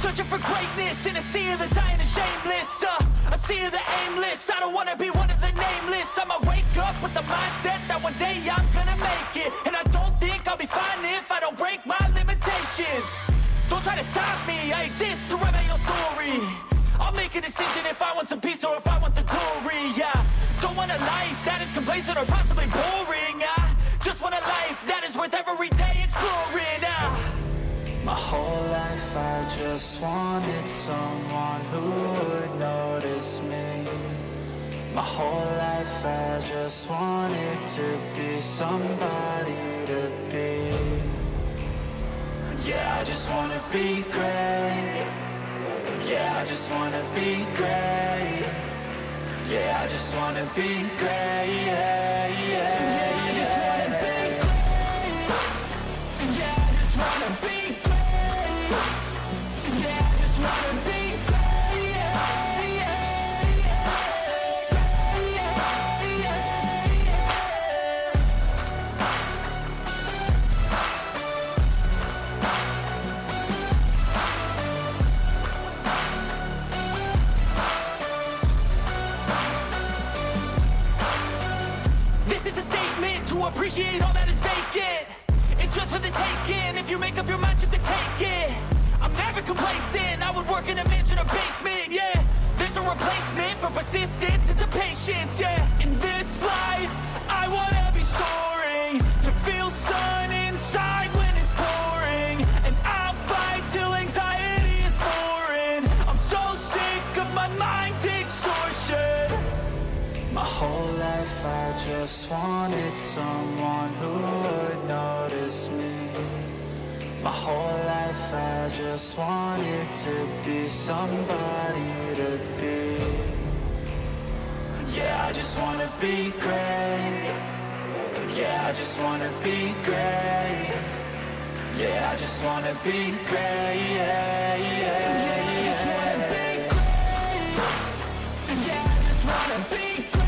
Searching for greatness in a sea of the dying and shameless, a sea of the aimless. I don't wanna be one of the nameless. I'ma wake up with the mindset that one day I'm gonna make it. And I don't think I'll be fine if I don't break my limitations. Don't try to stop me, I exist to write my own story. I'll make a decision if I want some peace or if I want the glory. Don't want a life that is complacent or possibly boring. I just want a life that is worth every day exploring. My whole life I just wanted someone who would notice me. My whole life I just wanted to be somebody to be. Yeah, I just wanna be great. Yeah, I just wanna be great. Yeah, I just wanna be great. Yeah, yeah, I just wanna be great. Yeah, I just wanna be great. Yeah, I just wanna be great. Yeah, yeah, appreciate all that is vacant. It's just for the taking. If you make up your mind, you can take it. I'm never complacent. I would work in a mansion or basement, yeah. There's no replacement for persistence, it's a patience, yeah. In this life, I wanna be soaring, to feel sun inside when it's pouring. And I'll fight till anxiety is boring. I'm so sick of my mind's extortion. My whole life I just wanted someone who would notice me. My whole life I just wanted to be somebody to be. Yeah, I just wanna be great. Yeah, I just wanna be great. Yeah, I just wanna be great. Yeah, yeah, yeah, I just wanna be great. Yeah, I just wanna be great.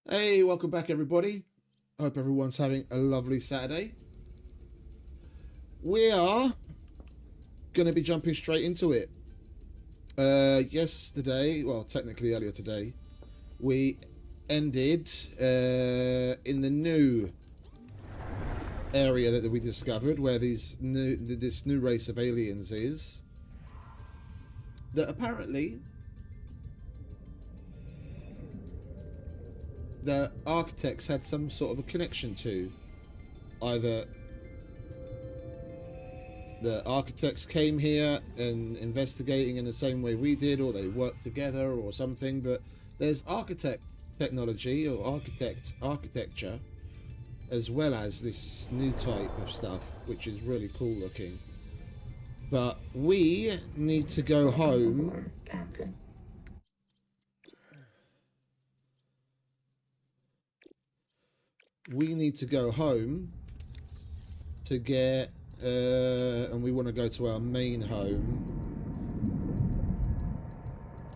Hey, welcome back everybody. I hope everyone's having a lovely Saturday. We are going to be jumping straight into it. Yesterday, well technically earlier today, we ended in the new area that we discovered where this new race of aliens is. That apparently the architects had some sort of a connection to. Either the architects came here and investigating in the same way we did, or they worked together or something, but there's architect technology or architecture as well as this new type of stuff, which is really cool looking. But we need to go home. We need to go home to get, and we want to go to our main home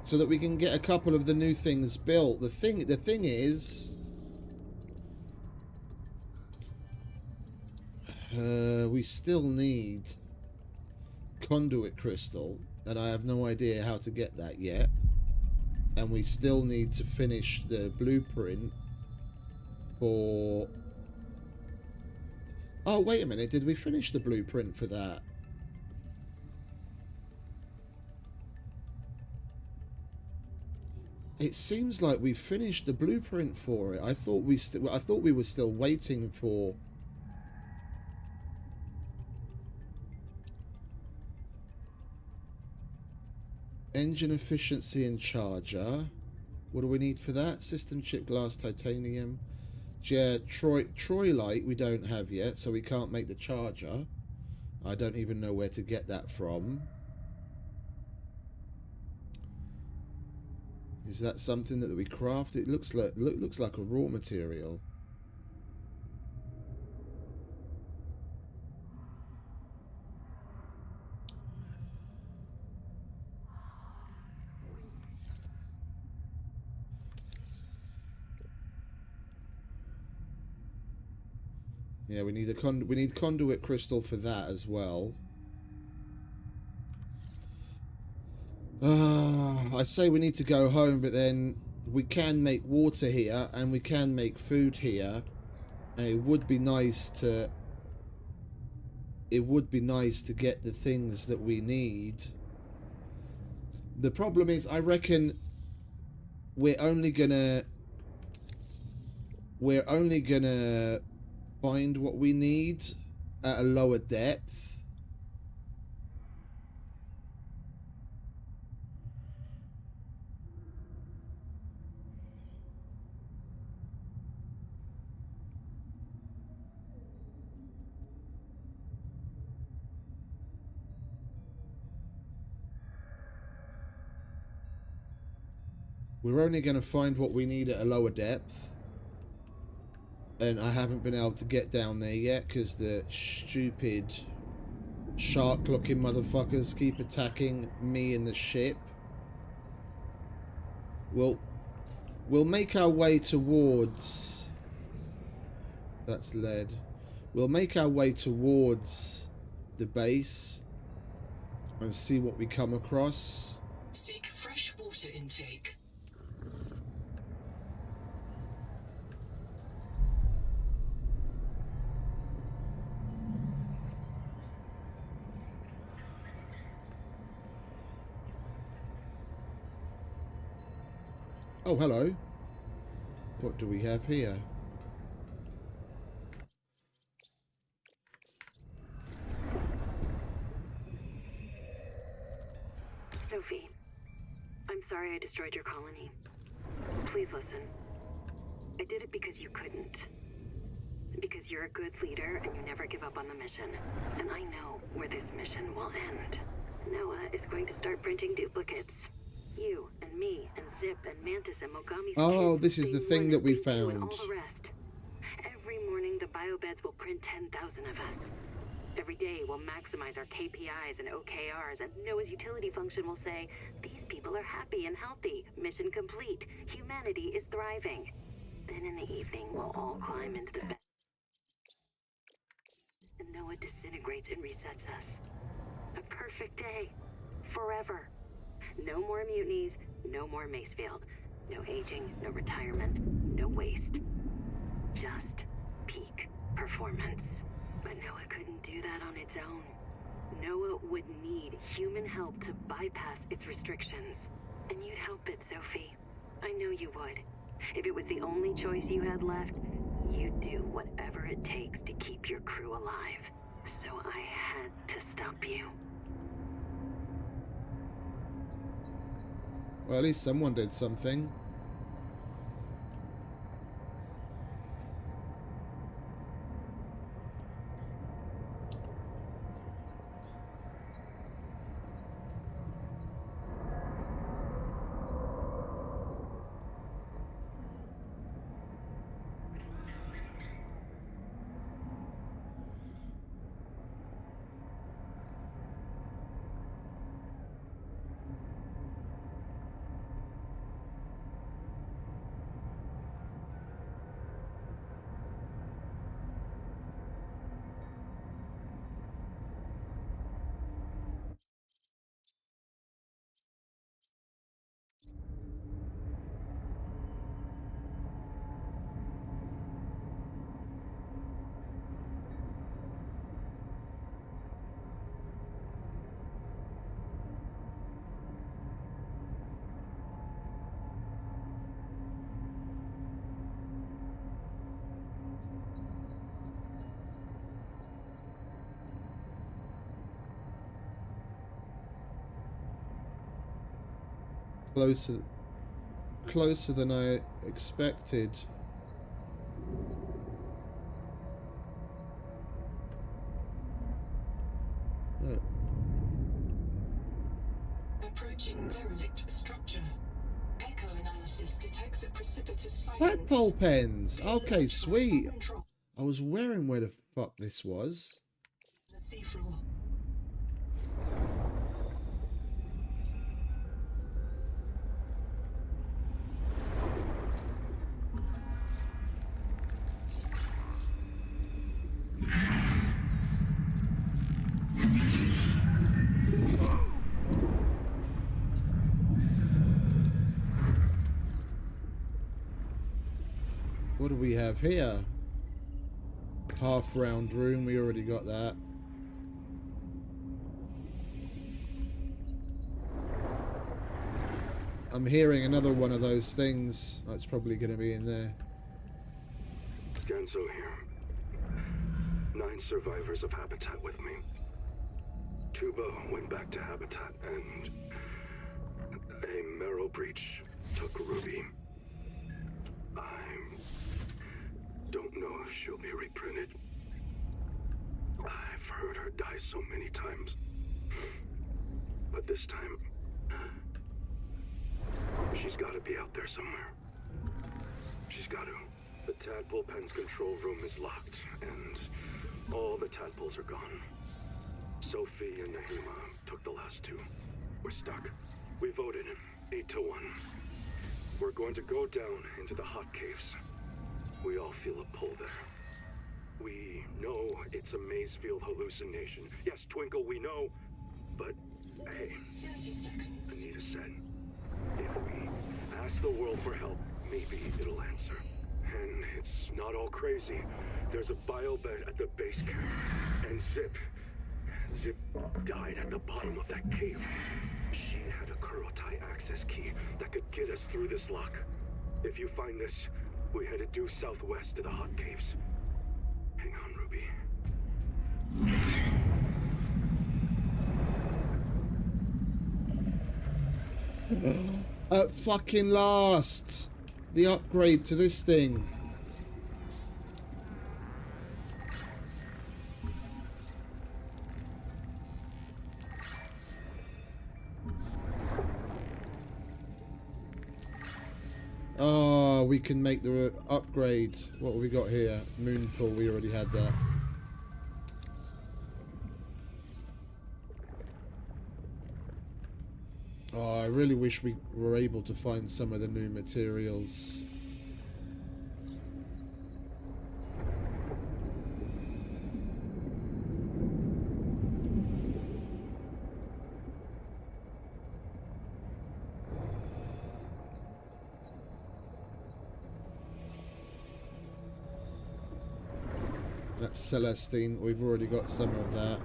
so that we can get a couple of the new things built. The thing is, we still need conduit crystal, and I have no idea how to get that yet. And we still need to finish the blueprint for... Oh, wait a minute. Did we finish the blueprint for that? It seems like we finished the blueprint for it. I thought we were still waiting for... Engine efficiency and charger. What do we need for that? System chip, glass, titanium. Yeah, Troilite we don't have yet, so we can't make the charger. I don't even know where to get that from. Is that something that we craft? It looks like a raw material. Yeah, we need conduit crystal for that as well. I say we need to go home, but then we can make water here and we can make food here. And it would be nice to get the things that we need. The problem is, I reckon we're only gonna find what we need at a lower depth. We're only going to find what we need at a lower depth. And I haven't been able to get down there yet because the stupid shark-looking motherfuckers keep attacking me and the ship. We'll make our way towards... That's lead. We'll make our way towards the base and see what we come across. Seek fresh water intake. Oh, hello. What do we have here? Sophie, I'm sorry I destroyed your colony. Please listen. I did it because you couldn't. Because you're a good leader and you never give up on the mission. And I know where this mission will end. Noah is going to start printing duplicates. You and me and Zip and Mantis and Mogami's Oh, kids, this is they the thing won that and we beat you and found. all the rest. Every morning the biobeds will print 10,000 of us. Every day we'll maximize our KPIs and OKRs, and Noah's utility function will say, these people are happy and healthy, mission complete, humanity is thriving. Then in the evening we'll all climb into the bed. And Noah disintegrates and resets us. A perfect day. Forever. No more mutinies, no more Macefield. No aging, no retirement, no waste. Just peak performance. But Noah couldn't do that on its own. Noah would need human help to bypass its restrictions. And you'd help it, Sophie. I know you would. If it was the only choice you had left, you'd do whatever it takes to keep your crew alive. So I had to stop you. Well, at least someone did something. closer than I expected. Oh. Approaching derelict structure. Echo analysis detects a precipitous silence. Tadpole pens. Okay, sweet. Sudden drop I was wondering where the fuck this was. on the seafloor. What do we have here? Half round room, we already got that. I'm hearing another one of those things. That's probably going to be in there. Ganzo here. 9 survivors of Habitat with me. Tuba went back to Habitat and a marrow breach took Ruby. I don't know if she'll be reprinted. I've heard her die so many times. But this time, she's got to be out there somewhere. She's got to. The tadpole pen's control room is locked, and all the tadpoles are gone. Sophie and Nahima took the last 2. We're stuck. We voted 8-1. We're going to go down into the hot caves. We all feel a pull there. We know it's a Mazefield hallucination. Yes, Twinkle, we know. But, hey, 30 seconds. Anita said, if we ask the world for help, maybe it'll answer. And it's not all crazy. There's a biobed at the base camp. And Zip died at the bottom of that cave. She had a Kurotai access key that could get us through this lock. If you find this, we headed due southwest to the hot caves. Hang on, Ruby. At fucking last! The upgrade to this thing. Oh, we can make the upgrade. What have we got here? Moon pool, we already had that. Oh, I really wish we were able to find some of the new materials. That's Celestine. We've already got some of that.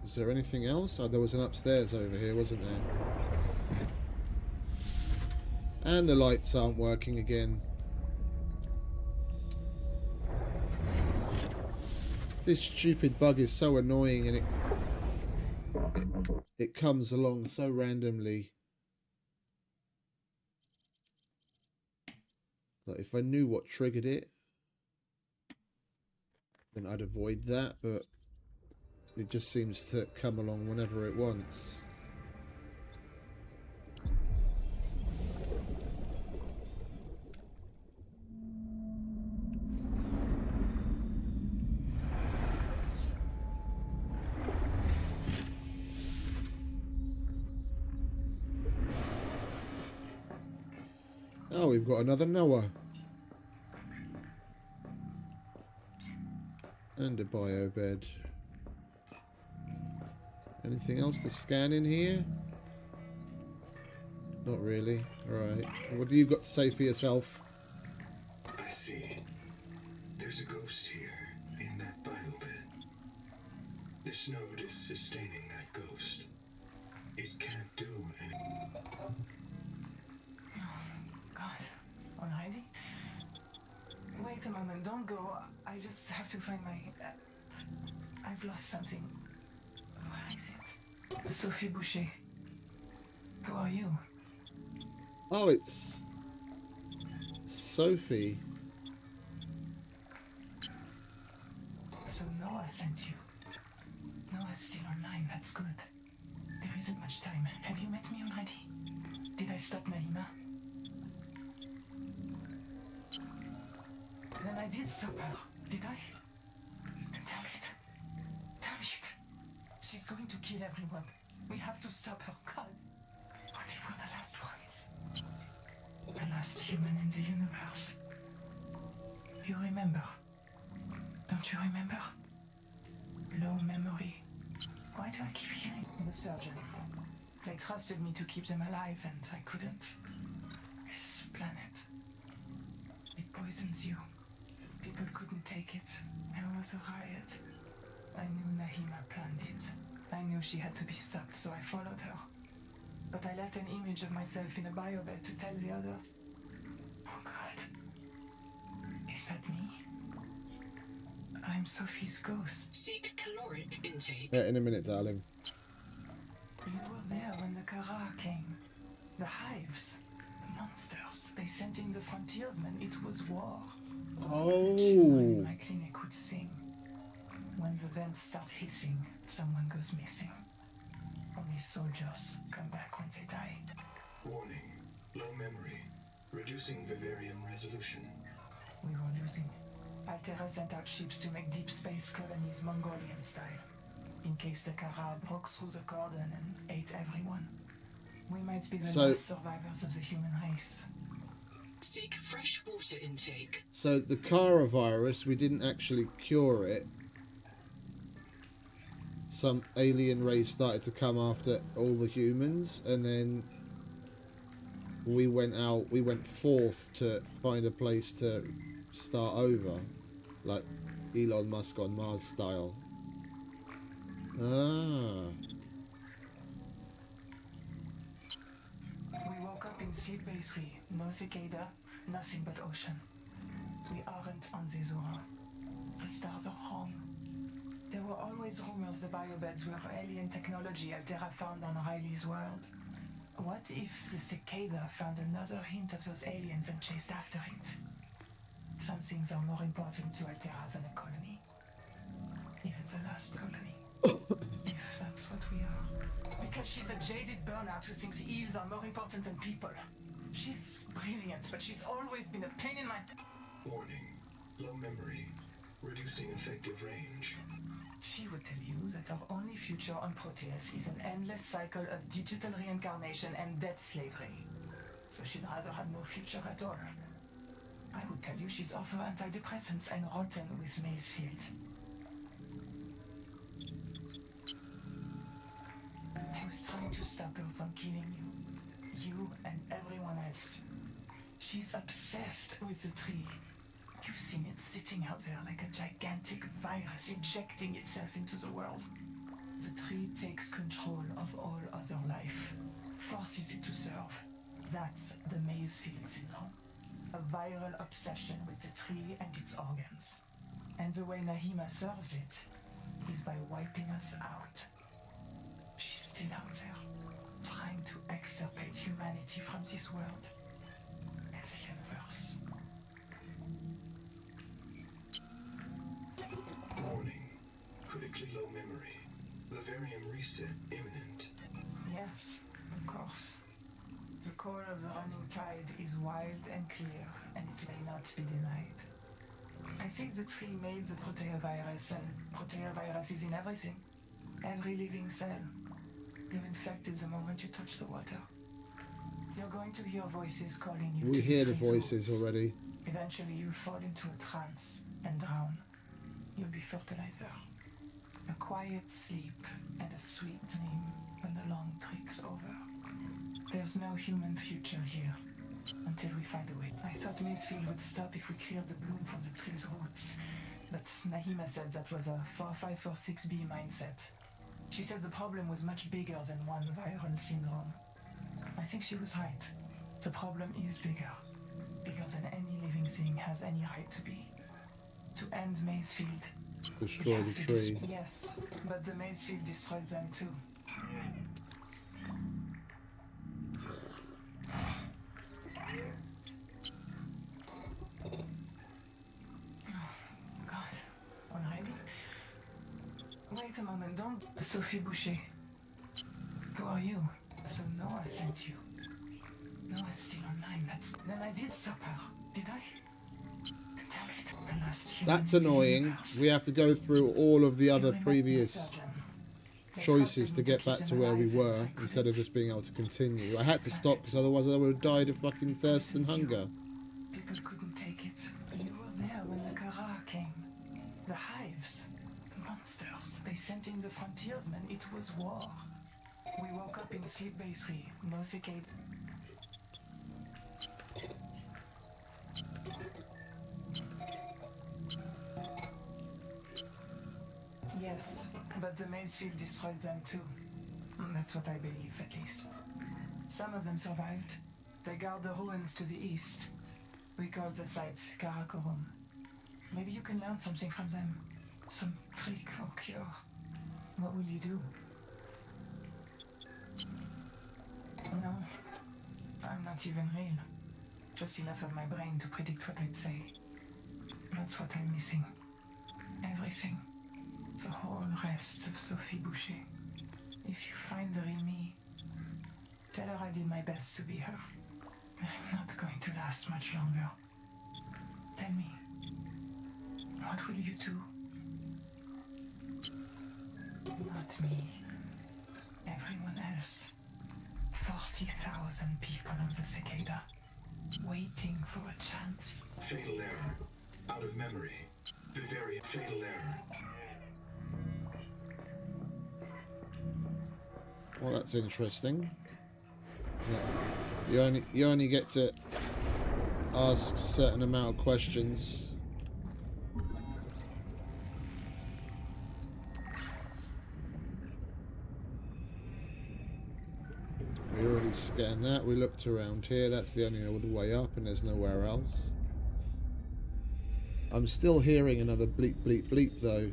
Is there anything else? Oh, there was an upstairs over here, wasn't there? And the lights aren't working again. This stupid bug is so annoying, and it comes along so randomly. Like, if I knew what triggered it, then I'd avoid that, but it just seems to come along whenever it wants. Oh, we've got another Noah. And a bio bed. Anything else to scan in here? Not really. Alright. What do you got to say for yourself? I see. There's a ghost here, in that biobed. This node is sustaining that ghost. It can't do any... God, already? Wait a moment, don't go. I just have to find my... I've lost something. Where is it? Sophie Boucher. Who are you? Oh, it's... Sophie. So Noah sent you. Noah's still online, that's good. There isn't much time. Have you met me already? Did I stop Naima? Then I did stop her, did I? Damn it. Damn it. She's going to kill everyone. We have to stop her. God. What if we're the last ones? The last human in the universe. You remember? Don't you remember? Low memory. Why do I keep hearing the surgeon? They trusted me to keep them alive and I couldn't. This planet. It poisons you. People couldn't take it. There was a riot. I knew Naima planned it. I knew she had to be stopped, so I followed her. But I left an image of myself in a biobed to tell the others. Oh God. Is that me? I'm Sophie's ghost. Seek caloric intake. Yeah, in a minute, darling. You were there when the Kara came. The hives. The monsters. They sent in the frontiersmen. It was war. Oh. The children in my clinic would sing. When the vents start hissing, someone goes missing. Only soldiers come back when they die. Warning. Low memory. Reducing vivarium resolution. We were losing. Altera sent out ships to make deep space colonies Mongolian style. In case the Kara broke through the cordon and ate everyone. We might be the last survivors of the human race. Seek fresh water intake. So the Kara virus, we didn't actually cure it. Some alien race started to come after all the humans, and then we went forth to find a place to start over, like Elon Musk on Mars style. Ah. We woke up in Sleep Bay 3. No cicada, nothing but ocean. We aren't on Zezura. The stars are wrong. There were always rumors the biobeds were alien technology Altera found on Riley's world. What if the cicada found another hint of those aliens and chased after it? Some things are more important to Altera than a colony. Even the last colony. If that's what we are. Because she's a jaded burnout who thinks eels are more important than people. She's brilliant, but she's always been a pain in my... Warning. Low memory. Reducing effective range. She would tell you that our only future on Proteus is an endless cycle of digital reincarnation and debt slavery. So she'd rather have no future at all. I would tell you she's off her antidepressants and rotten with Macefield. I was trying to stop her from killing you. You and everyone else. She's obsessed with the tree. You've seen it sitting out there like a gigantic virus injecting itself into the world. The tree takes control of all other life, forces it to serve. That's the Macefield syndrome. A viral obsession with the tree and its organs. And the way Naima serves it is by wiping us out. She's still out there, trying to extirpate humanity from this world and the universe. Warning. Critically low memory. Vivarium reset imminent. Yes, of course. The call of the running tide is wild and clear, and it may not be denied. I think the tree made the proteovirus, and proteovirus is in everything. Every living cell. You're infected the moment you touch the water. You're going to hear voices calling you. We to hear the different voices zones. already. Eventually, you'll fall into a trance and drown. You'll be fertilizer. A quiet sleep and a sweet dream when the long trick's over. There's no human future here until we find a way. I thought Macefield would stop if we cleared the bloom from the tree's roots. But Nahima said that was a 4546B mindset. She said the problem was much bigger than one viral syndrome. I think she was right. The problem is bigger. Bigger than any living thing has any right to be. To end Macefield. Destroy the tree. Yes, but the Macefield destroyed them too. God, already? Wait a moment, don't... Sophie Boucher. Who are you? So Noah sent you. Noah's still online, Then I did stop her, did I? Damn it, I lost you. That's annoying. We have to go through all of the other previous choices to get back to where we were, instead of just being able to continue. I had to stop because otherwise I would have died of fucking thirst and hunger. People couldn't take it. You were there when the Kara came. The hives. The monsters. They sent in the frontiersmen. It was war. We woke up in Sleep Bay 3. No cicada. Yes, but the Macefield destroyed them too. That's what I believe, at least. Some of them survived. They guard the ruins to the east. We call the site Karakorum. Maybe you can learn something from them. Some trick or cure. What will you do? No, I'm not even real. Just enough of my brain to predict what I'd say. That's what I'm missing. Everything. The whole rest of Sophie Boucher. If you find the real me, tell her I did my best to be her. I'm not going to last much longer. Tell me, what will you do? Not me. Everyone else. 40,000 people on the cicada, waiting for a chance. Fatal error. Out of memory. The very fatal error. Well, that's interesting. Yeah. You only get to ask a certain amount of questions. We already scanned that. We looked around here. That's the only other way up, and there's nowhere else. I'm still hearing another bleep, bleep, bleep, though.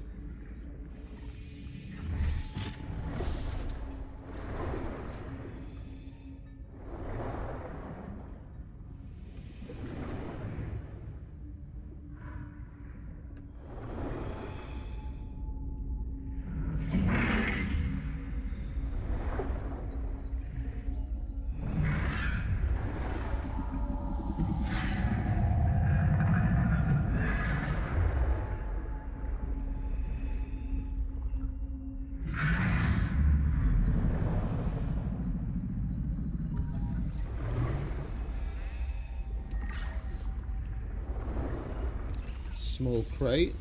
Small crate.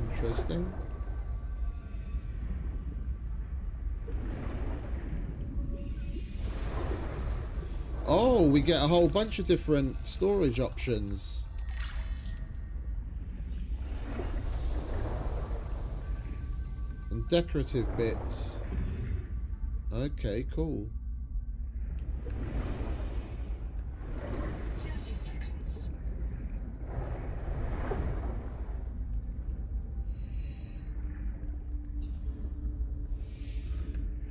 Interesting. Oh, we get a whole bunch of different storage options. And decorative bits. Okay, cool. 30 seconds.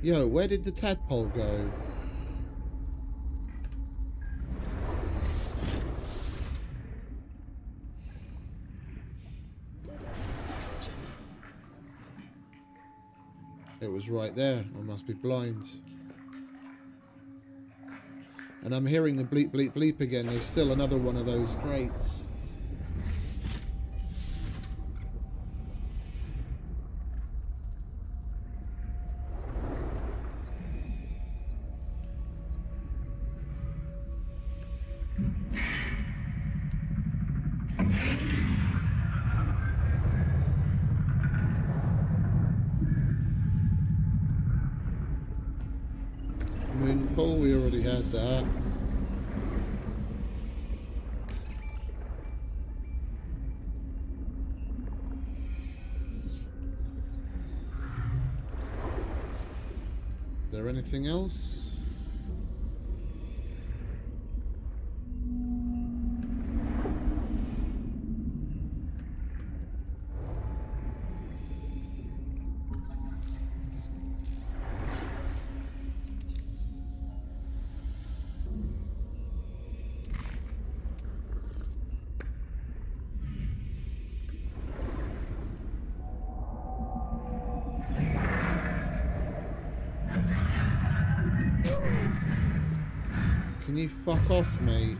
Yo, where did the tadpole go? It was right there. I must be blind. And I'm hearing the bleep, bleep, bleep again. There's still another one of those crates. Moonfall, we already had that. Is there anything else? Can you fuck off, mate?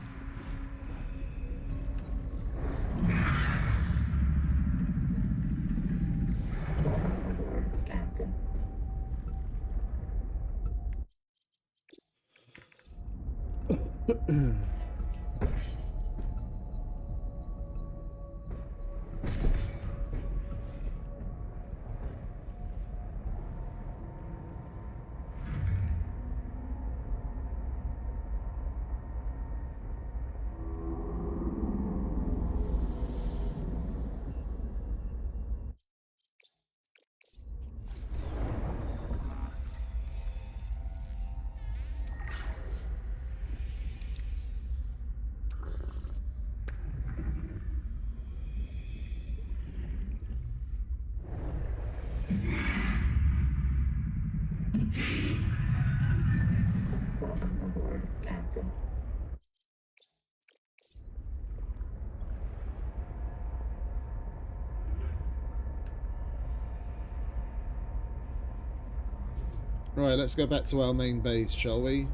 Right, let's go back to our main base, shall we?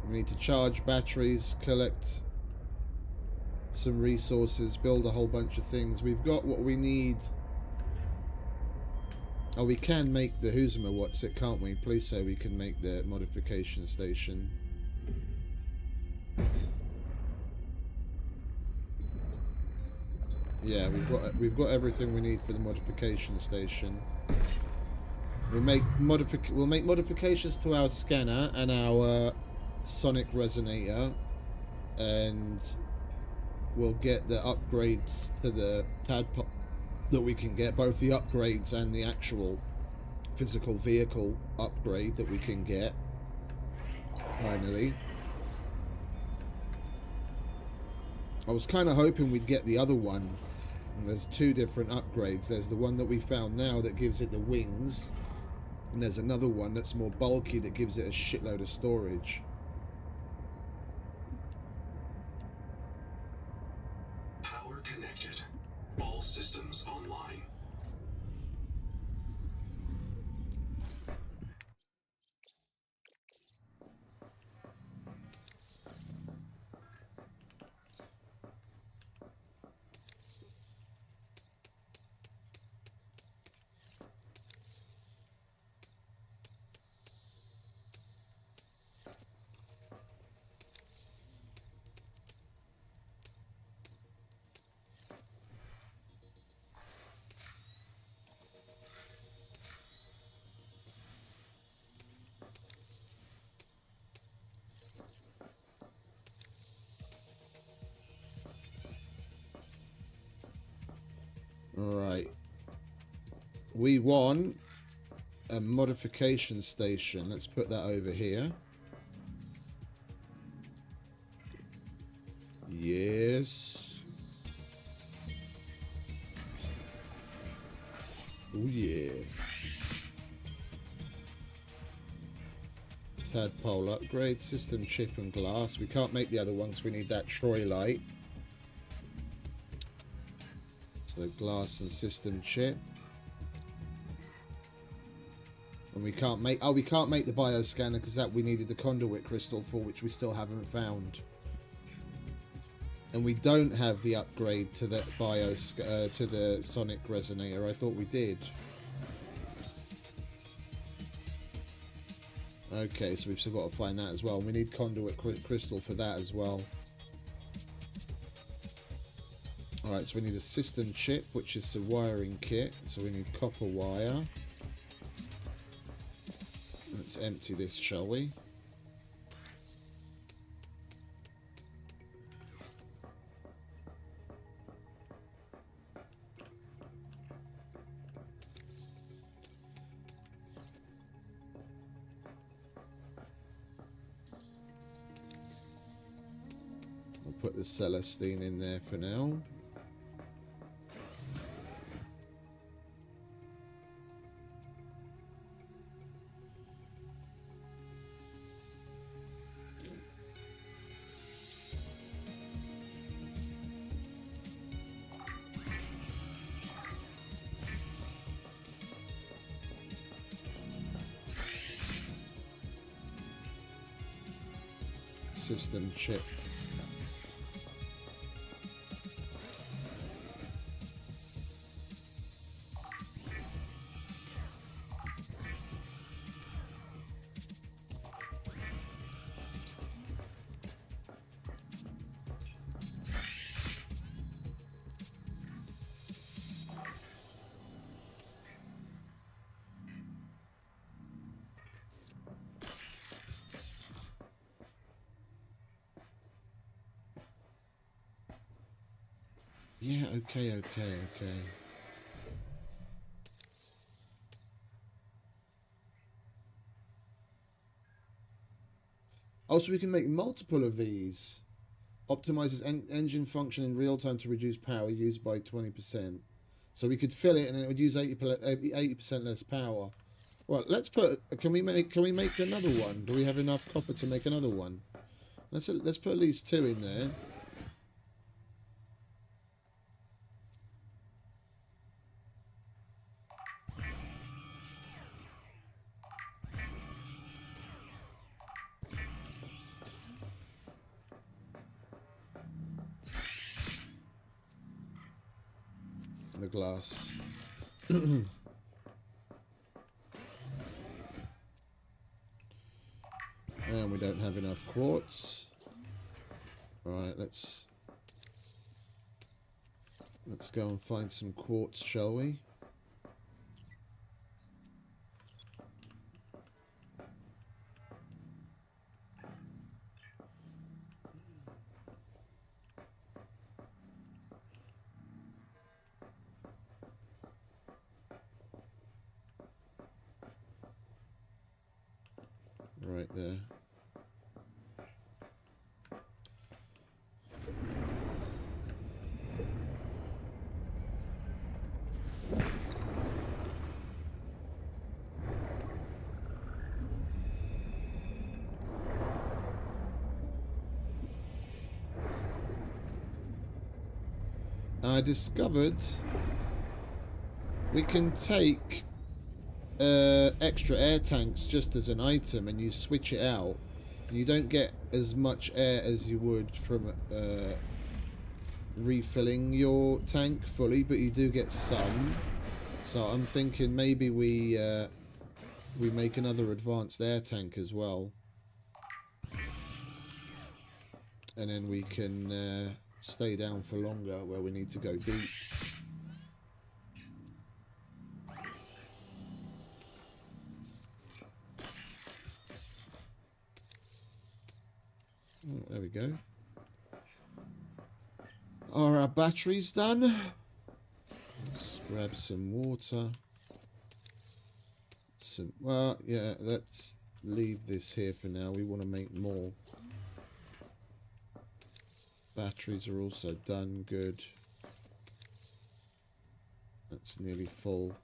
We need to charge batteries, collect some resources, build a whole bunch of things. We've got what we need. Oh, we can make the Huzuma what's it, can't we? Please say we can make the modification station. Yeah, we've got everything we need for the modification station. We'll make modifications to our scanner and our sonic resonator, and we'll get the upgrades to the tadpole that we can get, both the upgrades and the actual physical vehicle upgrade that we can get finally. I was kind of hoping we'd get the other one. There's two different upgrades. There's the one that we found now that gives it the wings, and there's another one that's more bulky that gives it a shitload of storage. Power connected. All systems online. Alright. We want a modification station. Let's put that over here. Yes. Oh yeah. Tadpole upgrade, system chip and glass. We can't make the other ones, we need that Troy light. So glass and system chip. And we can't make the bioscanner because that we needed the conduit crystal for, which we still haven't found. And we don't have the upgrade to the to the sonic resonator. I thought we did. Okay, so we've still got to find that as well. We need conduit crystal for that as well. Alright, so we need a system chip, which is the wiring kit. So we need copper wire. Let's empty this, shall we? I'll put the Celestine in there for now. System chip. Yeah, okay. Oh, so we can make multiple of these. Optimizes engine function in real time to reduce power used by 20%. So we could fill it and it would use 80% less power. Well, let's put. Can we make another one? Do we have enough copper to make another one? Let's put at least 2 in there. The glass. And we don't have enough quartz. Right, let's go and find some quartz, shall we? Right there. I discovered we can take extra air tanks just as an item and you switch it out. You don't get as much air as you would from refilling your tank fully, but you do get some. So I'm thinking maybe we make another advanced air tank as well, and then we can stay down for longer where we need to go deep. Oh, there we go. Are our batteries done? Let's grab some water. Well, yeah, let's leave this here for now. We want to make more. Batteries are also done. Good. That's nearly full.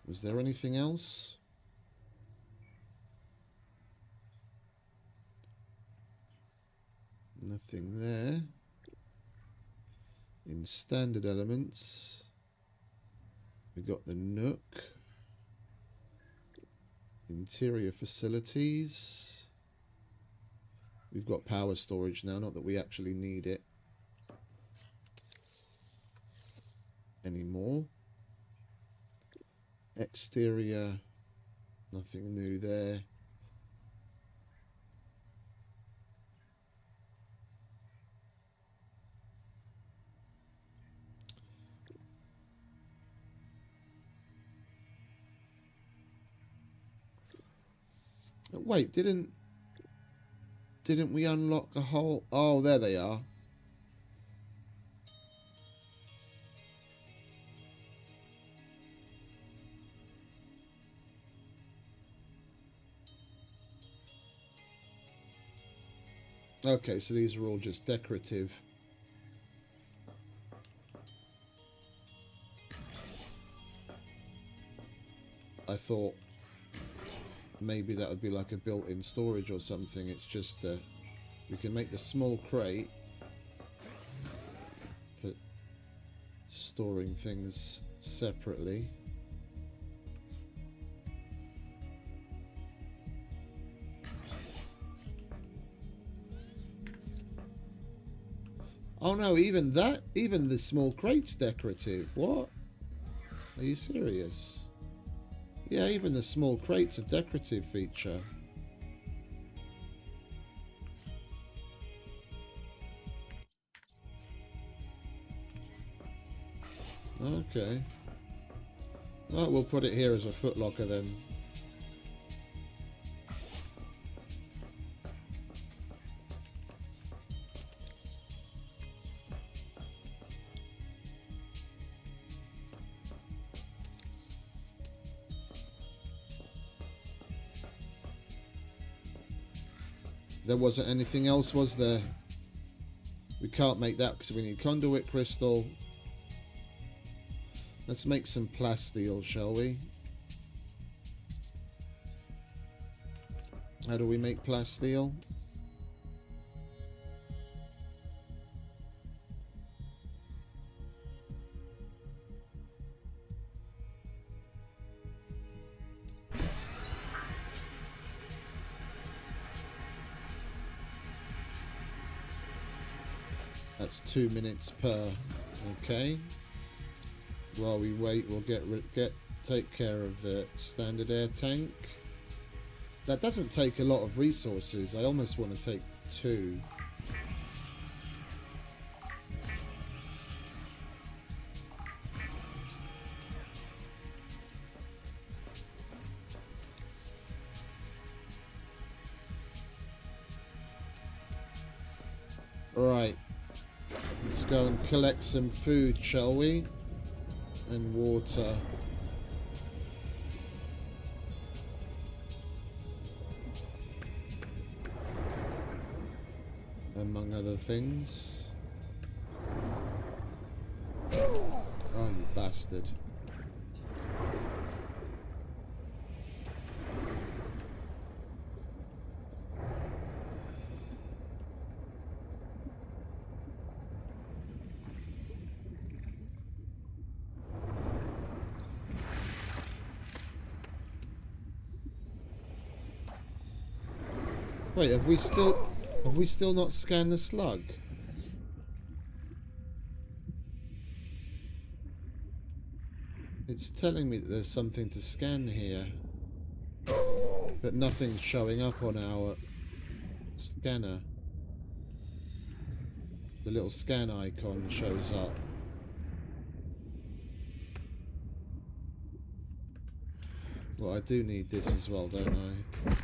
Was there anything else? Nothing there. In standard elements, we got the Nook. Interior facilities. We've got power storage now, not that we actually need it anymore. Exterior Nothing new there. Wait, didn't we unlock a whole... Oh, there they are. Okay, so these are all just decorative. I thought maybe that would be like a built-in storage or something. It's just we can make the small crate for storing things separately. Oh no, even the small crate's decorative. What? Are you serious? Yeah, even the small crate's a decorative feature. Okay. Well, we'll put it here as a footlocker then. There wasn't anything else, was there? We can't make that because we need conduit crystal. Let's make some plasteel, shall we? How do we make plasteel? That's 2 minutes per. Okay. While we wait, we'll take care of the standard air tank. That doesn't take a lot of resources. I almost want to take 2. Right. Let's go and collect some food, shall we? And water. Among other things. Oh, you bastard. Wait, have we still not scanned the slug? It's telling me that there's something to scan here, but nothing's showing up on our scanner. The little scan icon shows up. Well, I do need this as well, don't I?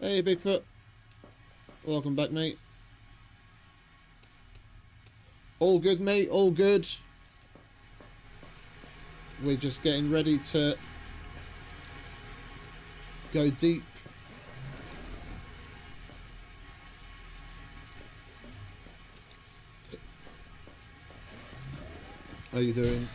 Hey, Bigfoot. Welcome back, mate. All good, mate. All good. We're just getting ready to go deep. How you doing?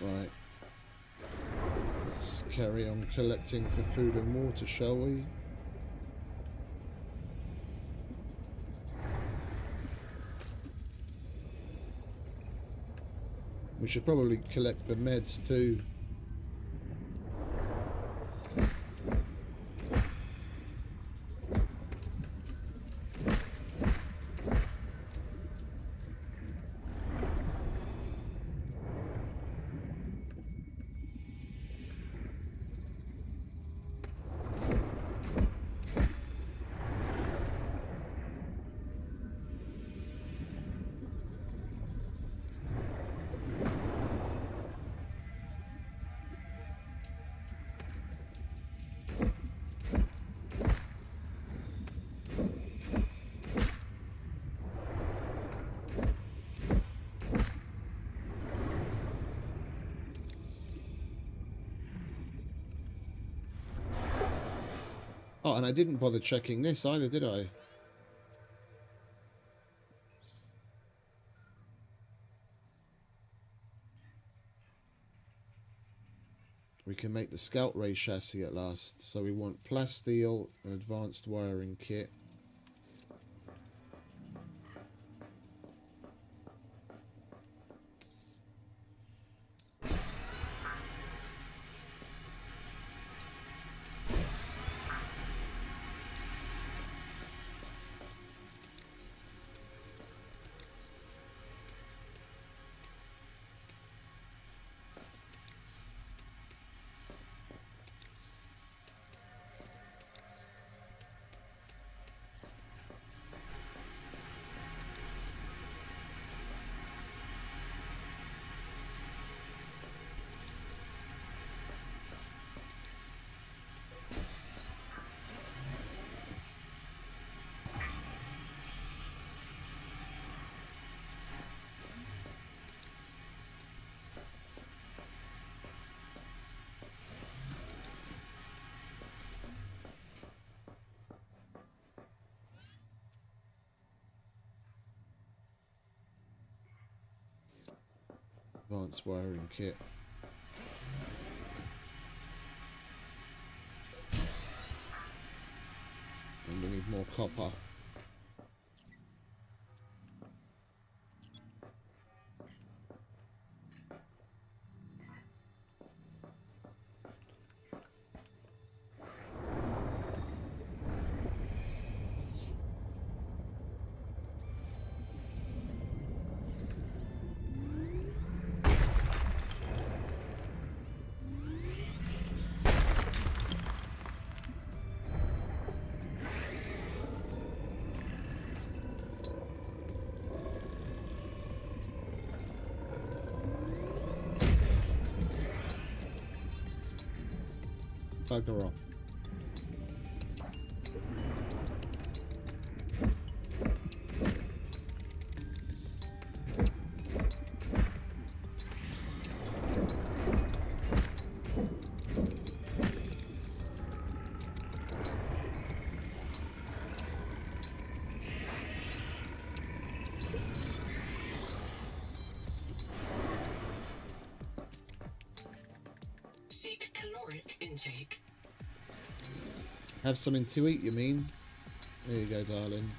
Right. Let's carry on collecting for food and water, shall we? We should probably collect the meds too. Oh, and I didn't bother checking this either, did I? We can make the Scout Ray chassis at last. So we want plasteel, an advanced wiring kit. Advanced wiring kit. And we need more copper. Bugger off. Seek caloric intake. Have something to eat, you mean? There you go, darling.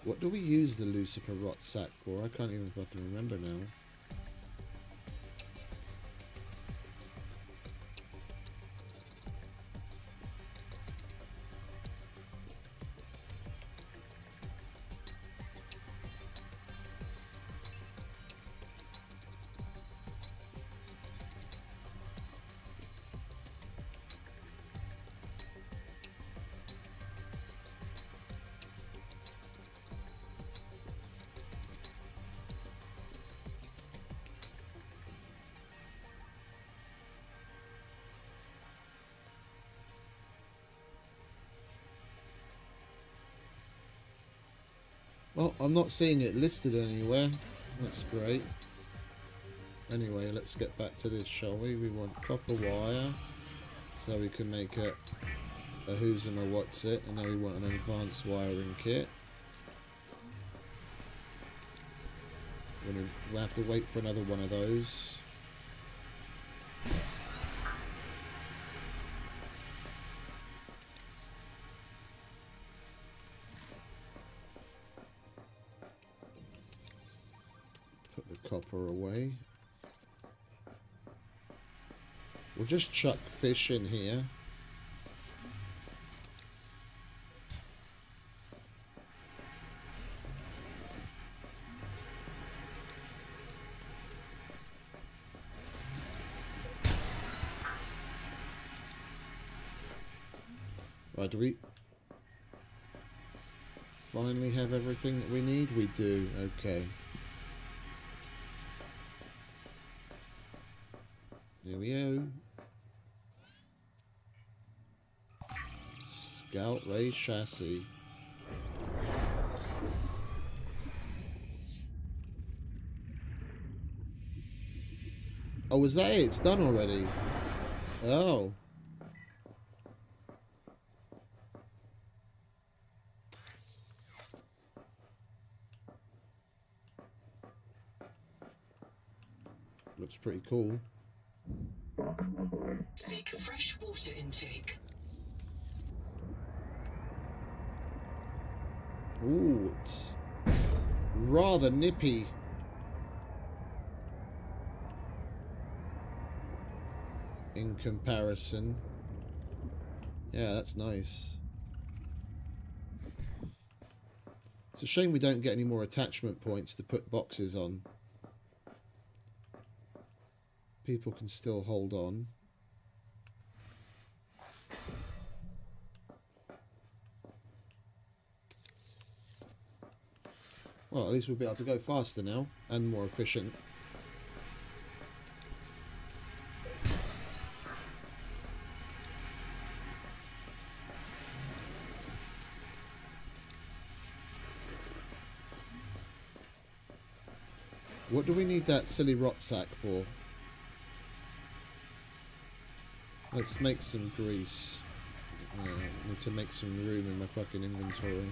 What do we use the Lucifer rot sack for? I can't even fucking remember now. Well, I'm not seeing it listed anywhere. That's great. Anyway, let's get back to this, shall we? We want copper wire, so we can make a who's and a what's it, and now we want an advanced wiring kit. We'll have to wait for another one of those. Put the copper away. We'll just chuck fish in here. Right, do we finally have everything that we need? We do, okay. Here we go. Scout Ray chassis. Oh, was that it? It's done already. Oh. Looks pretty cool. Seek fresh water intake. Ooh, it's rather nippy. In comparison. Yeah, that's nice. It's a shame we don't get any more attachment points to put boxes on. People can still hold on. Well, at least we'll be able to go faster now and more efficient. What do we need that silly rot sack for? Let's make some grease. Need to make some room in my fucking inventory.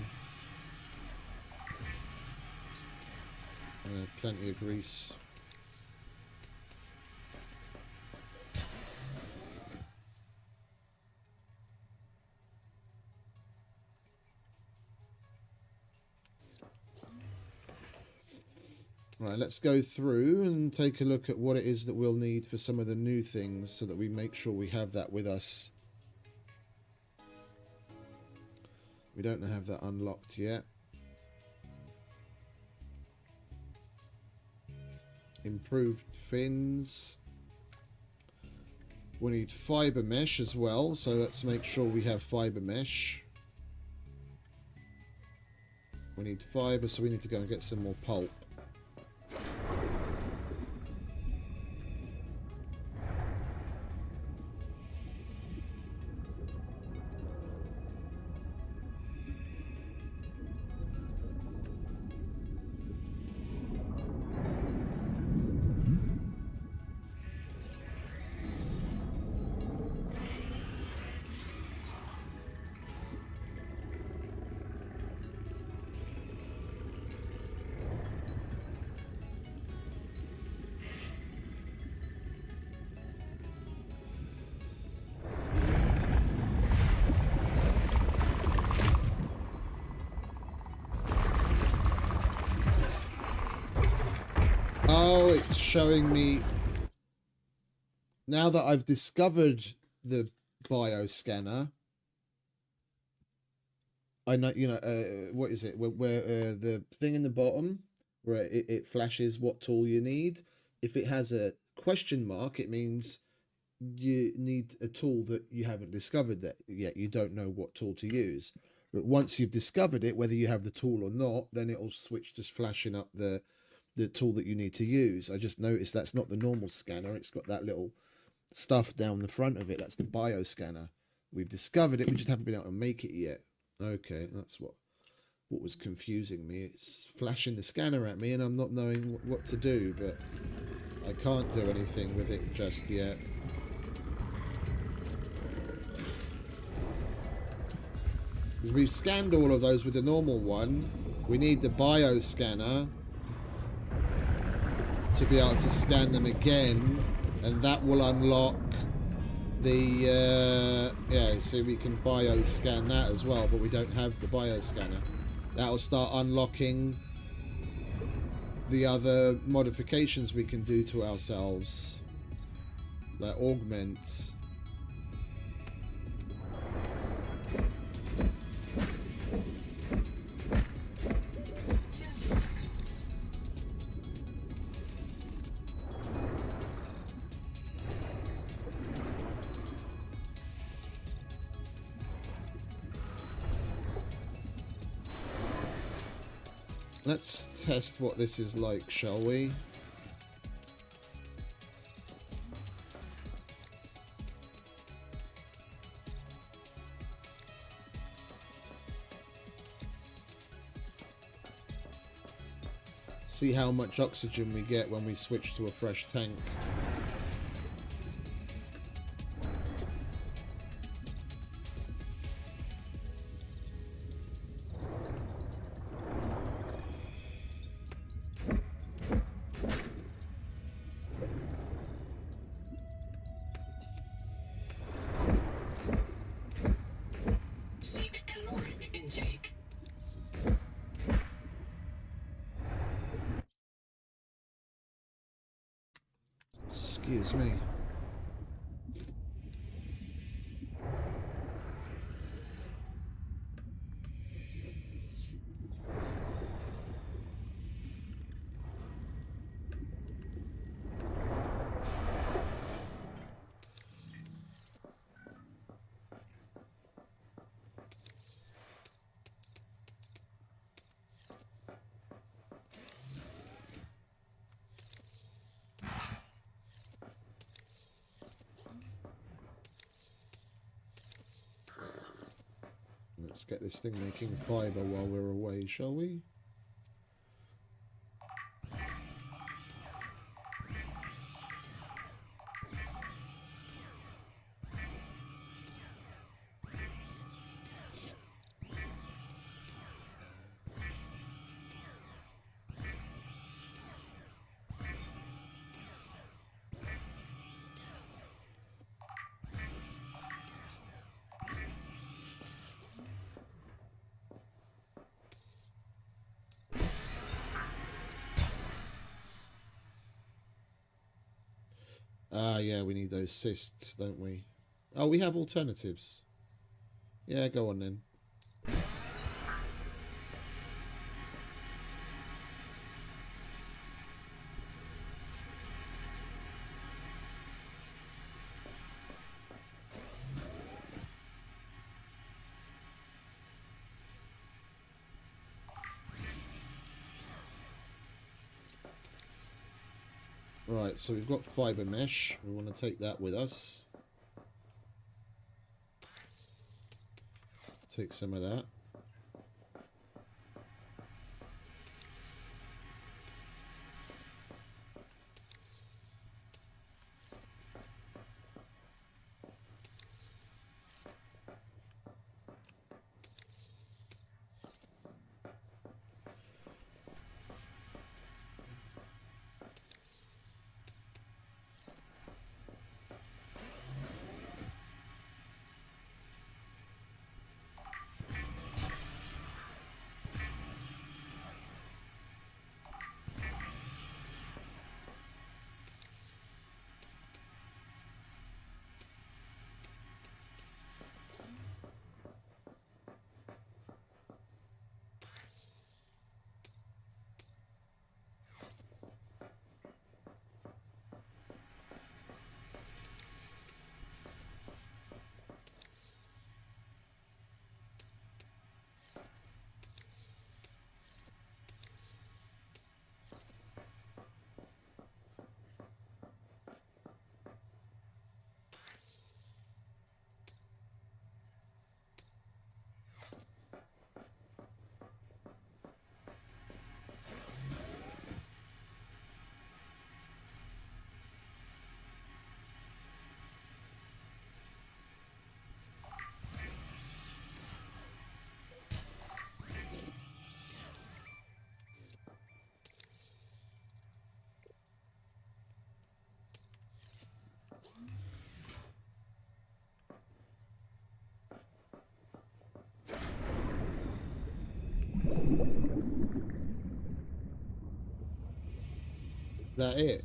Plenty of grease. Right, let's go through and take a look at what it is that we'll need for some of the new things so that we make sure we have that with us. We don't have that unlocked yet. Improved fins. We need fiber mesh as well, so let's make sure we have fiber mesh. We need fiber, so we need to go and get some more pulp. Oh, it's showing me now that I've discovered the bioscanner. I know, you know, what is it? Where the thing in the bottom where it flashes what tool you need. If it has a question mark, it means you need a tool that you haven't discovered that yet. You don't know what tool to use. But once you've discovered it, whether you have the tool or not, then it'll switch to flashing up the tool that you need to use. I just noticed that's not the normal scanner. It's got that little stuff down the front of it. That's the bioscanner. We've discovered it. We just haven't been able to make it yet. Okay, that's what what was confusing me. It's flashing the scanner at me and I'm not knowing what to do, but I can't do anything with it just yet. Because we've scanned all of those with the normal one. We need the bioscanner to be able to scan them again, and that will unlock the yeah, so we can bioscan that as well, but we don't have the bioscanner. That'll start unlocking the other modifications we can do to ourselves, like augments. Let's test what this is like, shall we? See how much oxygen we get when we switch to a fresh tank. Seek caloric intake. Excuse me. Let's get this thing making fiber while we're away, shall we? Ah, yeah, we need those cysts, don't we? Oh, we have alternatives. Yeah, go on then. Right, so we've got fiber mesh. We want to take that with us. Take some of that. that it?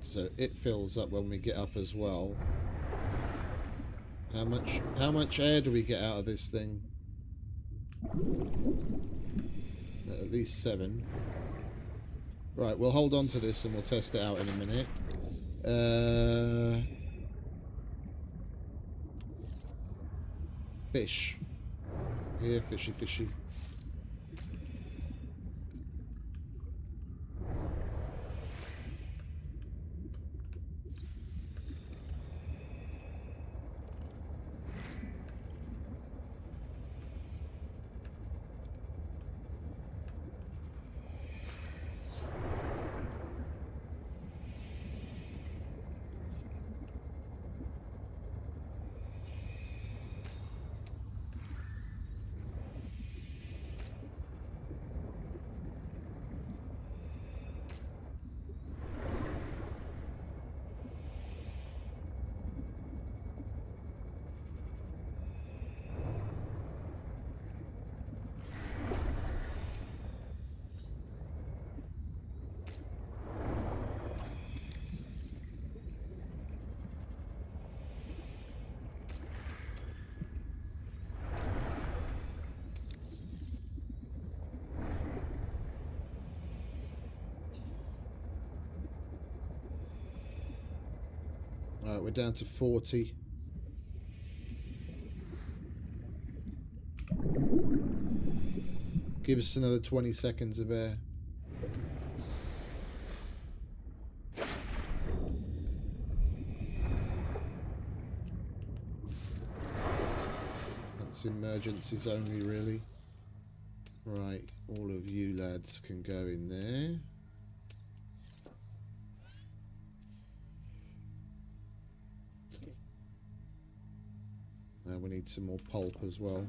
So it fills up when we get up as well. How much air do we get out of this thing? At least 7. Right, we'll hold on to this and we'll test it out in a minute. Fish. Here, fishy, fishy. Alright, we're down to 40. Give us another 20 seconds of air. That's emergencies only, really. Right, all of you lads can go in there. Now we need some more pulp as well.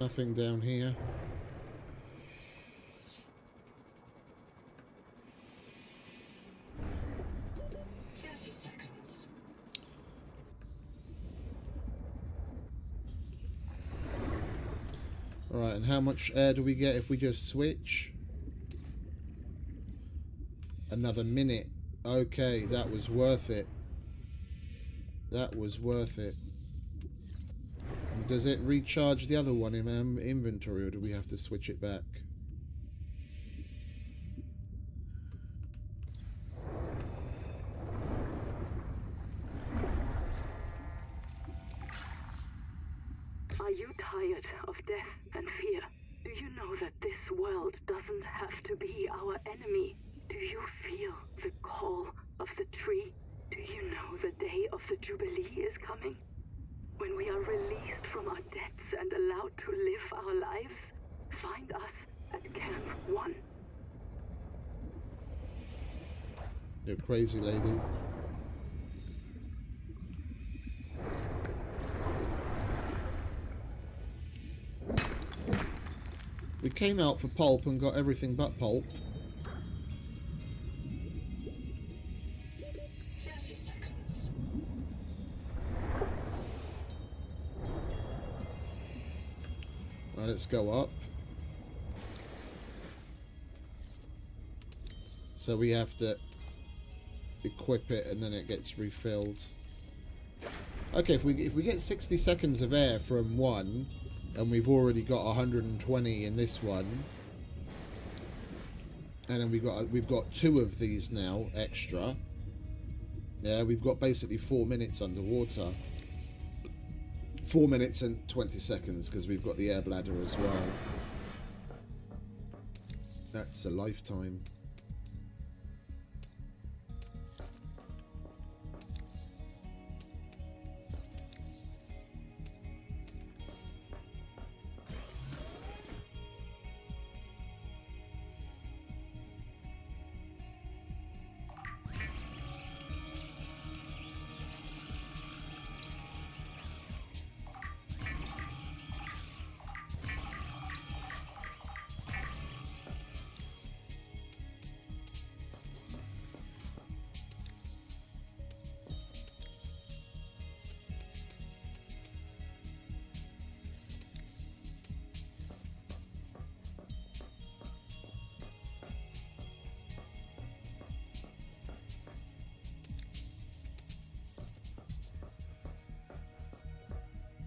Nothing down here. Alright, and how much air do we get if we just switch? Another minute. Okay, that was worth it. That was worth it. And does it recharge the other one in our inventory, or do we have to switch it back? Are you tired of death and fear? Do you know that this world doesn't have to be our enemy? Do you feel the call of the tree? Do you know the day of the Jubilee is coming? When we are released from our debts and allowed to live our lives? Find us at Camp 1. You crazy lady. We came out for pulp and got everything but pulp. 30 seconds. Right, let's go up. So we have to equip it and then it gets refilled. Okay, if we get 60 seconds of air from one, and we've already got 120 in this one, and then we've got 2 of these now extra. Yeah, we've got basically 4 minutes underwater. 4 minutes and 20 seconds because we've got the air bladder as well. That's a lifetime.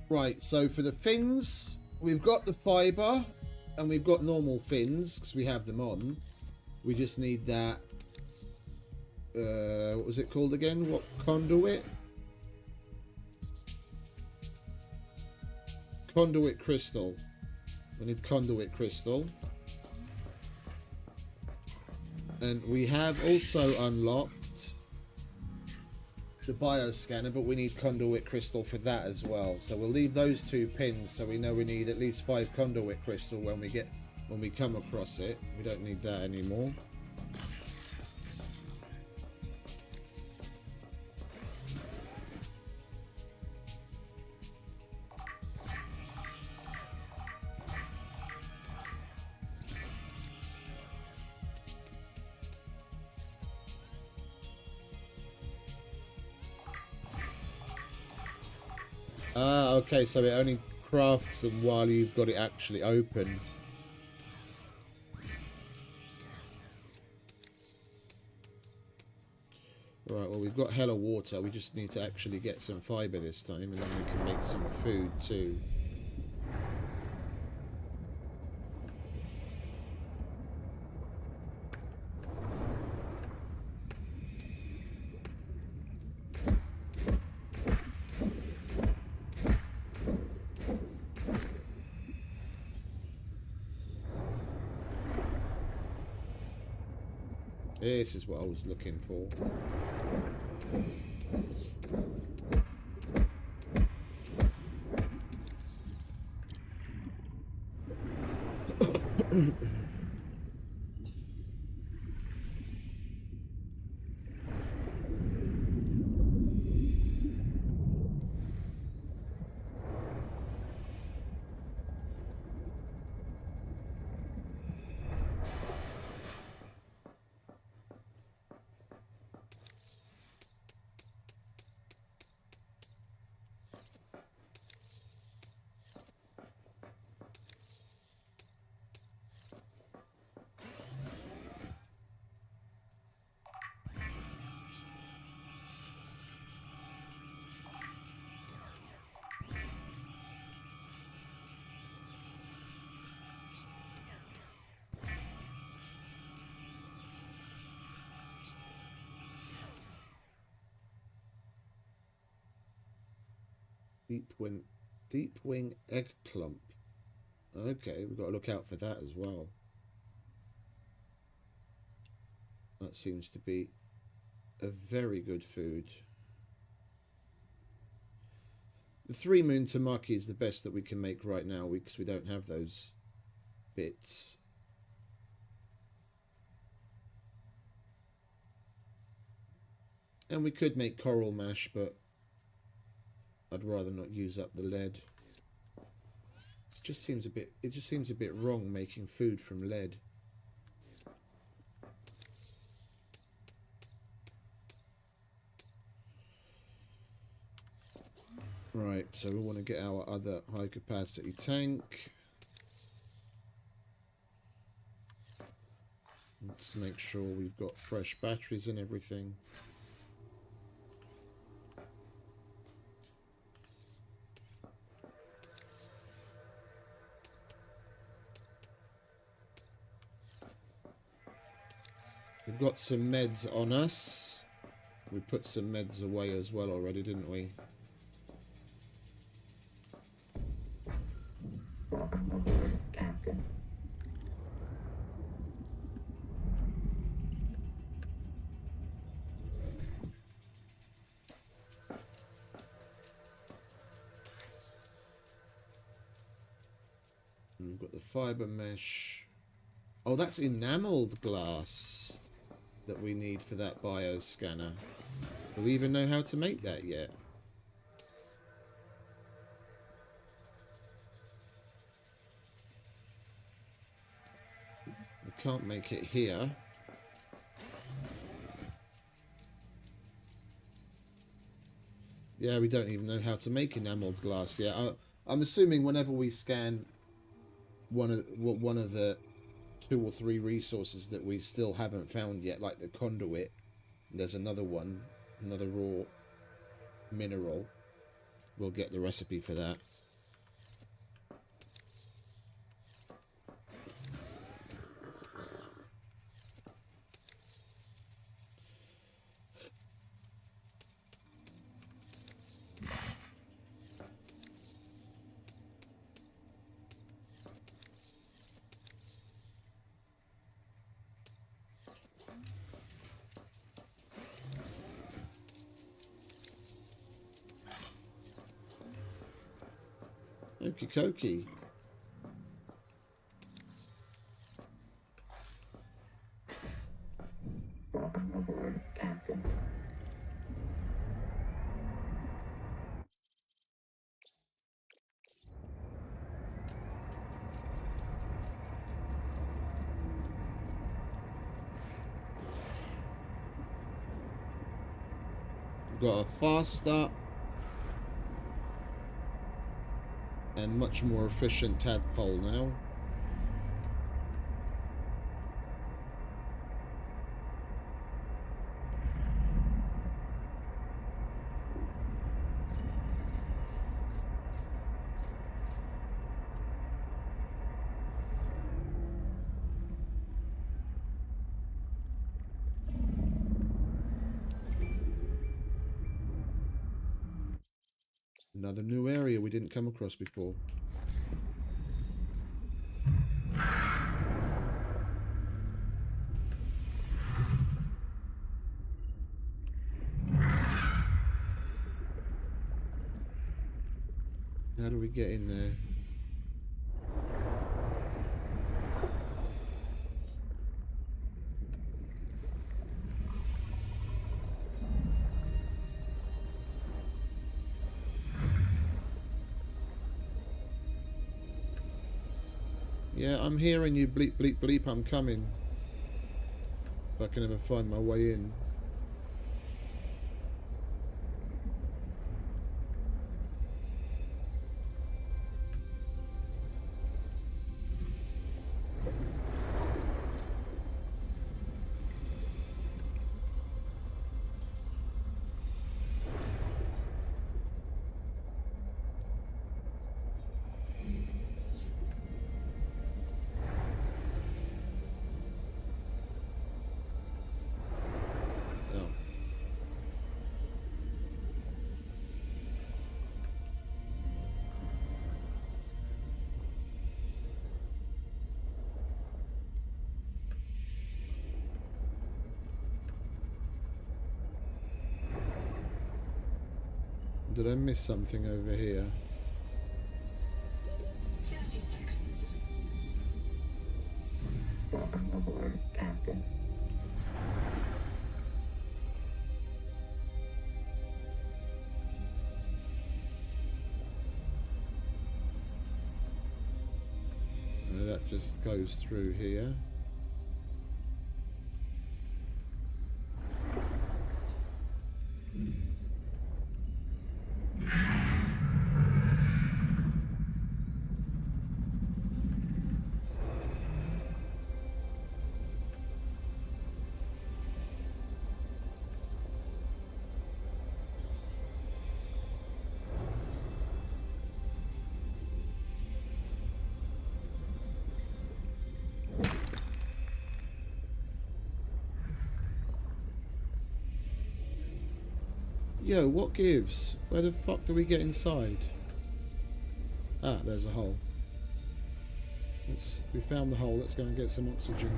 Right, so for the fins, we've got the fibre and we've got normal fins because we have them on. We just need that, what was it called again? What conduit? Conduit crystal. We need conduit crystal. And we have also unlocked the bioscanner, but we need conduit crystal for that as well. So we'll leave those 2 pins so we know we need at least 5 conduit crystal when we come across it. We don't need that anymore. Ah, okay, so it only crafts them while you've got it actually open. Right, well, we've got hella water. We just need to actually get some fibre this time, and then we can make some food too. This is what I was looking for. Deep wing egg clump. Okay, we've got to look out for that as well. That seems to be a very good food. The 3 moon tamaki is the best that we can make right now because we don't have those bits. And we could make coral mash, but I'd rather not use up the lead. Let's just seems a bit. It just seems a bit wrong making food from lead. Right, so we want to get our other high capacity tank. Let's make sure we've got fresh batteries and everything. We've got some meds on us. We put some meds away as well already, didn't we? We've got the fiber mesh. Oh, that's enameled glass that we need for that bioscanner. Do we even know how to make that yet? We can't make it here. Yeah, we don't even know how to make enameled glass yet. I'm assuming whenever we scan one of the 2 or 3 resources that we still haven't found yet, like the conduit, there's another one, another raw mineral. We'll get the recipe for that. Okie dokie. We've got a faster and much more efficient tadpole now. Another new area we didn't come across before. How do we get in there? Yeah, I'm hearing you bleep, bleep, bleep. I'm coming. If I can ever find my way in. Oh. Did I miss something over here? 30 seconds. That just goes through here. Yo, what gives? Where the fuck do we get inside? Ah, there's a hole. We found the hole. Let's go and get some oxygen.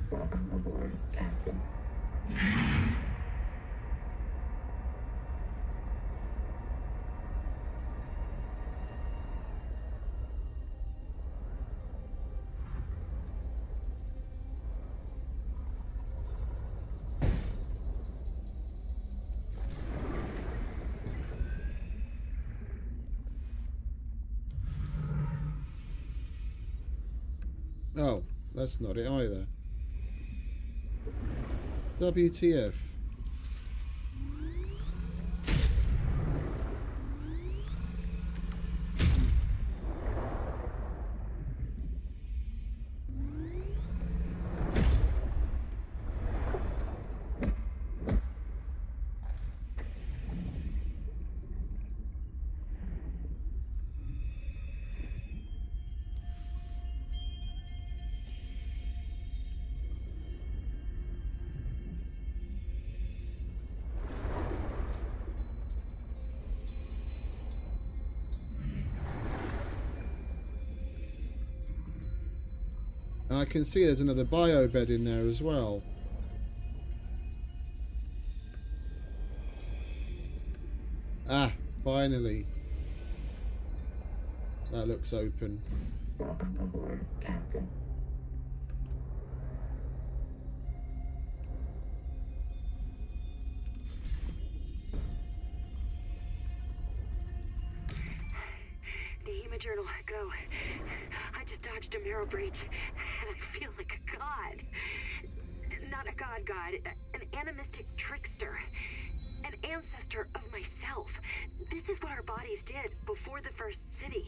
Welcome aboard, Captain. Oh, that's not it either. WTF. And I can see there's another bio bed in there as well. Ah, finally. That looks open. Welcome aboard, Captain. The Hemajournal, go. I just dodged a marrow breach, and I feel like a god. Not a god, an animistic trickster. An ancestor of myself. This is what our bodies did before the first city.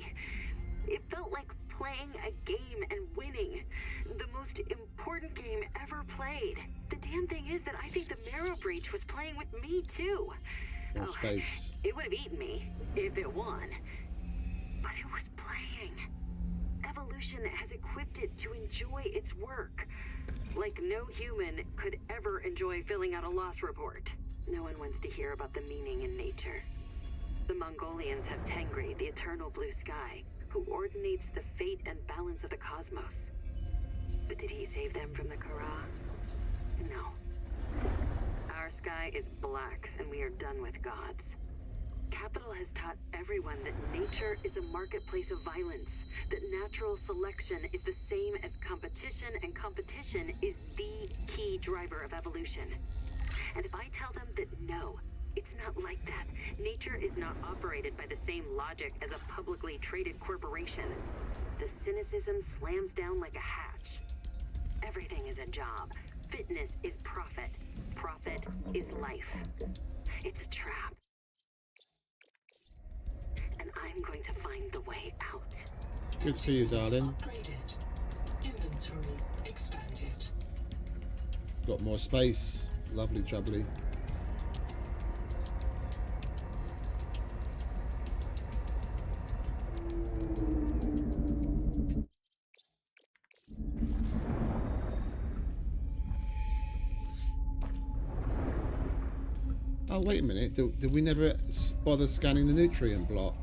It felt like playing a game and winning. The most important game ever played. The damn thing is that I think the marrow breach was playing with me, too. More space. It would have eaten me if it won. But it was playing. Evolution has equipped it to enjoy its work. Like no human could ever enjoy filling out a loss report. No one wants to hear about the meaning in nature. The Mongolians have Tengri, the eternal blue sky, who ordinates the fate and balance of the cosmos. But did he save them from the Kara? No. Our sky is black, and we are done with gods. Capital has taught everyone that nature is a marketplace of violence, that natural selection is the same as competition, and competition is the key driver of evolution. And if I tell them that no, it's not like that. Nature is not operated by the same logic as a publicly traded corporation. The cynicism slams down like a hatch. Everything is a job. Fitness is profit. Profit is life. It's a trap. And I'm going to find the way out. Good to see you, darling. Upgraded. Inventory expanded. Got more space. Lovely jubbly. Oh, wait a minute. Did we never bother scanning the nutrient block?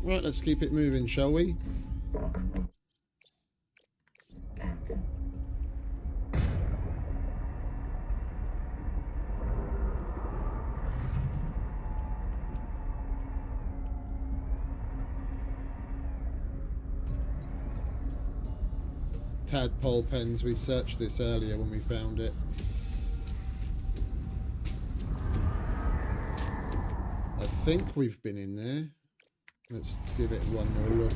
Right, let's keep it moving, shall we? Tadpole pens, we searched this earlier when we found it. I think we've been in there. Let's give it one more look.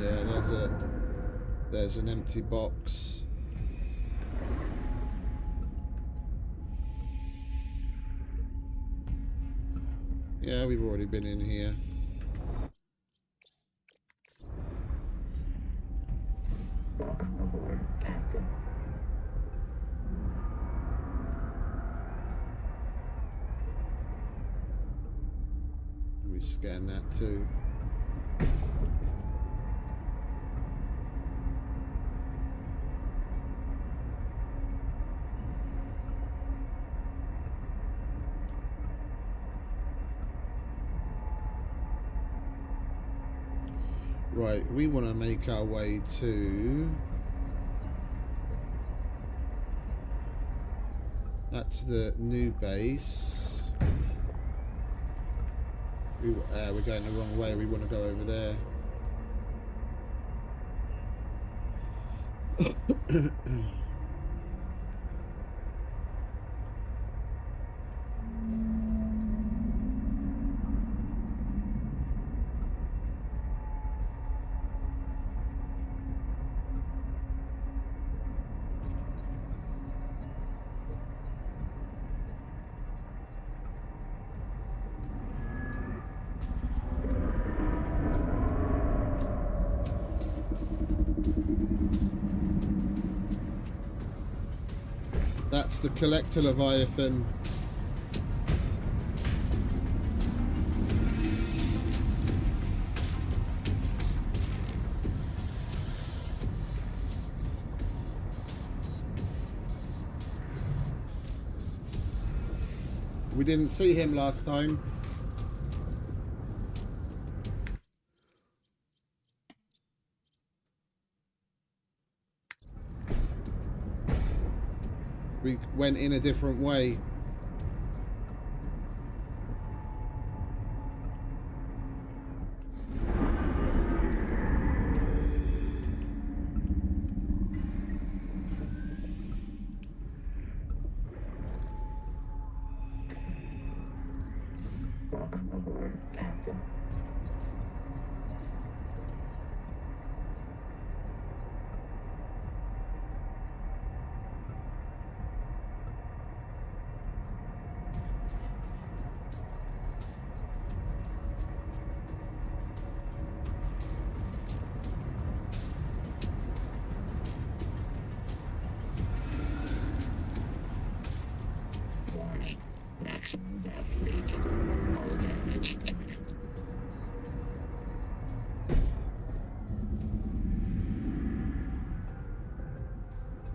Yeah, there's an empty box. Yeah, we've already been in here. We scan that too. Right, we want to make our way to... That's the new base. We're going the wrong way. We want to go over there. That's the collector Leviathan. We didn't see him last time. We went in a different way.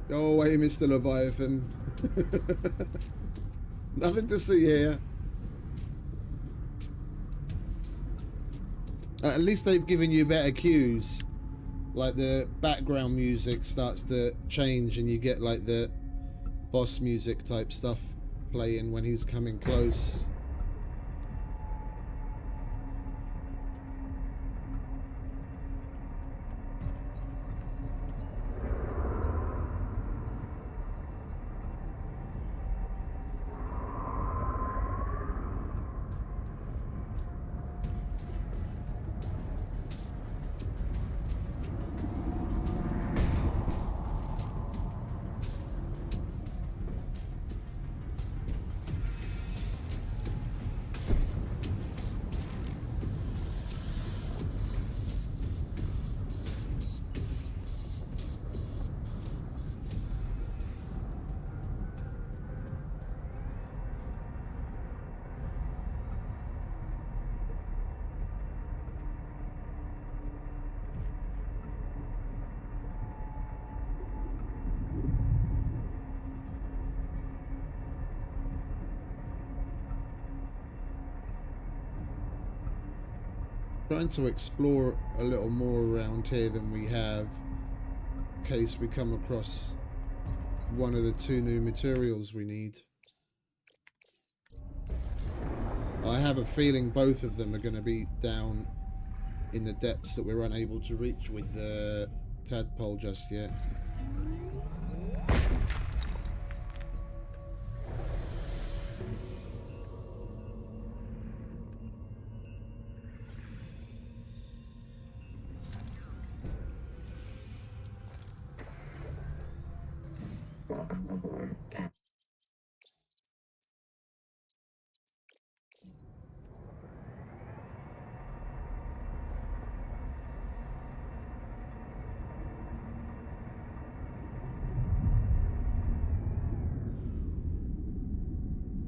Go away, Mr. Leviathan. Nothing to see here. At least they've given you better cues. Like the background music starts to change and you get like the boss music type stuff playing when he's coming close. Trying to explore a little more around here than we have, in case we come across one of the 2 new materials we need. I have a feeling both of them are going to be down in the depths that we're unable to reach with the tadpole just yet.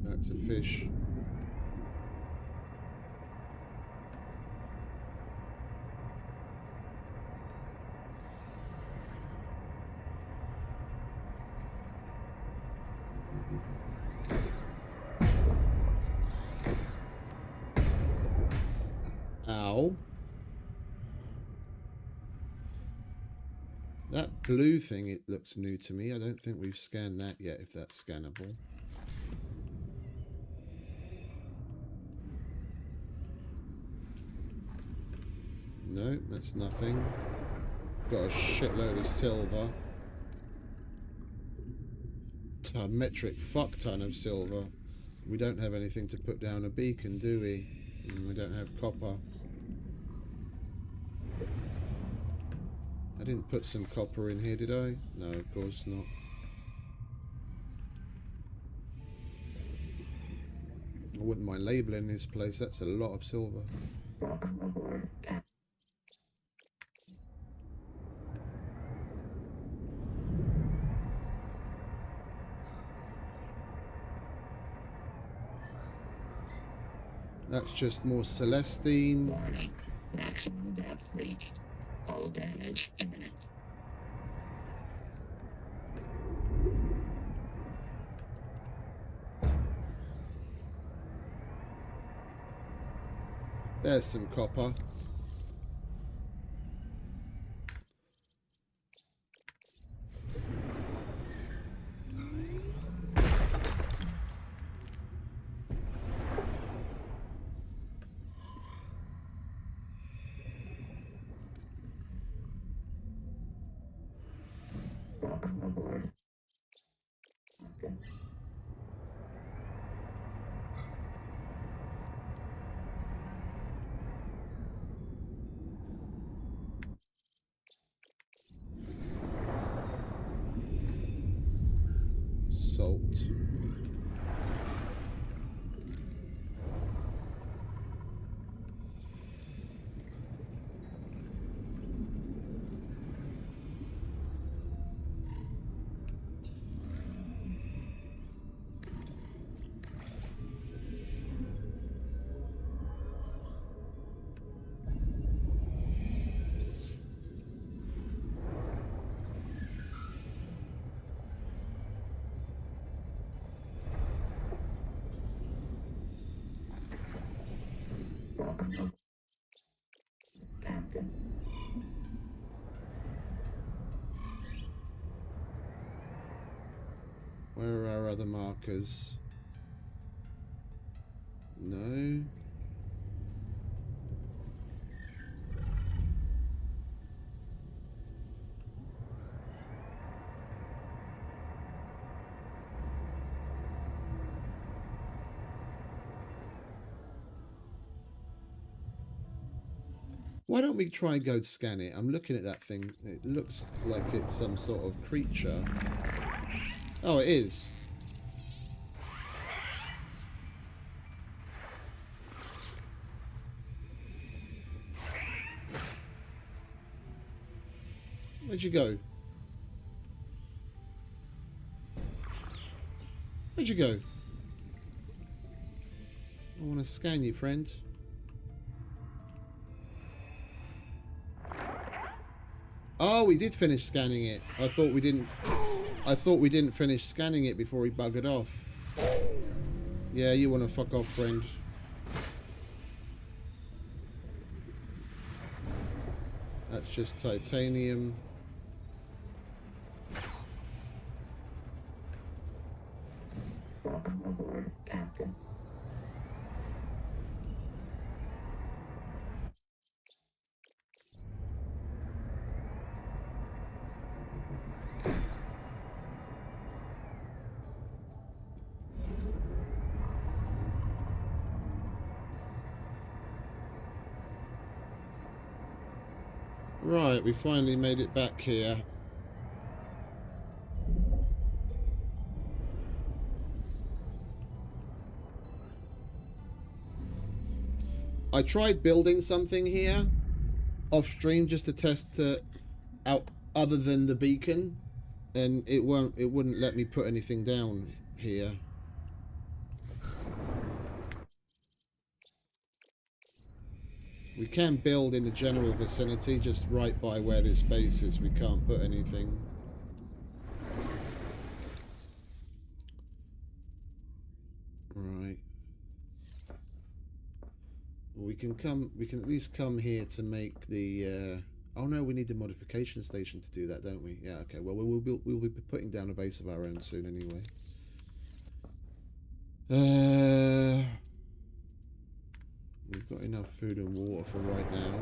That's a fish. Ow. That blue thing, it looks new to me. I don't think we've scanned that yet, if that's scannable. No, that's nothing. Got a shitload of silver. A metric fuck ton of silver. We don't have anything to put down a beacon, do we? We don't have copper. I didn't put some copper in here, did I? No, of course not. I wouldn't mind labeling this place. That's a lot of silver. That's just more Celestine. Warning. Maximum depth reached. Hull damage imminent. There's some copper. Salt. Where are our other markers? No. Why don't we try and go scan it? I'm looking at that thing. It looks like it's some sort of creature. Oh, it is. Where'd you go? Where'd you go? I want to scan you, friend. Oh, we did finish scanning it. I thought we didn't finish scanning it before he buggered off. Yeah, you want to fuck off, friend. That's just titanium. Welcome aboard, Captain. Right, we finally made it back here. I tried building something here off stream just to test out other than the beacon, and it wouldn't let me put anything down here. We can build in the general vicinity, just right by where this base is. We can't put anything. Right. We can at least come here to make the oh no, we need the modification station to do that, don't we? Yeah, okay. Well, we'll be putting down a base of our own soon anyway. We've got enough food and water for right now.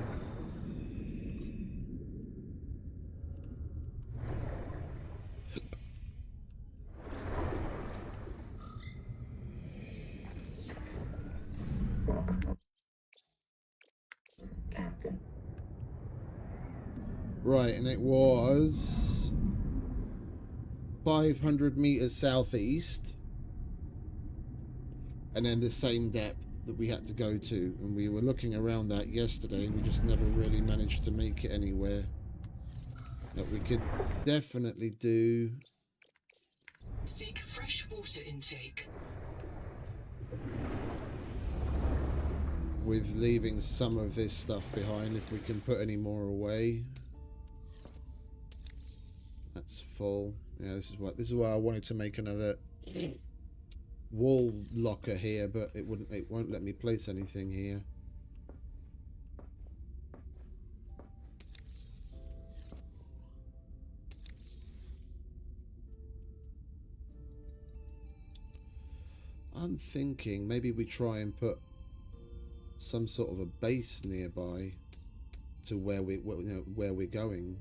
Captain. Right, and it was 500 meters southeast, and then the same depth that we had to go to, and we were looking around that yesterday. We just never really managed to make it anywhere. But we could definitely do. Seek fresh water intake. With leaving some of this stuff behind, if we can put any more away. That's full. Yeah, this is why I wanted to make another wall locker here, but it won't let me place anything here. I'm thinking maybe we try and put some sort of a base nearby to where we're going.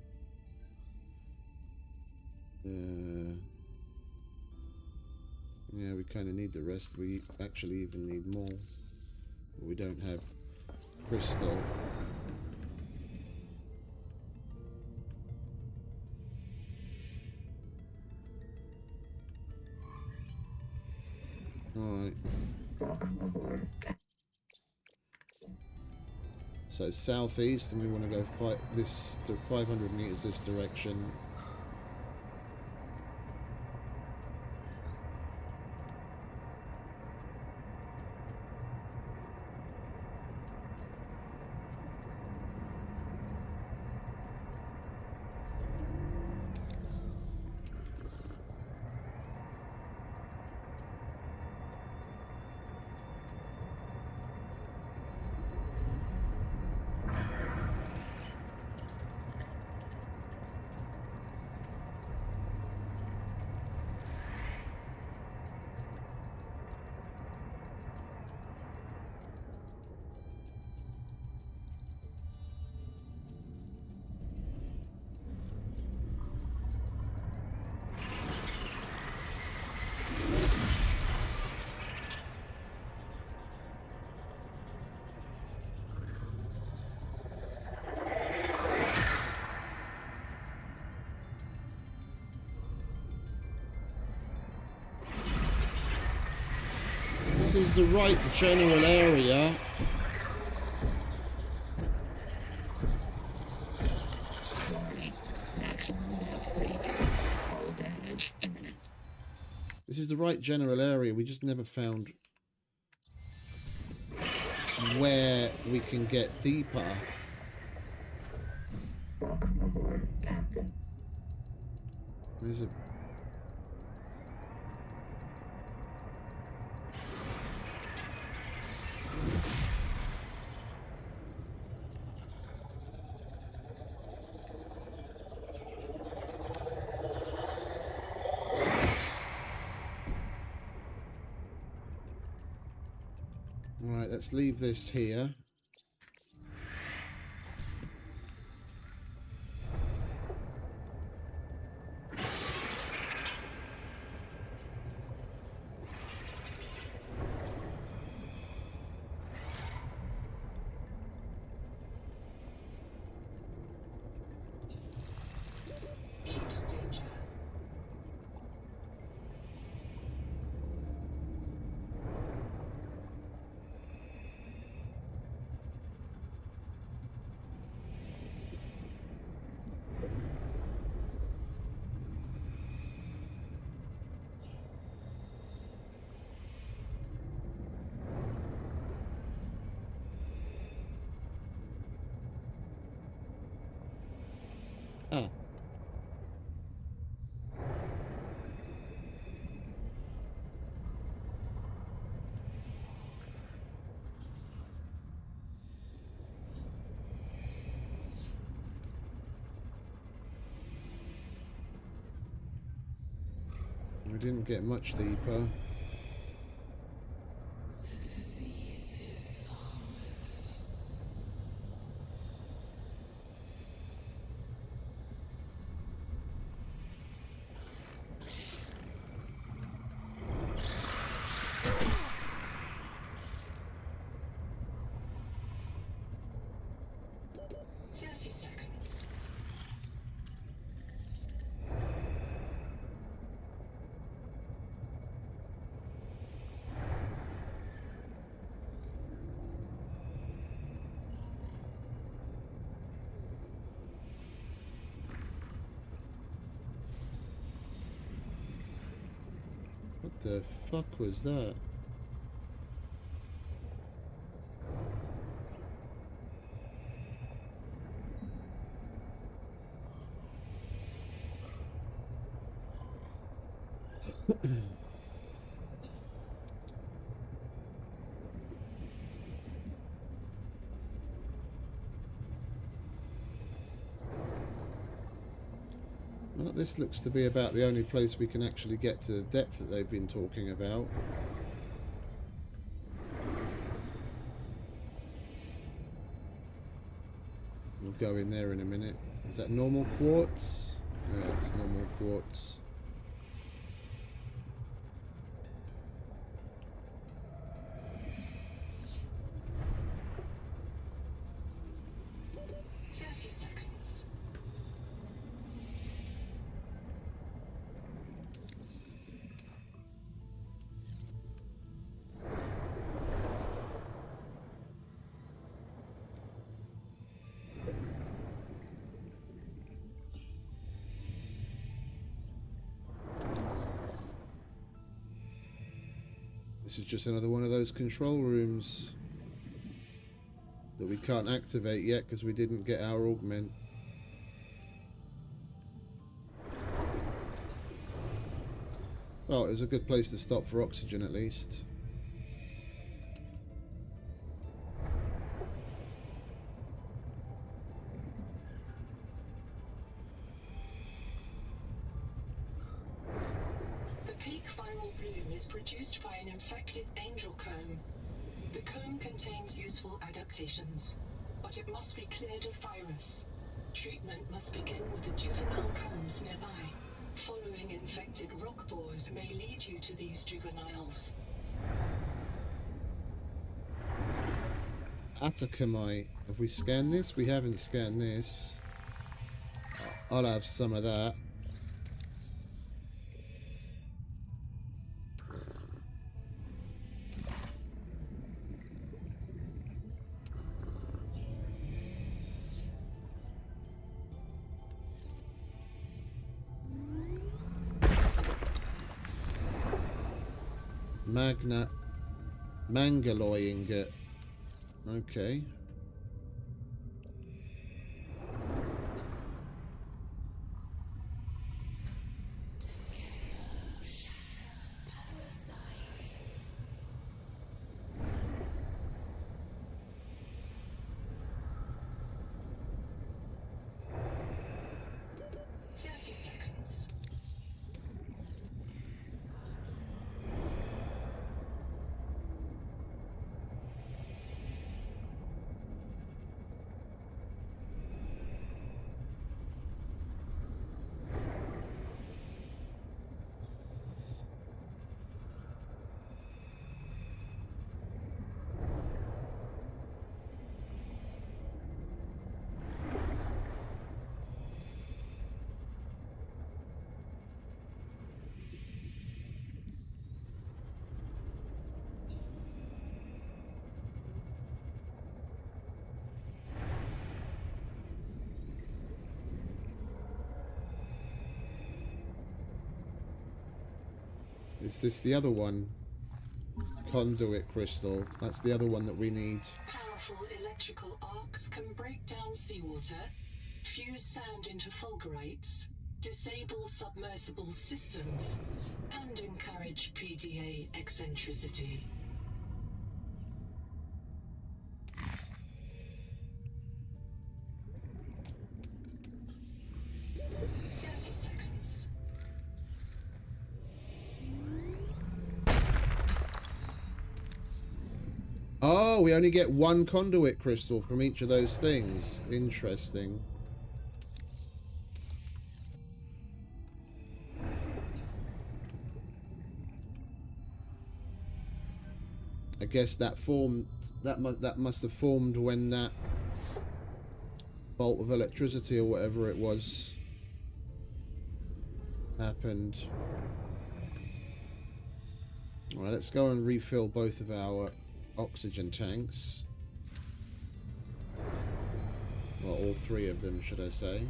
Yeah, we kind of need the rest. We actually even need more, but we don't have crystal. Alright. So southeast, and we want to go fight this to 500 meters this direction. This is the right general area. This is the right general area. We just never found where we can get deeper. There's a let's leave this here. Danger. Ah. We didn't get much deeper. What the fuck was that? Well, this looks to be about the only place we can actually get to the depth that they've been talking about. We'll go in there in a minute. Is that normal quartz? Yeah, it's normal quartz. This is just another one of those control rooms that we can't activate yet because we didn't get our augment. Well, it was a good place to stop for oxygen at least. Is produced by an infected angel comb. The comb contains useful adaptations, but it must be cleared of virus. Treatment must begin with the juvenile combs nearby. Following infected rock boars may lead you to these juveniles. Atacamite. Have we scanned this? We haven't scanned this. I'll have some of that. Mangaloy ingot. Okay. Is this the other one? Conduit crystal. That's the other one that we need. Powerful electrical arcs can break down seawater, fuse sand into fulgurites, disable submersible systems, and encourage PDA eccentricity. Oh, we only get one conduit crystal from each of those things. Interesting. I guess that formed, that must have formed when that bolt of electricity or whatever it was happened. All right, let's go and refill both of our oxygen tanks. Well, all three of them, should I say.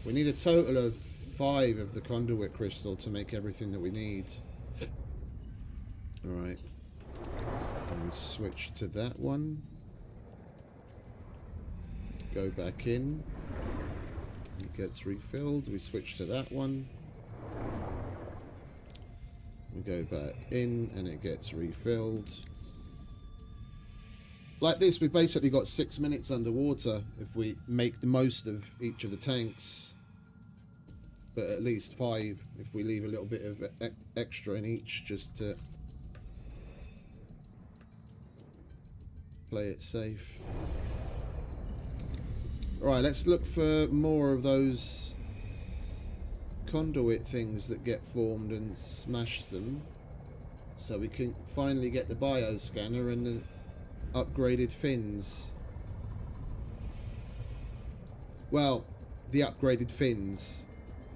We need a total of 5 of the conduit crystal to make everything that we need. Alright. And we switch to that one. Go back in. It gets refilled. We switch to that one. We go back in and it gets refilled. Like this, we've basically got 6 minutes underwater if we make the most of each of the tanks. But at least 5 if we leave a little bit of extra in each just to play it safe. Alright, let's look for more of those conduit things that get formed and smash them, so we can finally get the bioscanner and the upgraded fins. Well, the upgraded fins.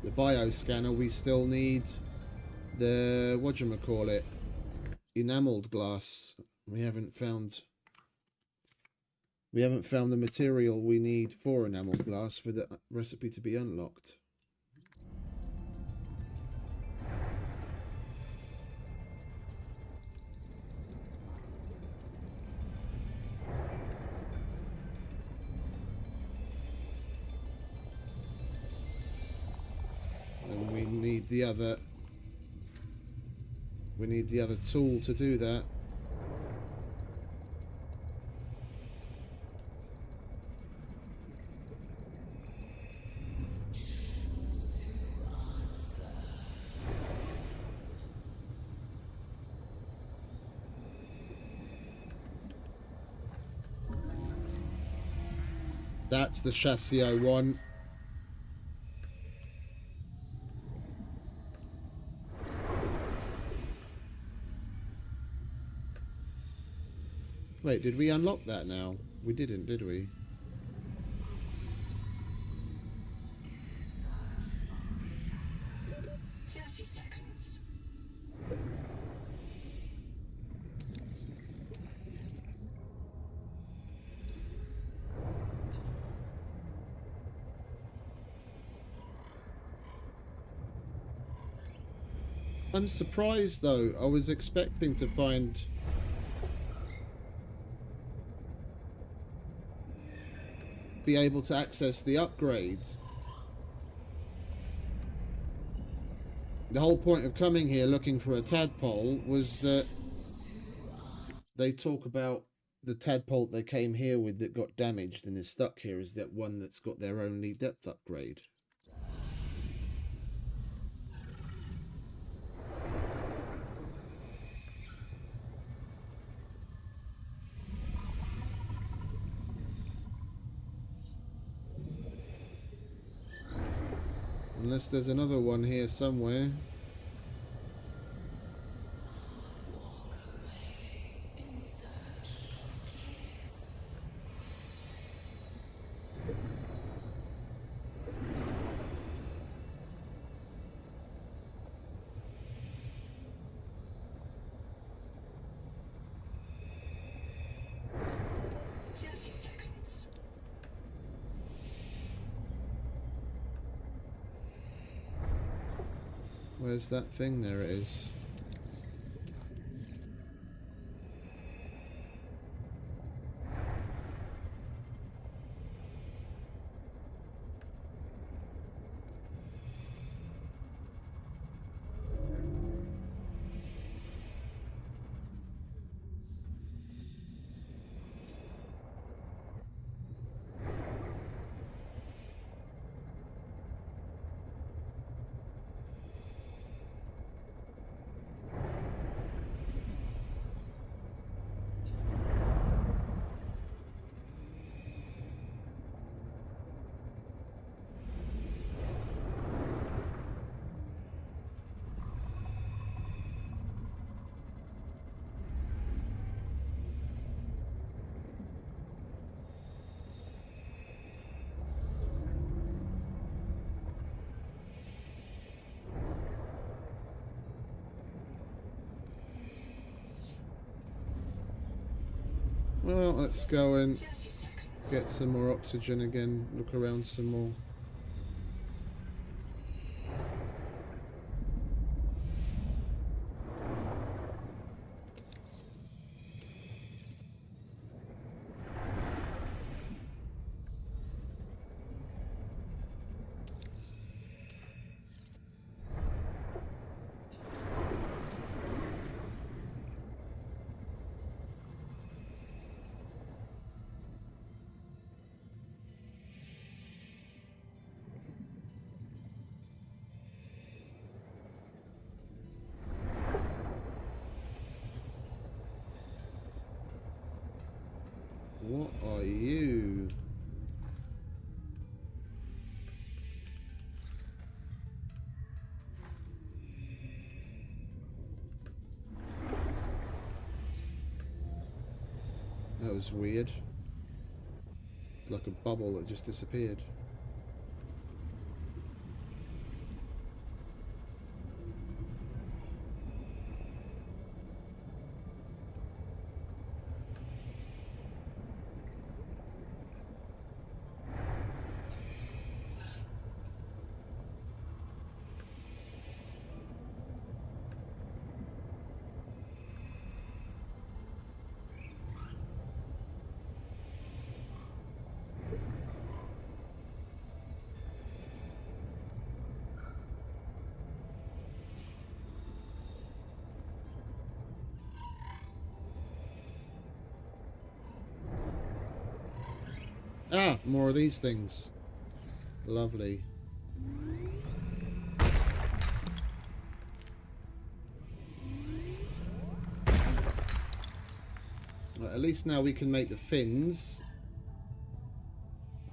The bioscanner, we still need the whatchamacallit, enameled glass. We haven't found the material we need for enameled glass for the recipe to be unlocked. And we need the other tool to do that. That's the chassis I want. Wait, did we unlock that now? We didn't, did we? I'm surprised though. I was expecting to be able to access the upgrade. The whole point of coming here looking for a tadpole was that they talk about the tadpole they came here with that got damaged and is stuck here is that one that's got their only depth upgrade. Unless there's another one here somewhere. Where's that thing? There it is. Well, let's go and 30 seconds. get some more oxygen again. Look around some more. What are you? That was weird. Like a bubble that just disappeared. Ah, more of these things. Lovely. Right, at least now we can make the fins.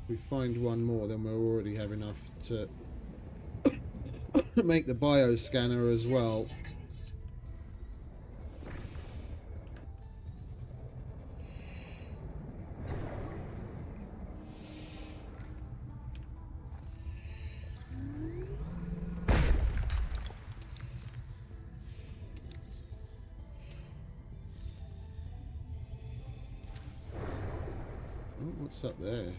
If we find one more, then we'll already have enough to make the bioscanner as well. Seconds. Oh, what's up there?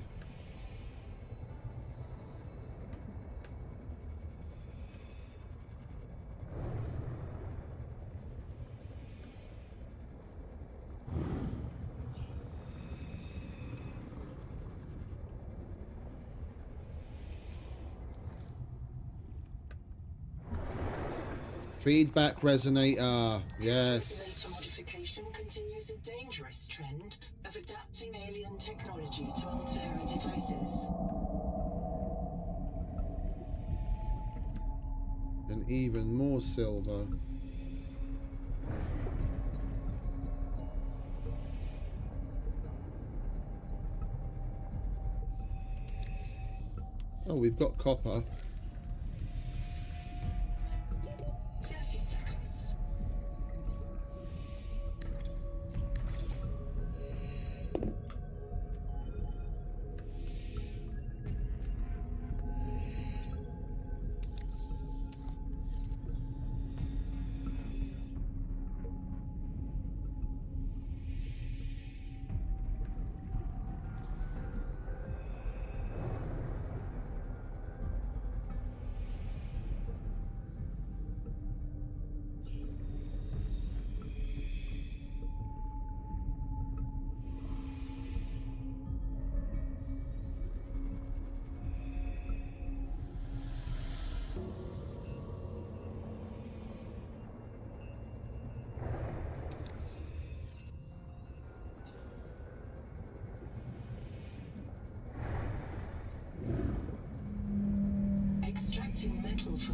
Feedback resonator. Yes. Modification continues a dangerous trend of adapting alien technology to Altera devices. And even more silver. Oh, we've got copper. 30 seconds.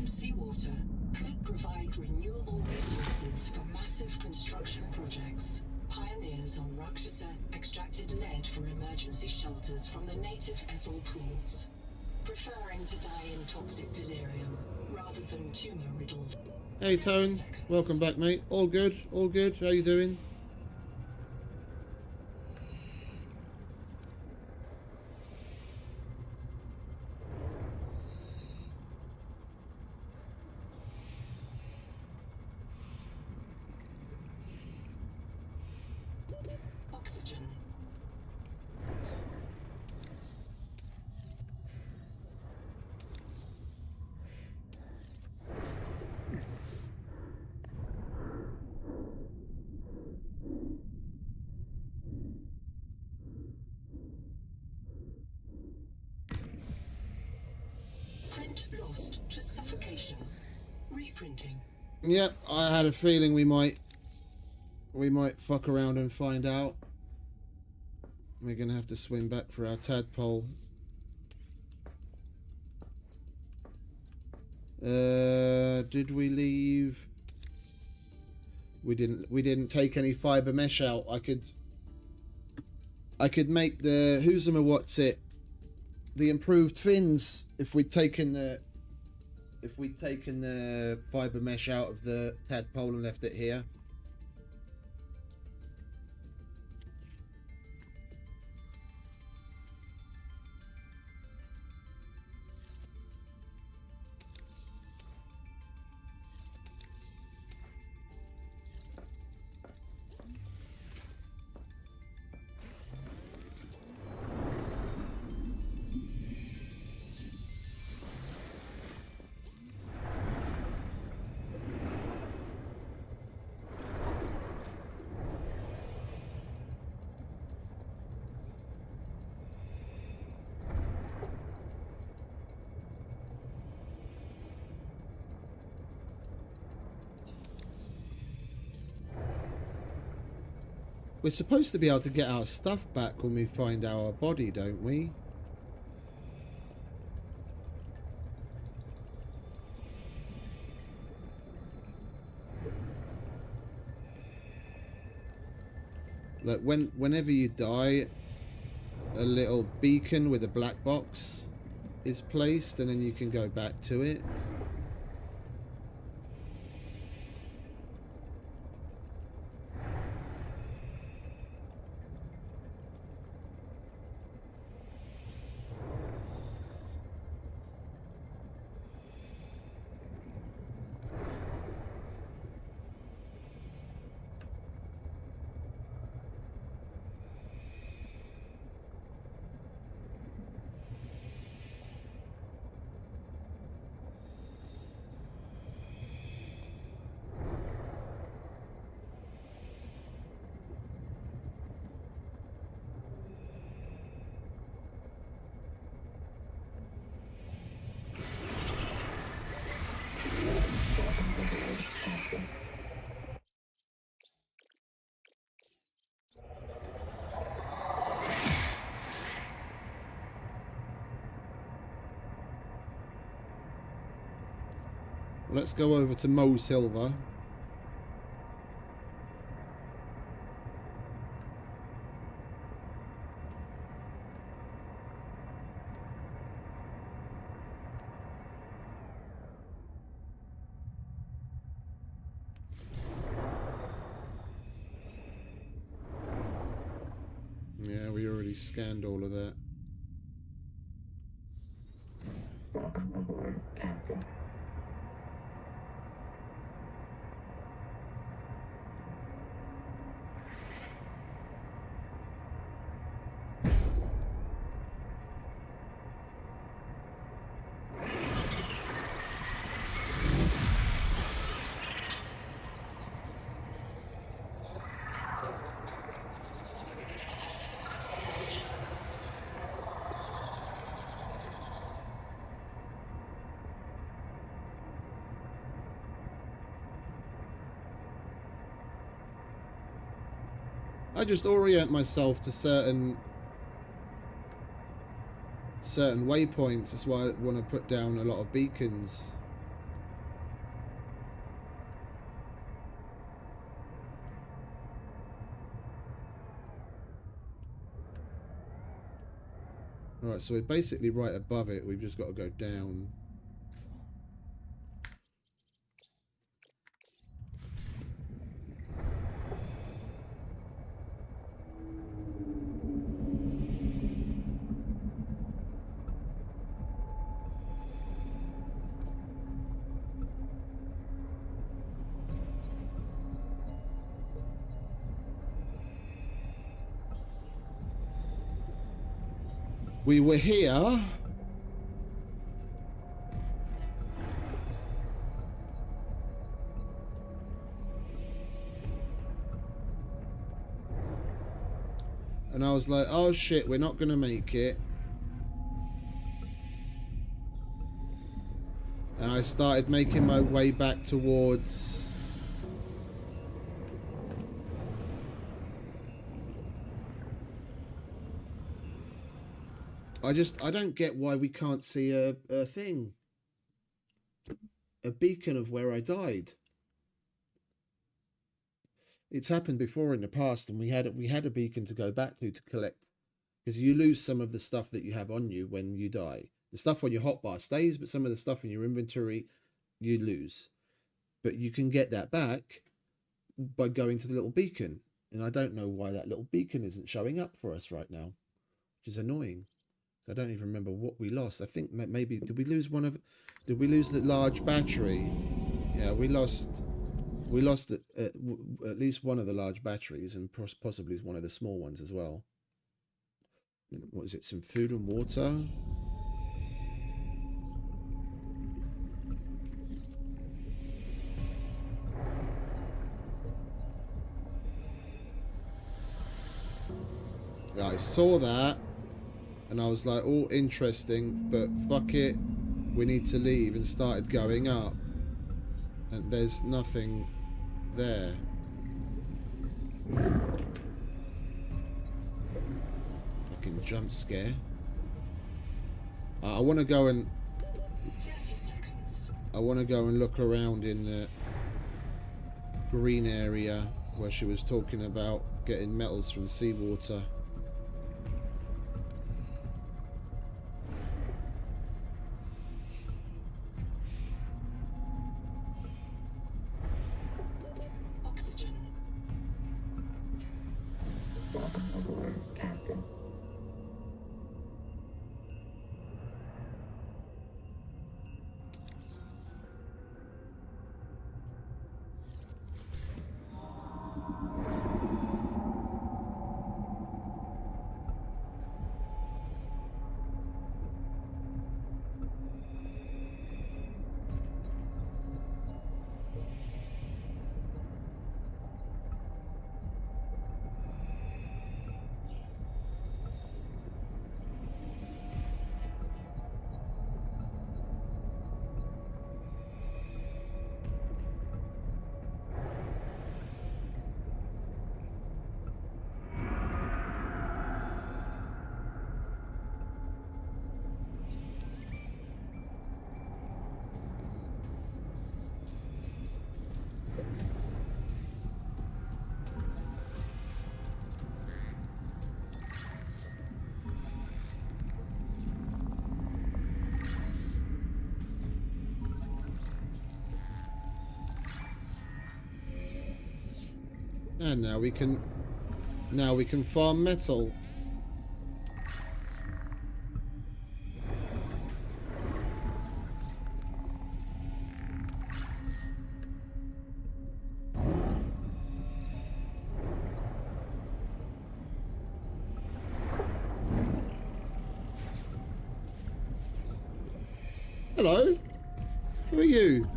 Damp seawater could provide renewable resources for massive construction projects. Pioneers on Rakshasa extracted lead for emergency shelters from the native ethel pools, preferring to die in toxic delirium rather than tumor-riddled. Hey Tone, welcome back, mate. All good, all good. How you doing? Oxygen. Print lost to suffocation. Reprinting. Yep, I had a feeling we might fuck around and find out. We're gonna have to swim back for our tadpole. Did we leave? We didn't take any fiber mesh out. I could make the what's it? The improved fins if we'd taken the fiber mesh out of the tadpole and left it here. We're supposed to be able to get our stuff back when we find our body, don't we? Like whenever you die, a little beacon with a black box is placed, and then you can go back to it. Let's go over to Mo Silver. Yeah, we already scanned all of that. Welcome aboard, Captain. I just orient myself to certain waypoints. That's why I want to put down a lot of beacons. Alright, so we're basically right above it. We've just got to go down. We were here. And I was like, oh shit, we're not going to make it. And I started making my way back towards... I don't get why we can't see a thing. A beacon of where I died. It's happened before in the past, and we had a beacon to go back to collect, because you lose some of the stuff that you have on you when you die. The stuff on your hotbar stays, but some of the stuff in your inventory you lose. But you can get that back by going to the little beacon, and I don't know why that little beacon isn't showing up for us right now, which is annoying. I don't even remember what we lost. I think maybe did we lose the large battery? Yeah, we lost at least one of the large batteries, and possibly one of the small ones as well. What is it? Some food and water. Yeah, I saw that. And I was like, oh, interesting, but fuck it. We need to leave, and started going up. And there's nothing there. Fucking jump scare. I want to go and... I want to go and look around in the green area where she was talking about getting metals from seawater. And now we can farm metal. Hello. Who are you?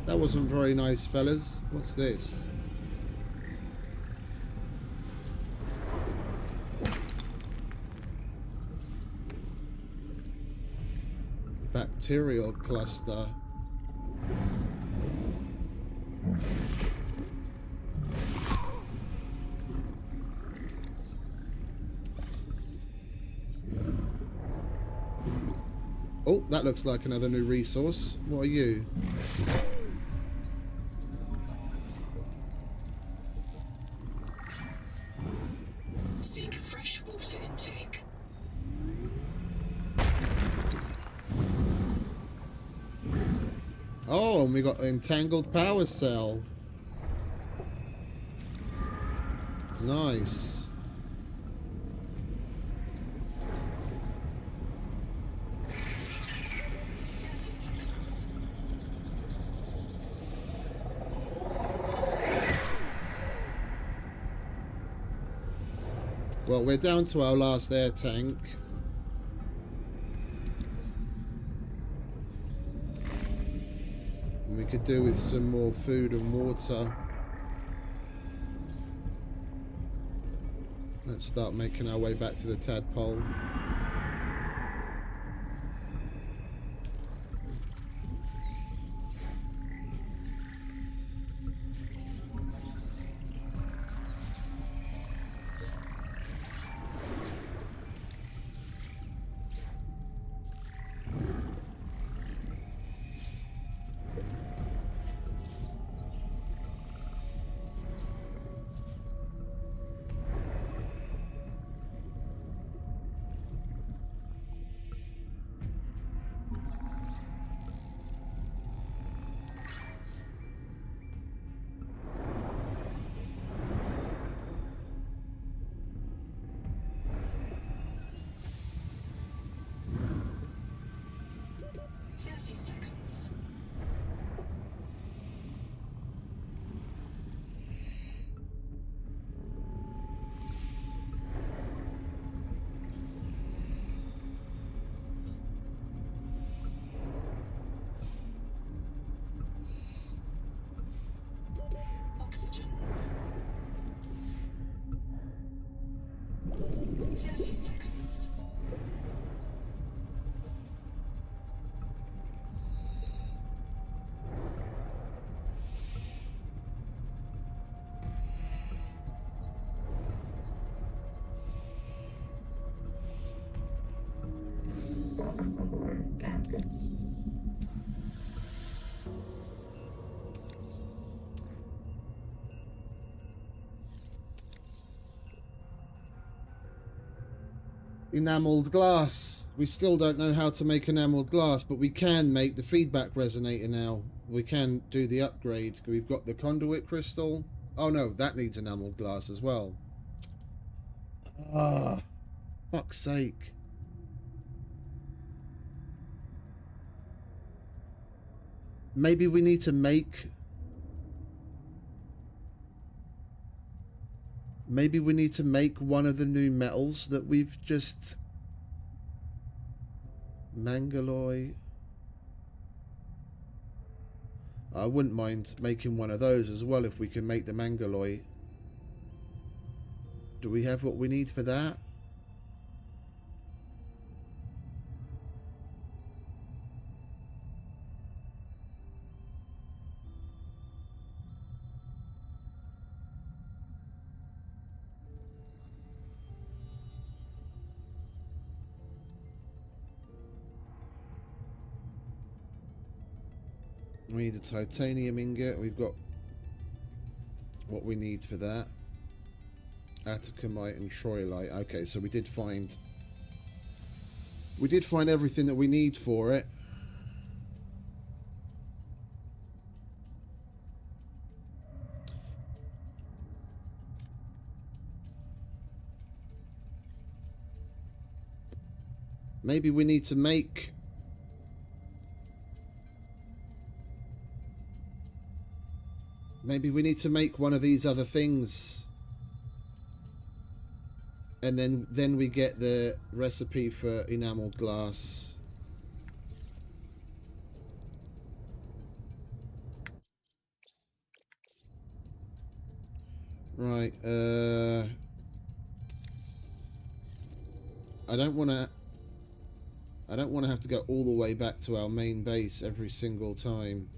That wasn't very nice, fellas. What's this? Bacterial cluster. Oh, that looks like another new resource. What are you? Seek fresh water intake. Oh, and we got the entangled power cell. Nice. Well, we're down to our last air tank. And we could do with some more food and water. Let's start making our way back to the tadpole. Oxygen. 30 seconds. Welcome aboard, Captain. Enameled glass. We still don't know how to make enameled glass, but we can make the feedback resonator now. We can do the upgrade. We've got the conduit crystal. Oh no, that needs enameled glass as well. Ah, fuck's sake. Maybe we need to make... Maybe we need to make one of the new metals that we've just... Mangaloy. I wouldn't mind making one of those as well if we can make the Mangaloy. Do we have what we need for that? We need a titanium ingot. We've got what we need for that. Atacamite and troilite. Okay, so we did find everything that we need for it. Maybe we need to make... Maybe we need to make one of these other things. And then we get the recipe for enameled glass. Right, I don't want to have to go all the way back to our main base every single time.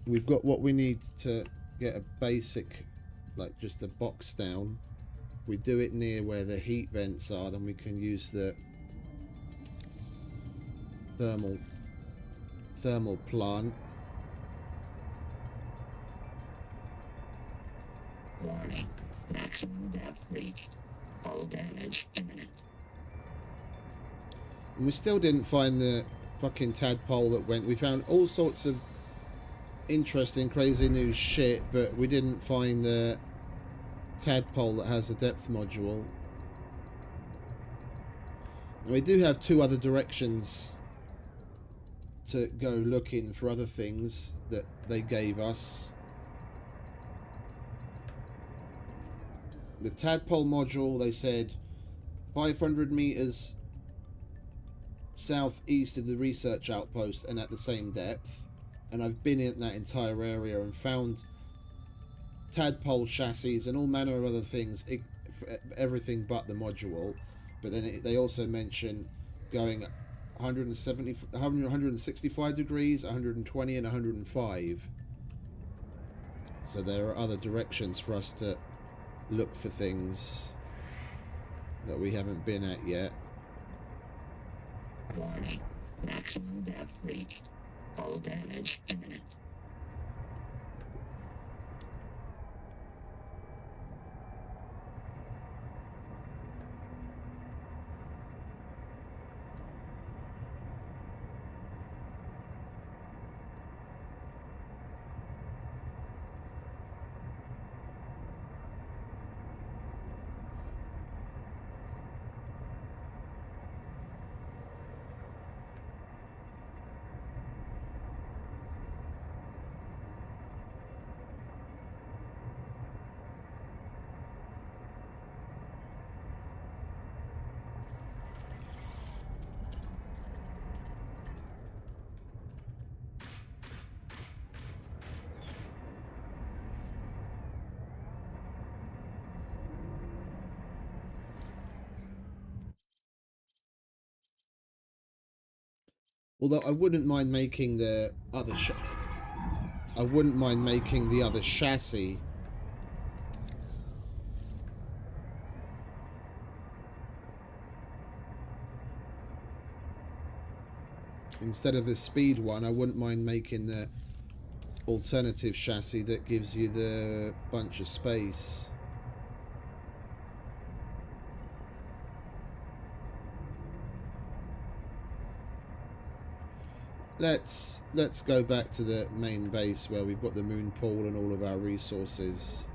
We've got what we need to get a basic, like just a box down. We do it near where the heat vents are, then we can use the thermal plant. Warning. Maximum depth reached. Hull damage imminent. And we still didn't find the fucking tadpole that went. We found all sorts of interesting, crazy new shit, but we didn't find the tadpole that has a depth module. And we do have 2 other directions to go looking for other things that they gave us. The tadpole module, they said 500 meters southeast of the research outpost and at the same depth. And I've been in that entire area and found tadpole chassis and all manner of other things, everything but the module. But then they also mention going 165 degrees, 120 and 105. So there are other directions for us to look for things that we haven't been at yet. Warning. Maximum depth reached. Hull damage imminent. Although I wouldn't mind making the other I wouldn't mind making the other chassis. Instead of the speed one, I wouldn't mind making the alternative chassis that gives you the bunch of space. Let's go back to the main base where we've got the moon pool and all of our resources.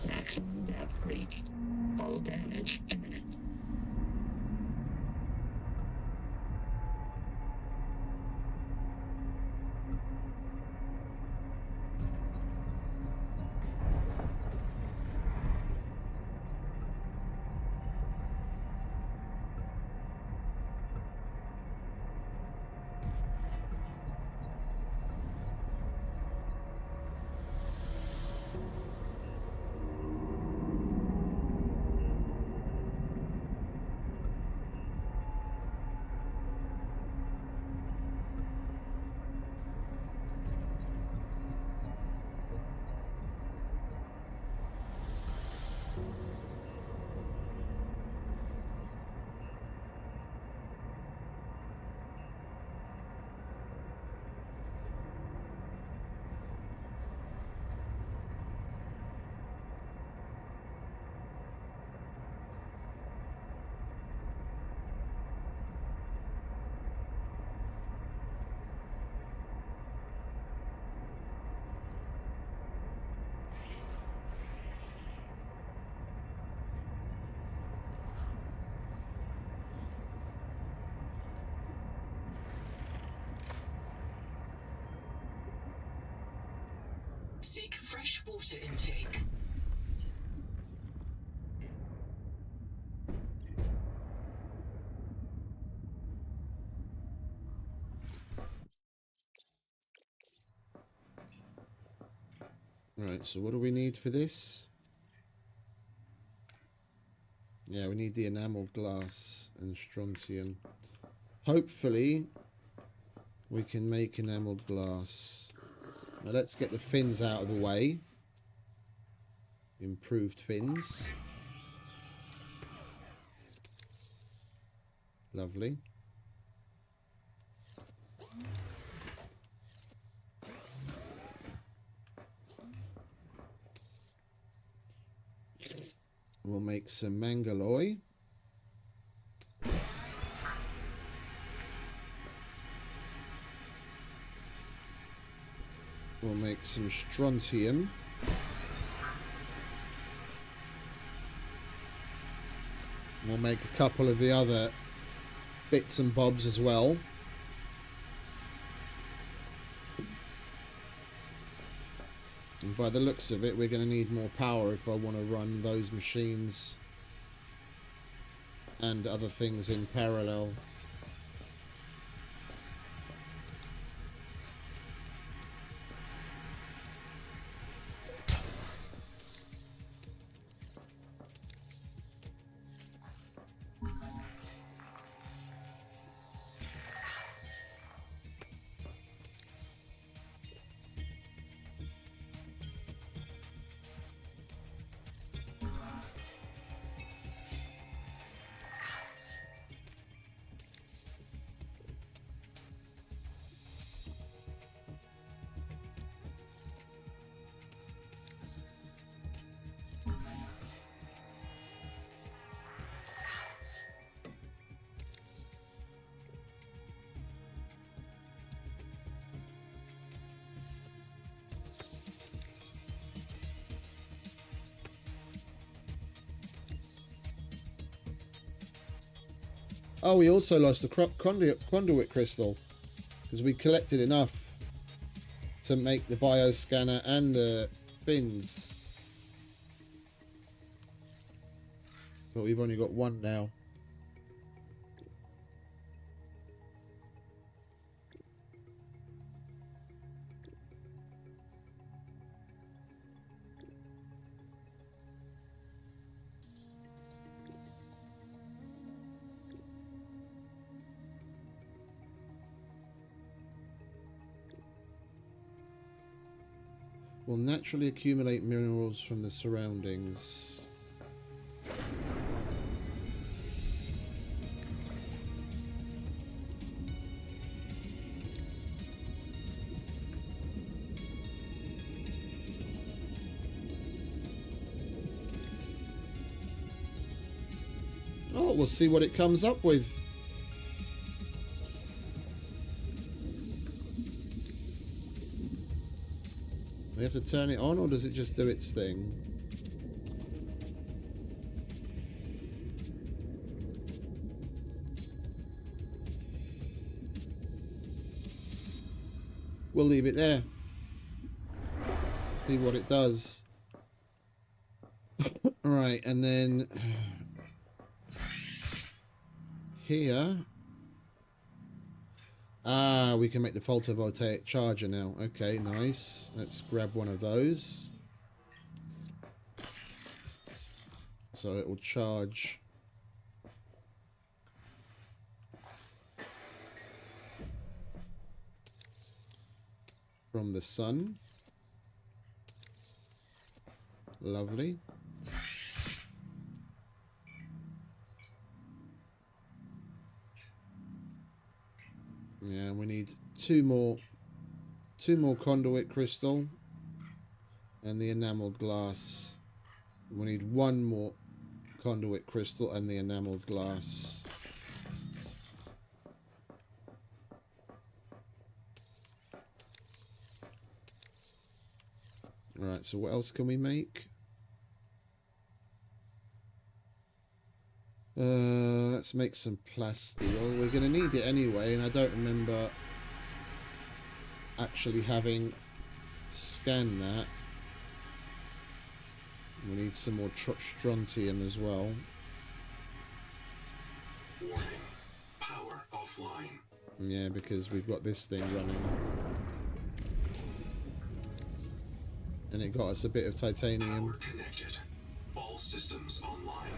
Maximum depth reached. Hull damage imminent. Seek fresh water intake. Right, so what do we need for this? Yeah, we need the enameled glass and strontium. Hopefully, we can make enameled glass. Now let's get the fins out of the way. Improved fins. Lovely. We'll make some mangaloy. We'll make some strontium. We'll make a couple of the other bits and bobs as well. And by the looks of it, we're going to need more power if I want to run those machines and other things in parallel. Oh, we also lost the conduit crystal because we collected enough to make the bioscanner and the fins. But we've only got one now. Will naturally accumulate minerals from the surroundings. Oh, we'll see what it comes up with. We have to turn it on, or does it just do its thing? We'll leave it there. See what it does. Right, and then here. Ah, we can make the photovoltaic charger now. Okay, nice. Let's grab one of those. So it will charge from the sun. Lovely. Yeah, we need two more conduit crystal and the enameled glass. We need one more conduit crystal and the enameled glass. Right, so what else can we make? Let's make some plasteel. We're going to need it anyway, and I don't remember actually having scanned that. We need some more strontium as well. Warning. Power offline. Yeah, because we've got this thing running. And it got us a bit of titanium. Power connected. All systems online.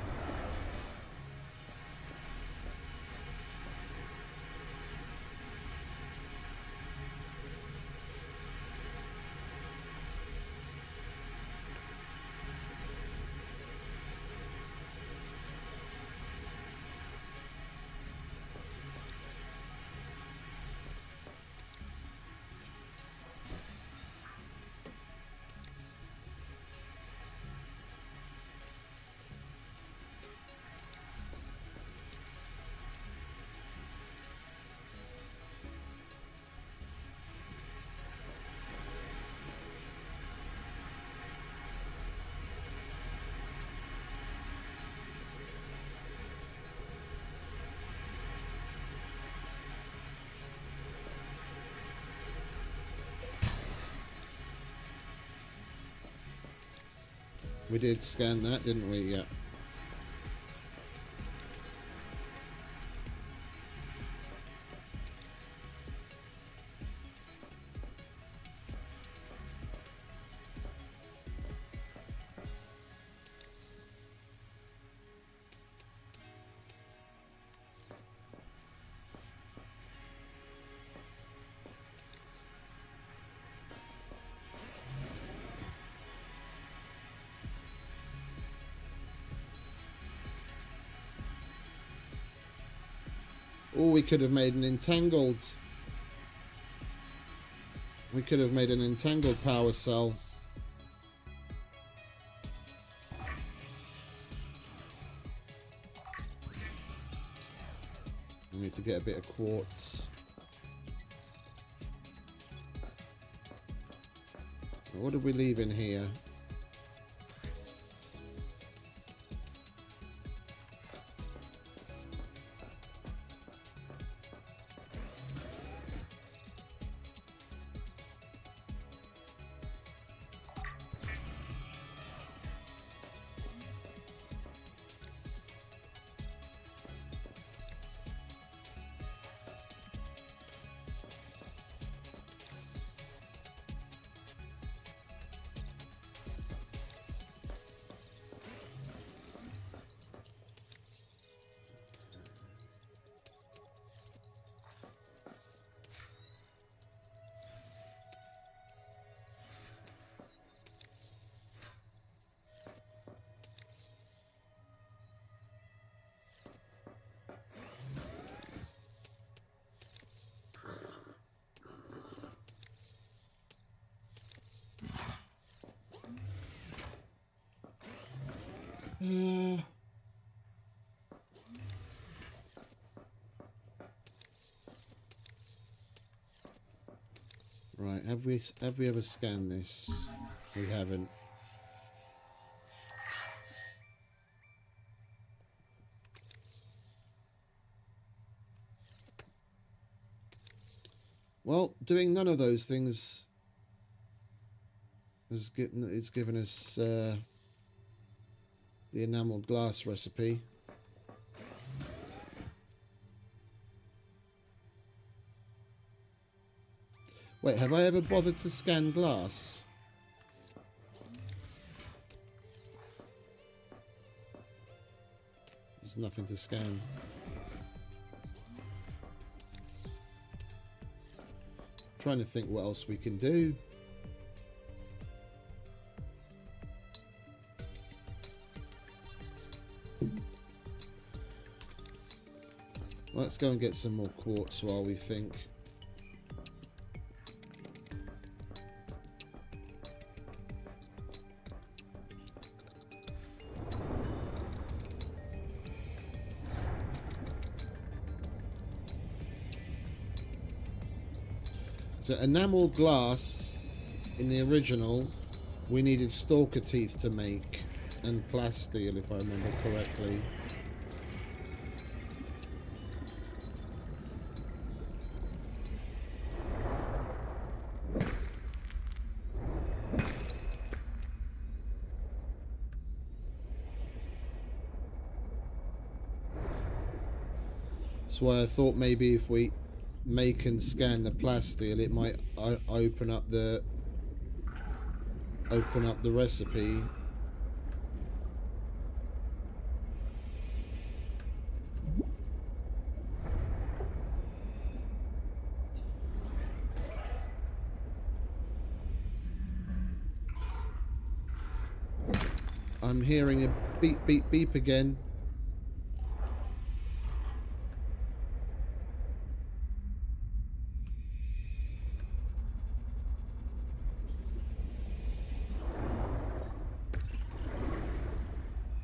We did scan that, didn't we? Yeah. Oh, we could have made an entangled. We could have made an entangled power cell. We need to get a bit of quartz. What did we leave in here? Right, have we ever scanned this? We haven't. Well, doing none of those things has given us the enameled glass recipe. Wait, have I ever bothered to scan glass? There's nothing to scan. Trying to think what else we can do. Let's go and get some more quartz while we think. So enameled glass, in the original, we needed stalker teeth to make, and plasteel, if I remember correctly. That's why I thought maybe if we make and scan the plasteel, it might open up the recipe. I'm hearing a beep, beep, beep again.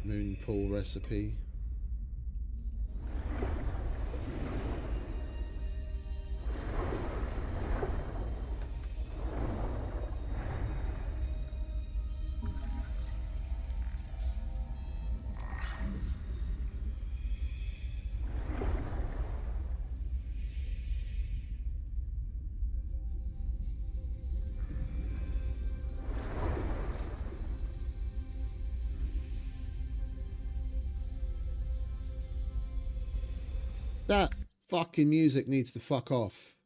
Moon pool recipe. That fucking music needs to fuck off.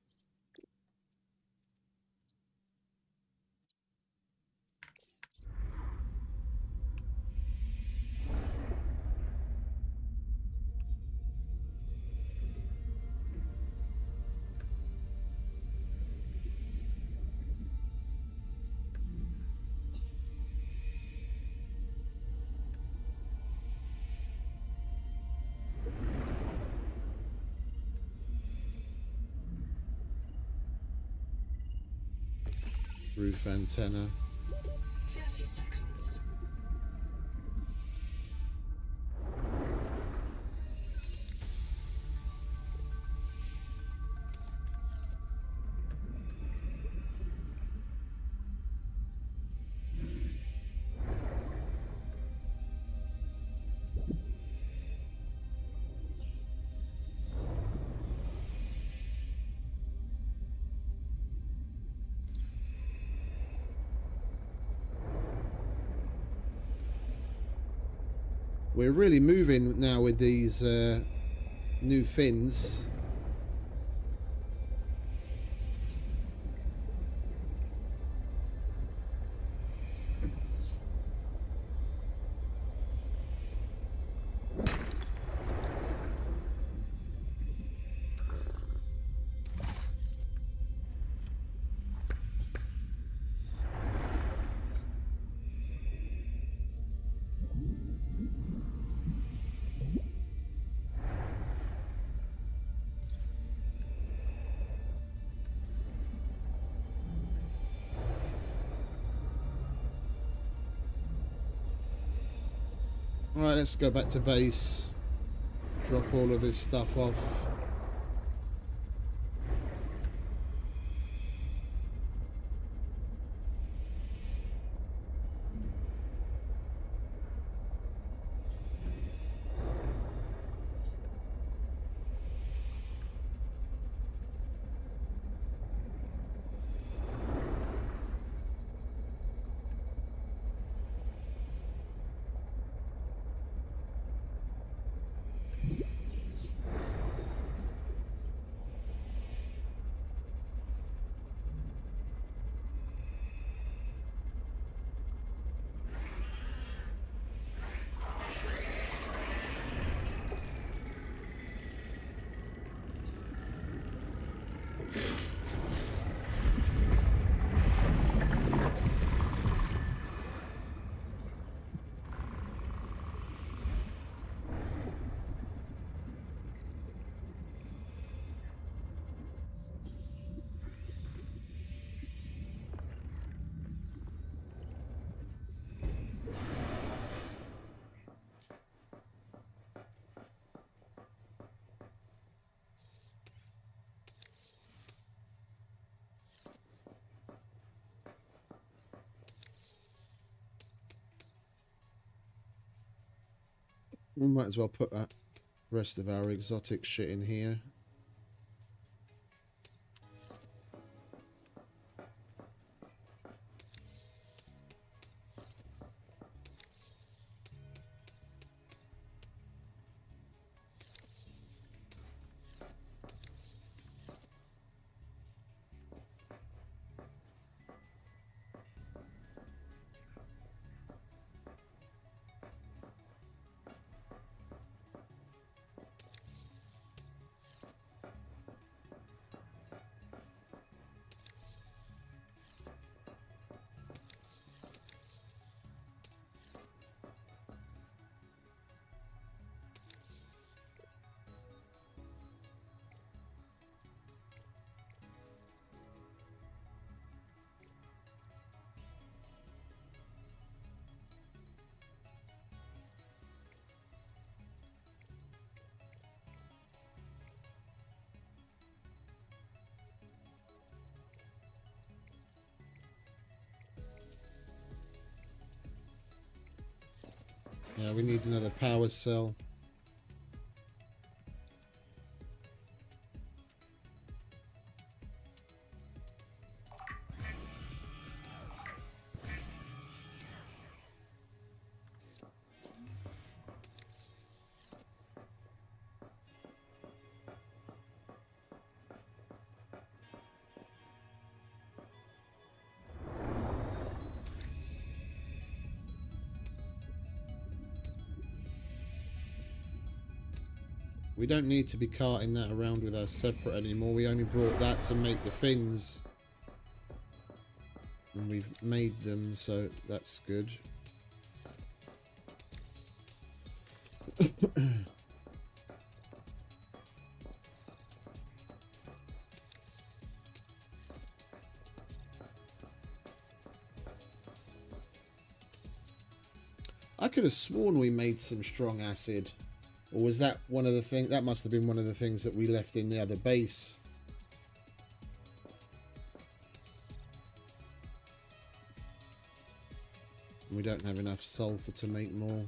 Roof antenna. 30 seconds. We're really moving now with these new fins. Right, let's go back to base. Drop all of this stuff off. We might as well put that rest of our exotic shit in here. Yeah, we need another power cell. We don't need to be carting that around with us separate anymore. We only brought that to make the fins. And we've made them, so that's good. I could have sworn we made some strong acid. Or was that one of the things? That must have been one of the things that we left in the other base. We don't have enough sulfur to make more.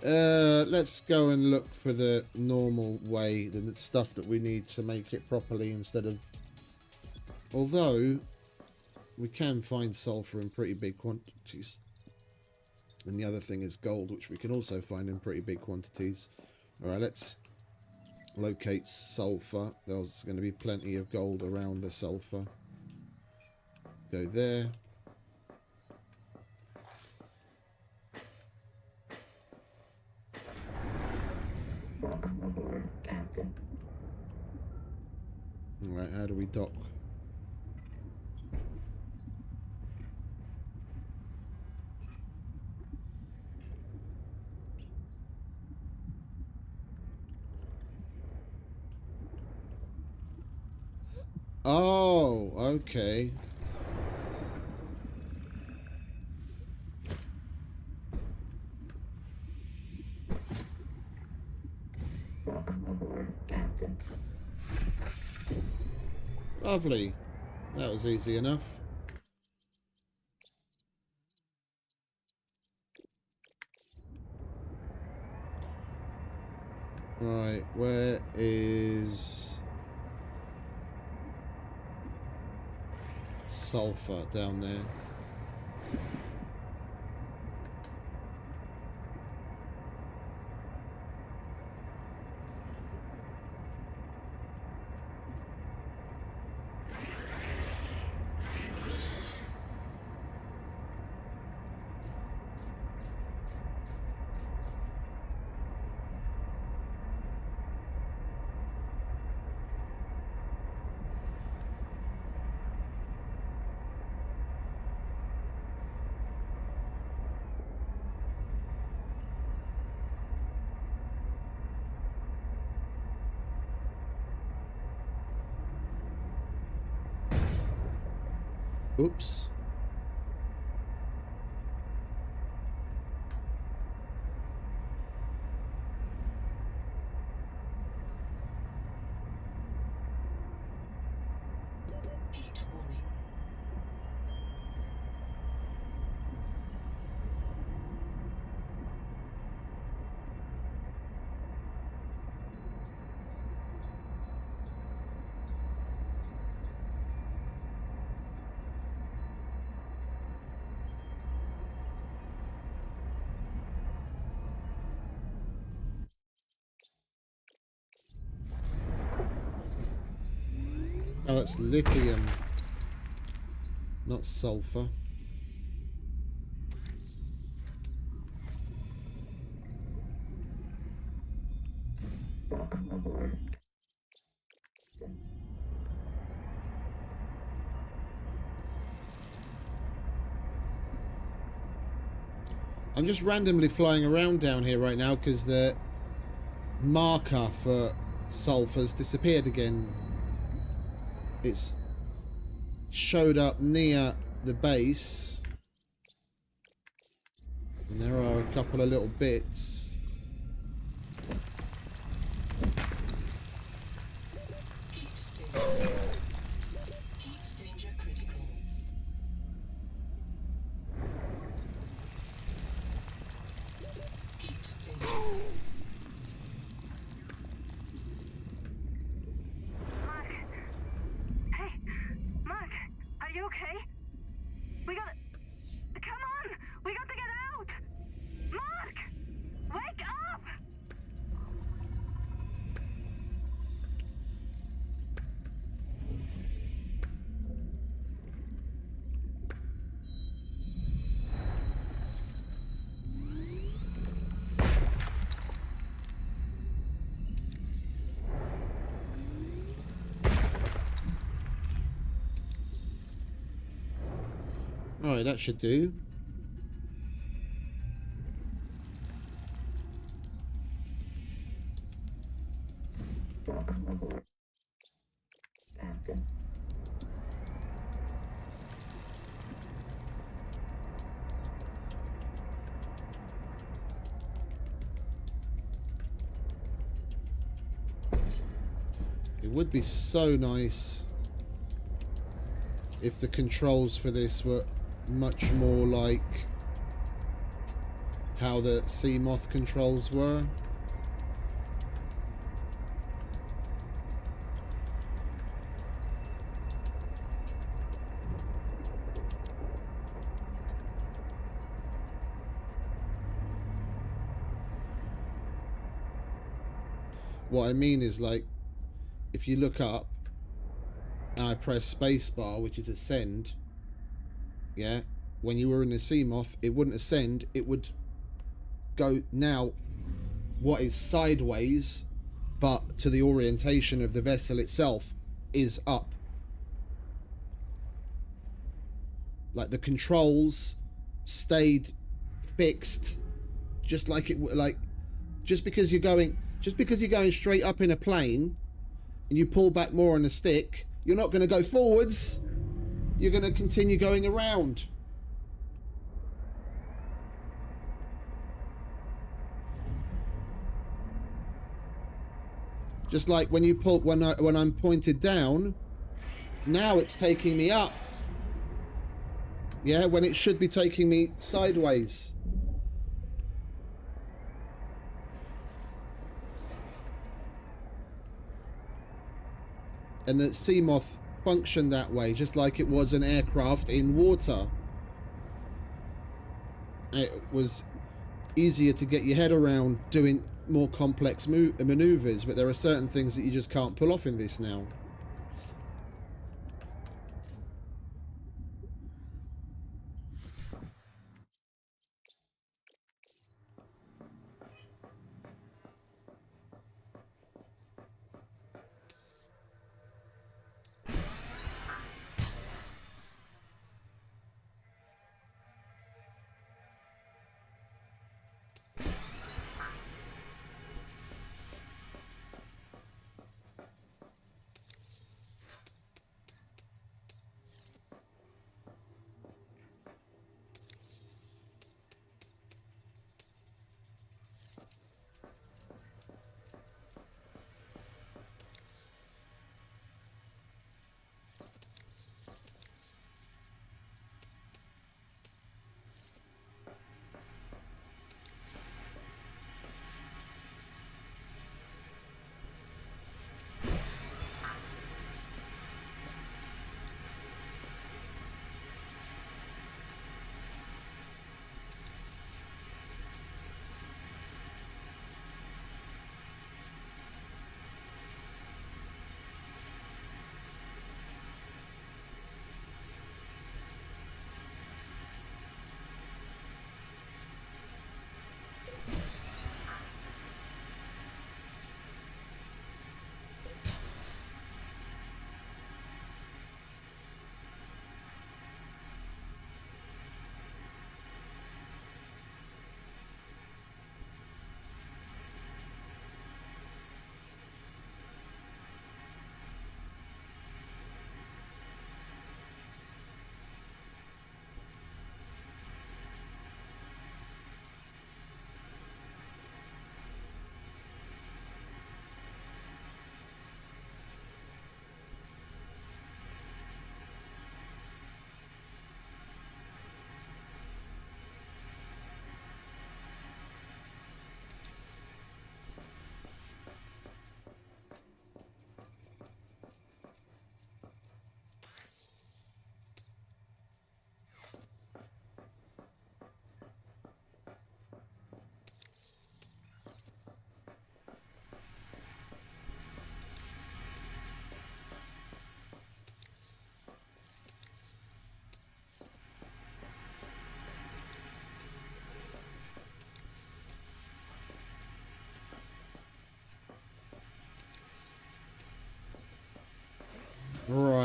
Let's go and look for the normal way, the stuff that we need to make it properly instead of... Although, we can find sulfur in pretty big quantities. And the other thing is gold, which we can also find in pretty big quantities. Alright, let's locate sulfur. There's going to be plenty of gold around the sulfur. Go there. Welcome aboard, Captain. Alright, how do we dock? Oh, okay. Welcome aboard, Captain. Lovely. That was easy enough. Right, where is sulfur down there? Oops. Heat warning. Oh, that's lithium, not sulfur. Welcome aboard. I'm just randomly flying around down here right now because the marker for sulfur's disappeared again. It's showed up near the base, and there are a couple of little bits. Heat danger. Heat danger critical. Mark. Hey, Mark, are you okay? We gotta... Come on! We got to get out! Mark! Wake up! Alright, that should do. It would be so nice if the controls for this were much more like how the Seamoth controls were. What I mean is, like, if you look up and I press spacebar, which is ascend, yeah, when you were in the Seamoth, it wouldn't ascend, it would go now what is sideways, but to the orientation of the vessel itself is up. Like the controls stayed fixed, just like it, like just because you're going straight up in a plane and you pull back more on the stick, you're not going to go forwards, you're going to continue going around. Just like when you pull, when I'm pointed down, now it's taking me up. Yeah, when it should be taking me sideways. And the Seamoth functioned that way, just like it was an aircraft in water. It was easier to get your head around doing more complex maneuvers, but there are certain things that you just can't pull off in this now.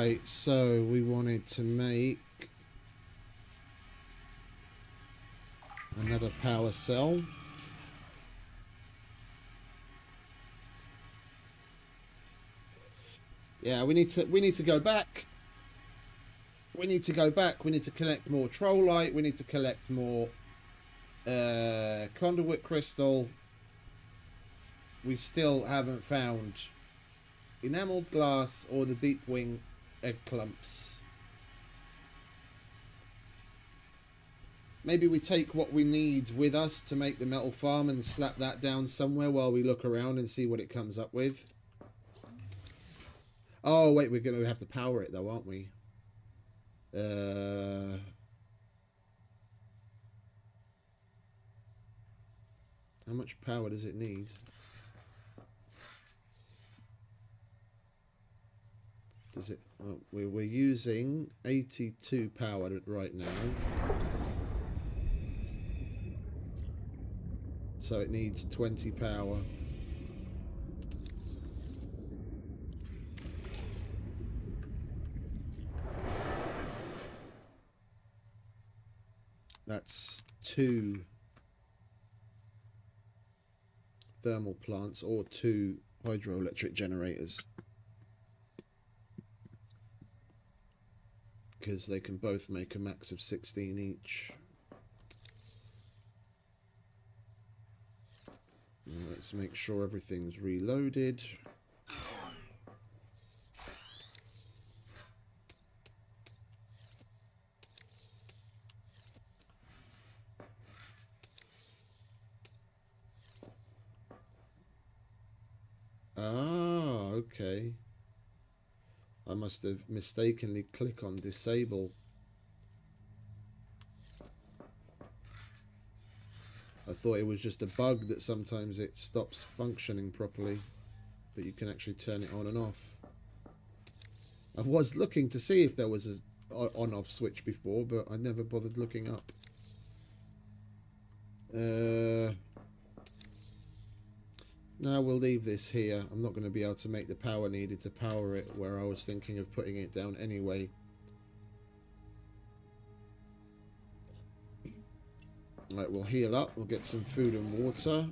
Right, so we wanted to make another power cell. Yeah, we need to go back. We need to go back. We need to collect more trollite. We need to collect more conduit crystal. We still haven't found enameled glass or the deep wing egg clumps. Maybe we take what we need with us to make the metal farm and slap that down somewhere while we look around and see what it comes up with. Oh, wait, we're going to have to power it though, aren't we? How much power does it need? Does it? Oh, we're using 82 power right now. So it needs 20 power. That's 2 thermal plants or 2 hydroelectric generators. Because they can both make a max of 16 each. Let's make sure everything's reloaded. Ah, okay. I must have mistakenly clicked on disable. I thought it was just a bug that sometimes it stops functioning properly, but you can actually turn it on and off. I was looking to see if there was a on-off switch before, but I never bothered looking up. Now we'll leave this here. I'm not going to be able to make the power needed to power it where I was thinking of putting it down anyway. Right, we'll heal up. We'll get some food and water.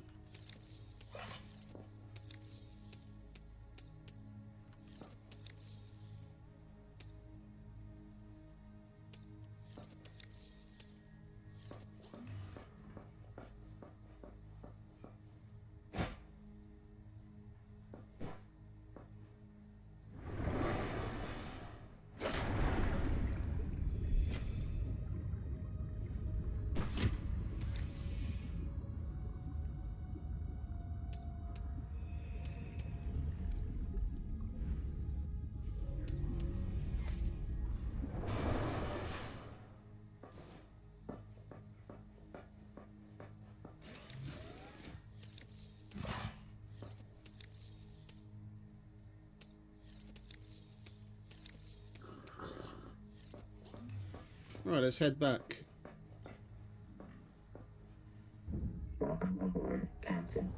Alright, let's head back. Welcome aboard, Captain.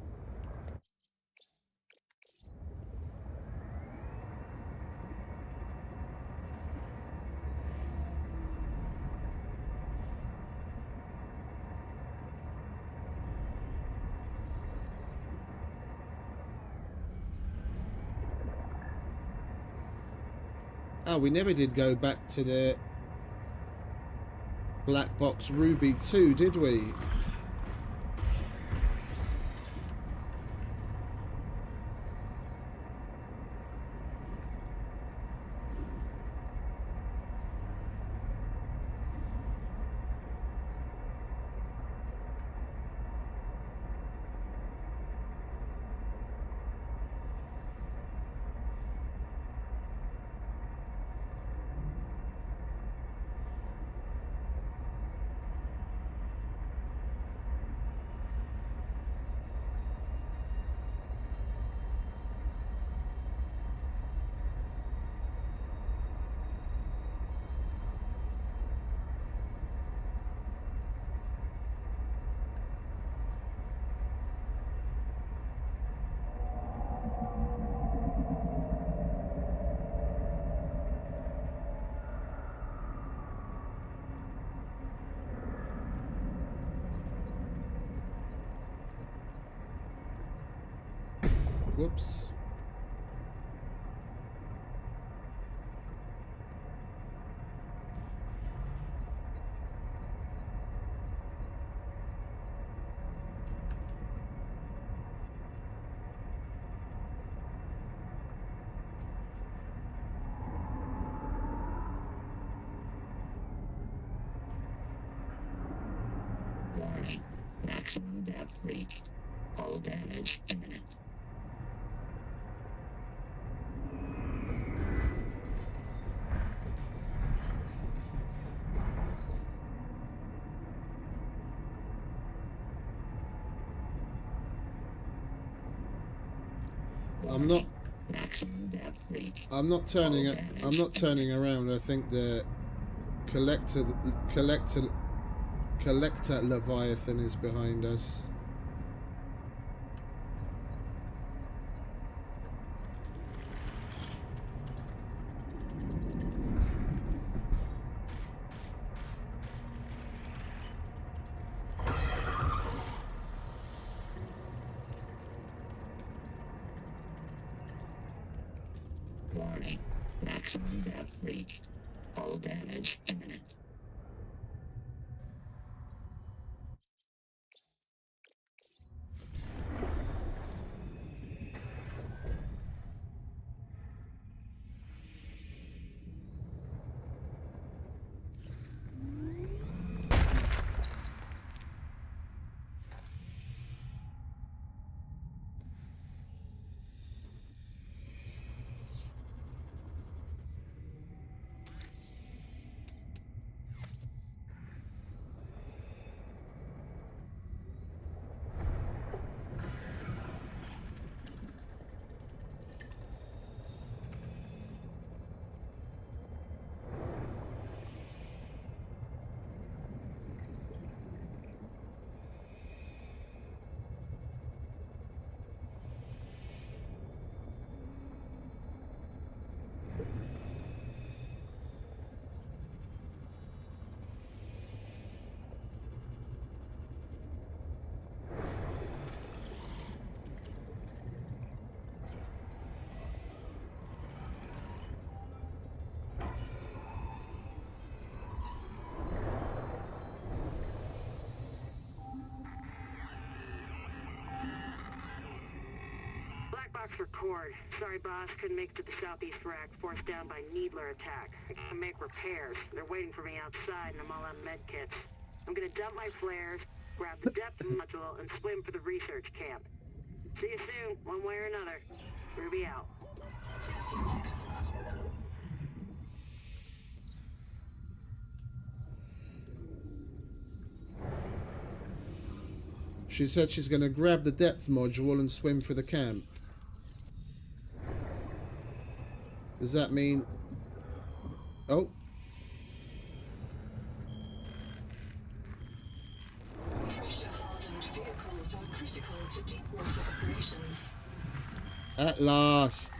Oh, we never did go back to the Black Box Ruby 2, did we? Whoops. Warning. Maximum depth reached. Hull damage imminent. I'm not. Maximum depth reached. I'm not turning it. I'm not turning around. I think the collector Leviathan is behind us. Warning. Maximum depth reached. Hull damage imminent. For Cord. Sorry, boss. Couldn't make it to the southeast rack. Forced down by Needler attack. I gotta make repairs. They're waiting for me outside, and I'm all out of med kits. I'm gonna dump my flares, grab the depth module, and swim for the research camp. See you soon, one way or another. Ruby out. 30 seconds. She said she's going to grab the depth module and swim for the camp. Does that mean... Oh. Pressure-hardened vehicles are critical to deep water operations. At last.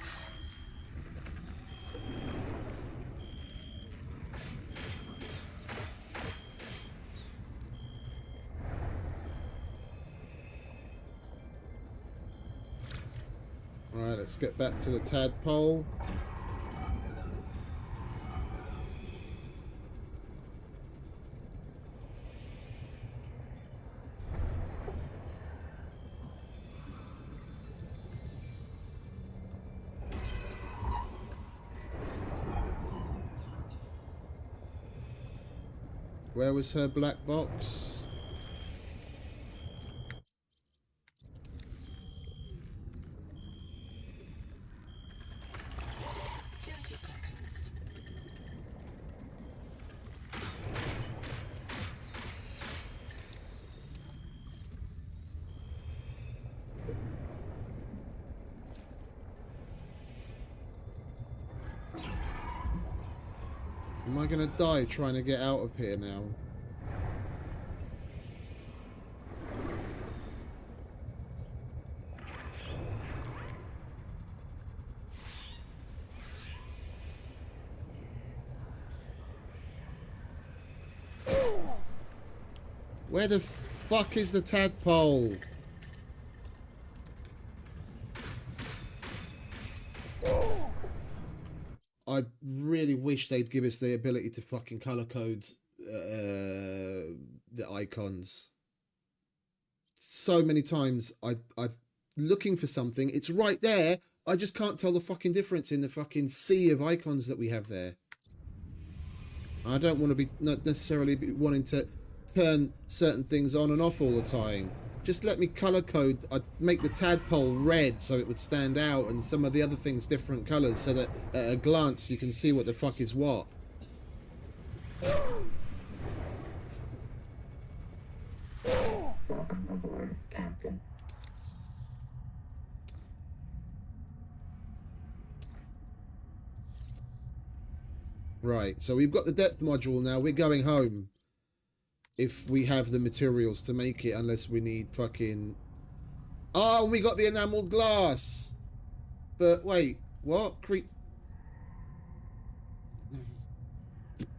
Alright, let's get back to the tadpole. Where was her black box? Am I gonna die trying to get out of here now? Where the fuck is the tadpole? I really wish they'd give us the ability to fucking color code the icons. So many times I've looking for something, it's right there. I just can't tell the fucking difference in the fucking sea of icons that we have there. I don't want to be not necessarily be wanting to turn certain things on and off all the time. Just let me color code. I'd make the tadpole red so it would stand out, and some of the other things different colors, so that at a glance you can see what the fuck is what. Welcome aboard, Captain. Right, so we've got the depth module now. We're going home. If we have the materials to make it, unless we need fucking... Oh, we got the enameled glass! But wait, what?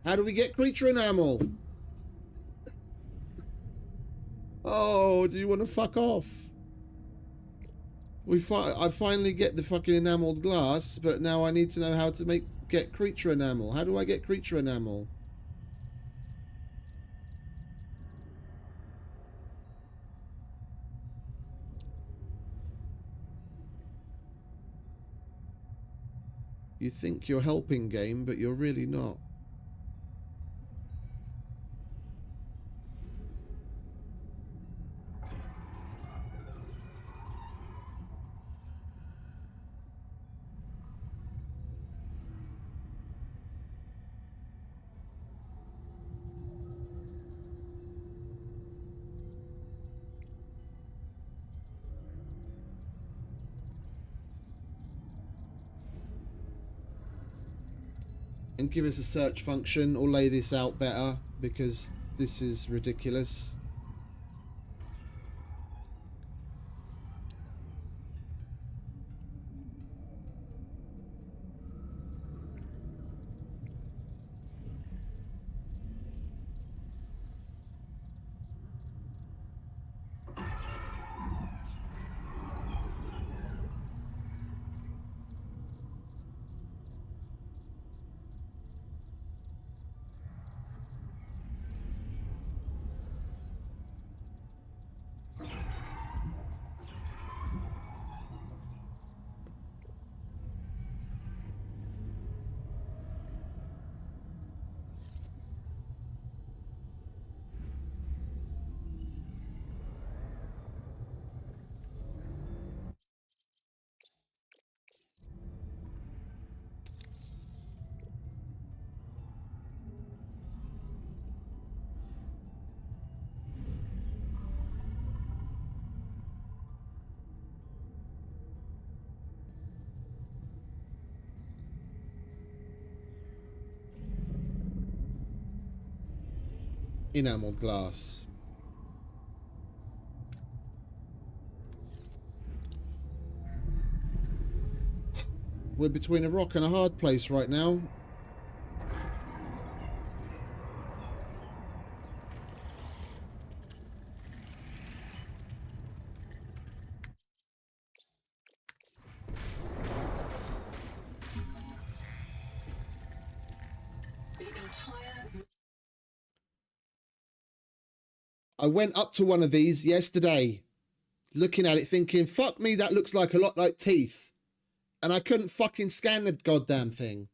How do we get creature enamel? Oh, do you want to fuck off? I finally get the fucking enameled glass, but now I need to know how to get creature enamel. How do I get creature enamel? You think you're helping, game, but you're really not. And give us a search function or lay this out better, because this is ridiculous. Enameled glass. We're between a rock and a hard place right now. I went up to one of these yesterday, looking at it thinking, fuck me, that looks like a lot like teeth. And I couldn't fucking scan the goddamn thing.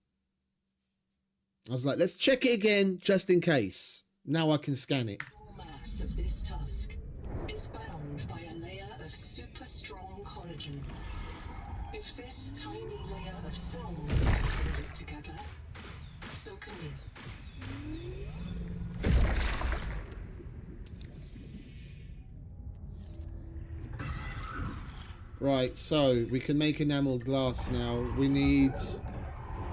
I was like, let's check it again, just in case. Now I can scan it. The mass of this tusk is bound by a layer of super strong collagen. If this tiny layer of cells is holding together, so can you. Right, so we can make enameled glass now. We need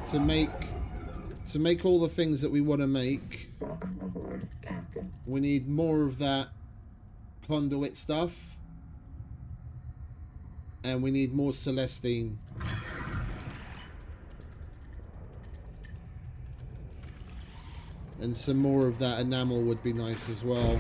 to make all the things that we want to make. Welcome aboard, Captain. We need more of that conduit stuff. And we need more Celestine. And some more of that enamel would be nice as well.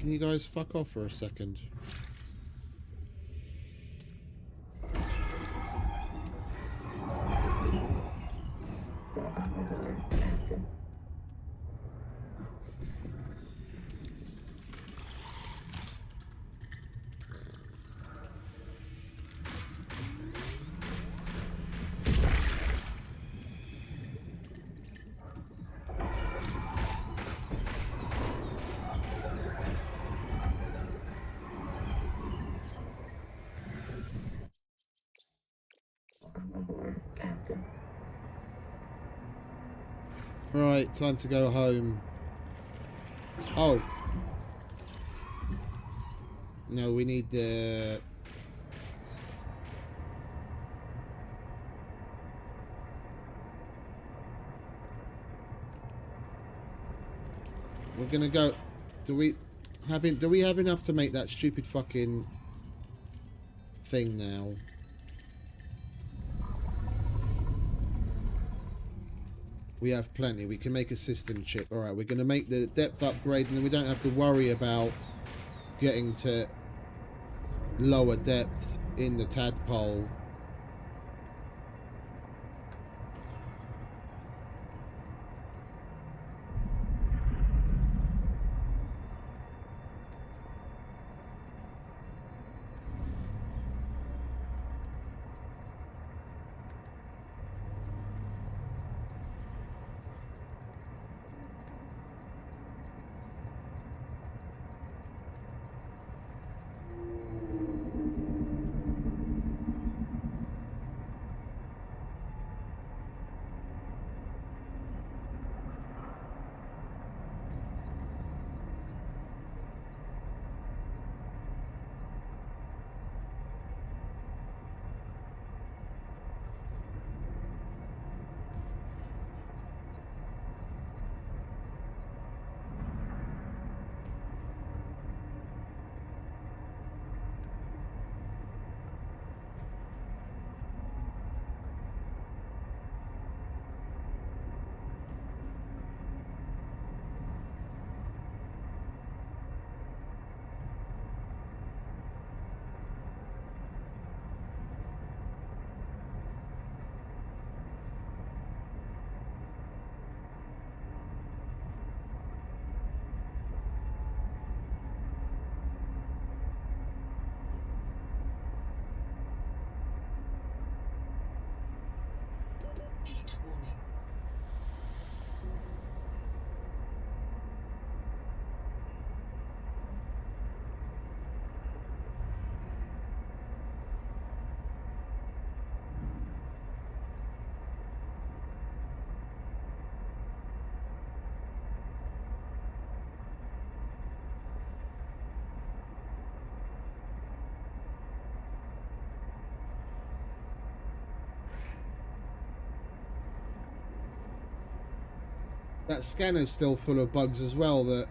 Can you guys fuck off for a second? Right, time to go home. Oh. No, we need the... We're gonna go... Do we have enough to make that stupid fucking thing now? We have plenty. We can make a system chip. Alright, we're going to make the depth upgrade and then we don't have to worry about getting to lower depths in the tadpole. Heat warning. That scanner's still full of bugs as well. That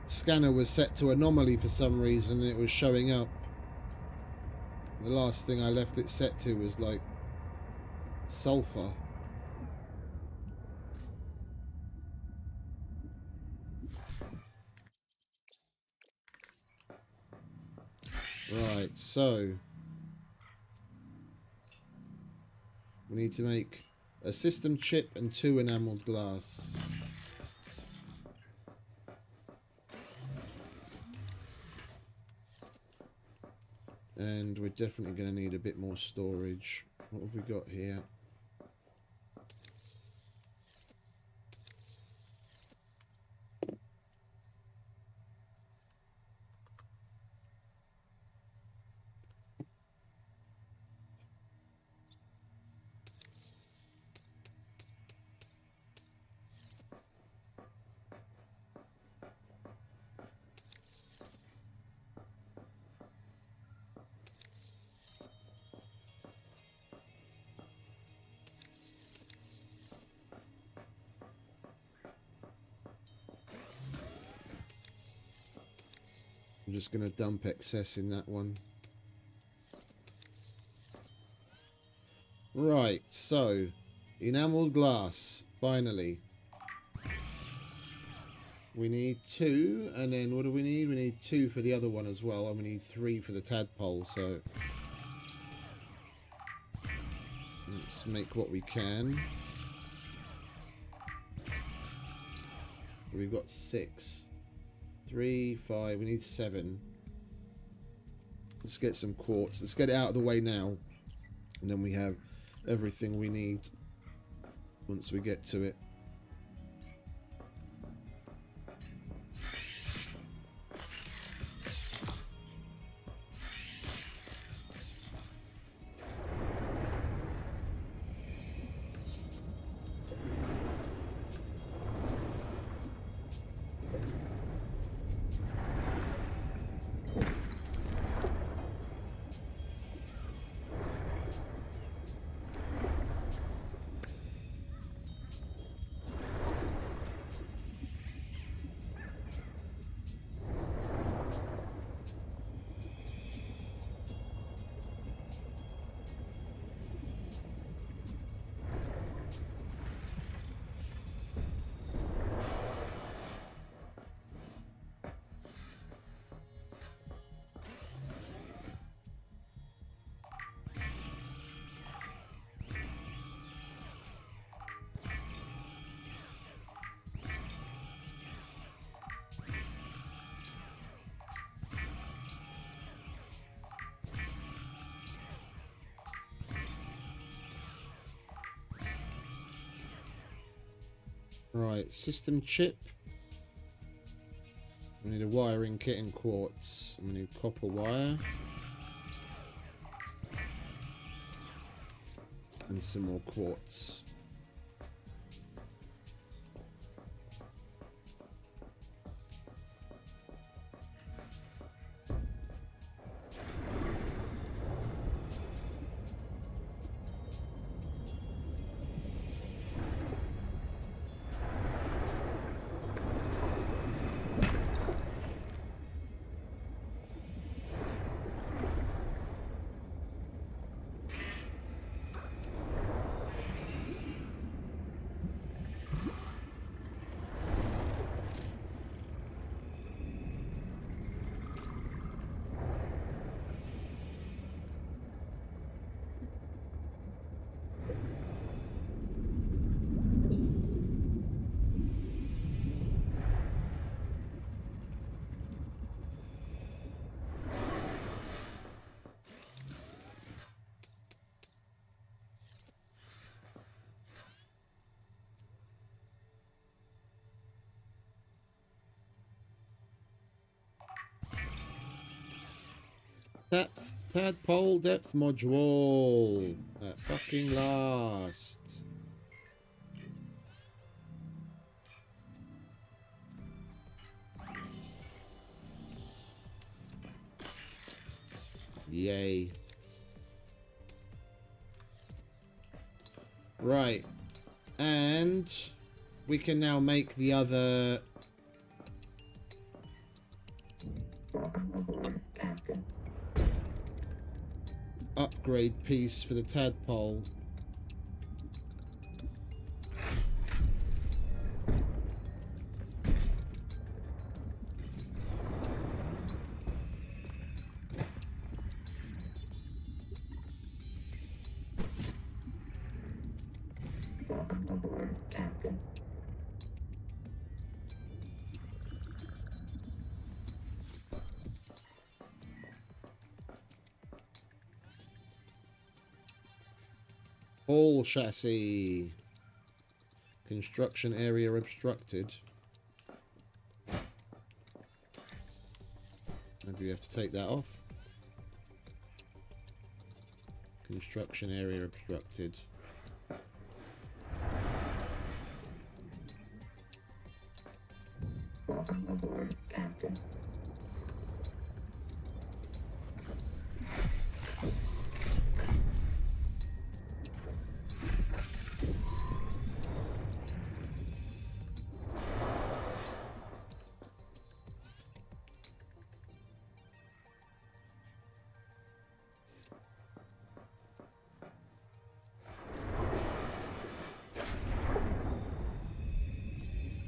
scanner was set to anomaly for some reason and it was showing up. The last thing I left it set to was like sulfur. Right, so we need to make a system chip and 2 enameled glass. And we're definitely going to need a bit more storage. What have we got here? I'm just going to dump excess in that one. Right, so enameled glass, finally. We need 2, and then what do we need? We need 2 for the other one as well, and we need 3 for the tadpole, so let's make what we can. We've got 6. 3, 5, we need 7. Let's get some quartz. Let's get it out of the way now, and then we have everything we need once we get to it. Right, system chip. We need a wiring kit and quartz. We need copper wire. And some more quartz. Tadpole depth module. At fucking last. Yay. Right. And we can now make the other upgrade piece for the tadpole. Welcome aboard, Captain. Hull chassis. Construction area obstructed. Maybe we have to take that off. Construction area obstructed. Welcome aboard, Captain.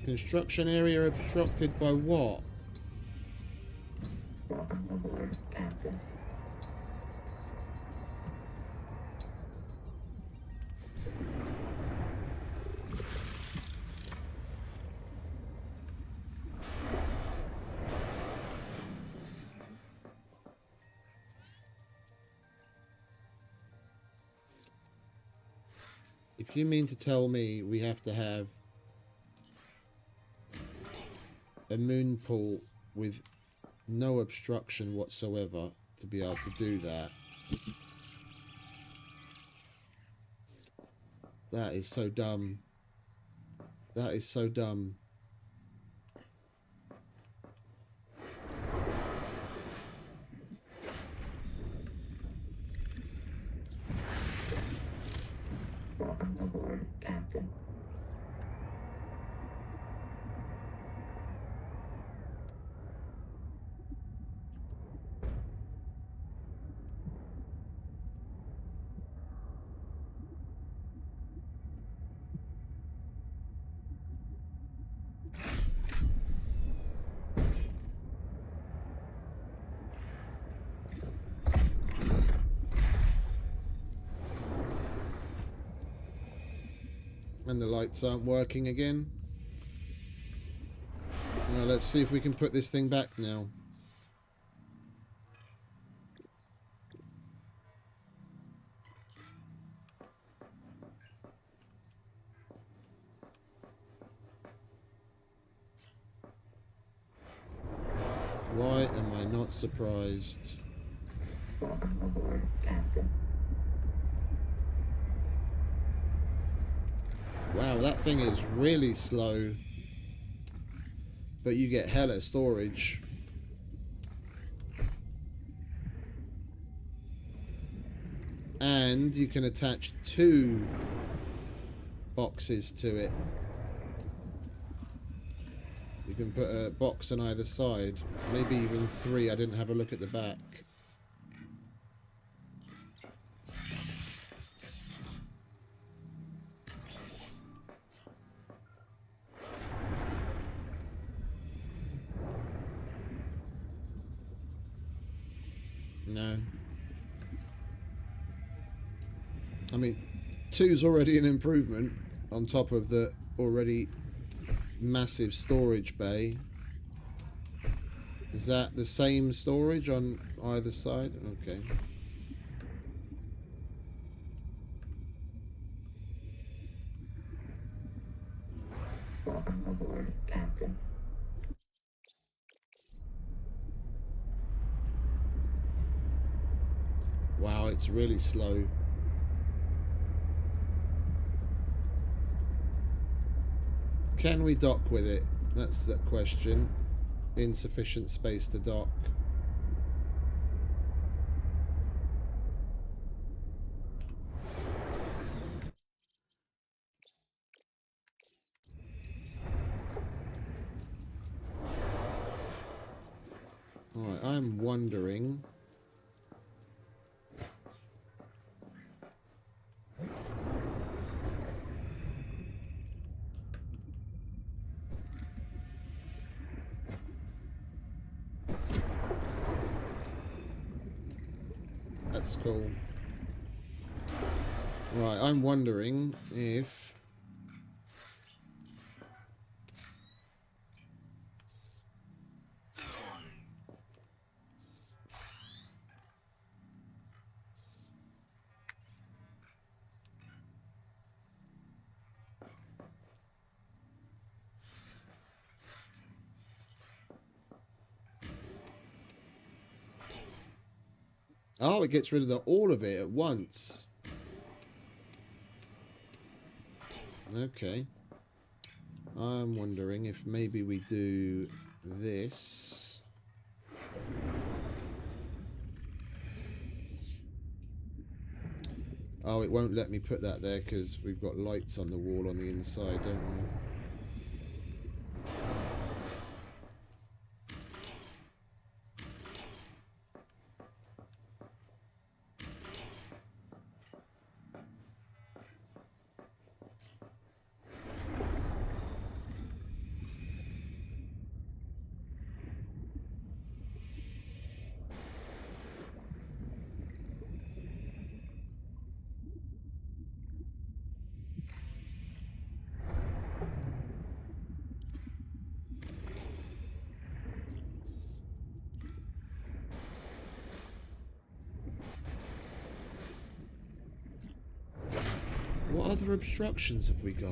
Construction area obstructed by what? Welcome aboard, Captain. If you mean to tell me we have to have a moon pool with no obstruction whatsoever to be able to do that, that is so dumb. That is so dumb. Welcome aboard, Captain. And the lights aren't working again. Now let's see if we can put this thing back now. Why am I not surprised? Welcome aboard, Captain. Wow, that thing is really slow. But you get hella storage. And you can attach 2 boxes to it. You can put a box on either side. Maybe even 3. I didn't have a look at the back. No. I mean, 2's already an improvement on top of the already massive storage bay. Is that the same storage on either side? Okay. Welcome aboard, Captain. Wow, it's really slow. Can we dock with it? That's the question. Insufficient space to dock. Alright, I'm wondering... That's cool. Right, I'm wondering if... Oh, it gets rid of all of it at once. Okay. I'm wondering if maybe we do this. Oh, it won't let me put that there because we've got lights on the wall on the inside, don't we? other obstructions have we got?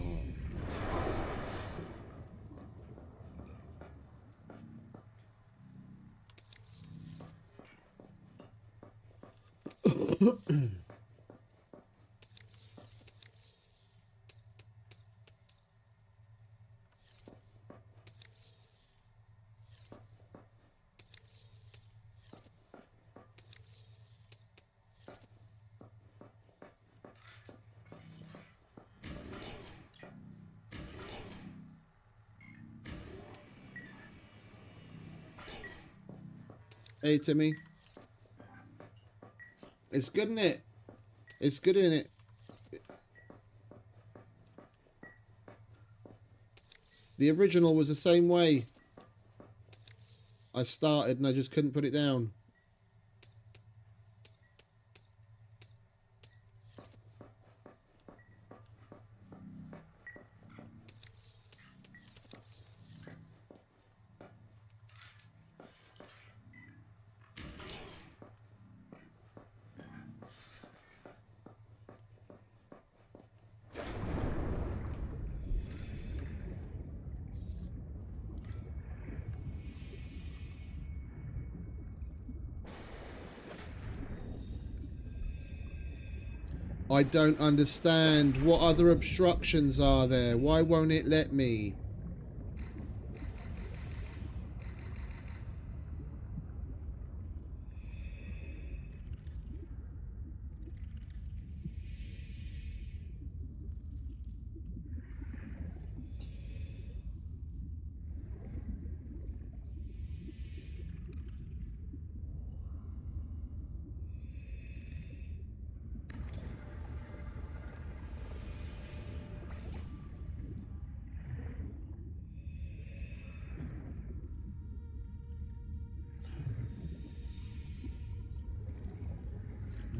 Hey, Timmy. It's good, isn't it? It's good, isn't it? The original was the same way. I started and I just couldn't put it down. I don't understand. What other obstructions are there? Why won't it let me?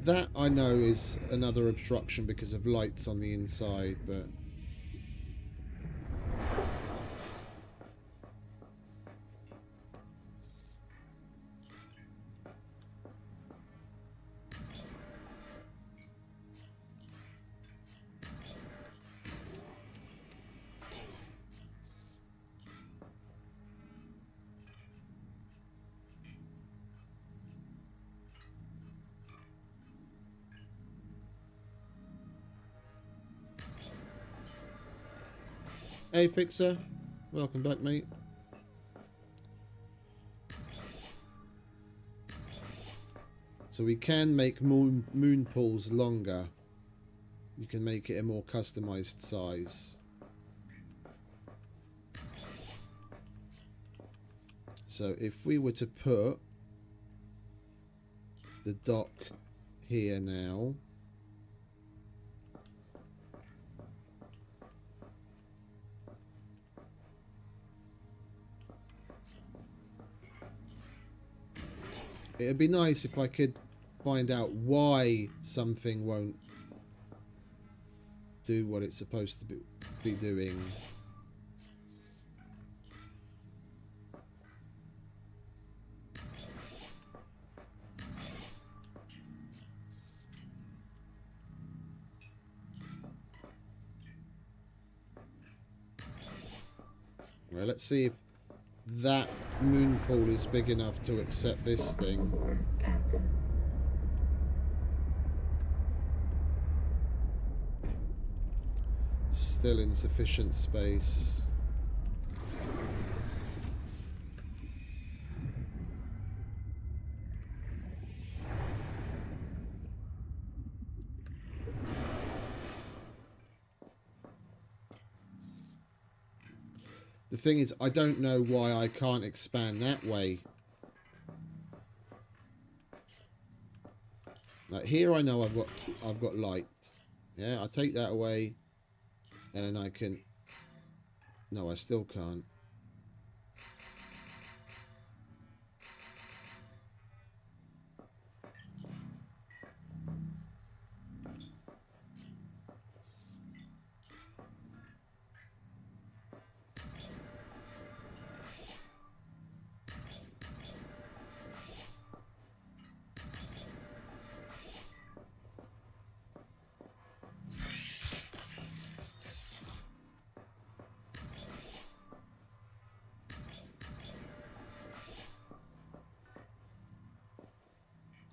That I know is another obstruction because of lights on the inside, but... Hey, Fixer. Welcome back, mate. So we can make moon pools longer. You can make it a more customized size. So if we were to put the dock here now... It'd be nice if I could find out why something won't do what it's supposed to be doing. Well, let's see if that moon pool is big enough to accept this thing. Still insufficient space. The thing is, I don't know why I can't expand that way. Like here, I know I've got light. Yeah, I take that away, and then I can. No, I still can't.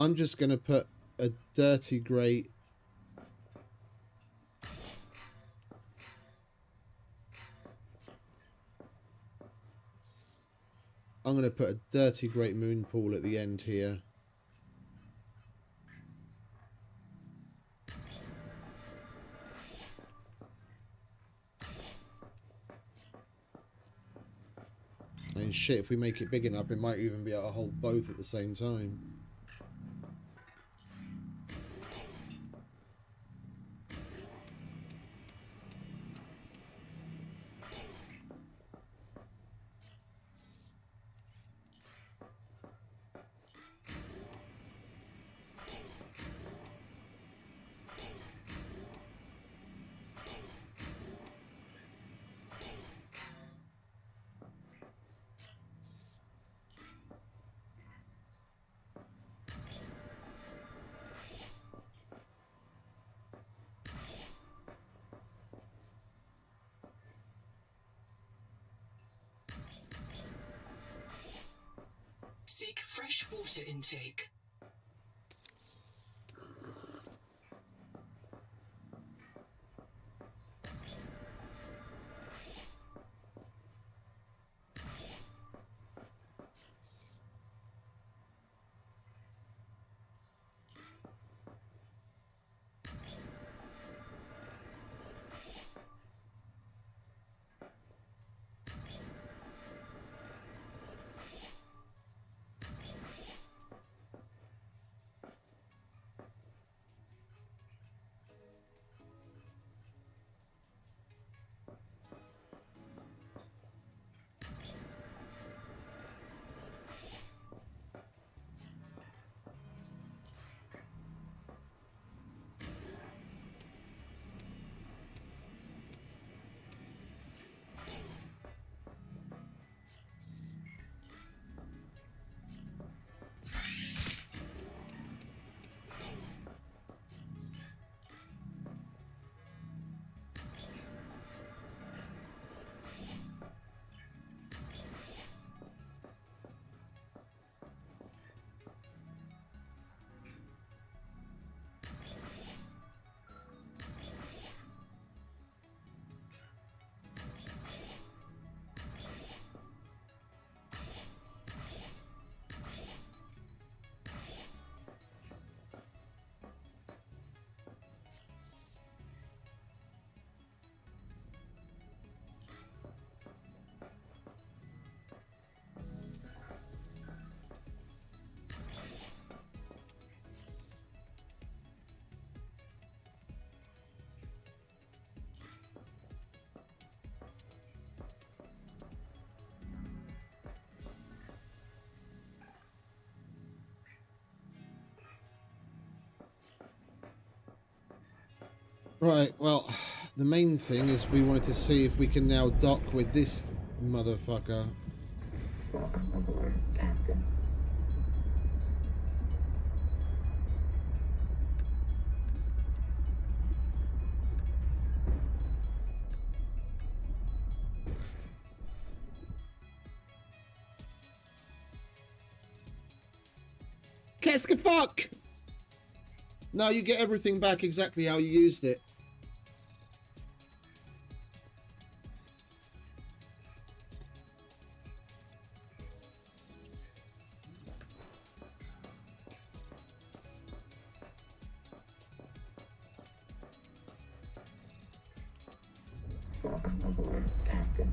I'm just going to put a dirty grate. I'm going to put a dirty great moon pool at the end here. And shit, if we make it big enough, it might even be able to hold both at the same time. Seek fresh water intake. Right, well, the main thing is we wanted to see if we can now dock with this motherfucker. Welcome aboard, Captain. Qu'est-ce que fuck? No, you get everything back exactly how you used it. Welcome aboard, Captain.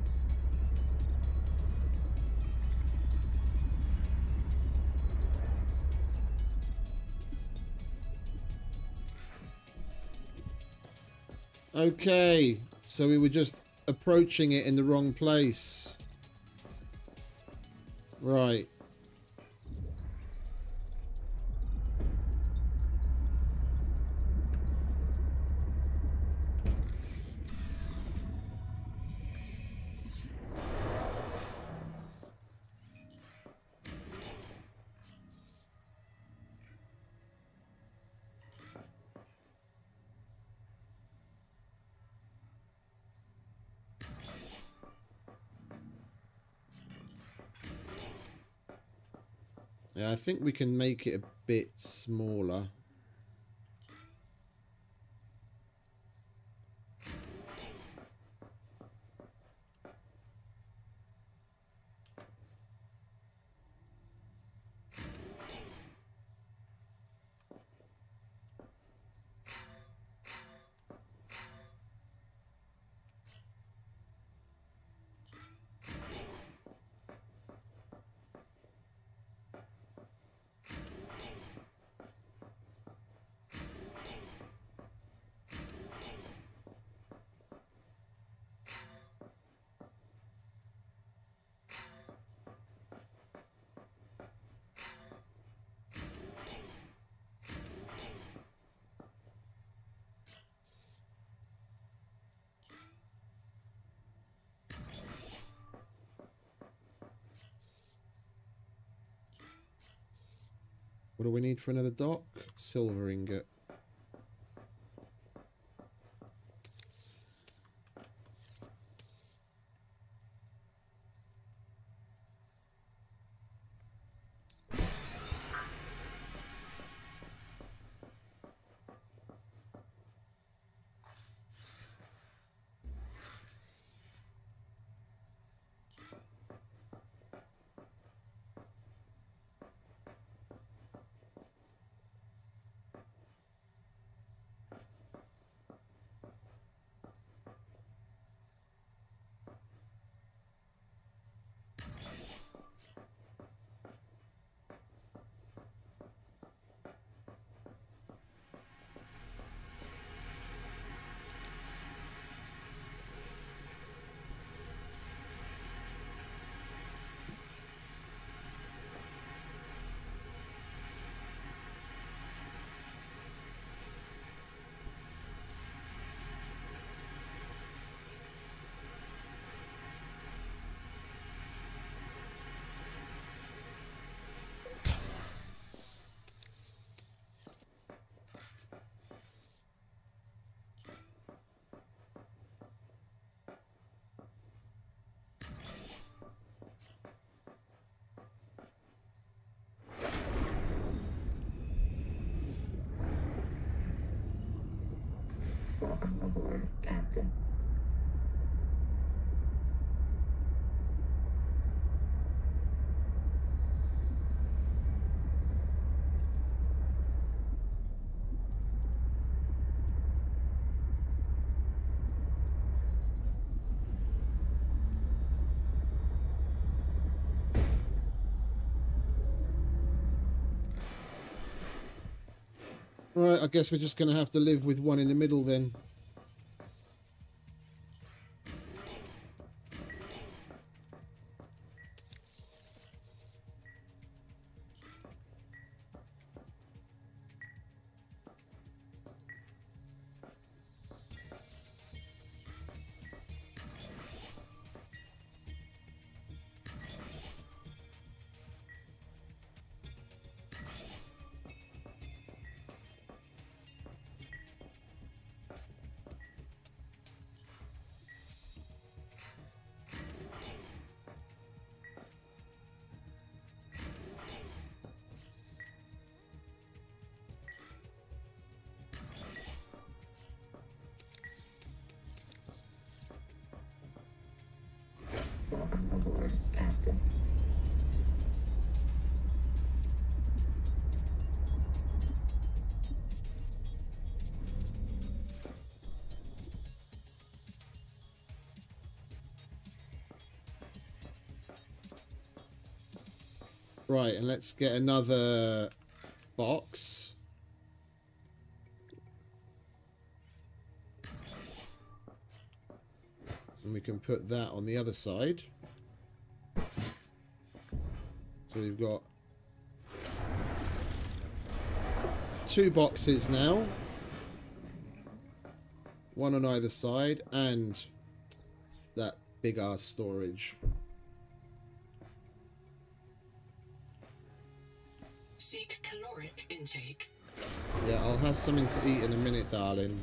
Okay, so we were just approaching it in the wrong place. Right. Yeah, I think we can make it a bit smaller. What do we need for another dock? Silver ingot. Welcome aboard, Captain. Right, I guess we're just going to have to live with one in the middle then. Welcome aboard, Captain. Right, and let's get another box. And we can put that on the other side. So we've got 2 boxes now. One on either side, and that big ass storage. Seek caloric intake. Yeah, I'll have something to eat in a minute, darling.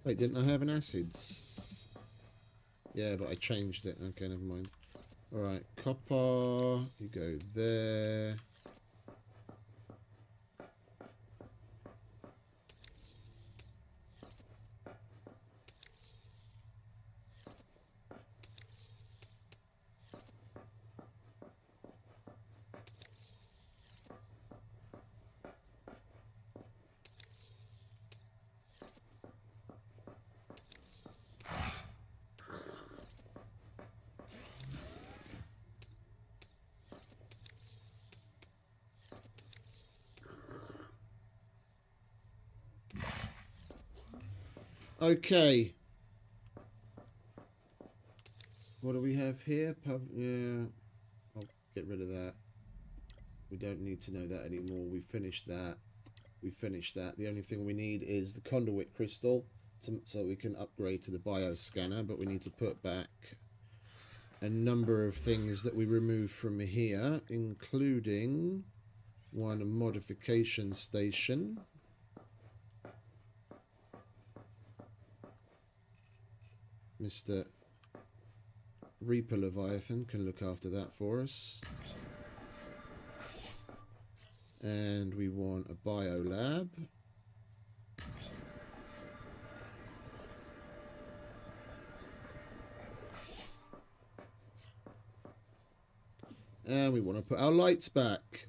Wait, didn't I have an acids? Yeah, but I changed it. Okay, never mind. Alright, copper. You go there. Okay. What do we have here? Yeah, I'll get rid of that. We don't need to know that anymore. We finished that. We finished that. The only thing we need is the conduit crystal so we can upgrade to the bioscanner, but we need to put back a number of things that we removed from here, including one modification station. Mr. Reaper Leviathan can look after that for us. And we want a biolab. And we want to put our lights back.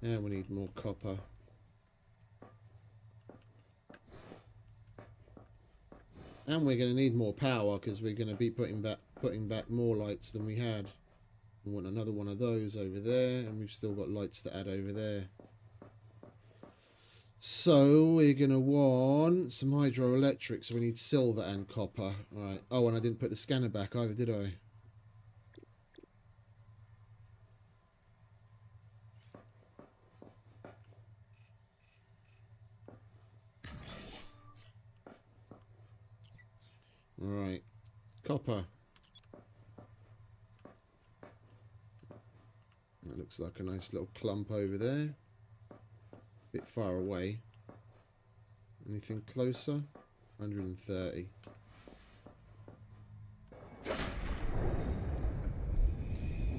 And we need more copper. And we're going to need more power because we're going to be putting back more lights than we had. We want another one of those over there, and we've still got lights to add over there. So we're going to want some hydroelectric, so we need silver and copper. All right. Oh, and I didn't put the scanner back either, did I? Alright, copper. That looks like a nice little clump over there. Bit far away. Anything closer? 130.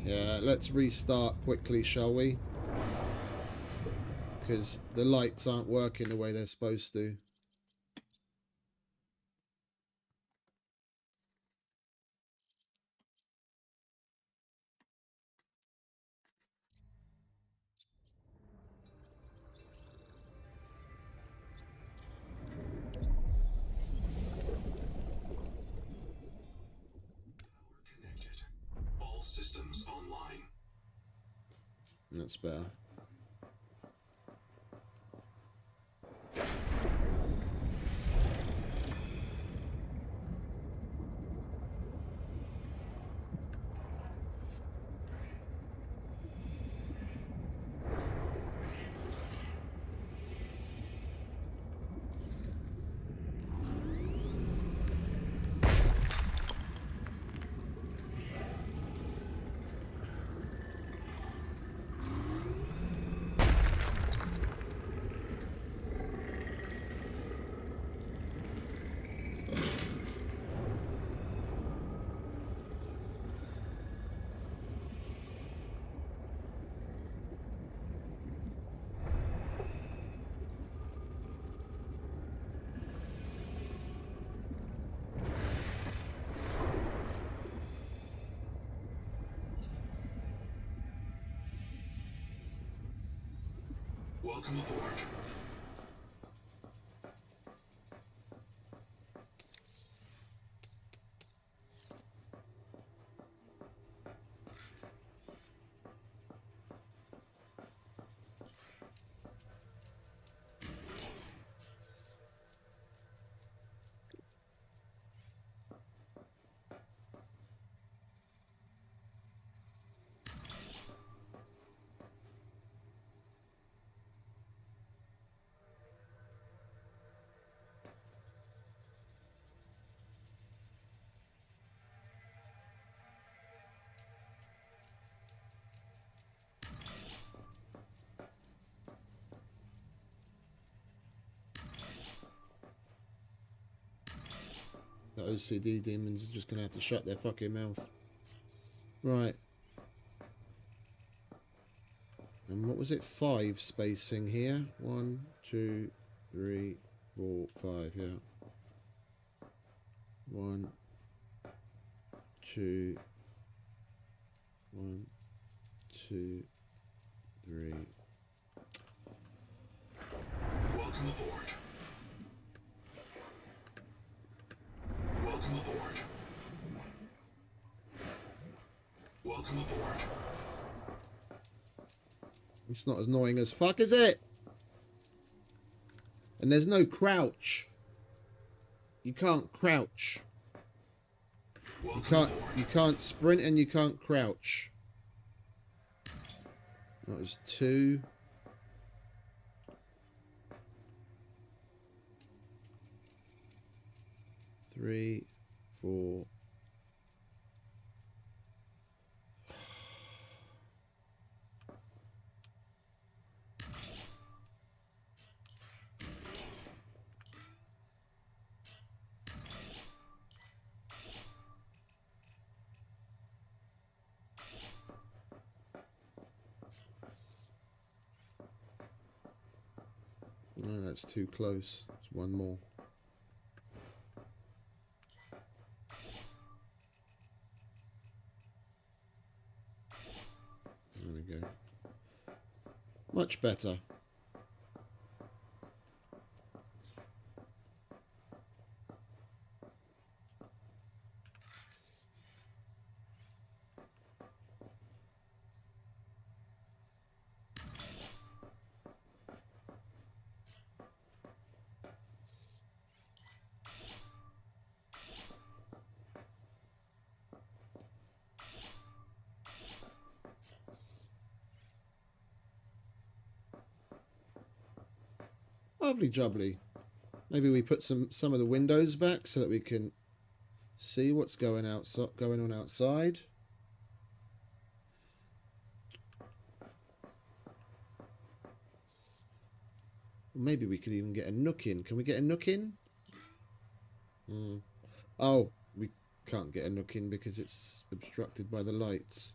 Yeah, let's restart quickly, shall we? Because the lights aren't working the way they're supposed to. Systems online. That's better. Welcome aboard. The OCD demons are just gonna have to shut their fucking mouth. Right. And what was it? 5 spacing here. 1, 2, 3, 4, 5. Yeah. 1, 2, 1, 2, 3. Welcome aboard. Welcome aboard. Welcome aboard. It's not as annoying as fuck, is it? And there's no crouch. You can't crouch. You can't sprint and you can't crouch. That was 2. 3, 4. No, that's too close. It's one more. There we go. Much better. Lovely jubbly. Maybe we put some of the windows back so that we can see what's going on outside. Maybe we could even get a nook in. Can we get a nook in? Oh, we can't get a nook in because it's obstructed by the lights.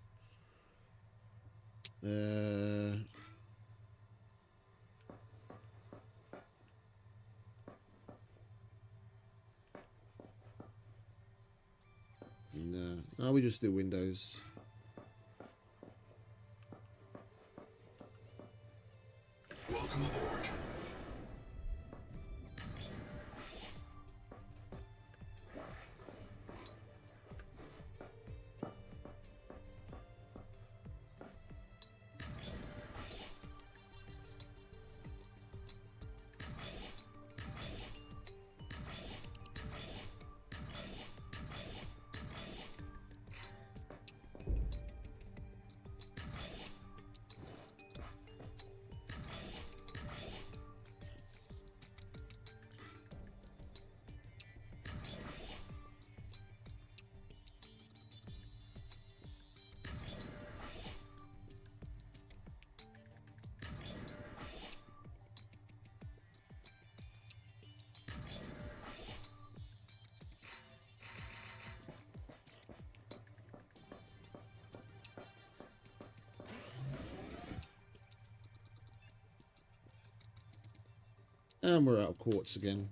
No, we just do windows. Welcome aboard. And we're out of quartz again.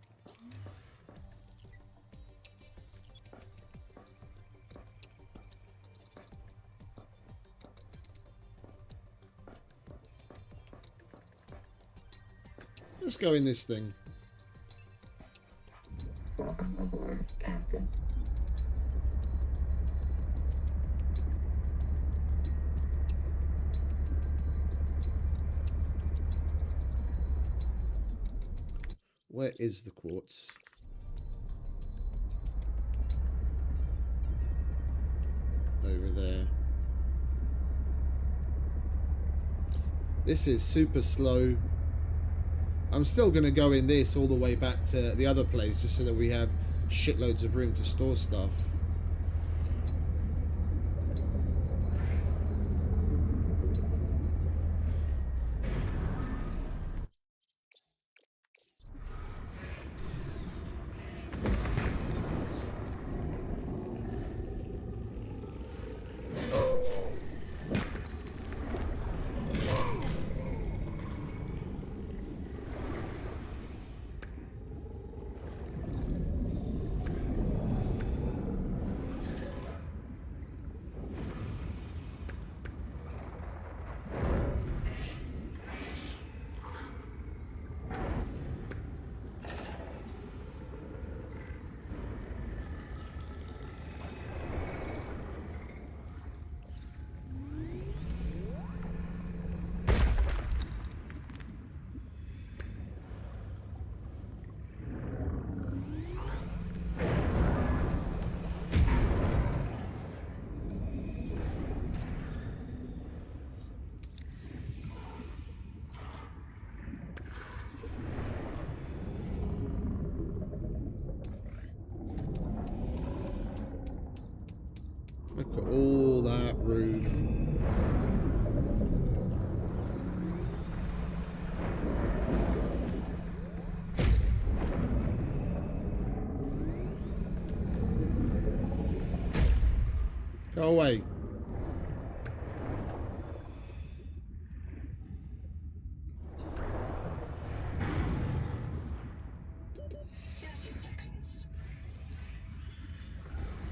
Let's go in this thing. Welcome aboard, Captain. Where is the quartz? Over there. This is super slow. I'm still going to go in this all the way back to the other place just so that we have shitloads of room to store stuff. Look at all that room. Go away.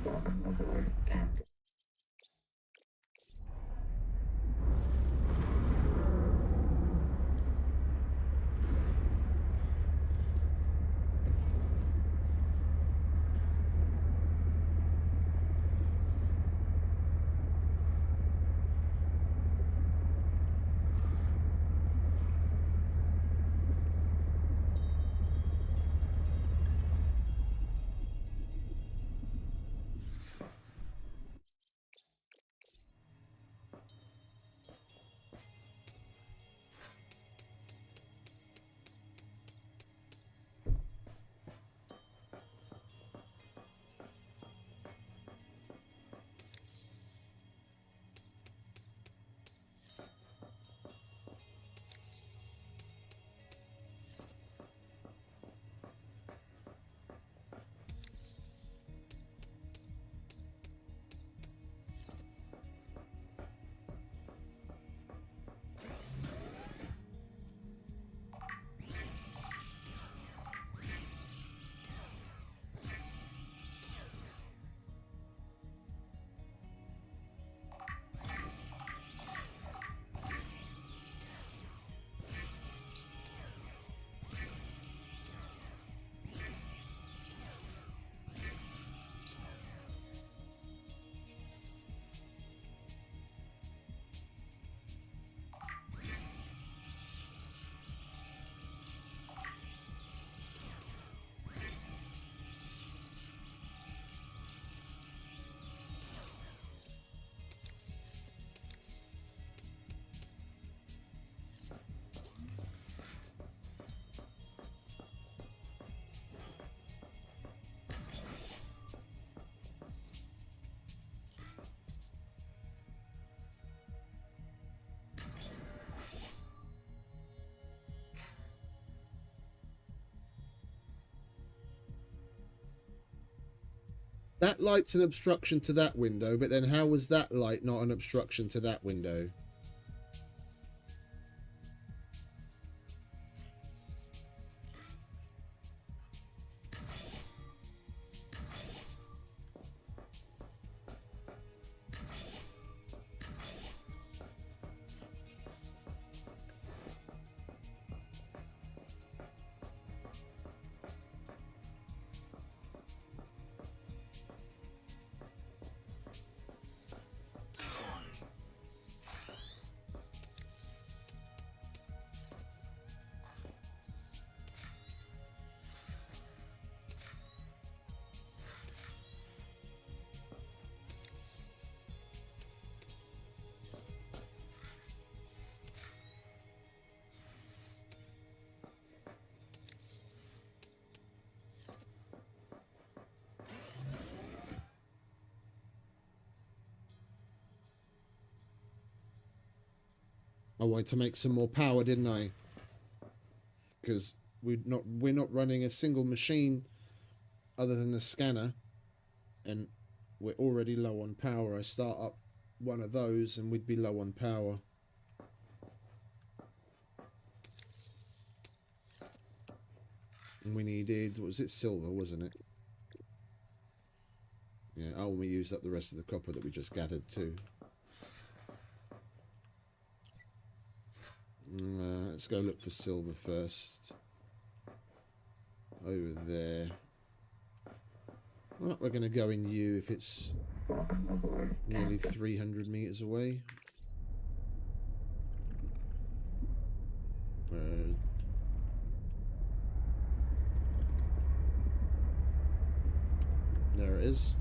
Welcome aboard, Captain. That light's an obstruction to that window, but then how was that light not an obstruction to that window? I wanted to make some more power, didn't I? Because we're not running a single machine other than the scanner, and we're already low on power. I start up one of those and we'd be low on power. And we needed, what was it, silver, wasn't it? Yeah, oh, we used up the rest of the copper that we just gathered too. Let's go look for silver first. Over there. Well, we're going to go in U if it's nearly 300 meters away. There it is.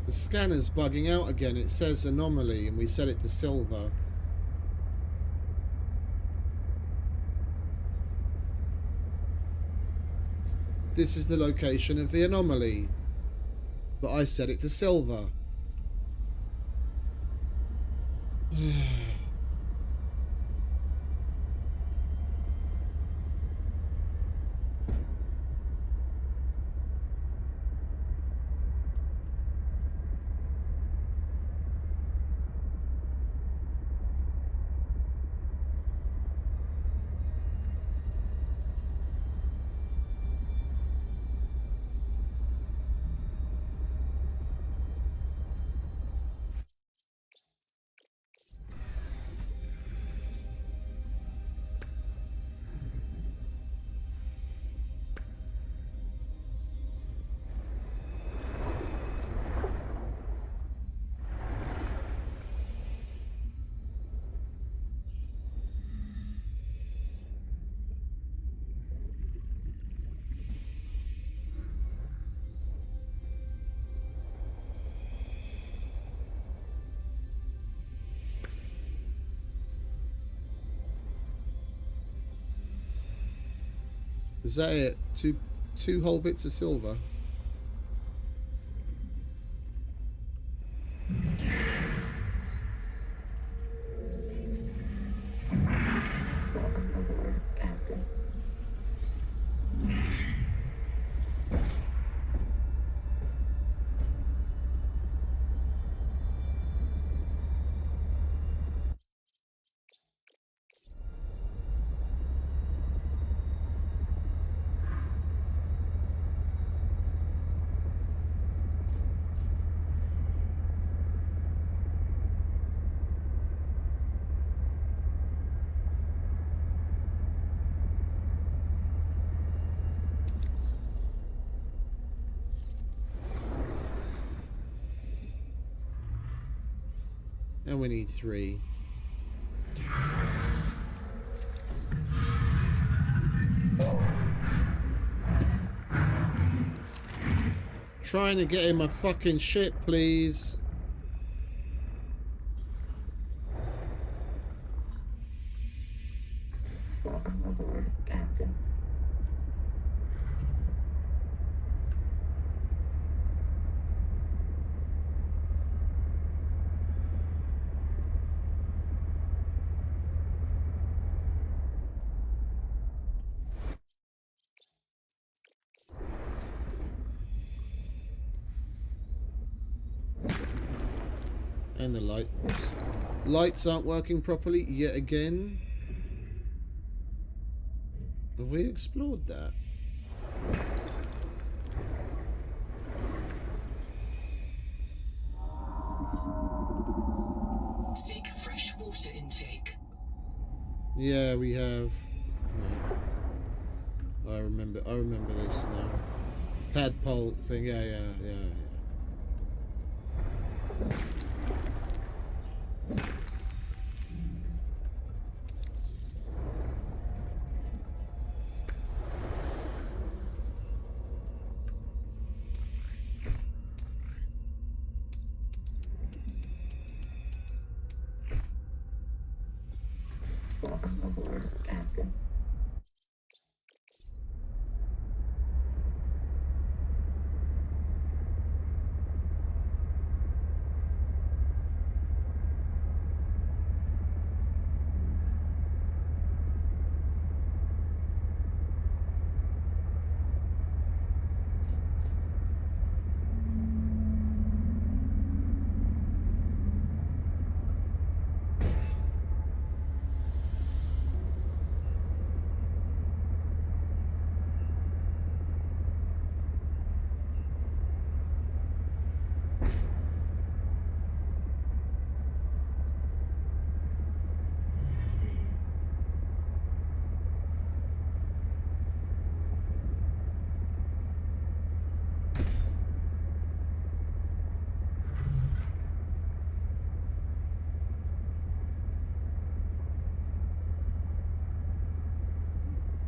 The scanner's bugging out again. It says anomaly and we set it to silver. This is the location of the anomaly, but I set it to silver. Is that it? Two whole bits of silver? And we need 3. Trying to get in my fucking ship, please. Welcome aboard, Captain. And the lights aren't working properly yet again. Have we explored that? Seek fresh water intake. Yeah, we have. Right. I remember this now. Tadpole thing. Yeah. Welcome aboard, Captain.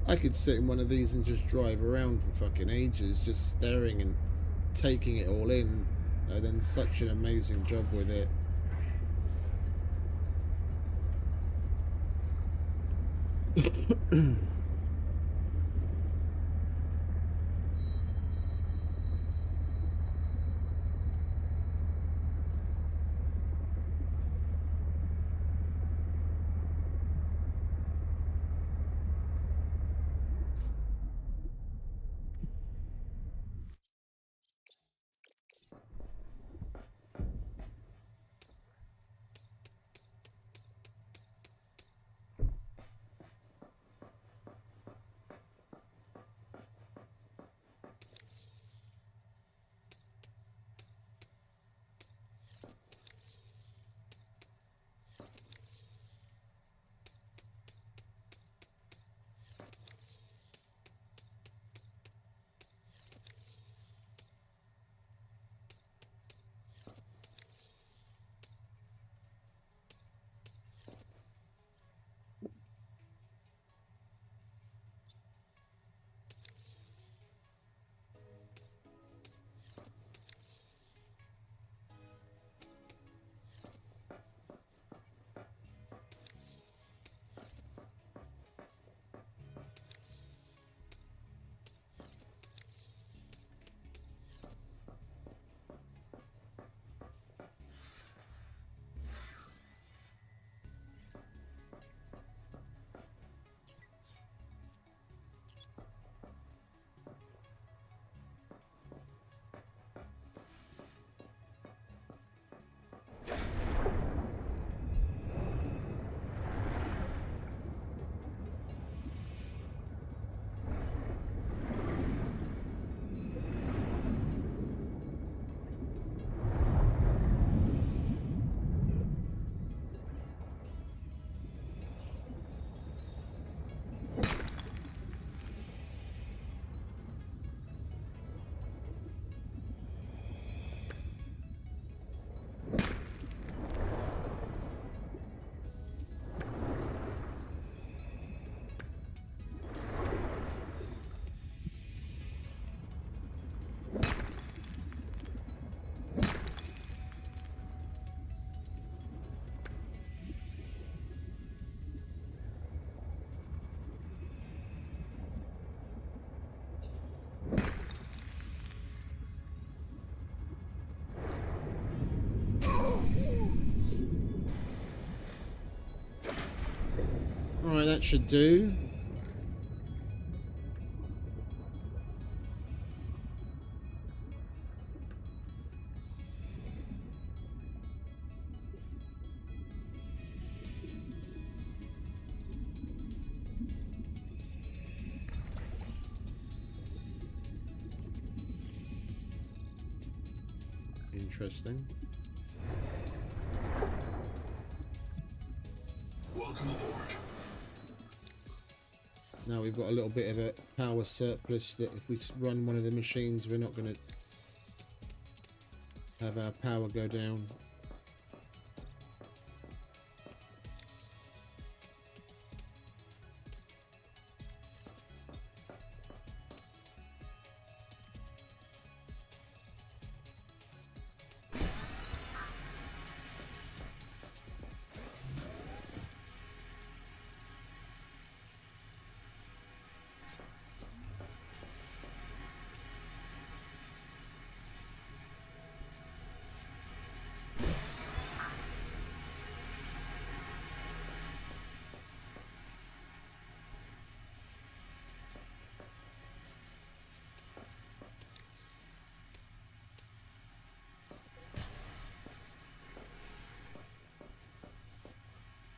I could sit in one of these and just drive around for fucking ages, just staring and taking it all in. They've done such an amazing job with it. Alright, that should do. Interesting. Welcome aboard. Now we've got a little bit of a power surplus that if we run one of the machines, we're not going to have our power go down.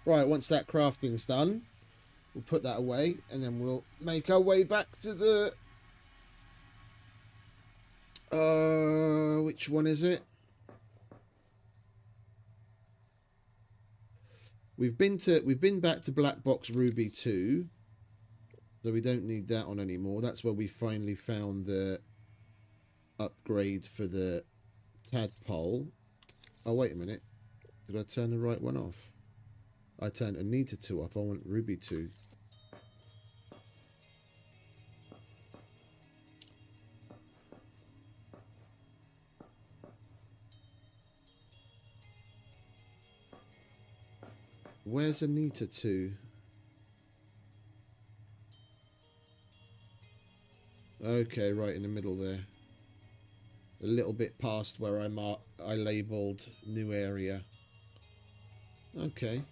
Right, once that crafting's done, we'll put that away, and then we'll make our way back to the... which one is it? We've been back to Black Box Ruby 2, so we don't need that one anymore. That's where we finally found the upgrade for the tadpole. Oh, wait a minute. Did I turn the right one off? I turned Anita 2 off. I want Ruby 2. Where's Anita 2? Okay, right in the middle there. A little bit past where I labeled new area. Okay.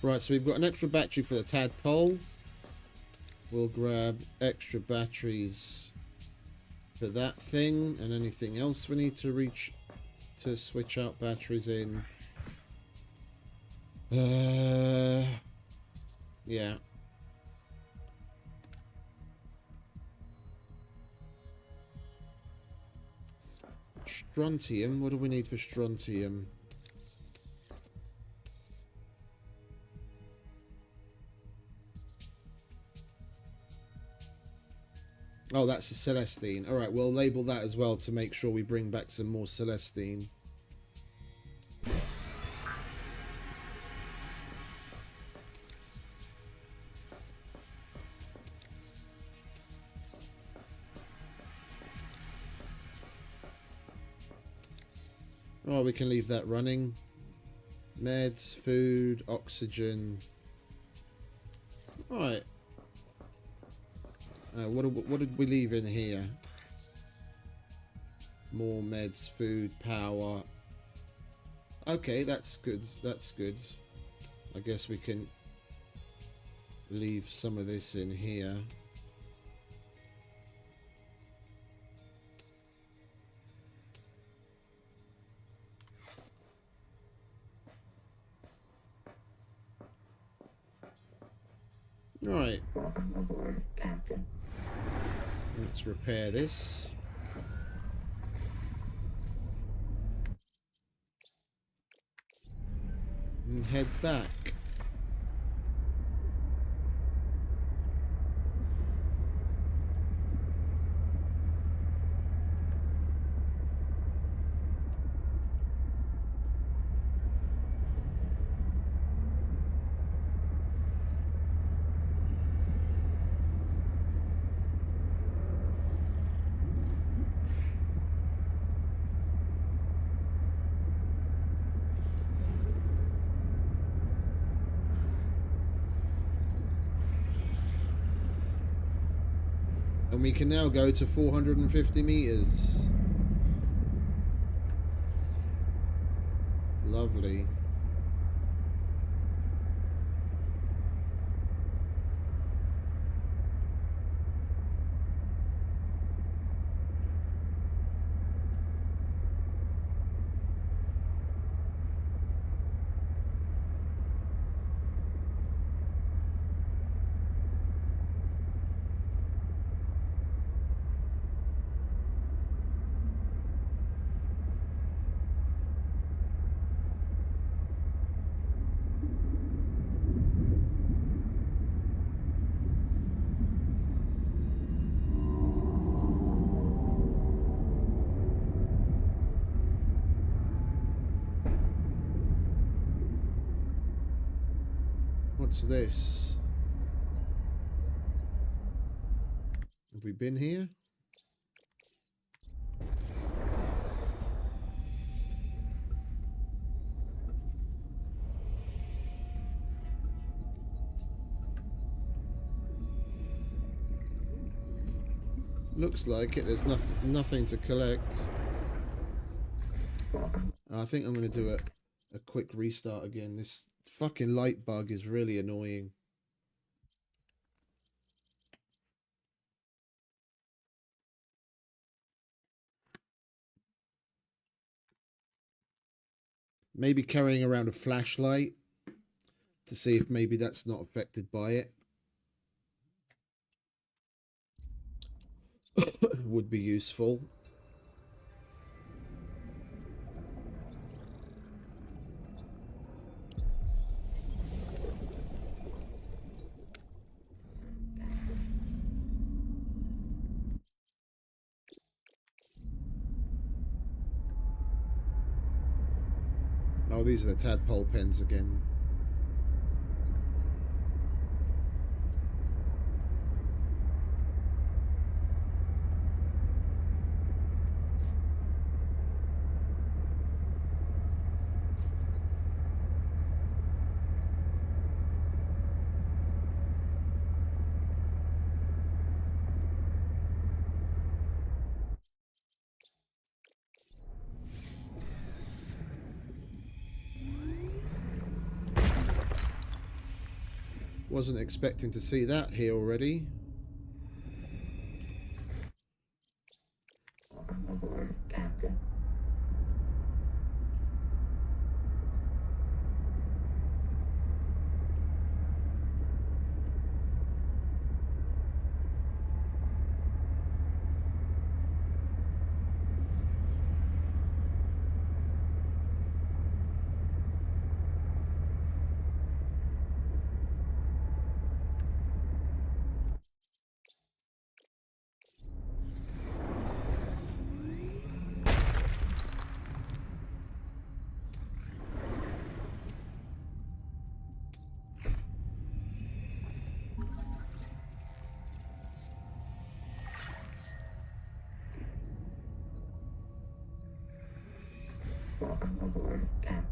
Right, so we've got an extra battery for the tadpole. We'll grab extra batteries for that thing, and anything else we need to reach to switch out batteries in. Yeah. Strontium, what do we need for strontium? Oh, that's a Celestine. Alright, we'll label that as well to make sure we bring back some more Celestine. Oh, we can leave that running. Meds, food, oxygen. Alright. What did we leave in here? More meds, food, power. Okay, that's good. That's good. I guess we can leave some of this in here. Right. Let's repair this. and head back. And we can now go to 450 meters. Lovely. What's this? Have we been here? Looks like it. There's nothing to collect. I think I'm going to do a quick restart again. This fucking light bug is really annoying. Maybe carrying around a flashlight to see if maybe that's not affected by it. Would be useful. Oh, these are the tadpole pens again. Wasn't expecting to see that here already. Captain. Welcome aboard, Captain.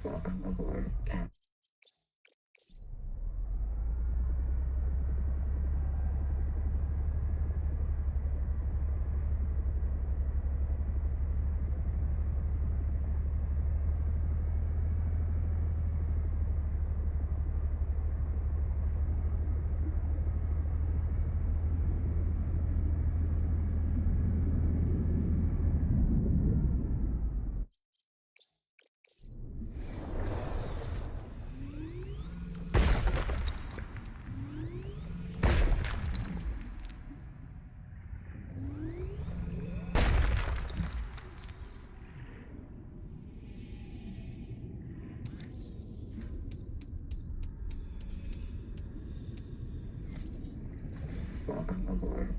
Welcome aboard, Captain. Welcome aboard.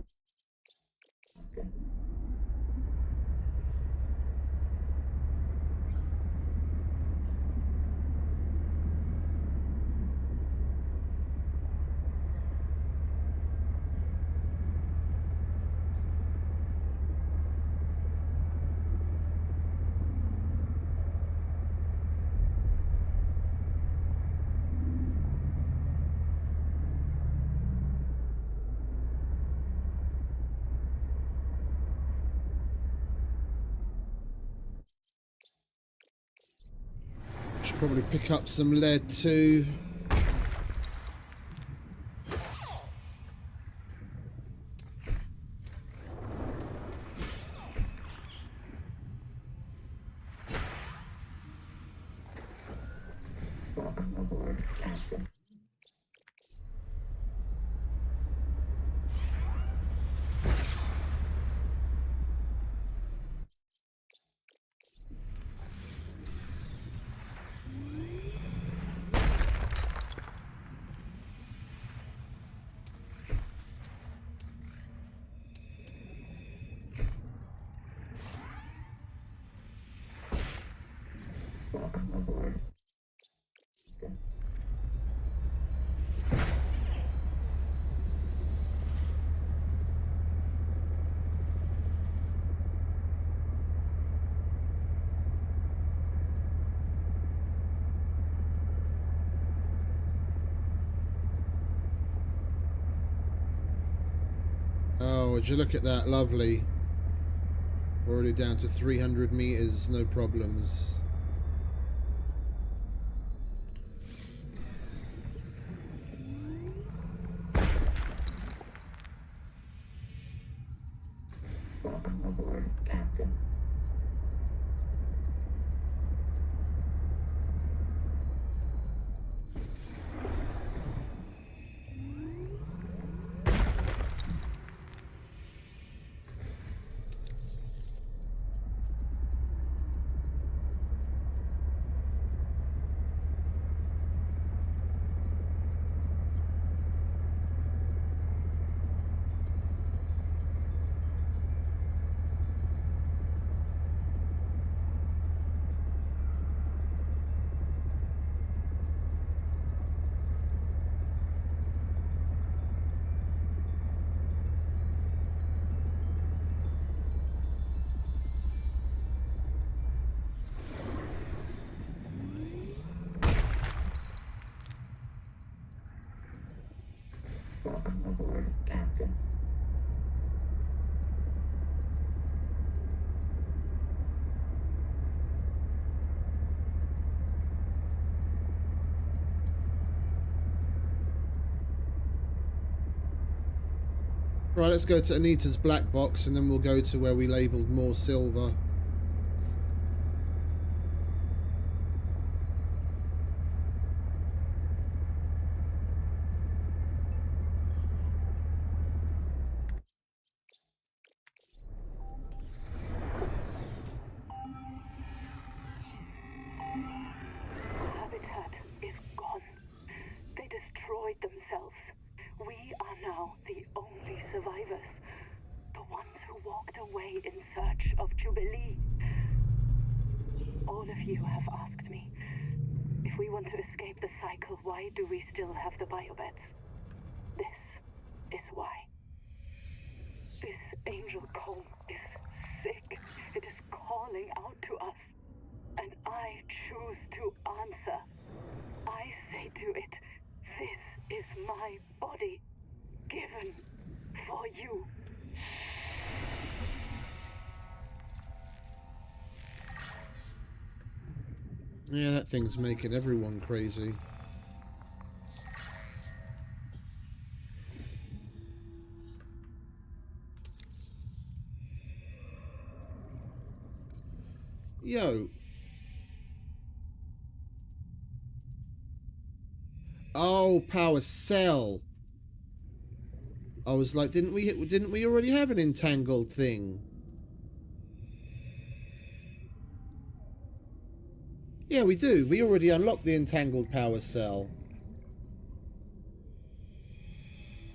Should probably pick up some lead too. Welcome aboard, Captain. Welcome aboard. Oh, would you look at that? Lovely. Already down to 300 meters, no problems. Welcome aboard, Captain. Welcome aboard, Captain. Right, let's go to Anita's black box and then we'll go to where we labelled more silver. Habitat is gone. They destroyed themselves. We are now the only survivors. The ones who walked away in search of Jubilee. All of you have asked me, if we want to escape the cycle, why do we still have the biobeds? This is why. This angel comb is sick. It is calling out to us. And I choose to Yeah, that thing's making everyone crazy. Yo. Oh, power cell. I was like, didn't we already have an entangled thing? Yeah, we do. We already unlocked the entangled power cell.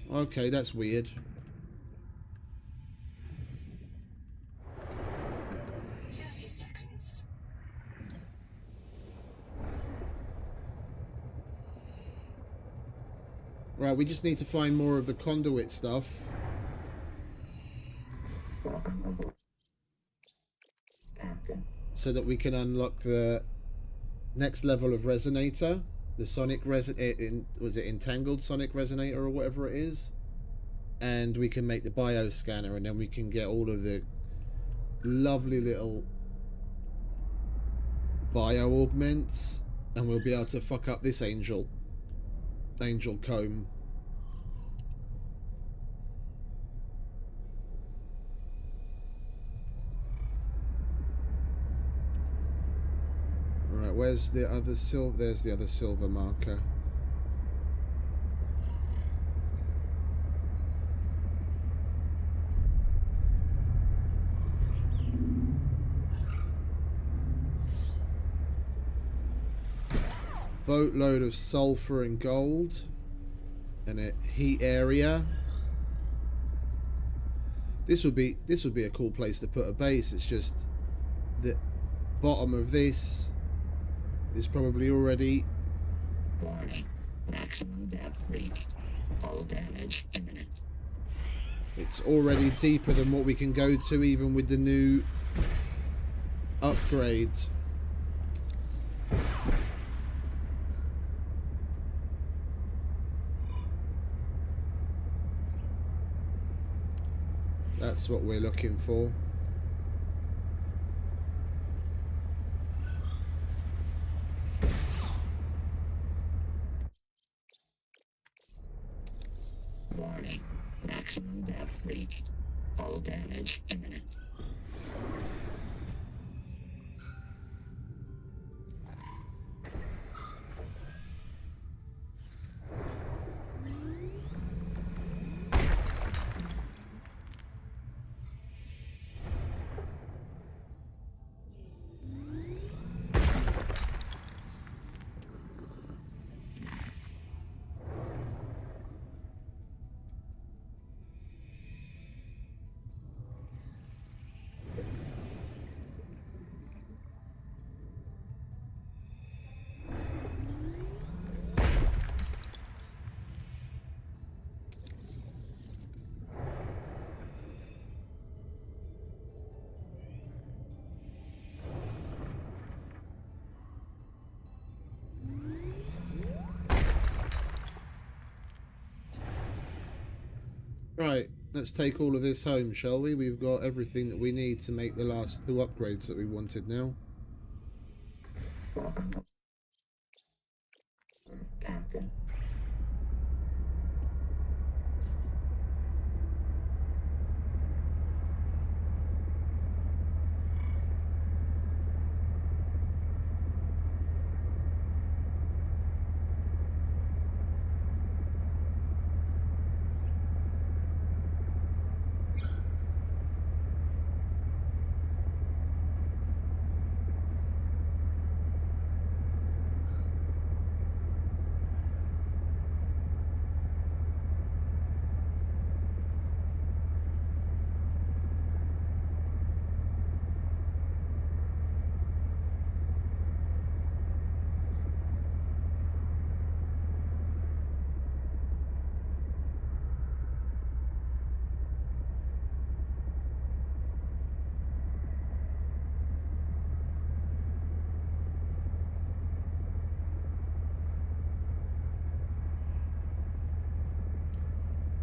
Okay, that's weird. 30 seconds. Right, we just need to find more of the conduit stuff. So that we can unlock the next level of resonator. The sonic was it entangled sonic resonator or whatever it is? And we can make the bioscanner, and then we can get all of the lovely little bio augments, and we'll be able to fuck up this angel comb. Right, where's the other silver? There's the other silver marker. Boatload of sulfur and gold, and a heat area. This would be a cool place to put a base. It's just the bottom of this is probably already. Warning. Maximum depth reached. Hull damage imminent. It's already deeper than what we can go to, even with the new upgrades. That's what we're looking for. Warning. Maximum depth reached. Hull damage imminent. Right, let's take all of this home, shall we? We've got everything that we need to make the last 2 upgrades that we wanted now. Captain.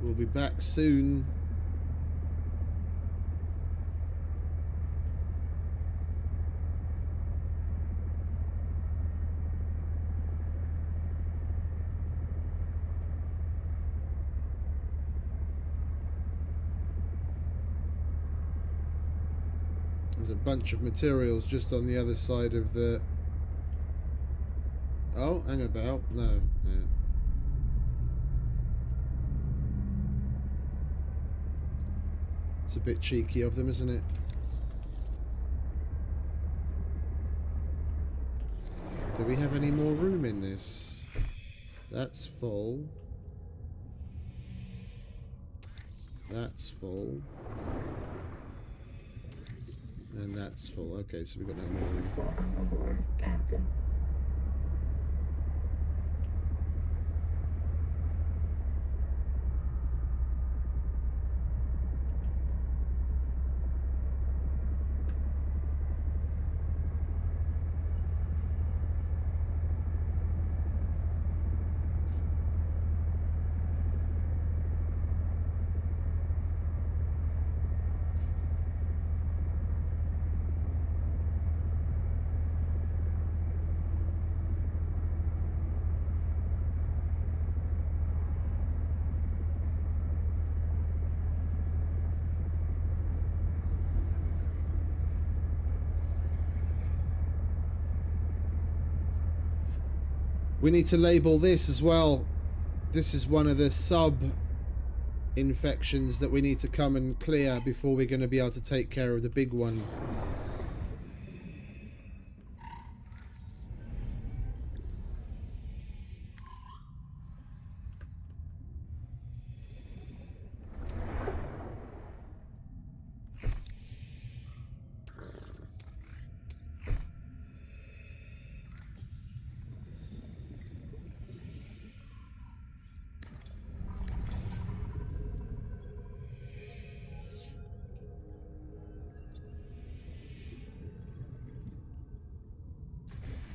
We'll be back soon. There's a bunch of materials just on the other side of the... Oh, hang about. No. Yeah. It's a bit cheeky of them, isn't it? Do we have any more room in this? That's full. That's full. And that's full. Okay, so we've got no more room. Welcome aboard, Captain. We need to label this as well. This is one of the sub-infections that we need to come and clear before we're going to be able to take care of the big one.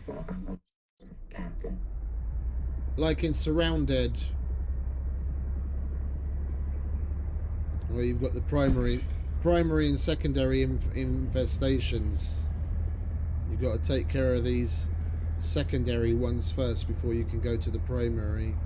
Welcome aboard, Captain. Like in Surrounded, where you've got the primary and secondary infestations. You've got to take care of these secondary ones first before you can go to the primary.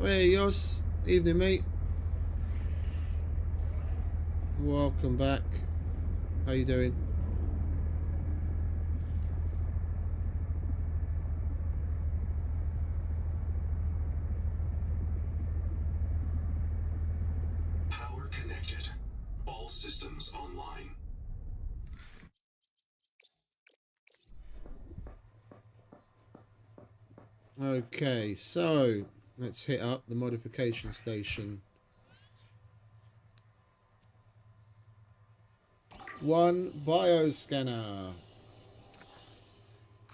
Hey Yos, evening mate. Welcome back. How you doing? Power connected. All systems online. Okay, so let's hit up the modification station. One bioscanner.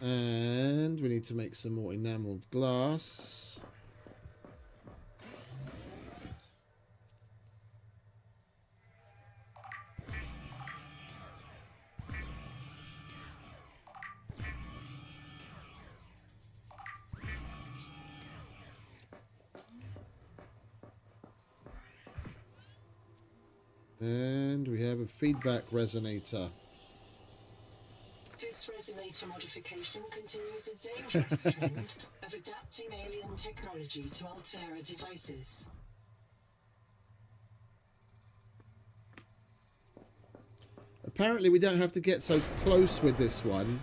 And we need to make some more enameled glass. And we have a feedback resonator. This resonator modification continues a dangerous trend of adapting alien technology to Altera devices. Apparently we don't have to get so close with this one.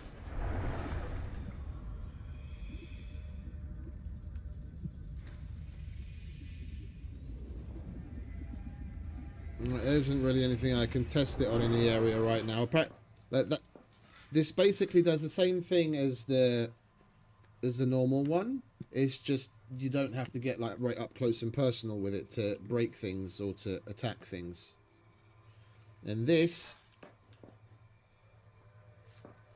There isn't really anything I can test it on in the area right now. This basically does the same thing as the normal one. It's just you don't have to get like right up close and personal with it to break things or to attack things. And this,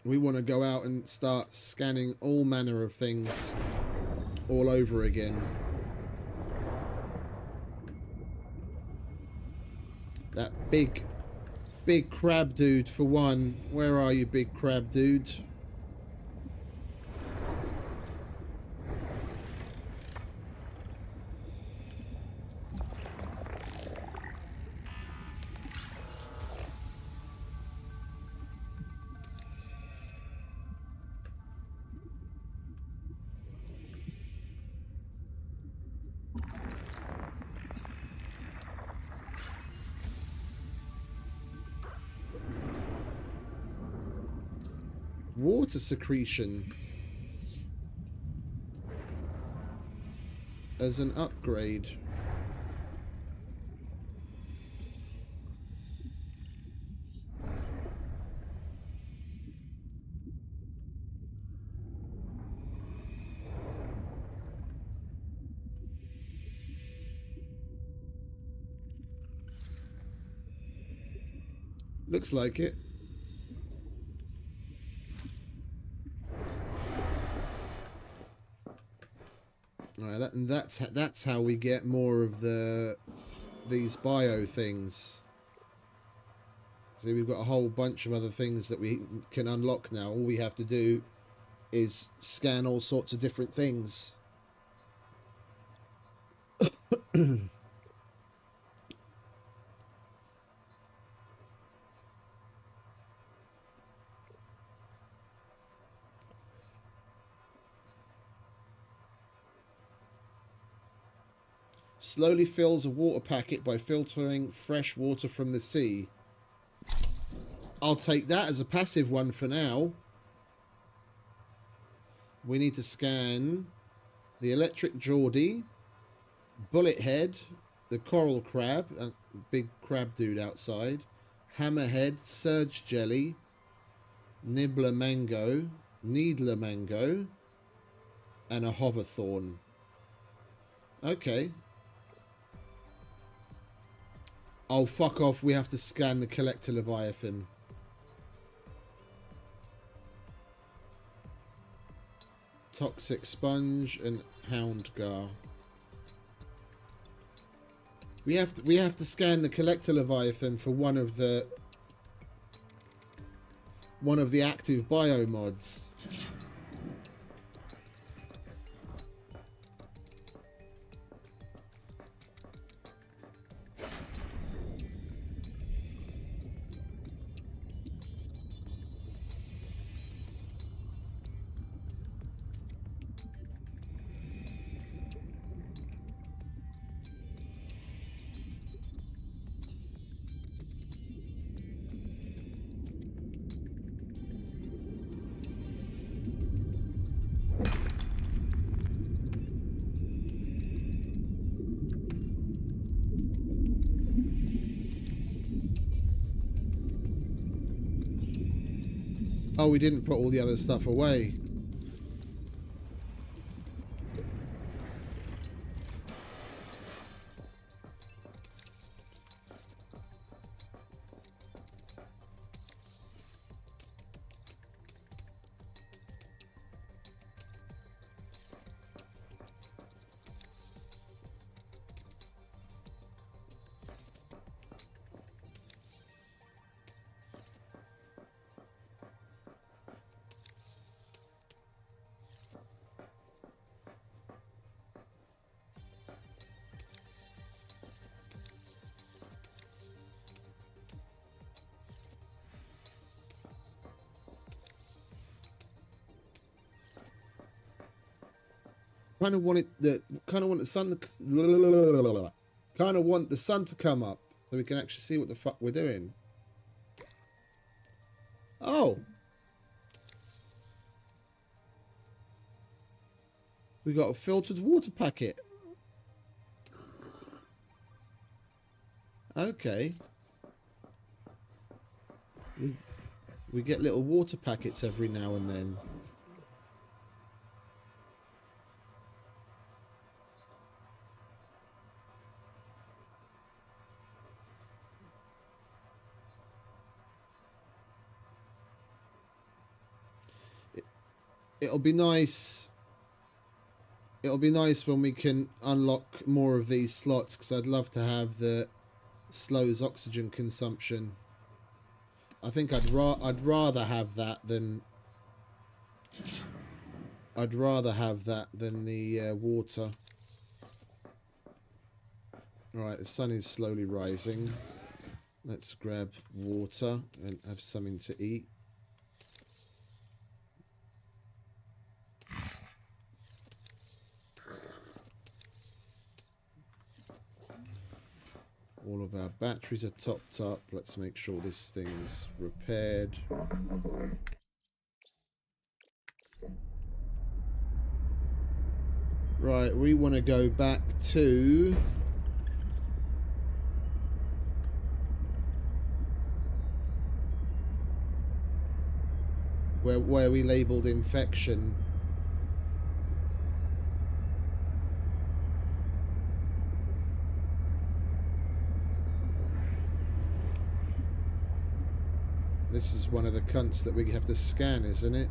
we want to go out and start scanning all manner of things all over again. That big crab dude for one. Where are you, big crab dude? Water secretion as an upgrade. Looks like it. Right, that's how we get more of these bio things. See, we've got a whole bunch of other things that we can unlock now. All we have to do is scan all sorts of different things. Slowly fills a water packet by filtering fresh water from the sea. I'll take that as a passive one for now. We need to scan the electric Geordie, bullet head, the coral crab, a big crab dude outside, hammerhead, surge jelly, nibbler mango, needler mango, and a hoverthorn. Okay. Oh, fuck off. We have to scan the collector leviathan. Toxic sponge and houndgar. We have to scan the collector leviathan for one of the active biomods. Oh, we didn't put all the other stuff away. Kind of want the sun. Kind of want the sun to come up so we can actually see what the fuck we're doing. Oh, we got a filtered water packet. Okay. We get little water packets every now and then. It'll be nice. It'll be nice when we can unlock more of these slots, because I'd love to have the slows oxygen consumption. I think I'd rather have that than the water. Alright, the sun is slowly rising. Let's grab water and have something to eat. All of our batteries are topped up. Let's make sure this thing's repaired. Right, we want to go back to... where we labelled infection. This is one of the cunts that we have to scan, isn't it?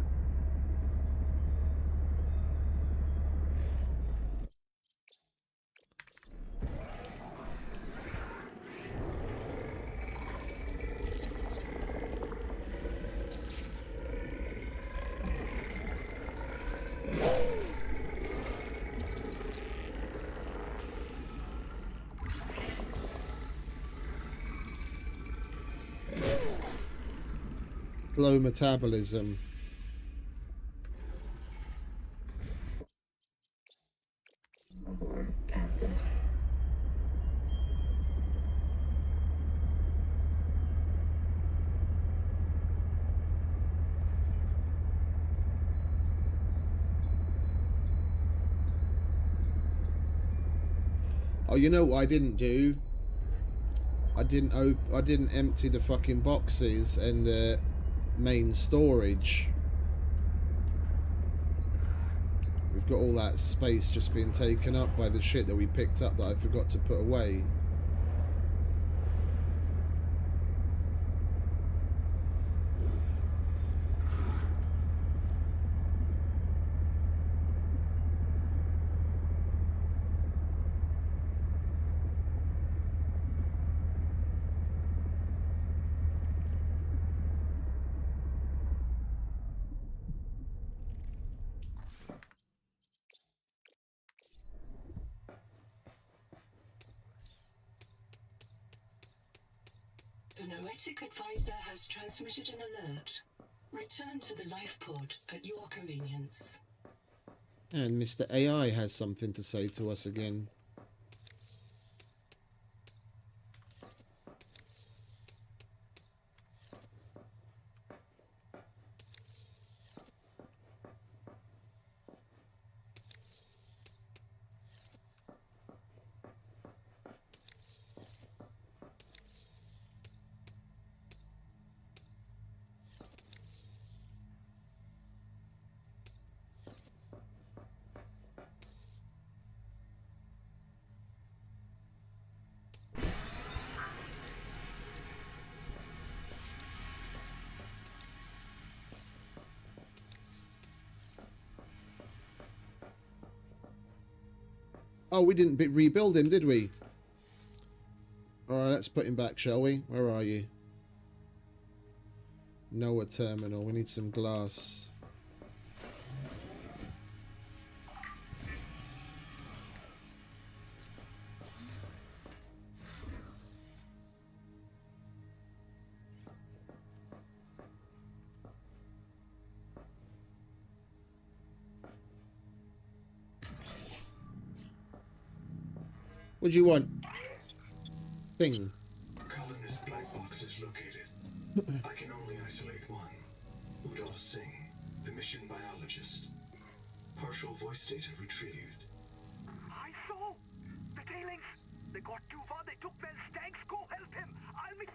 Slow metabolism. Oh, you know what I didn't do? I didn't empty the fucking boxes and the main storage. We've got all that space just being taken up by the shit that we picked up that I forgot to put away. The Noetic advisor has transmitted an alert. Return to the life pod at your convenience. And Mr. AI has something to say to us again. Oh, we didn't rebuild him, did we? Alright, let's put him back, shall we? Where are you? Noah terminal. We need some glass. What do you want? Thing. Colonist black box is located. I can only isolate one. Udall Singh, the mission biologist. Partial voice data retrieved. I saw the tailings. They got too far. They took Mel's tanks. Go help him. I'll meet.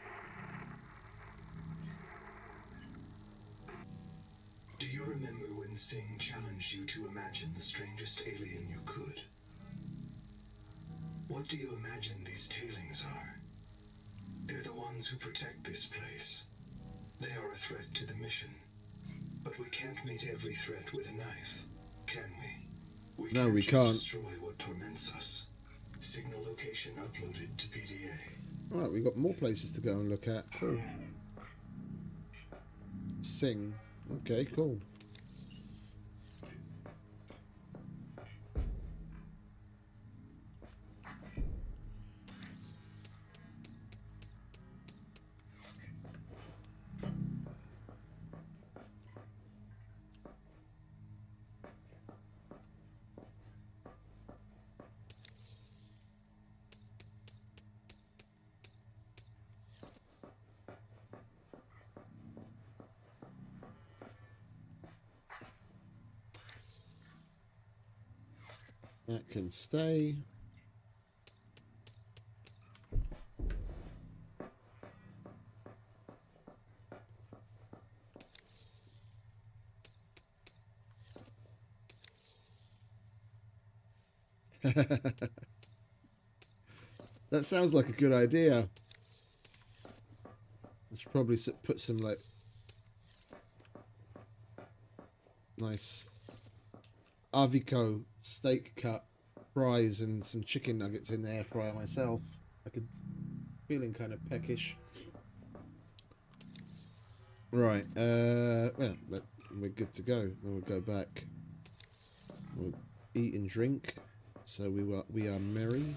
Do you remember when Singh challenged you to imagine the strangest alien you could? What do you imagine these tailings are? They're the ones who protect this place. They are a threat to the mission. But we can't meet every threat with a knife, can we? No, we just can't. Destroy what torments us. Signal location uploaded to PDA. Alright, we've got more places to go and look at. Cool. Sing. Okay, cool. That can stay. That sounds like a good idea. I should probably put some like nice Avico steak cut fries and some chicken nuggets in the air fryer myself. I could feeling kind of peckish. Right, well, we're good to go. Then we'll go back. We'll eat and drink. So we are merry.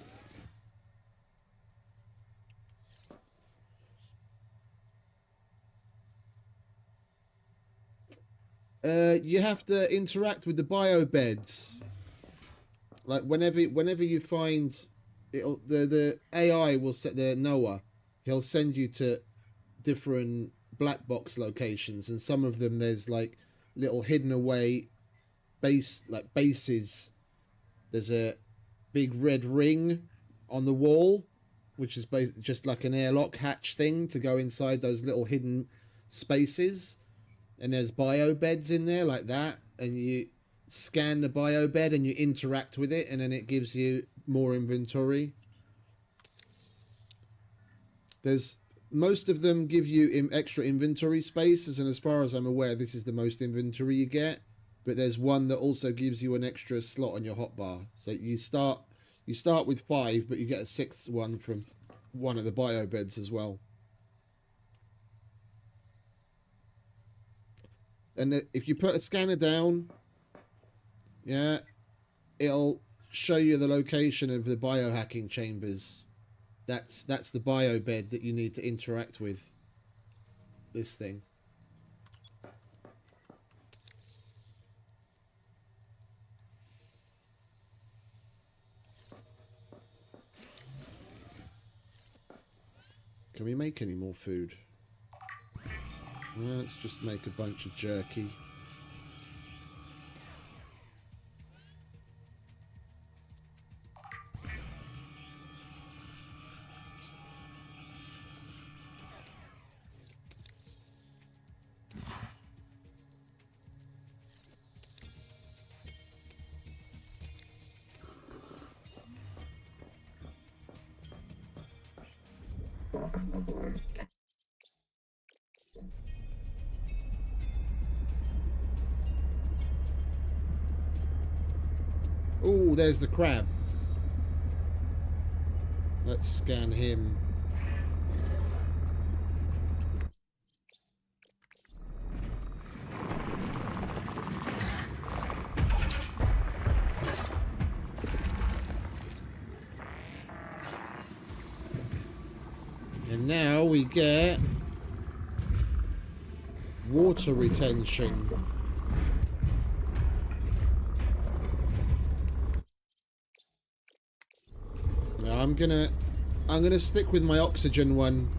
You have to interact with the bio beds. Like whenever you find it, the AI will set the Noah. He'll send you to different black box locations, and some of them there's like little hidden away bases. There's a big red ring on the wall, which is just like an airlock hatch thing to go inside those little hidden spaces. And there's bio beds in there like that, and you scan the bio bed and you interact with it, and then it gives you more inventory. There's most of them give you extra inventory spaces, and as far as I'm aware, this is the most inventory you get. But there's one that also gives you an extra slot on your hotbar. So you start with 5, but you get a 6th one from one of the bio beds as well. And if you put a scanner down, yeah, it'll show you the location of the biohacking chambers. That's the bio bed that you need to interact with this thing. Can we make any more food? Let's just make a bunch of jerky. Oh, there's the crab. Let's scan him. And now we get water retention. I'm gonna stick with my oxygen one.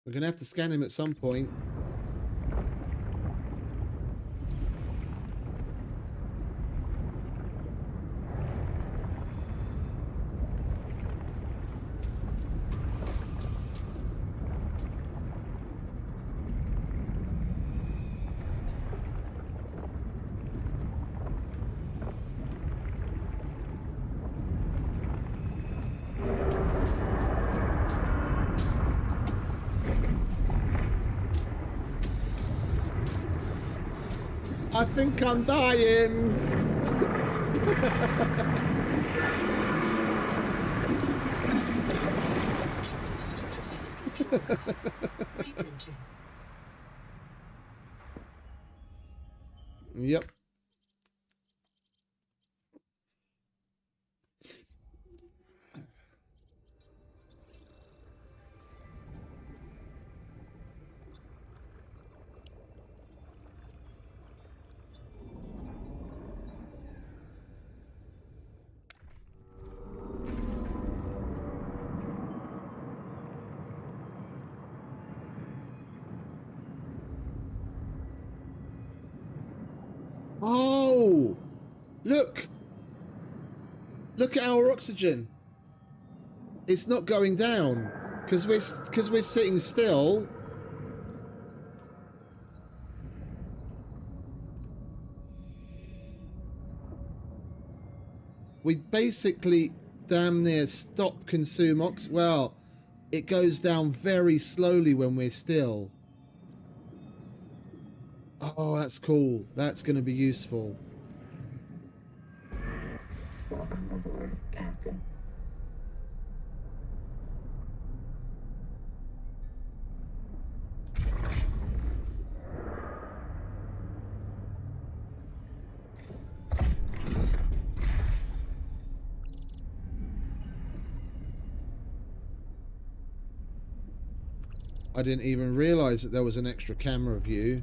We're gonna have to scan him at some point. I think I'm dying. Yep. Oh, look at our oxygen. It's not going down because we're sitting still. We basically damn near stop consume well, it goes down very slowly when we're still. Oh, that's cool. That's going to be useful. Captain. I didn't even realize that there was an extra camera view.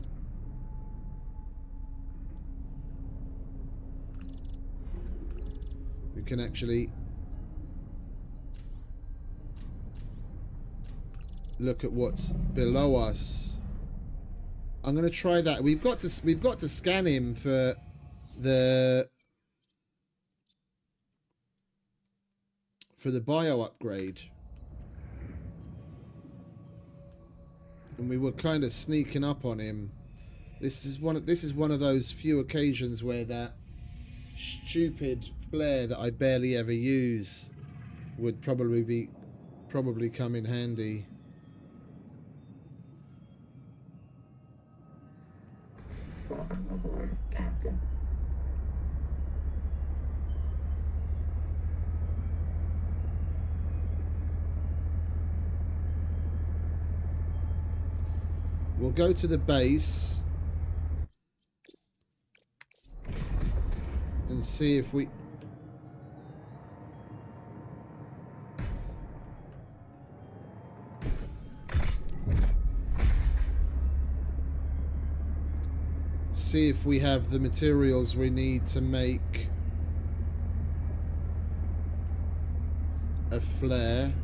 We can actually look at what's below us. I'm going to try that. We've got to scan him for the bio upgrade. And we were kind of sneaking up on him. This is one of those few occasions where that stupid flare that I barely ever use would probably come in handy. Welcome aboard, Captain. We'll go to the base and see if we... see if we have the materials we need to make a flare.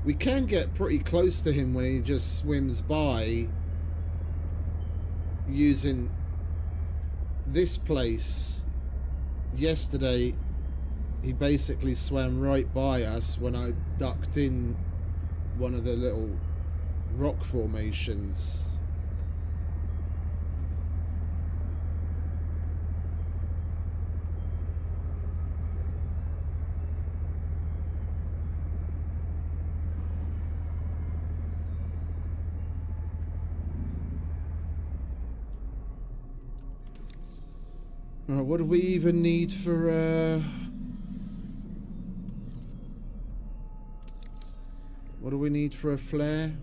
We can get pretty close to him when he just swims by using this place. Yesterday, he basically swam right by us when I ducked in one of the little rock formations. Alright, what do we even need for, what do we need for a flare?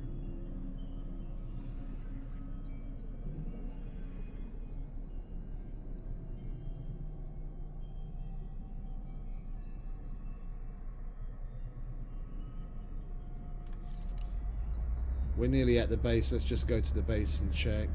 We're nearly at the base. Let's just go to the base and check.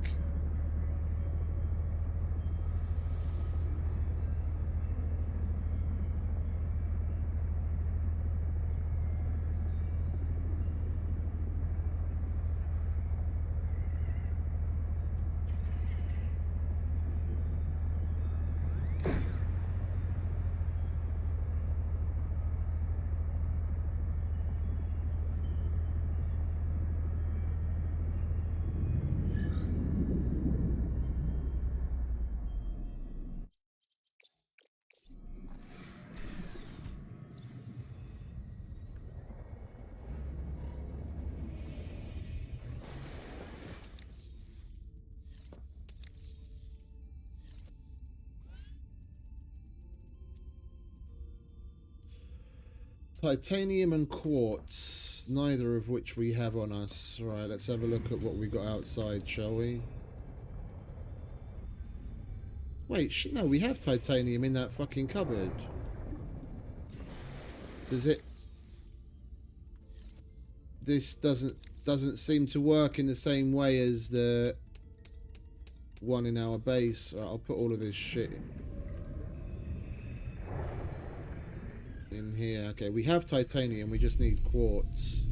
Titanium and quartz, neither of which we have on us. Right, let's have a look at what we got outside, shall we? Wait, no, we have titanium in that fucking cupboard. Does it... This doesn't seem to work in the same way as the one in our base. Right, I'll put all of this shit in here. Okay, we have titanium, we just need quartz.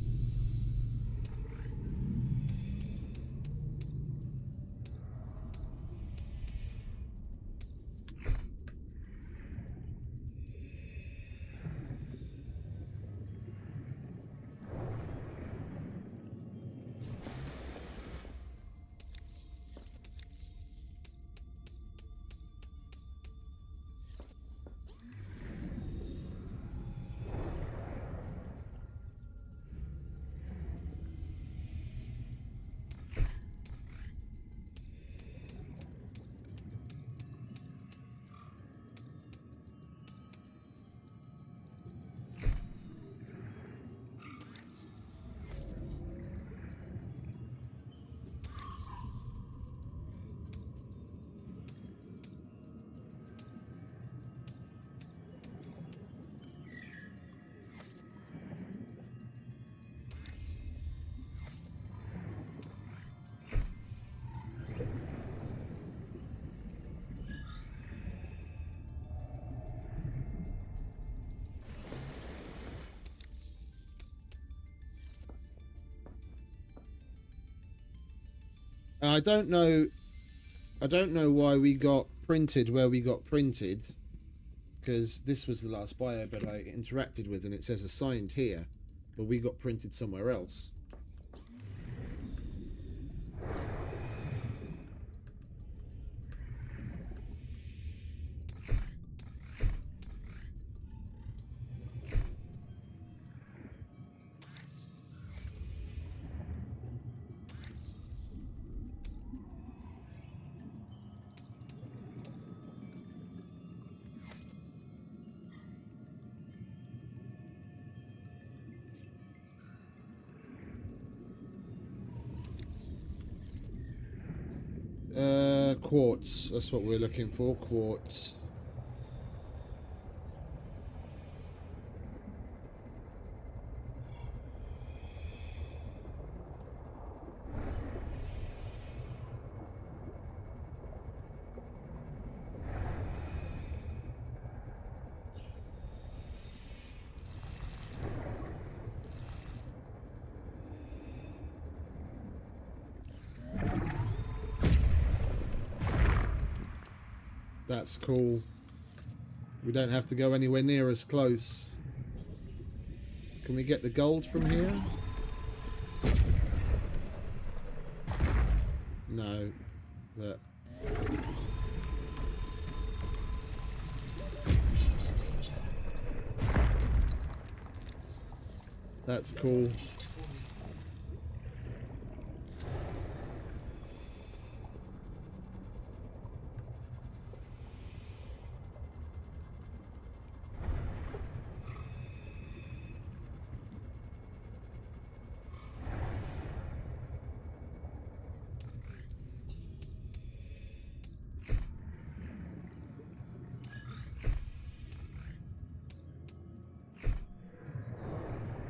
I don't know why we got printed where we got printed, because this was the last bio bed I interacted with and it says assigned here, but we got printed somewhere else. Quartz. That's what we're looking for. Quartz. That's cool. We don't have to go anywhere near as close. Can we get the gold from here? No, but... That's cool.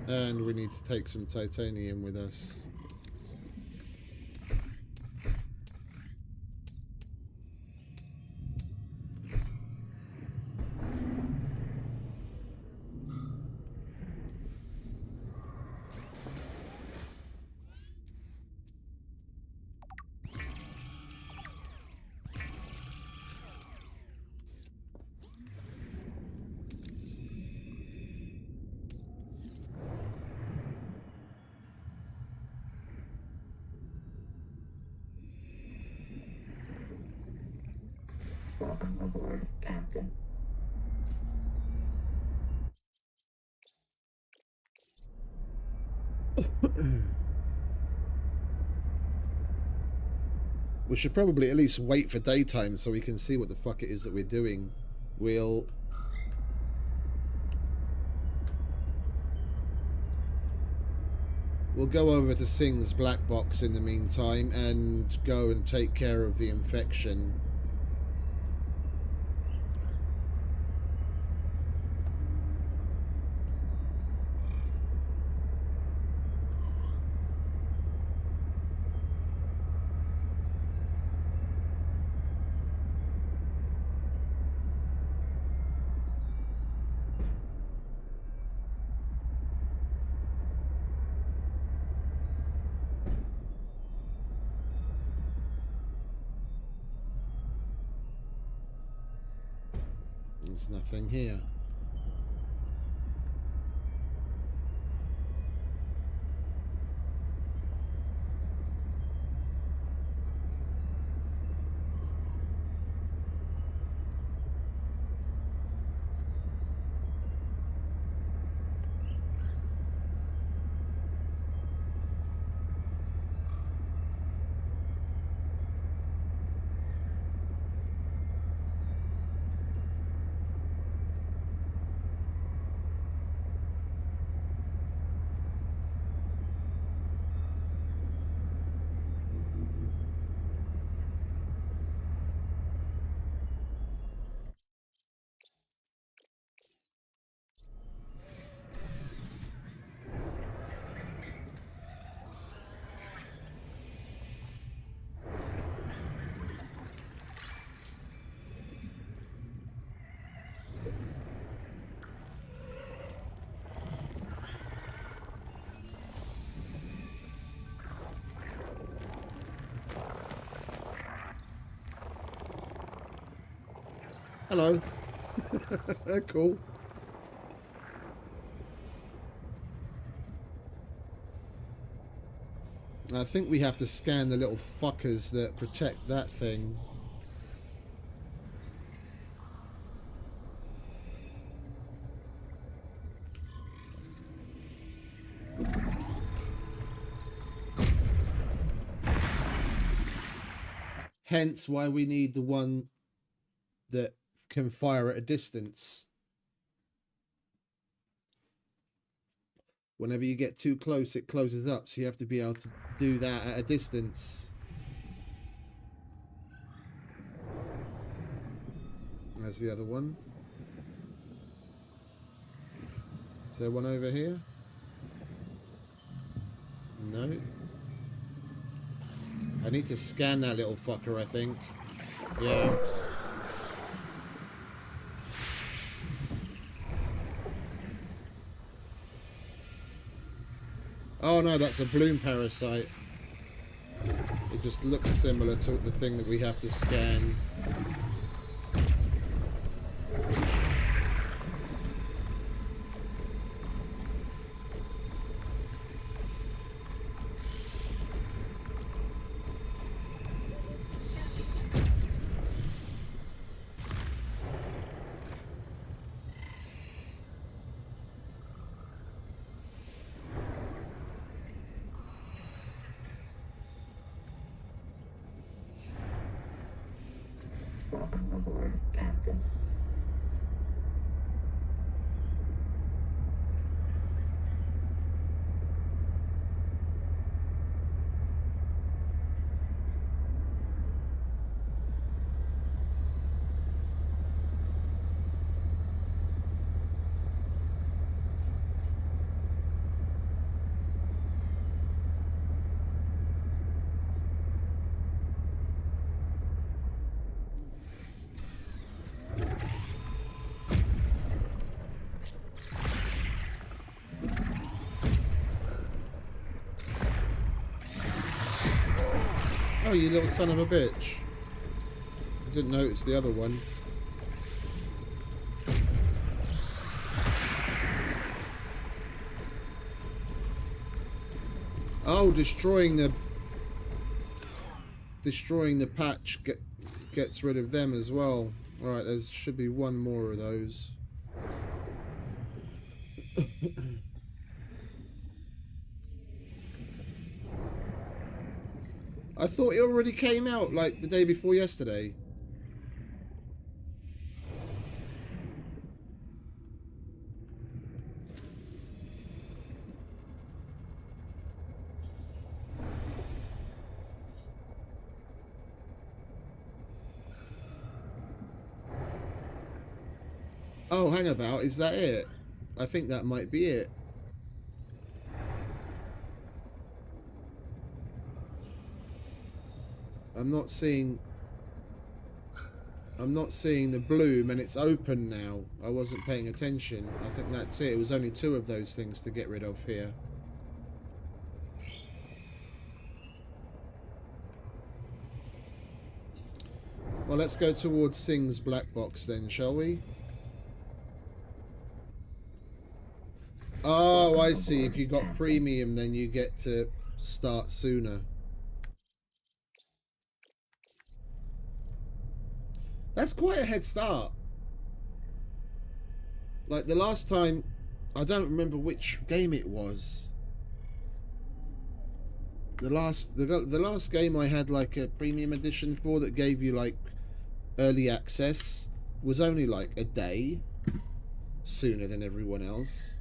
And we need to take some titanium with us. Welcome aboard, Captain. We should probably at least wait for daytime so we can see what the fuck it is that we're doing. We'll go over to Singh's black box in the meantime and go and take care of the infection. There's nothing here. Hello. Cool. I think we have to scan the little fuckers that protect that thing. Hence why we need the one that can fire at a distance. Whenever you get too close, it closes up, so you have to be able to do that at a distance. There's the other one. Is there one over here? No. I need to scan that little fucker, I think. Yeah. Oh no, that's a bloom parasite. It just looks similar to the thing that we have to scan. Welcome aboard, Captain. Oh, you little son of a bitch. I didn't notice the other one. Oh, destroying the patch gets rid of them as well. Alright, there should be one more of those. I thought it already came out like the day before yesterday. Oh, hang about, is that it? I think that might be it. I'm not seeing the bloom, and it's open now. I wasn't paying attention. I think that's it. It was only 2 of those things to get rid of here. Well, let's go towards Singh's black box then, shall we? Oh, I see. If you got premium, then you get to start sooner. That's quite a head start. Like the last time, I don't remember which game it was. The last game I had like a premium edition for that gave you like early access was only like a day sooner than everyone else.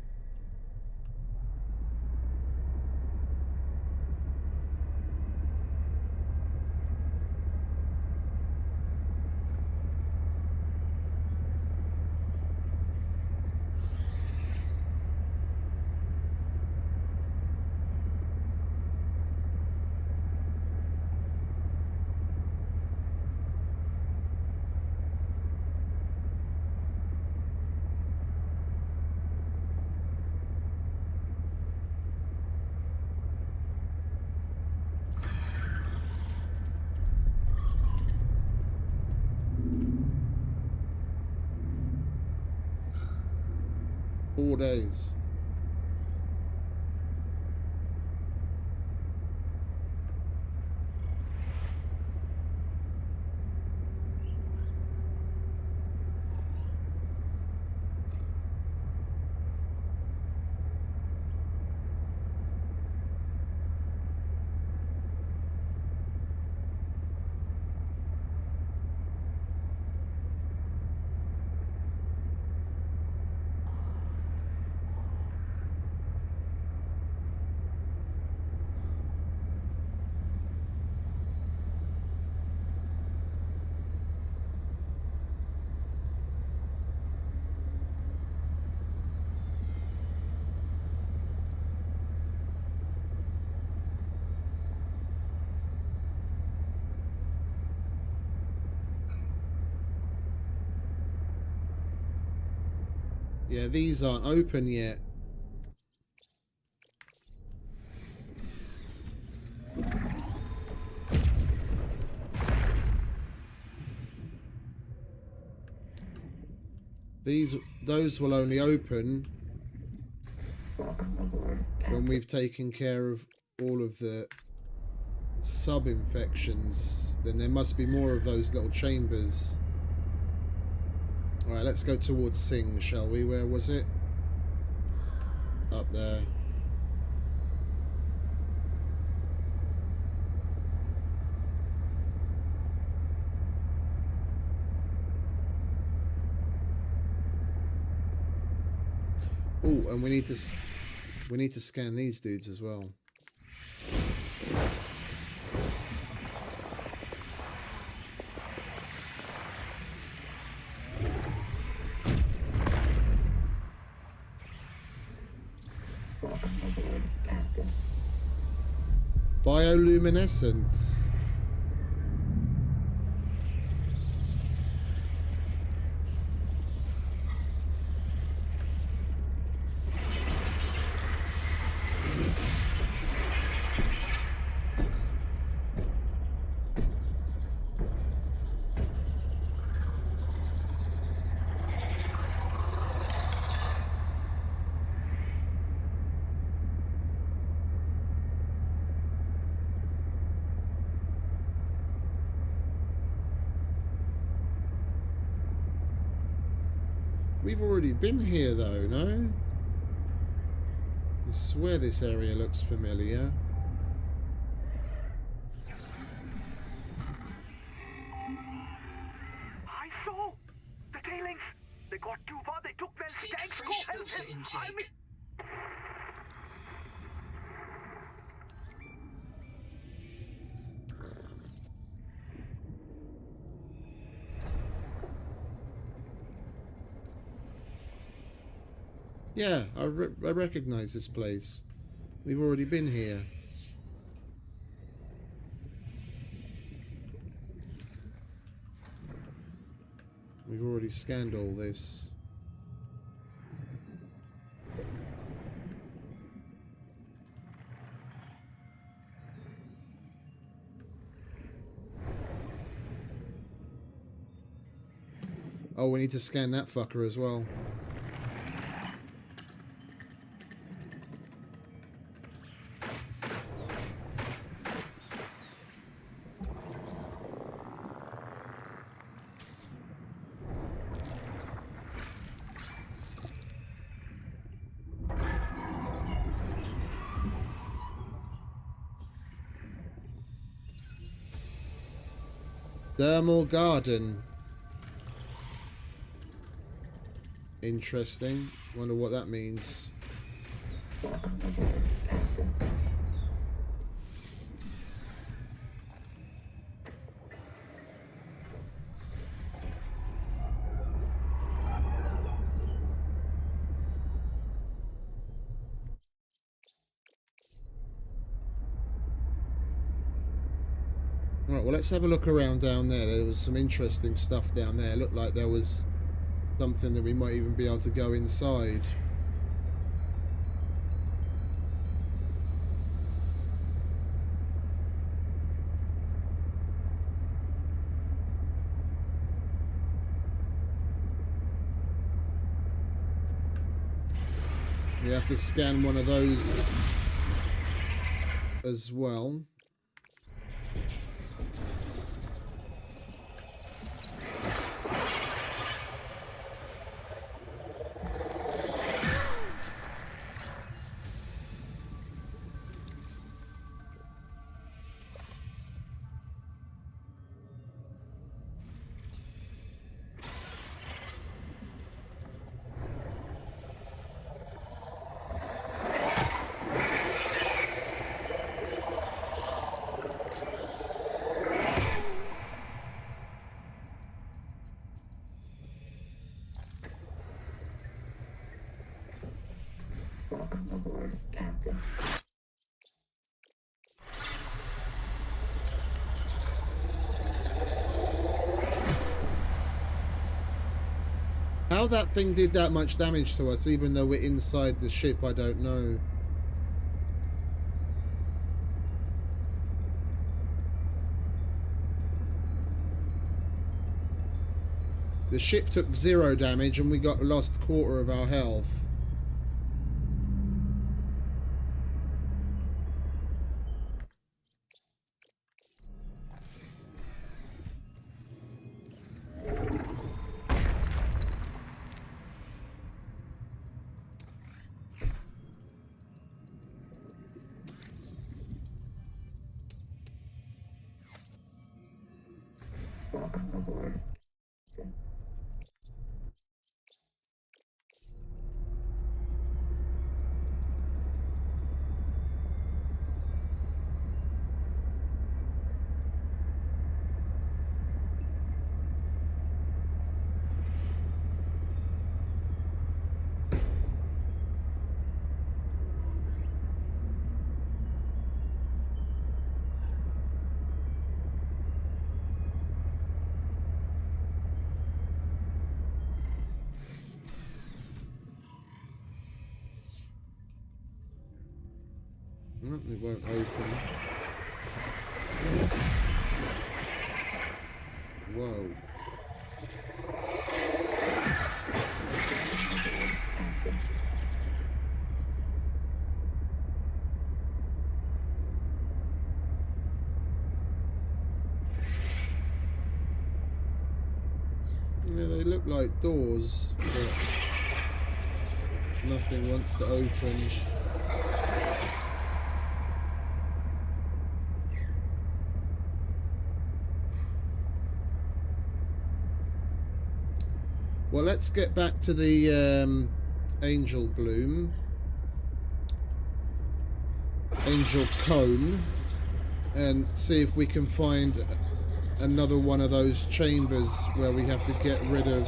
Four days. Yeah, these aren't open yet. Those will only open when we've taken care of all of the sub-infections. Then there must be more of those little chambers. Alright, let's go towards Singh, shall we? Where was it? Up there. Oh, and we need to scan these dudes as well. Bioluminescence. We've already been here though, no? I swear this area looks familiar. I saw the tailings. They got too far. They took Mel's Seek tanks. Go fresh help water him. intake. Yeah, I recognize this place. We've already been here. We've already scanned all this. Oh, we need to scan that fucker as well. Thermal garden. Interesting. Wonder what that means. Alright, well let's have a look around down there. There was some interesting stuff down there. It looked like there was something that we might even be able to go inside. We have to scan one of those as well. How that thing did that much damage to us, even though we're inside the ship, I don't know. The ship took 0 damage and we lost a quarter of our health. Oh, it won't open. Whoa. Yeah, they look like doors, but nothing wants to open. Well, let's get back to the angel bloom. Angel cone. And see if we can find another one of those chambers where we have to get rid of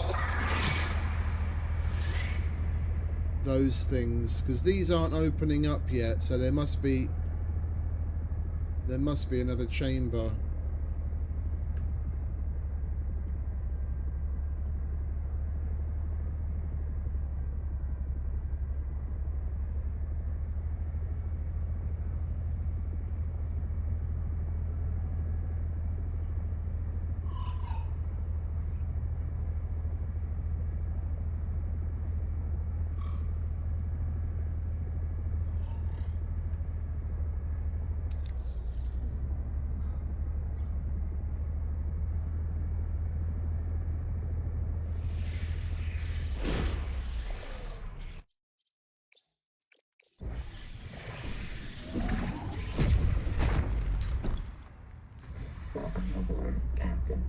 those things, because these aren't opening up yet, so there must be another chamber. Welcome aboard, Captain.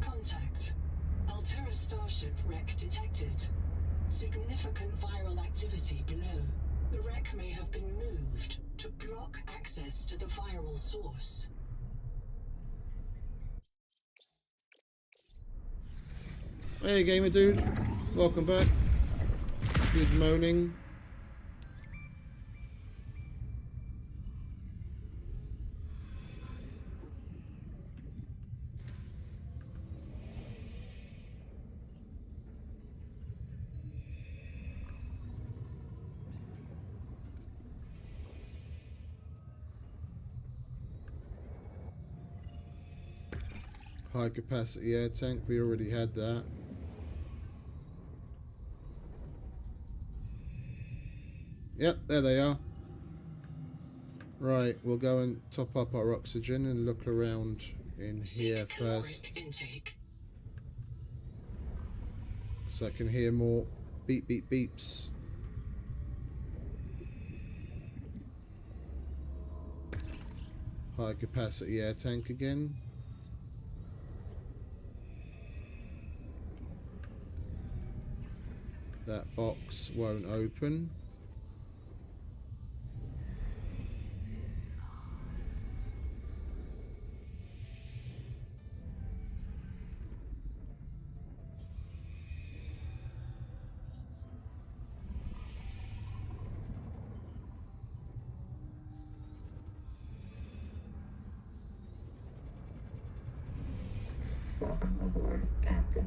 Contact. Altera starship wreck detected. Significant viral activity below. The wreck may have been moved to block access to the viral source. Hey, gamer dude. Welcome back. Good moaning. High capacity air tank, we already had that. Yep, there they are. Right, we'll go and top up our oxygen and look around in here first. Intake. So I can hear more beep beep beeps. High capacity air tank again. That box won't open. Welcome aboard, Captain.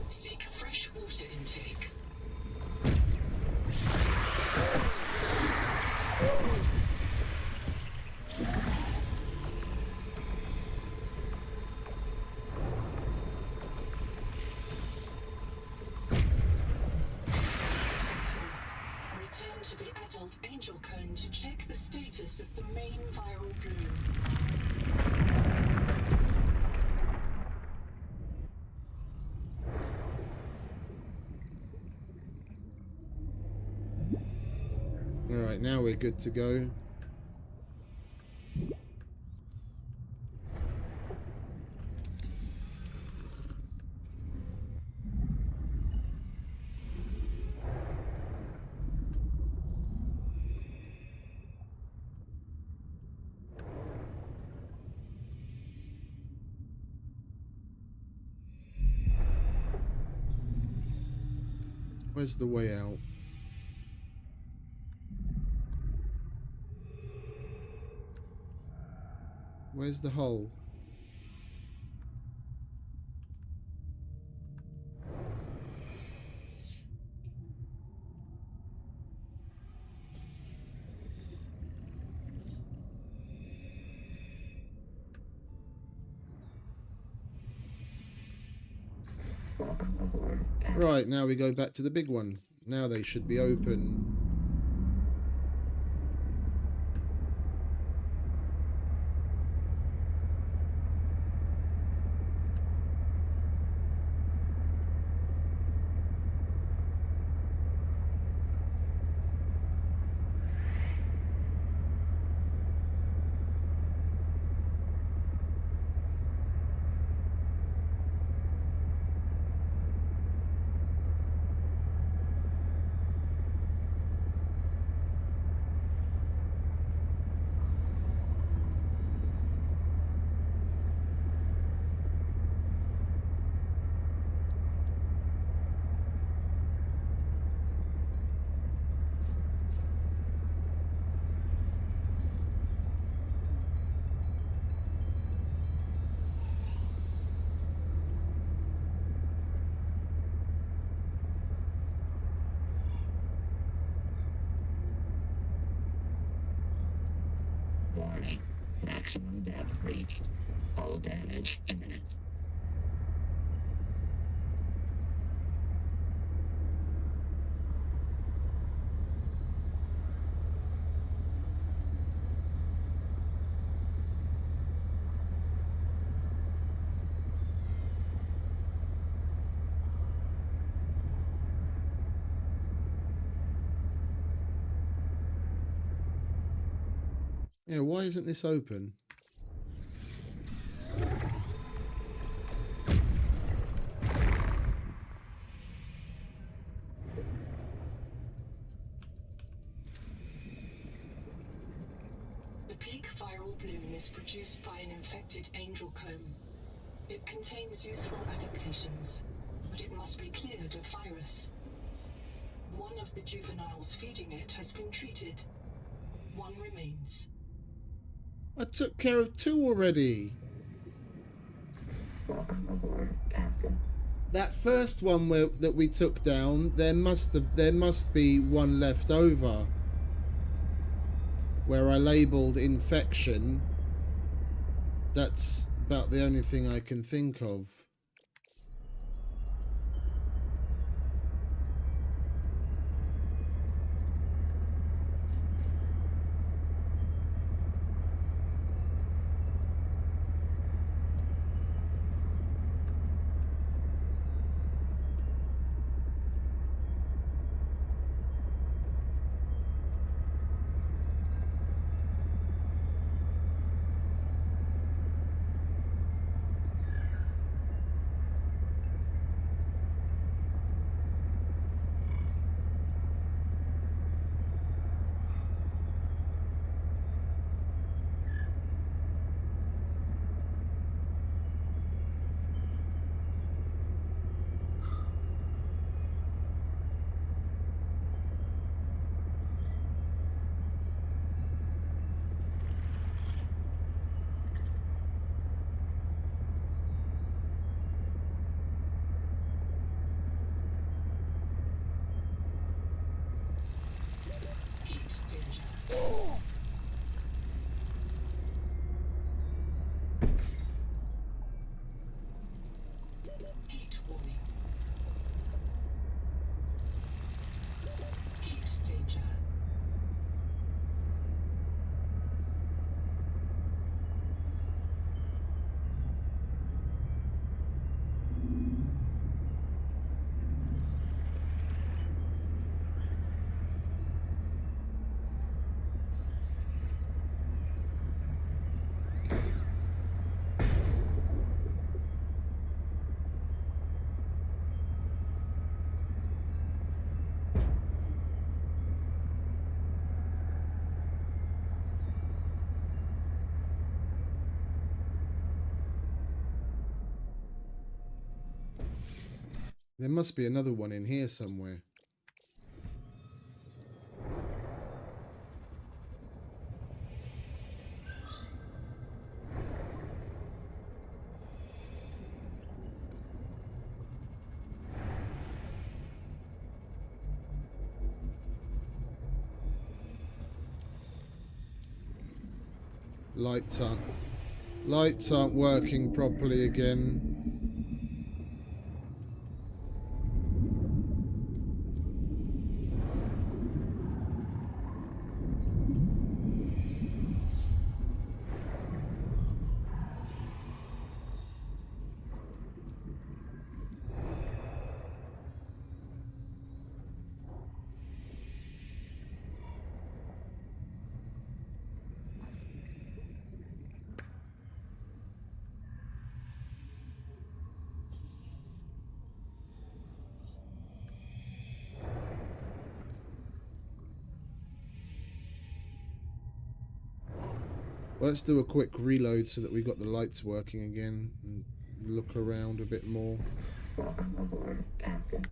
Seek fresh water intake. Return to the adult angel cone to check the status of the main viral bloom. Alright, now we're good to go. Where's the way out? Where's the hole? Welcome aboard, Captain. Right, now we go back to the big one. Now they should be open. Warning. Maximum depth reached. Hull damage imminent. Yeah, why isn't this open? The peak viral bloom is produced by an infected angel comb. It contains useful adaptations, but it must be cleared of virus. One of the juveniles feeding it has been treated. One remains. I took care of 2 already. Welcome aboard, Captain. That first one that we took down, there must be one left over. Where I labelled infection. That's about the only thing I can think of. Heat warning. Heat danger. There must be another one in here somewhere. Lights aren't working properly again. Well, let's do a quick reload so that we got the lights working again and look around a bit more. Welcome aboard, Captain.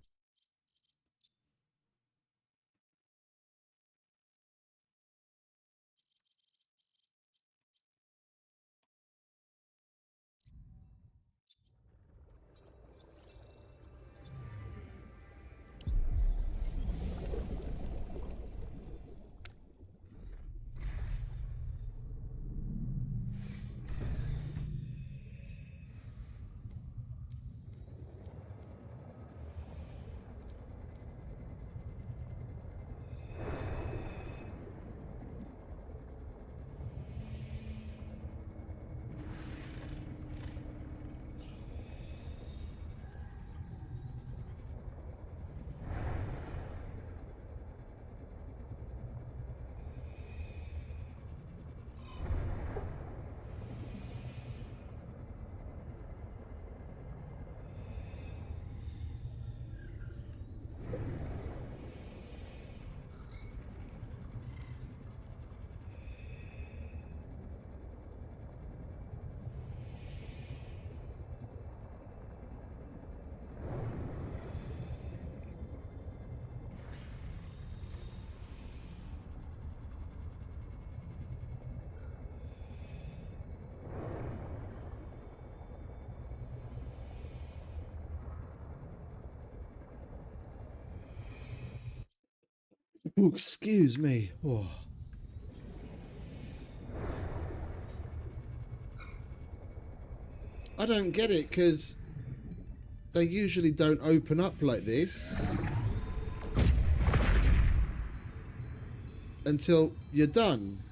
Ooh, excuse me. Oh. I don't get it, because they usually don't open up like this until you're done.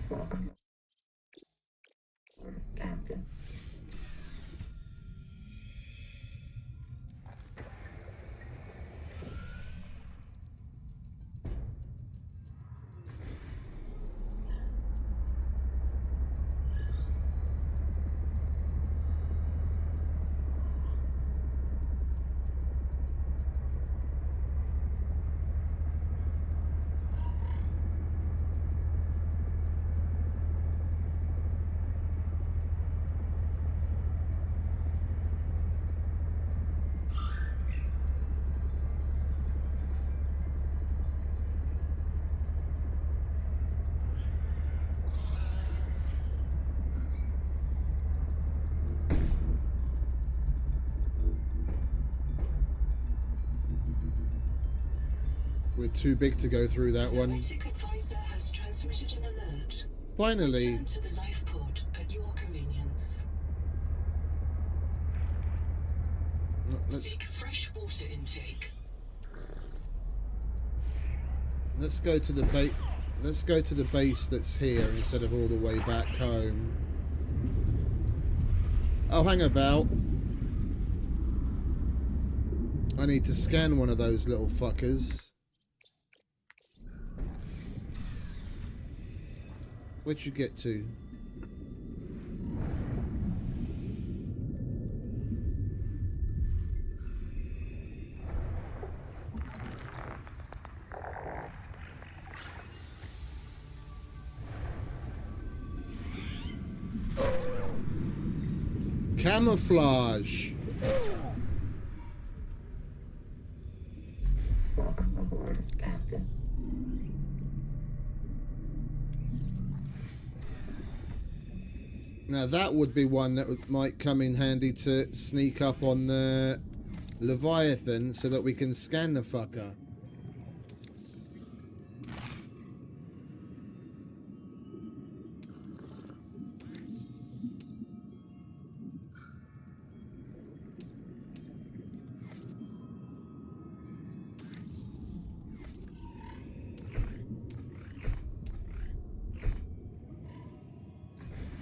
Welcome aboard, Captain. We're too big to go through that one. Nautic advisor has transmitted an alert. Finally. Return to the life pod at your convenience. Seek fresh water intake. Let's go to the base. Let's go to the base that's here instead of all the way back home. Oh, hang about. I need to scan one of those little fuckers. Where'd you get to? Camouflage. Welcome aboard, Captain. Now that would be one that might come in handy to sneak up on the Leviathan so that we can scan the fucker.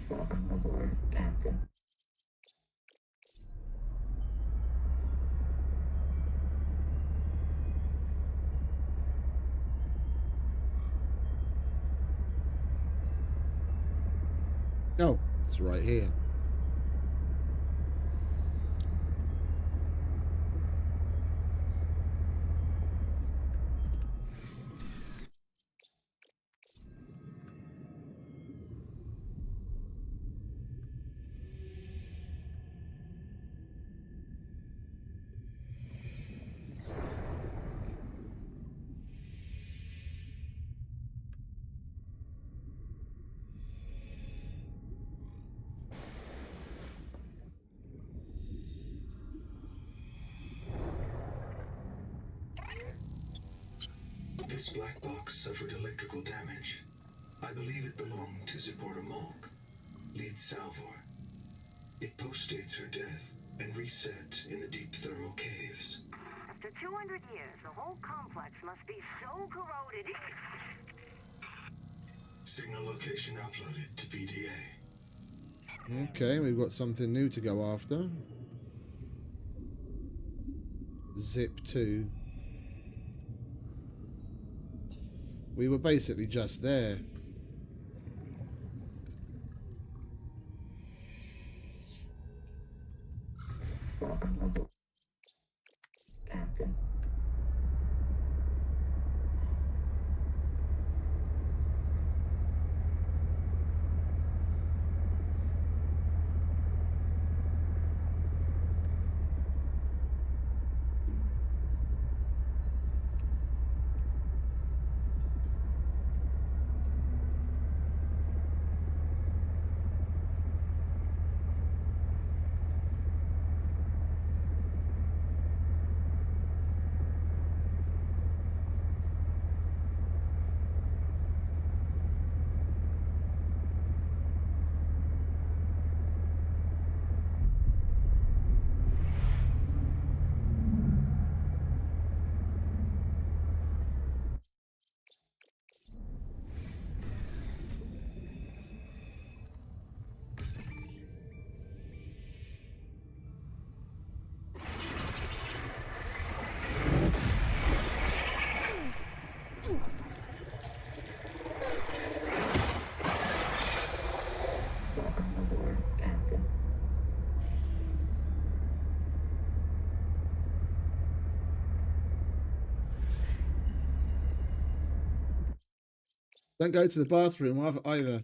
Welcome aboard, Captain. Oh, it's right here. This black box suffered electrical damage. I believe it belonged to Zipporah Malk, lead Salvor. It postdates her death and reset in the deep thermal caves. After 200 years, the whole complex must be so corroded. Signal location uploaded to PDA. Okay, we've got something new to go after. Zip 2. We were basically just there. Welcome aboard, Captain. Welcome aboard, Captain. Don't go to the bathroom either.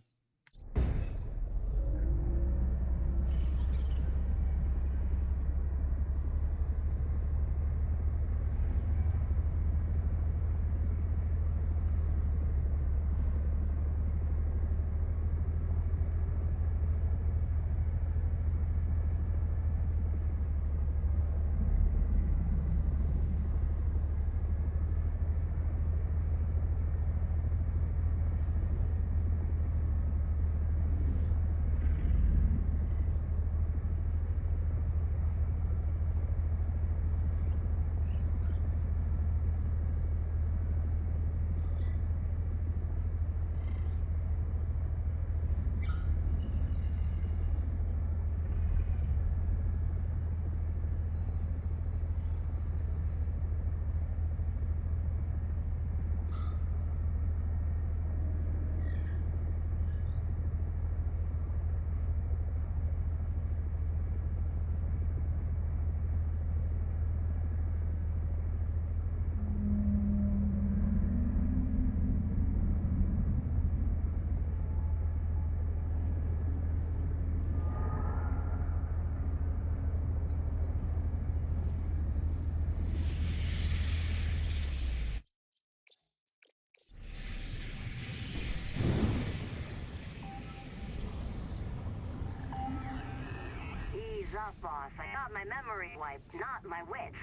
up, boss. I got my memory wiped, not my wits.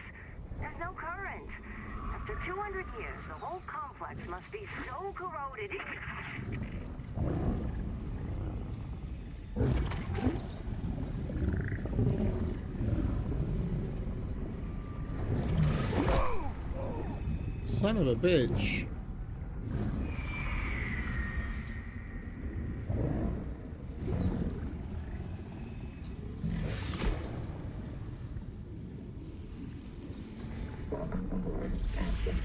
There's no current. After 200 years, the whole complex must be so corroded. Son of a bitch. Welcome aboard, Captain.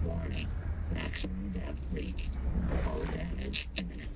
Warning. Maximum depth reached. Hull damage imminent.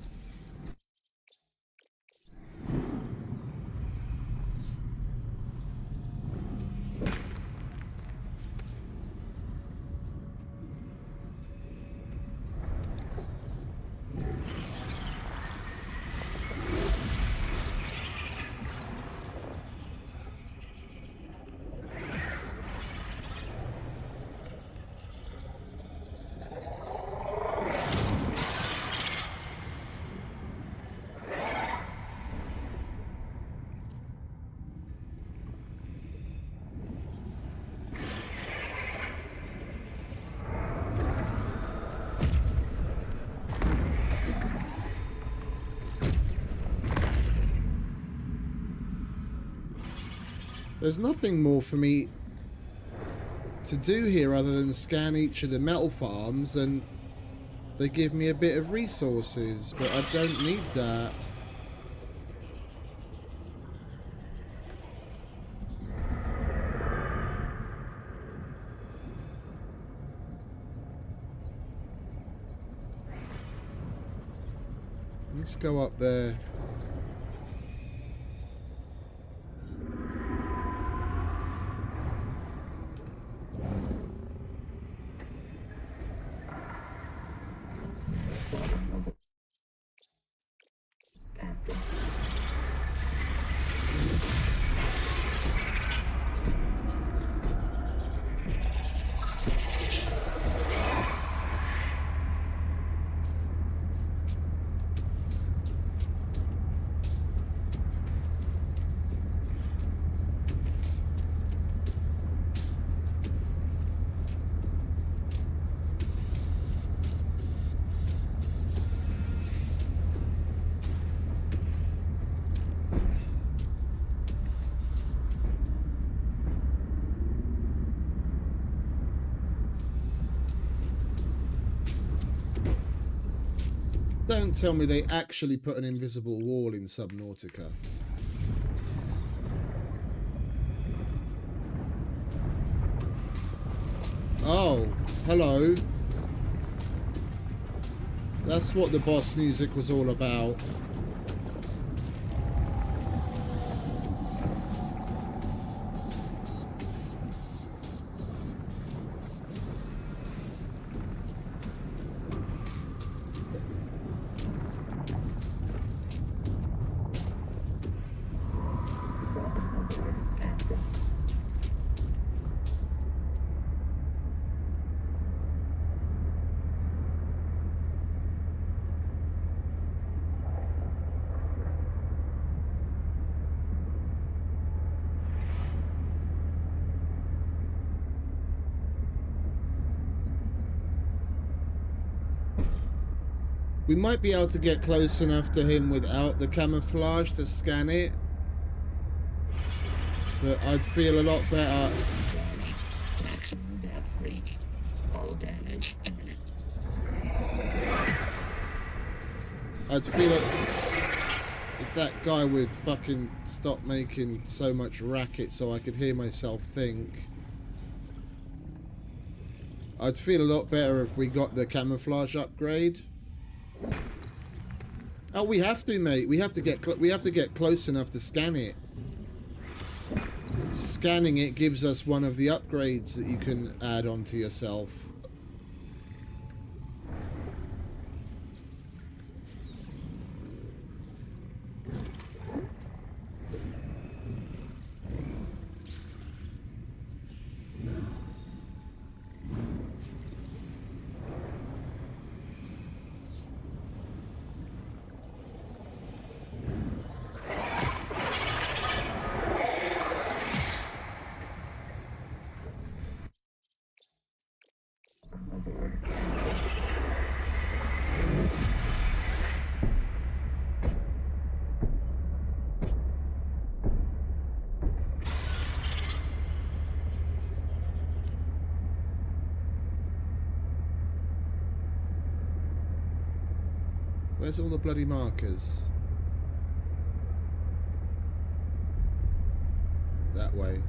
There's nothing more for me to do here other than scan each of the metal farms, and they give me a bit of resources, but I don't need that. Let's go up there. Captain. Don't tell me they actually put an invisible wall in Subnautica. Oh, hello. That's what the boss music was all about. We might be able to get close enough to him without the camouflage to scan it. But I'd feel a lot better. Maximum depth reached. Hull damage imminent. I'd feel it if that guy would fucking stop making so much racket so I could hear myself think. I'd feel a lot better if we got the camouflage upgrade. Oh, we have to, mate. We have to get close enough to scan it. Scanning it gives us one of the upgrades that you can add onto yourself. Where's all the bloody markers? That way.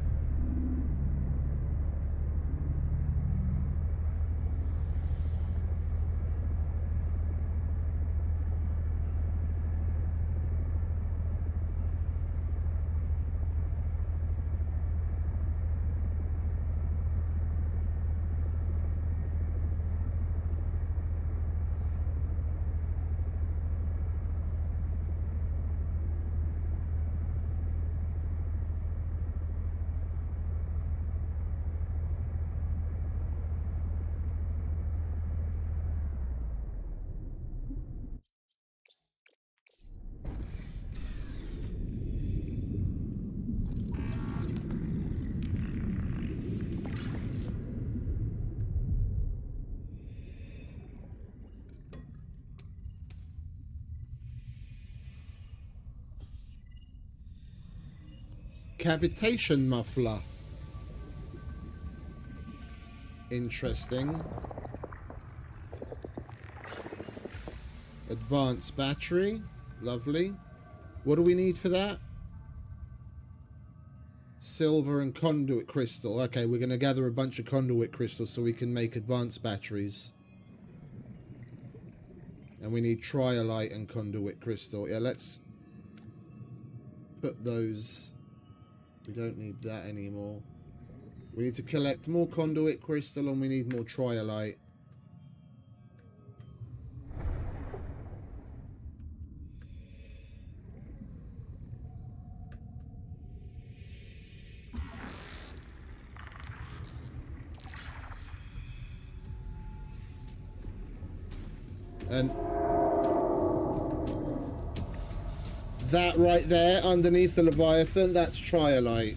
Cavitation muffler. Interesting. Advanced battery. Lovely. What do we need for that? Silver and conduit crystal. Okay, we're going to gather a bunch of conduit crystals so we can make advanced batteries. And we need triolite and conduit crystal. Yeah, let's put those. We don't need that anymore. We need to collect more conduit crystal and we need more triolite. And that right there underneath the Leviathan, that's triolite.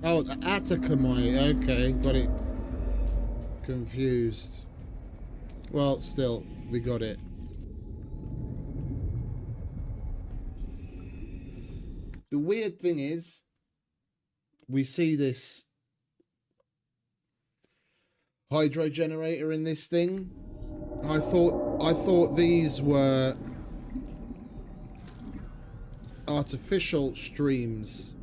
Oh, the Atacamite. Okay, got it confused. Well, still, we got it. The weird thing is, we see this hydro generator in this thing. I thought these were artificial streams.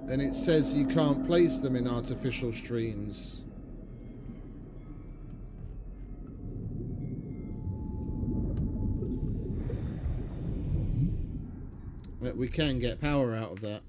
And it says you can't place them in artificial streams. But we can get power out of that.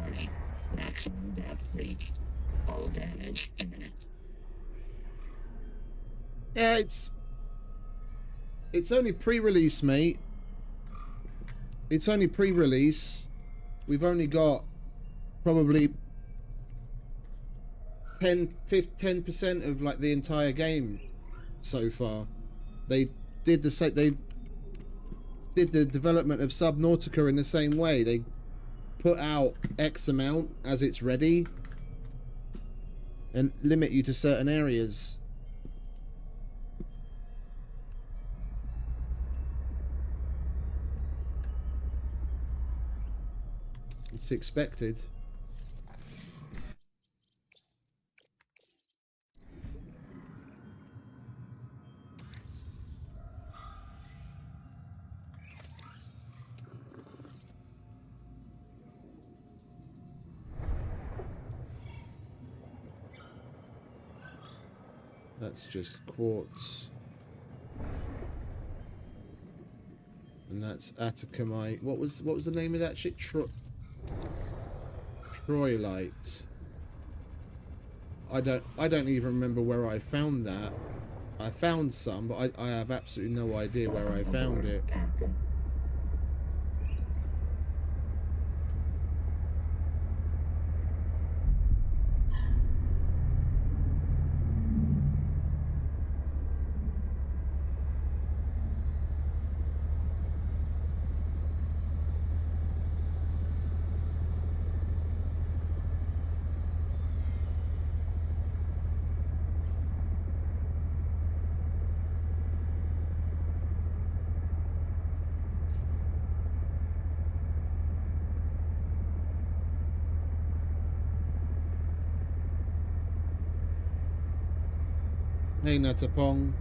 Warning. Maximum depth reached. Hull damage imminent. Yeah, it's only pre-release, mate. It's only pre-release. We've only got probably 10% of like the entire game so far. They did the development of Subnautica in the same way. They put out X amount as it's ready and limit you to certain areas. It's expected. That's just quartz. And that's Atacamite. What was the name of that shit? Troilite. I don't even remember where I found that. I found some, but I have absolutely no idea where I found it. Captain. Hey, Natapong.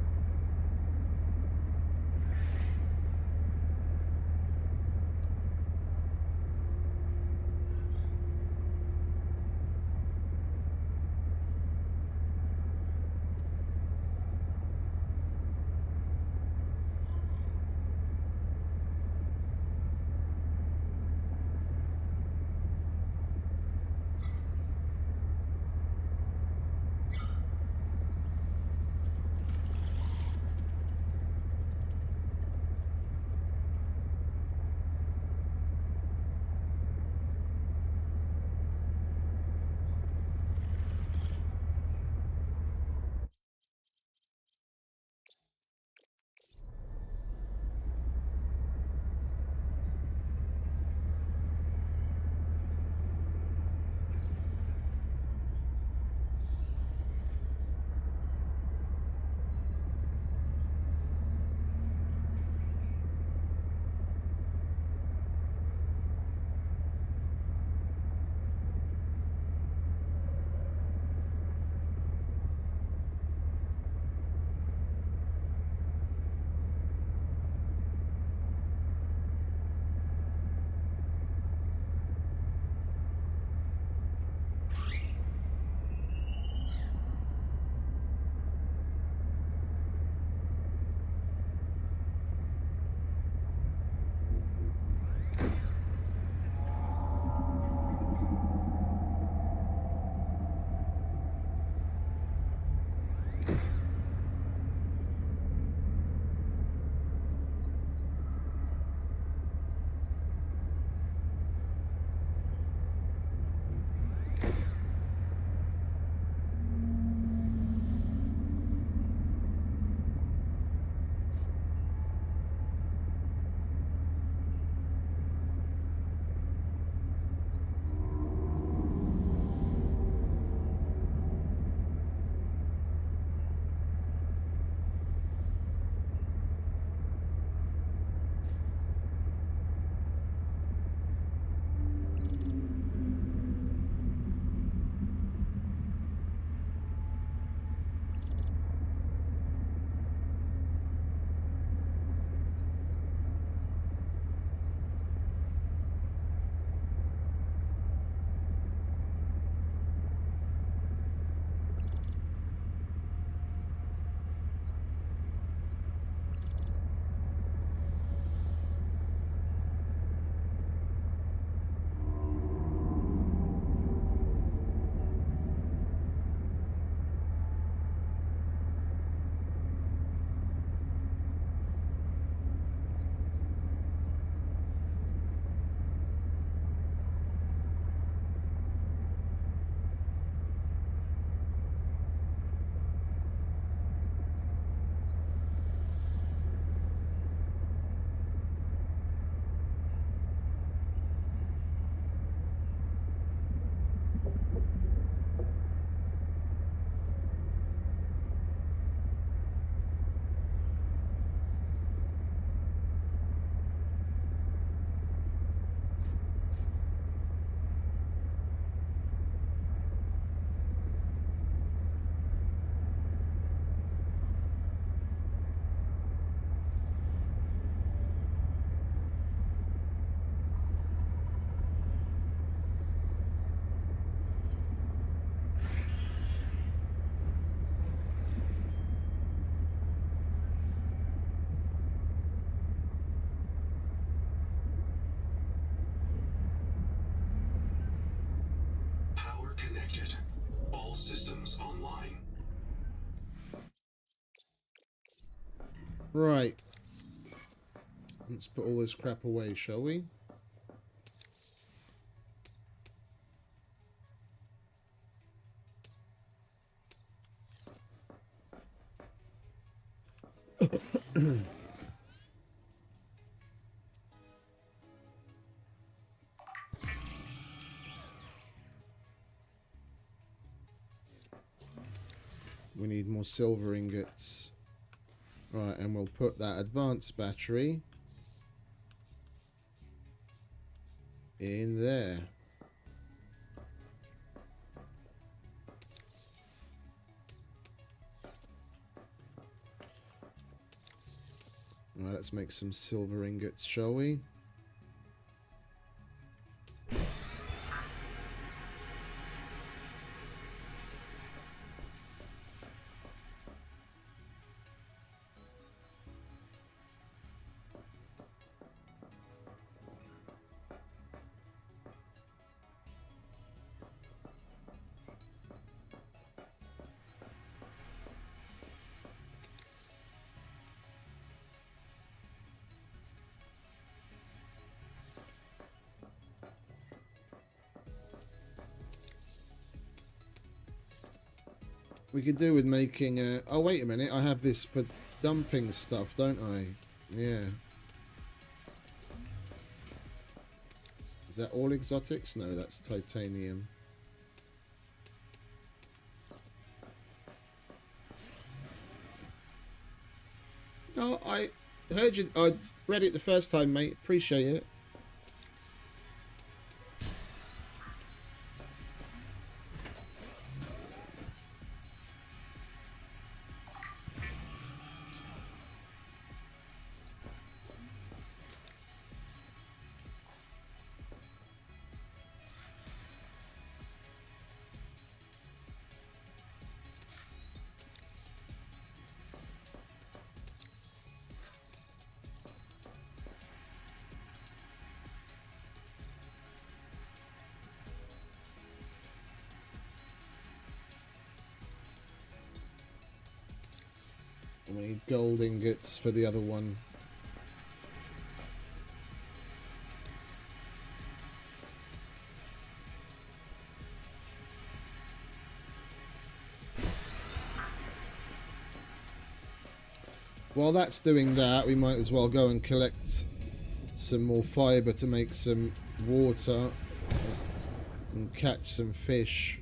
Power connected. All systems online. Right. Let's put all this crap away, shall we? We need more silver ingots. Right, and we'll put that advanced battery in there. Right, let's make some silver ingots, shall we? We could do with making a... Oh, wait a minute. I have this for dumping stuff, don't I? Yeah. Is that all exotics? No, that's titanium. No, I heard you... I read it the first time, mate. Appreciate it. We need gold ingots for the other one. While that's doing that, we might as well go and collect some more fibre to make some water and catch some fish.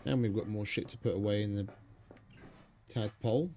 And we've got more shit to put away in the tadpole.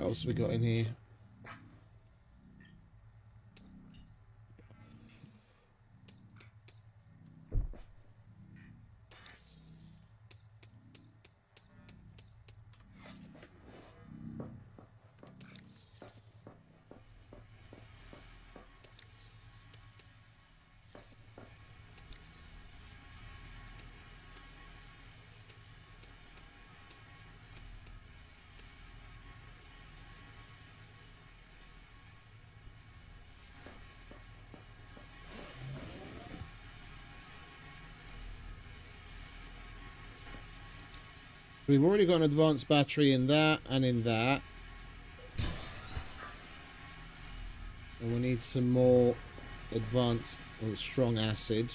What else we got in here? We've already got an advanced battery in that and in that. And we need some more advanced or strong acid.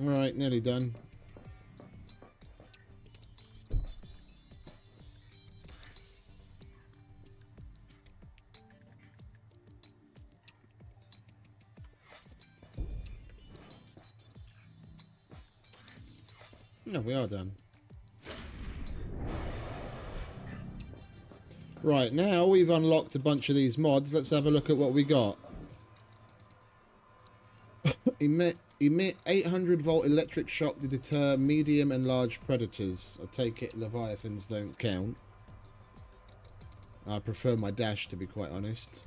Alright, nearly done. No, we are done. Right, now we've unlocked a bunch of these mods. Let's have a look at what we got. Emit 800-volt electric shock to deter medium and large predators. I take it Leviathans don't count. I prefer my dash, to be quite honest.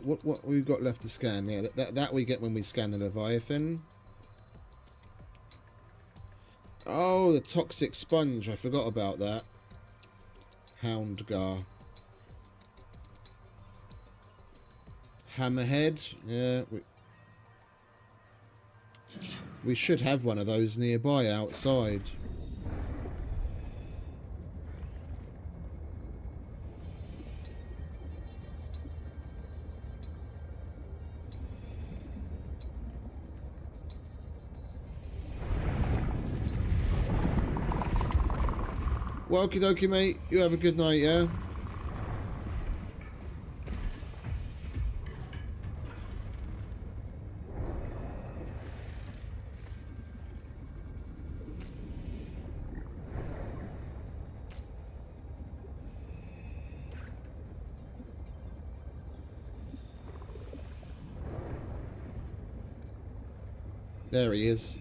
What we've got left to scan? Yeah, that we get when we scan the Leviathan. Oh, the toxic sponge. I forgot about that. Houndgar. Hammerhead. Yeah, we should have one of those nearby outside. Well, okie dokie, mate. You have a good night, yeah? There he is.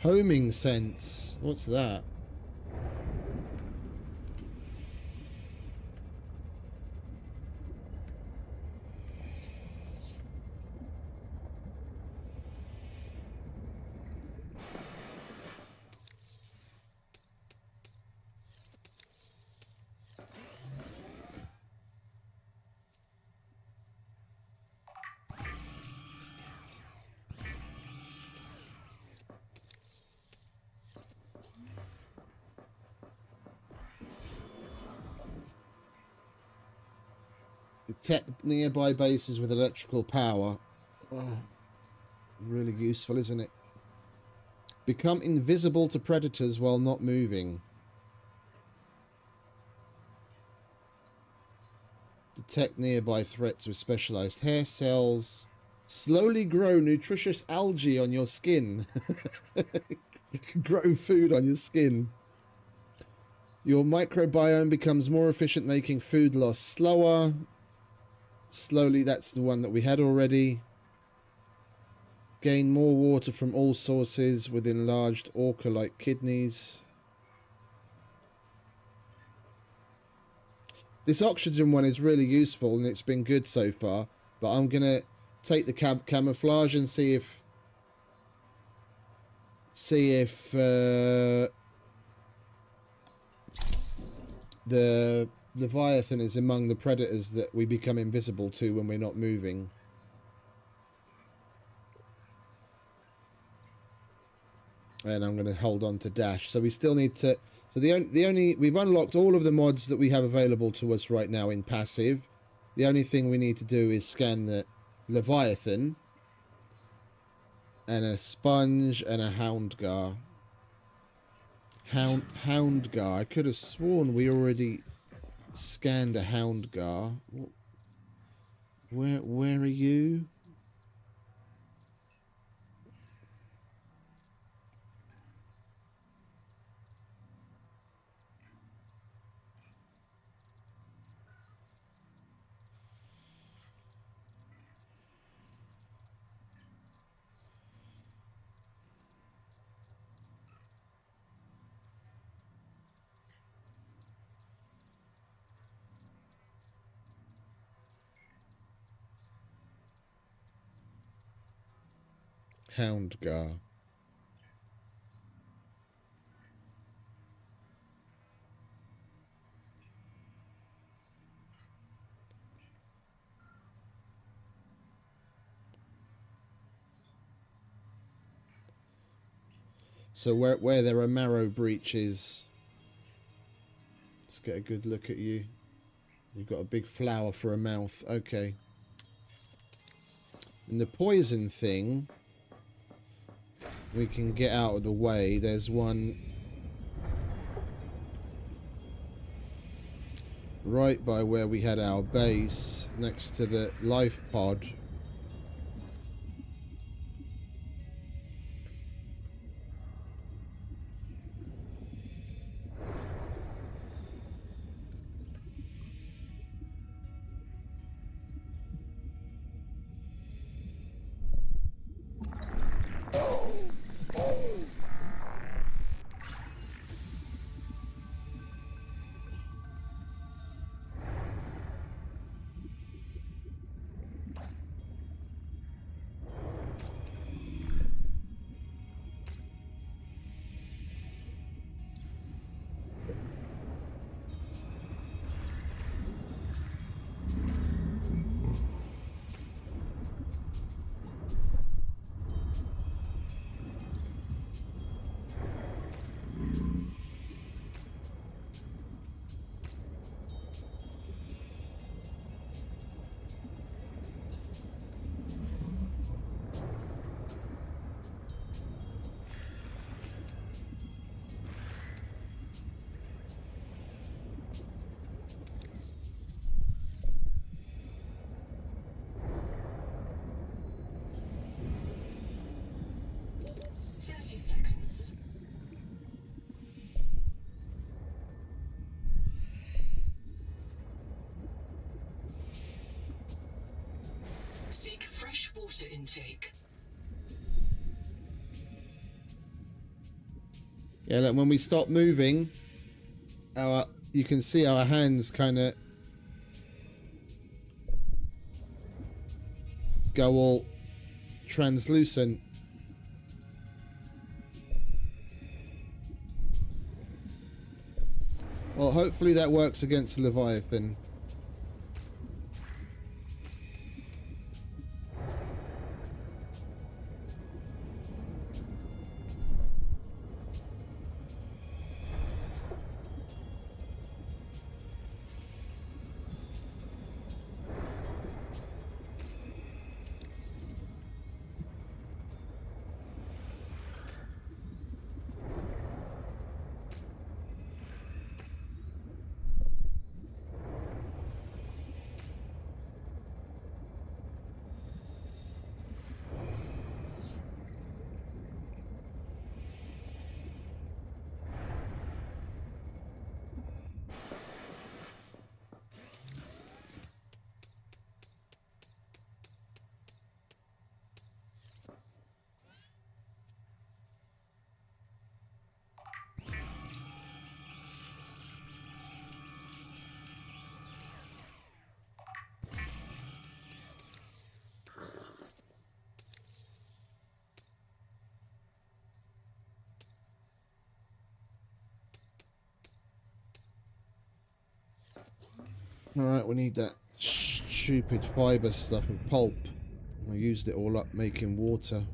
Homing sense. What's that? Detect nearby bases with electrical power. Oh, really useful, isn't it? Become invisible to predators while not moving. Detect nearby threats with specialized hair cells. Slowly grow nutritious algae on your skin. Grow food on your skin. Your microbiome becomes more efficient, making food loss slower. Slowly, that's the one that we had already. Gain more water from all sources with enlarged orca-like kidneys. This oxygen one is really useful and it's been good so far, but I'm going to take the camouflage and see if the Leviathan is among the predators that we become invisible to when we're not moving. And I'm going to hold on to dash. So we still need to... So the only we've unlocked all of the mods that we have available to us right now in passive. The only thing we need to do is scan the Leviathan. And a sponge and a houndgar. Houndgar. I could have sworn we already scanned a houndgar. Where are you? Houndgar. So where there are marrow breaches, let's get a good look at you. You've got a big flower for a mouth. Okay. And the poison thing, we can get out of the way. There's one right by where we had our base, next to the life pod. Seek fresh water intake. Yeah, look, when we stop moving, you can see our hands kind of go all translucent. Well, hopefully that works against Leviathan. Alright, we need that stupid fibre stuff and pulp. I used it all up making water.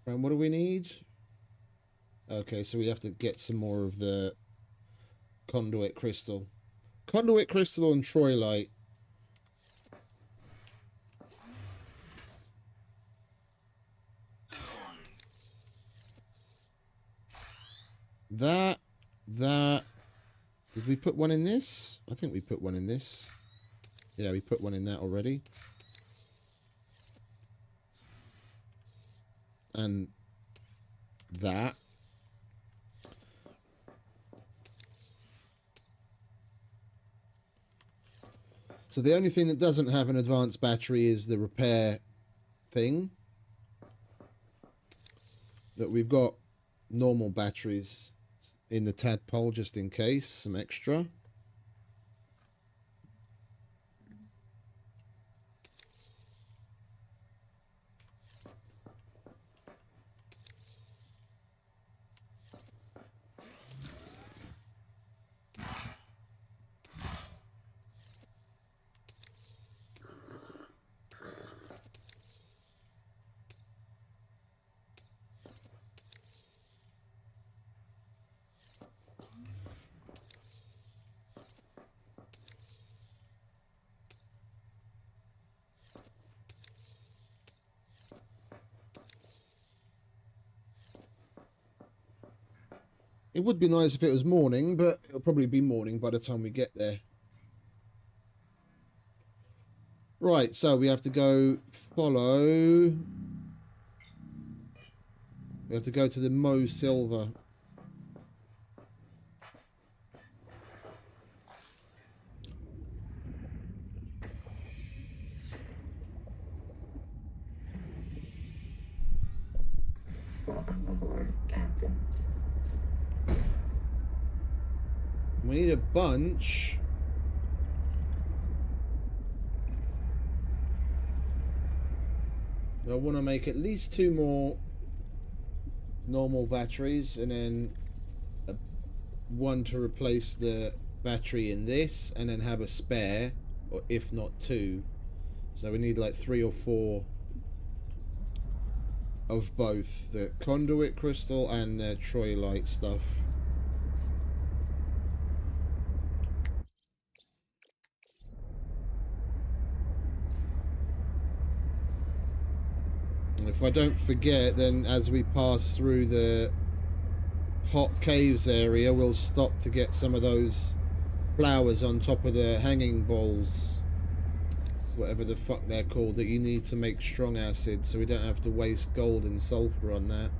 And what do we need? Okay, so we have to get some more of the conduit crystal. Conduit crystal and troilite. That. Did we put one in this? I think we put one in this. Yeah, we put one in that already. And that. So the only thing that doesn't have an advanced battery is the repair thing. That we've got normal batteries in the tadpole just in case, some extra. It would be nice if it was morning, but it'll probably be morning by the time we get there. Right, so we have to go follow. We have to go to the Mo Silver. Welcome aboard, Captain. We need a bunch. I want to make at least 2 more normal batteries, and then one to replace the battery in this, and then have a spare, or if not 2. So we need like 3 or 4 of both the conduit crystal and the troilite stuff. And if I don't forget, then as we pass through the hot caves area, we'll stop to get some of those flowers on top of the hanging balls, whatever the fuck they're called, that you need to make strong acid, so we don't have to waste gold and sulfur on that.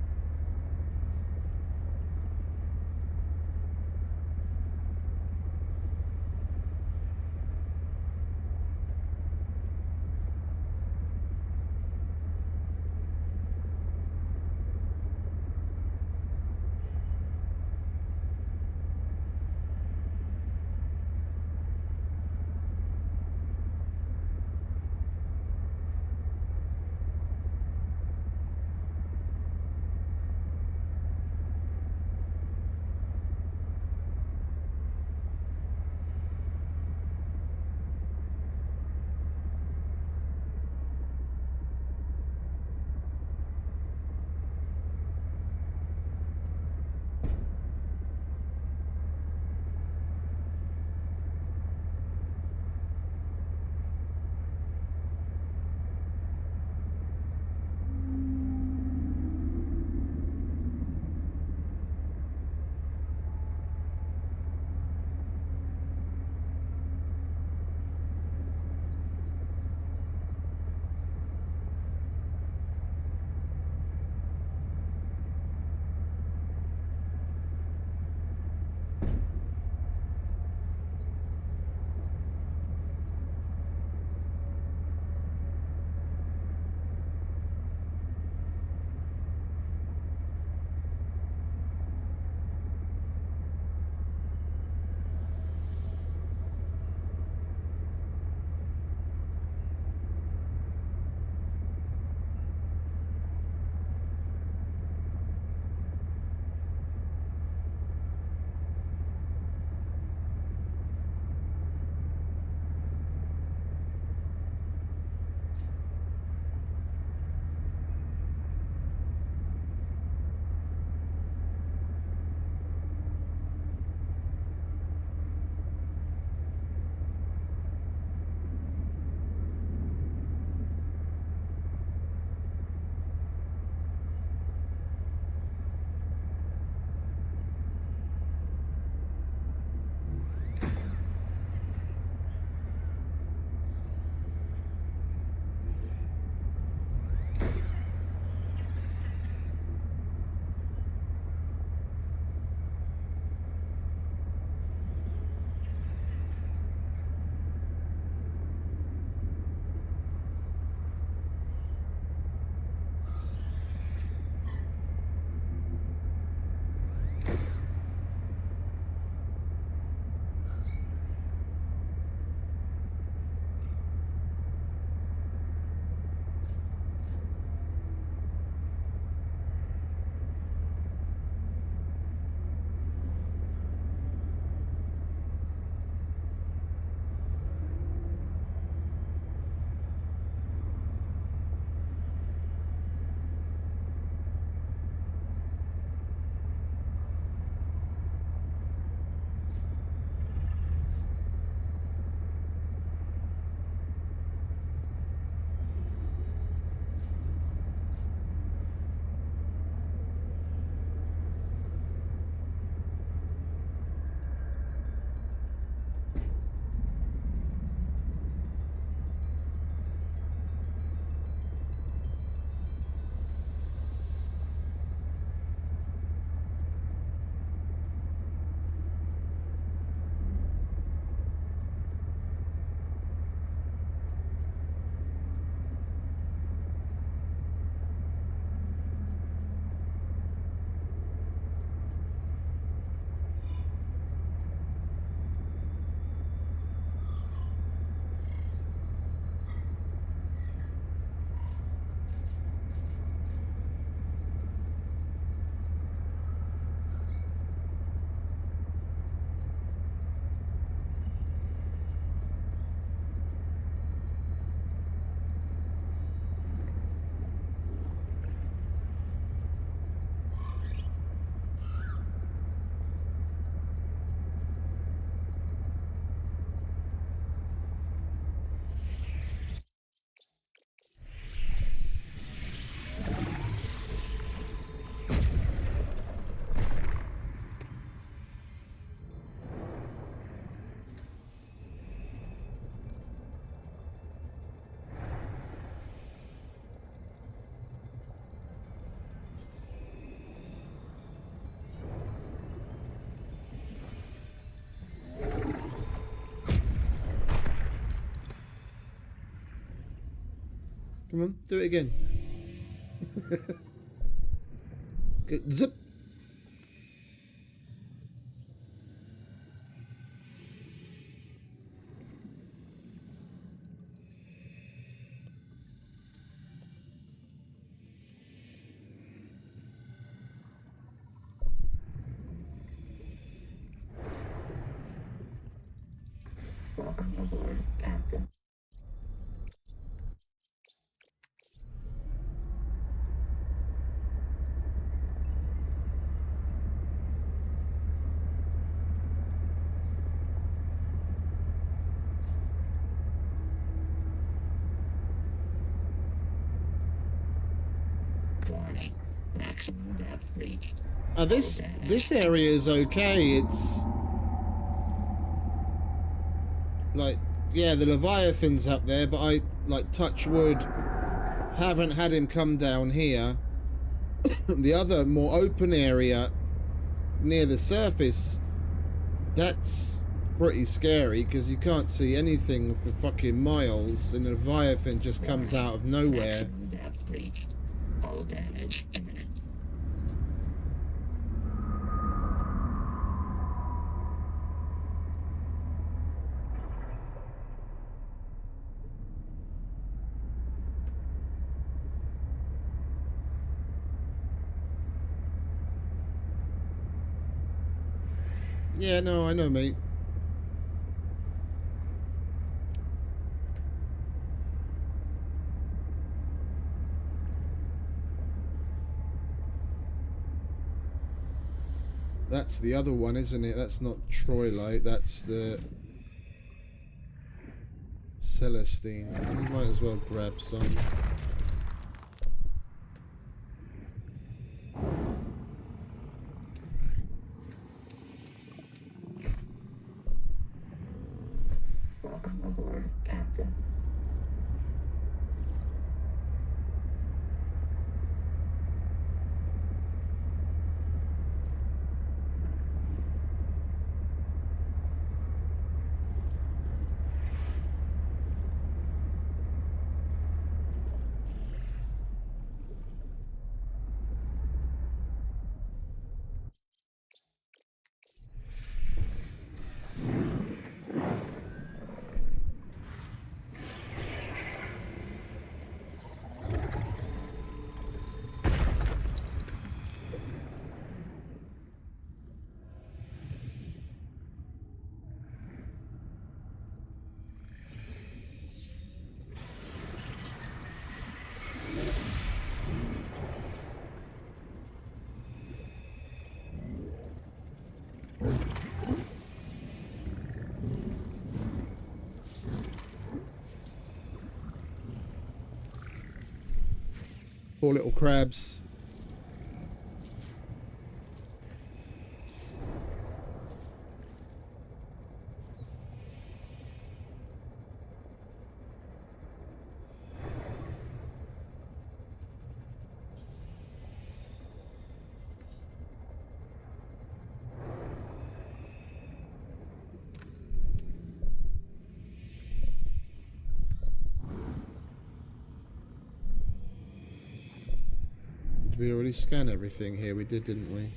Come on, do it again. Good. Zip. Welcome aboard, Captain. Warning. Maximum depth reached. This area is okay. It's like, yeah, the Leviathan's up there, but I, like, touch wood, haven't had him come down here. The other more open area near the surface, that's pretty scary because you can't see anything for fucking miles, and the Leviathan just comes out of nowhere. Maximum depth reached. Hull damage imminent. Yeah, no, I know, mate. That's the other one, isn't it? That's not Troilite, that's the Celestine. We might as well grab some. Welcome aboard, Captain. Poor little crabs. Did we already scan everything here? We did, didn't we?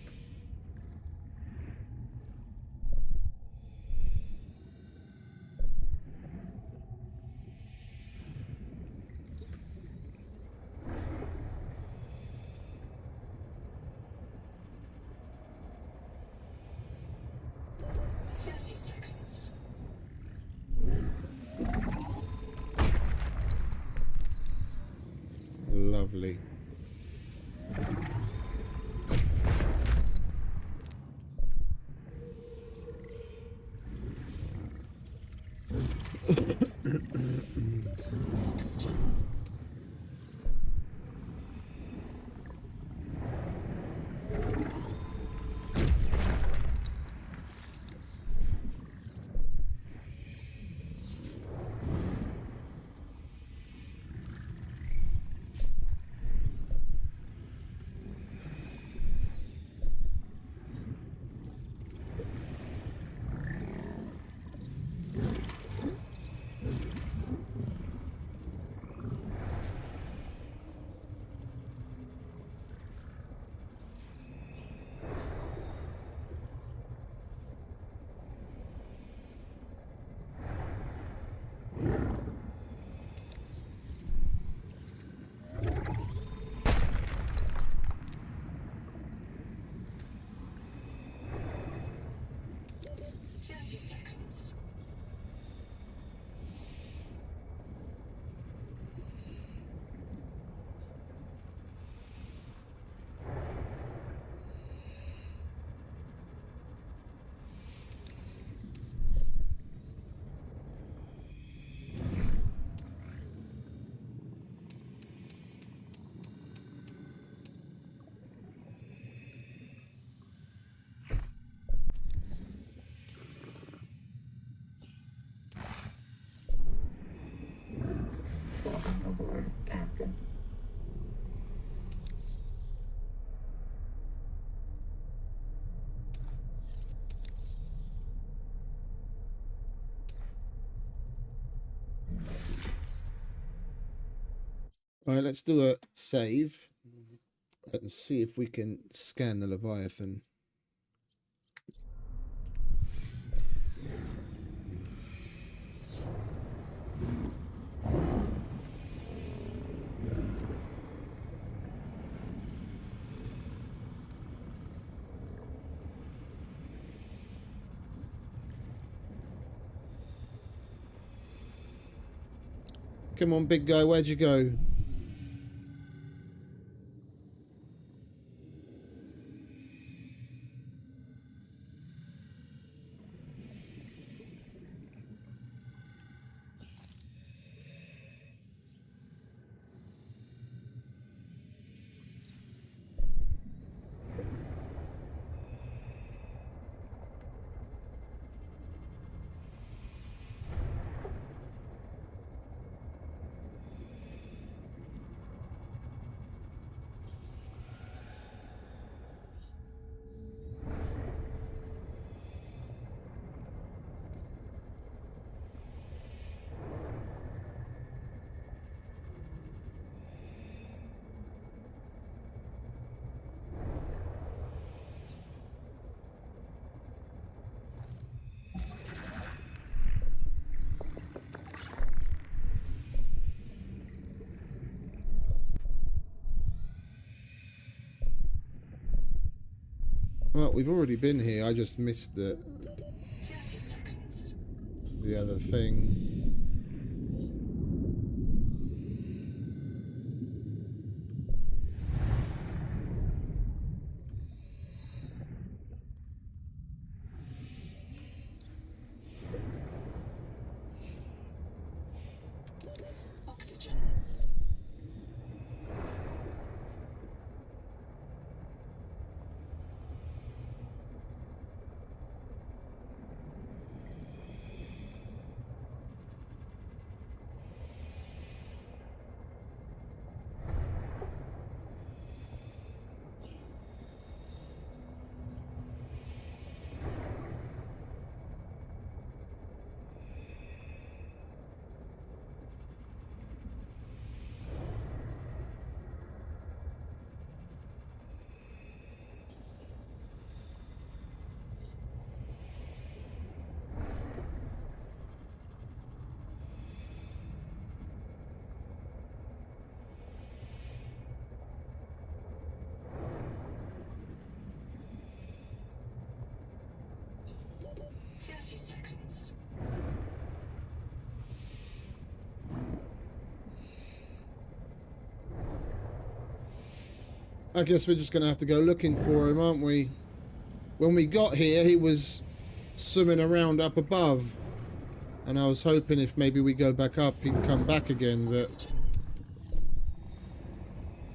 Lovely. All right, let's do a save and see if we can scan the Leviathan. Come on, big guy, where'd you go? Well, we've already been here. I just missed the 30 seconds. other thing. Oxygen. Seconds. I guess we're just going to have to go looking for him, aren't we? When we got here, he was swimming around up above. And I was hoping if maybe we go back up, he'd come back again, but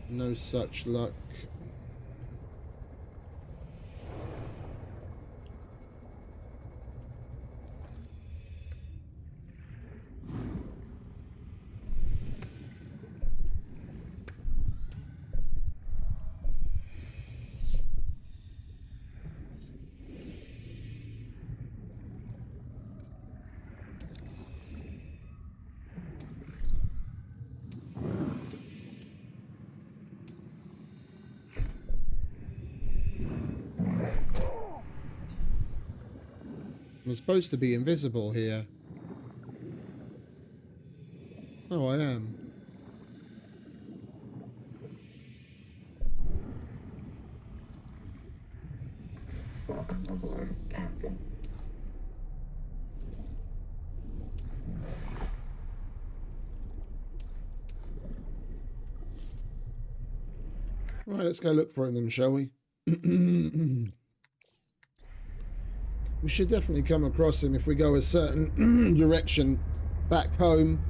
no such luck. I'm supposed to be invisible here. Oh, I am. Welcome aboard, Captain. Right, let's go look for him then, shall we? We should definitely come across him if we go a certain direction back home.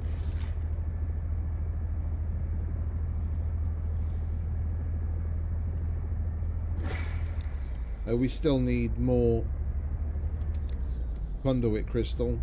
We still need more conduit crystal.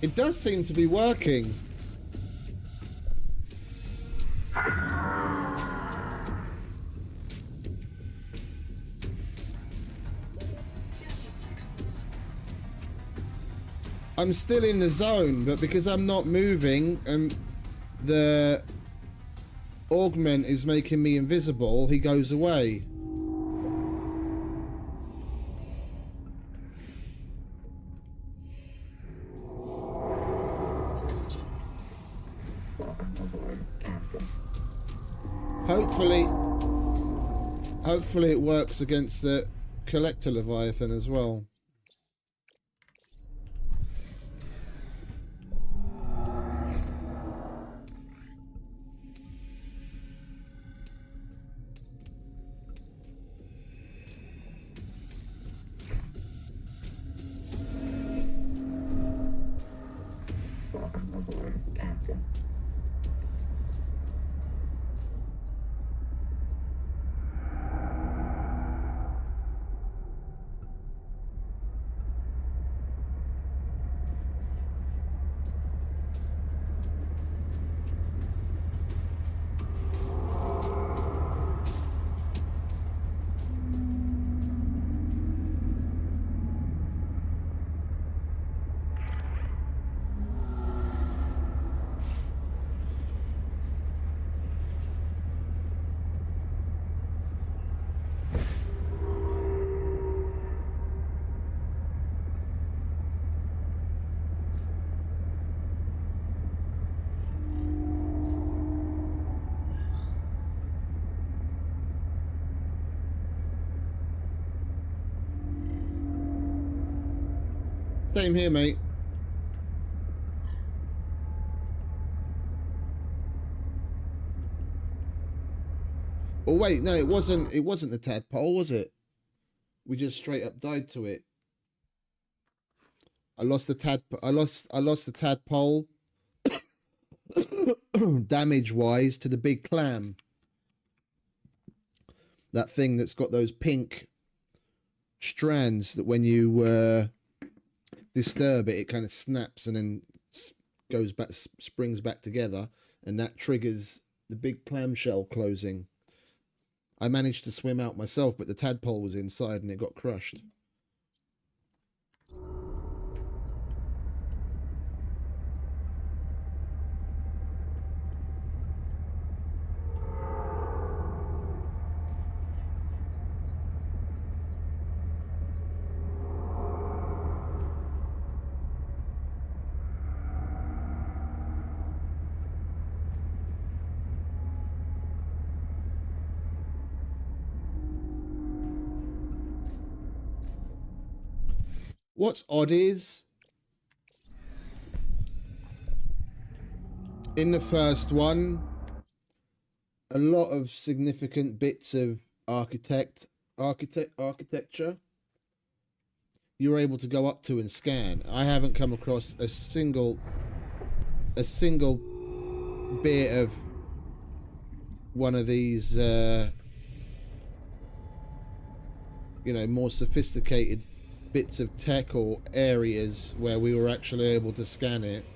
It does seem to be working. I'm still in the zone, but because I'm not moving and the augment is making me invisible, he goes away. Hopefully it works against the collector Leviathan as well. Same here, mate. Oh wait, no, it wasn't the tadpole, was it? We just straight up died to it. I lost the tadpole damage wise to the big clam. That thing that's got those pink strands that when you disturb it, it kind of snaps and then goes back, springs back together, and that triggers the big clamshell closing. I managed to swim out myself, but the tadpole was inside and it got crushed. What's odd is, in the first one, a lot of significant bits of architecture you were able to go up to and scan. I haven't come across a single bit of one of these you know, more sophisticated bits of tech or areas where we were actually able to scan it.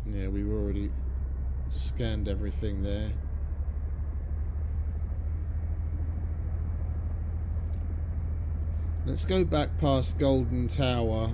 Yeah, we've already scanned everything there. Let's go back past Golden Tower.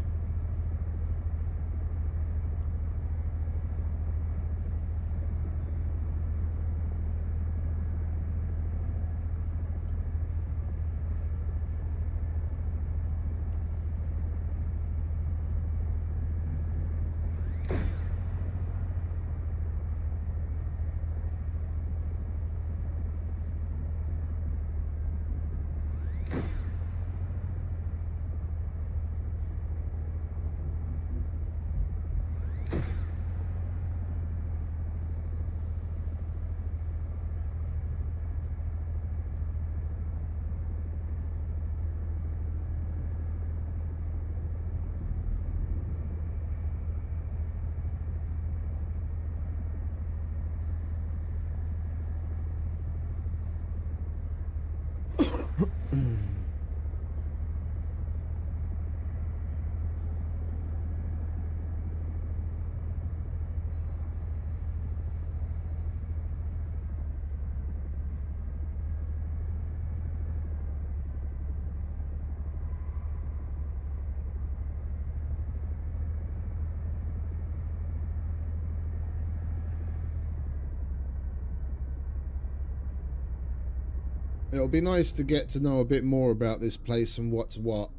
It'll be nice to get to know a bit more about this place and what's what.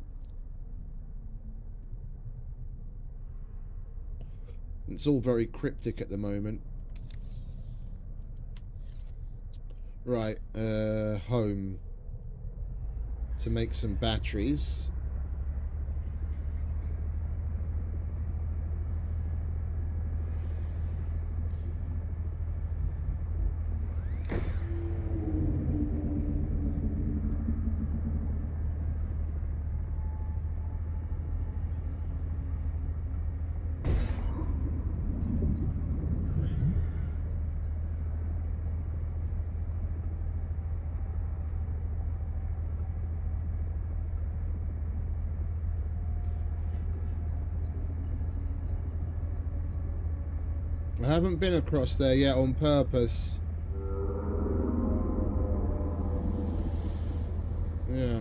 It's all very cryptic at the moment. Right, home. To make some batteries. I haven't been across there yet on purpose. Yeah.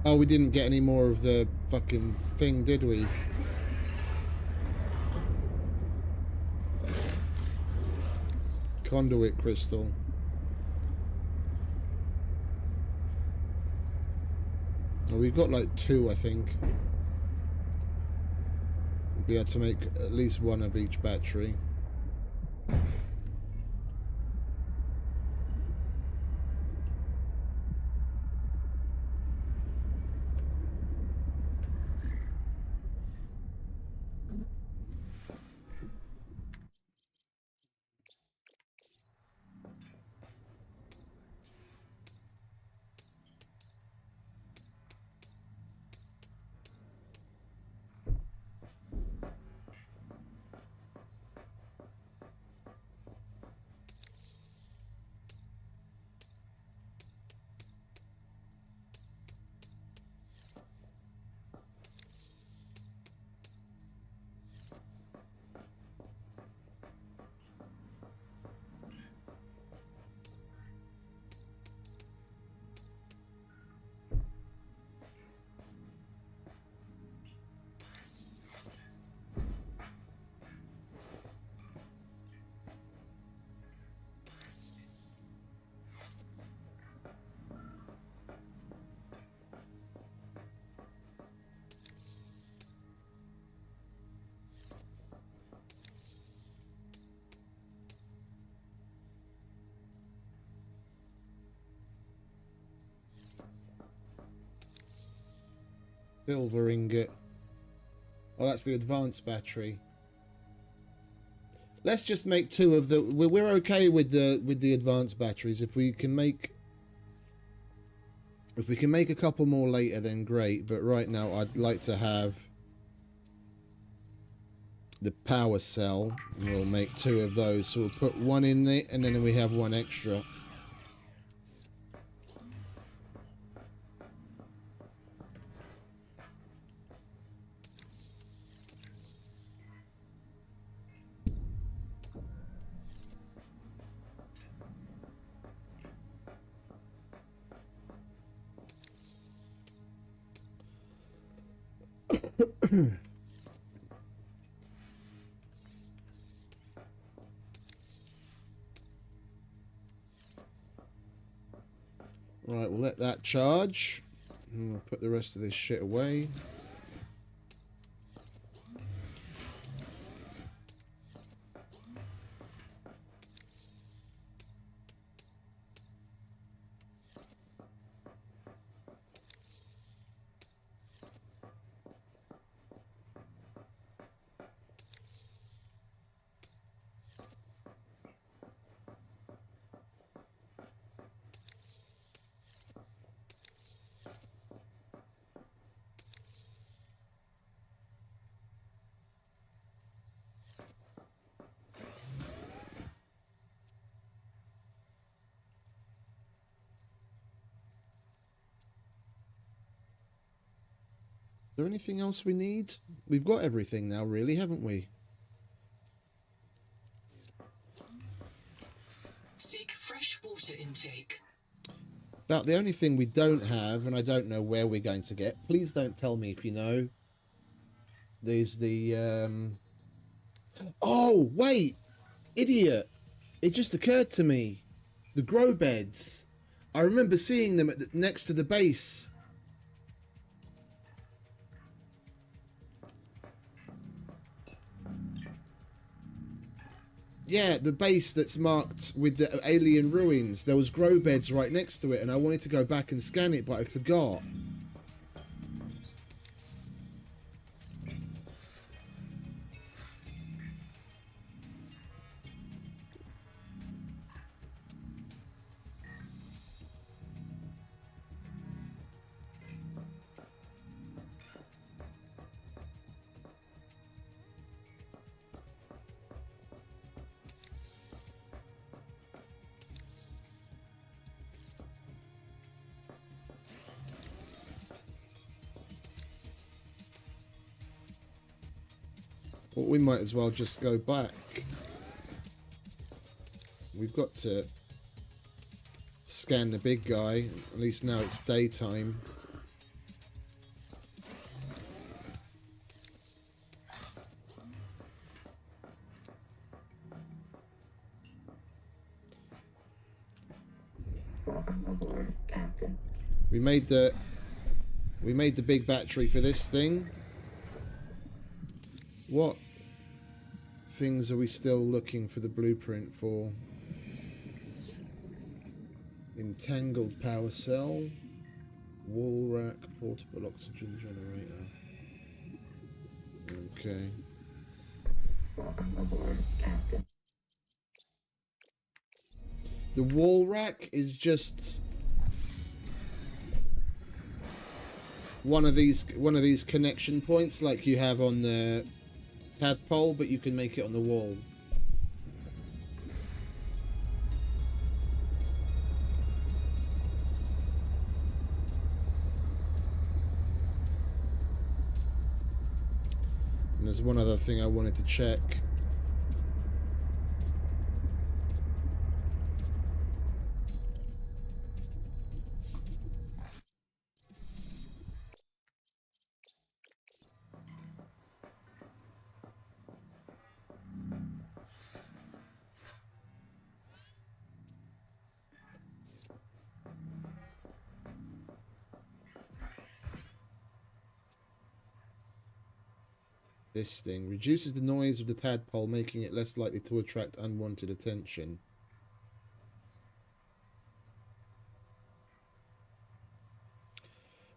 Oh, we didn't get any more of the fucking thing, did we? Conduit crystal. Oh, we've got like 2, I think. We'll be able to make at least 1 of each battery. Silver ingot. Oh, that's the advanced battery. Let's just make 2 of the. We're okay with the advanced batteries. If we can make a couple more later, then great. But right now, I'd like to have the power cell. We'll make 2 of those. So we'll put 1 in there, and then we have 1 extra. Right, we'll let that charge. And we'll put the rest of this shit away. Is there anything else we need? We've got everything now, really, haven't we? Seek fresh water intake. About the only thing we don't have, and I don't know where we're going to get. Please don't tell me if you know. There's the Oh, wait! Idiot! It just occurred to me. The grow beds. I remember seeing them at next to the base. Yeah, the base that's marked with the alien ruins. There was grow beds right next to it, and I wanted to go back and scan it, but I forgot. Well, we might as well just go back. We've got to scan the big guy. At least now it's daytime. We made the big battery for this thing. What things are we still looking for the blueprint for? Entangled power cell, wall rack, portable oxygen generator. Okay. The wall rack is just one of these connection points like you have on the tadpole, but you can make it on the wall. And there's one other thing I wanted to check. This thing reduces the noise of the tadpole, making it less likely to attract unwanted attention.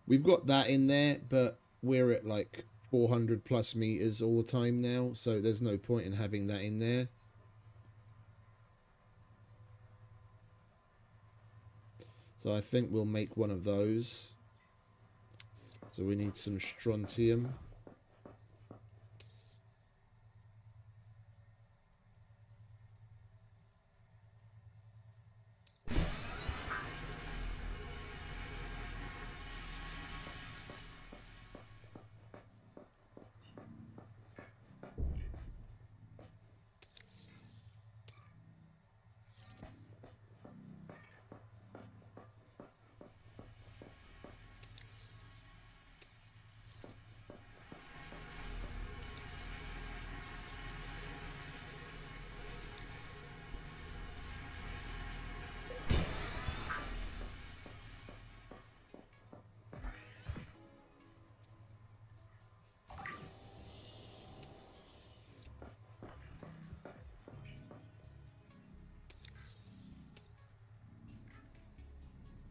We've got that in there, but we're at like 400 plus meters all the time now, so there's no point in having that in there. So I think we'll make one of those. So we need some strontium.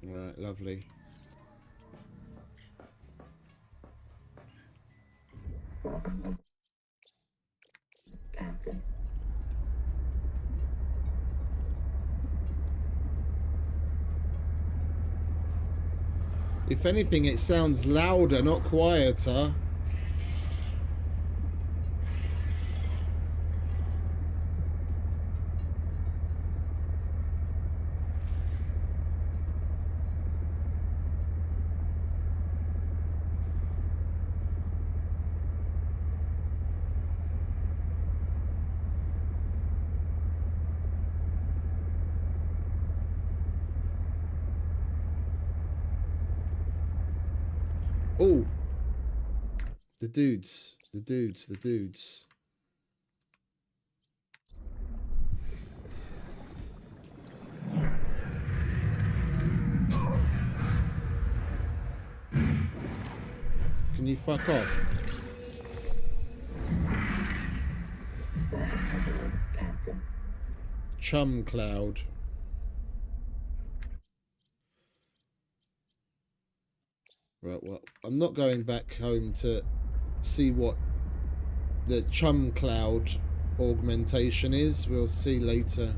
Right, lovely. Captain. If anything, it sounds louder, not quieter. Oh, the dudes. Can you fuck off? Captain. Chum cloud. Right, well, I'm not going back home to see what the chum cloud augmentation is. We'll see later.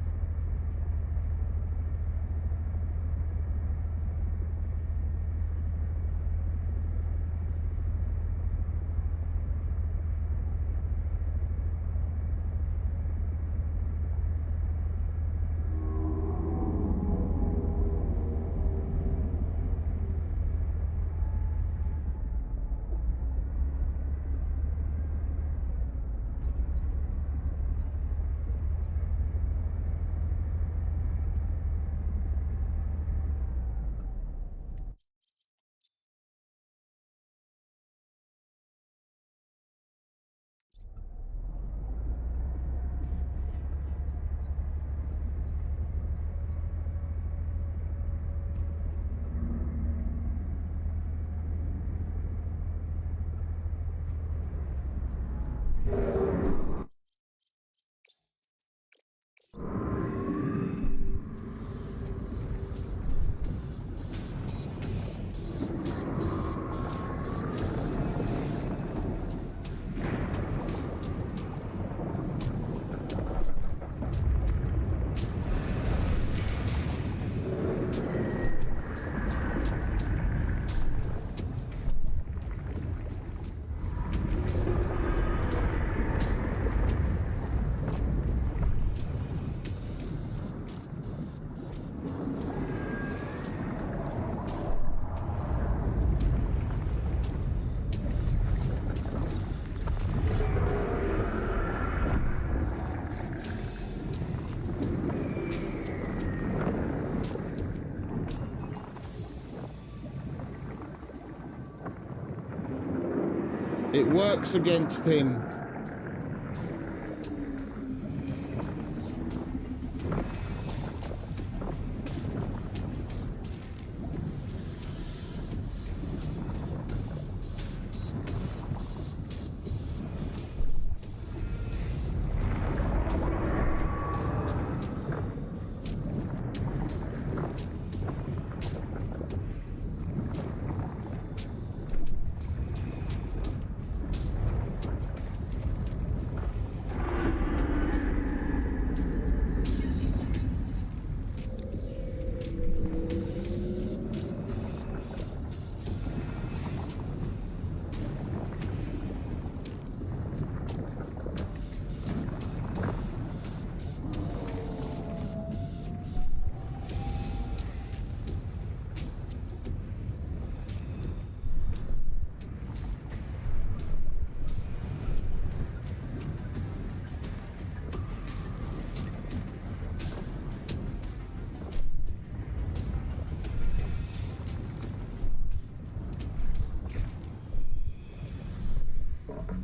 It works against him.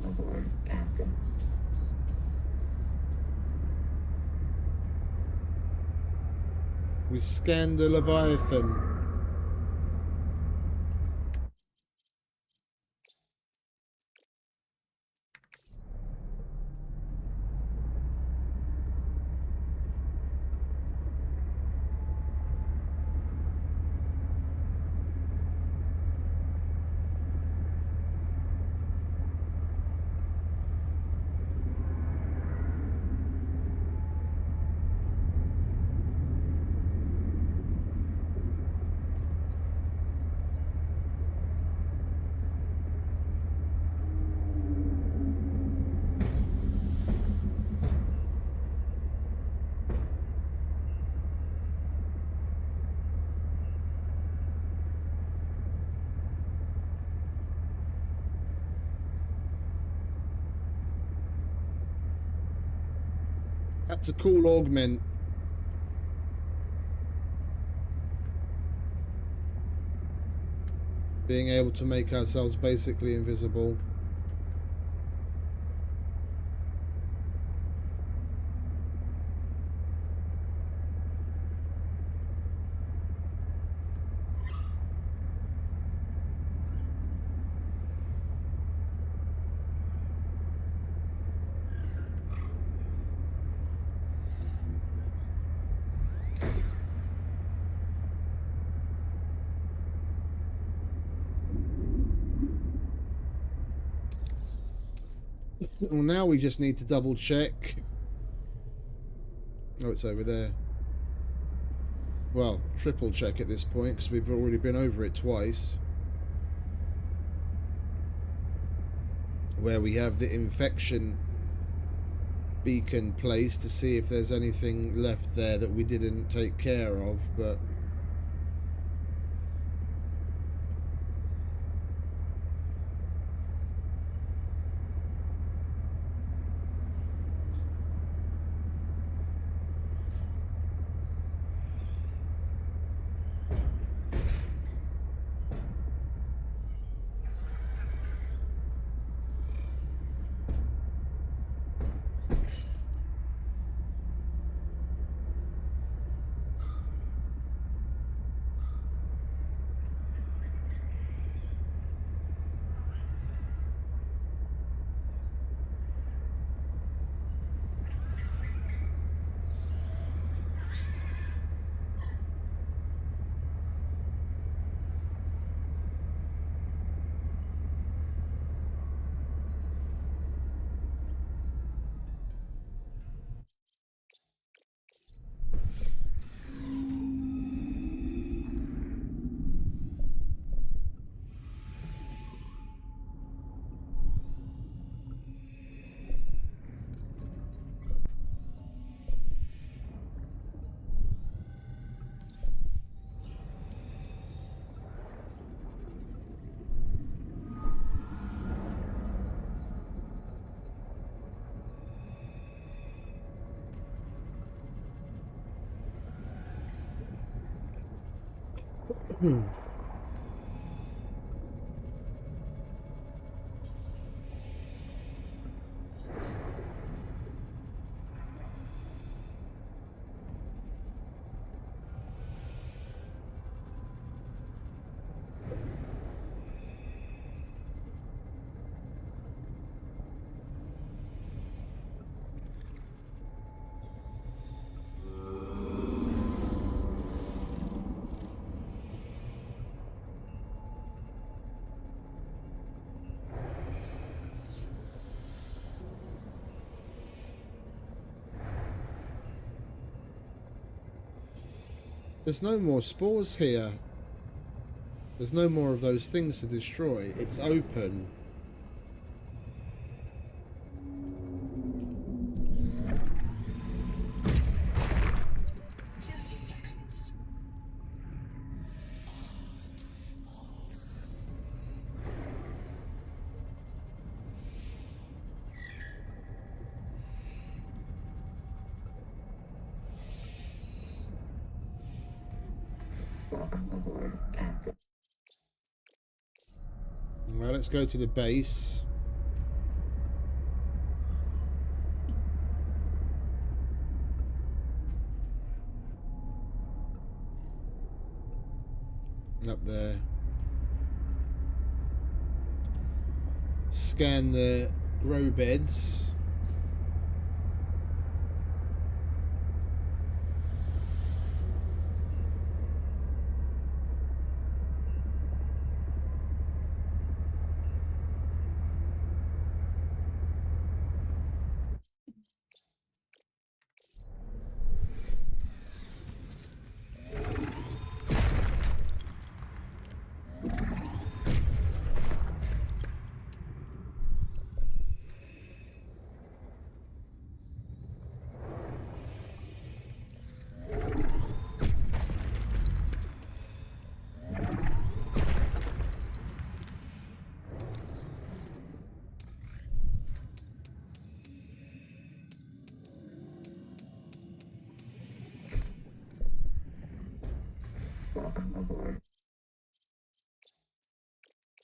aboard, Captain. We scanned the Leviathan. That's a cool augment. Being able to make ourselves basically invisible. Well, now we just need to double check. Oh, it's over there. Well, triple check at this point because we've already been over it twice. Where we have the infection beacon placed to see if there's anything left there that we didn't take care of, but there's no more spores here. There's no more of those things to destroy. It's open. Welcome aboard, Captain. Well, let's go to the base. up there. Scan the grow beds. Welcome aboard.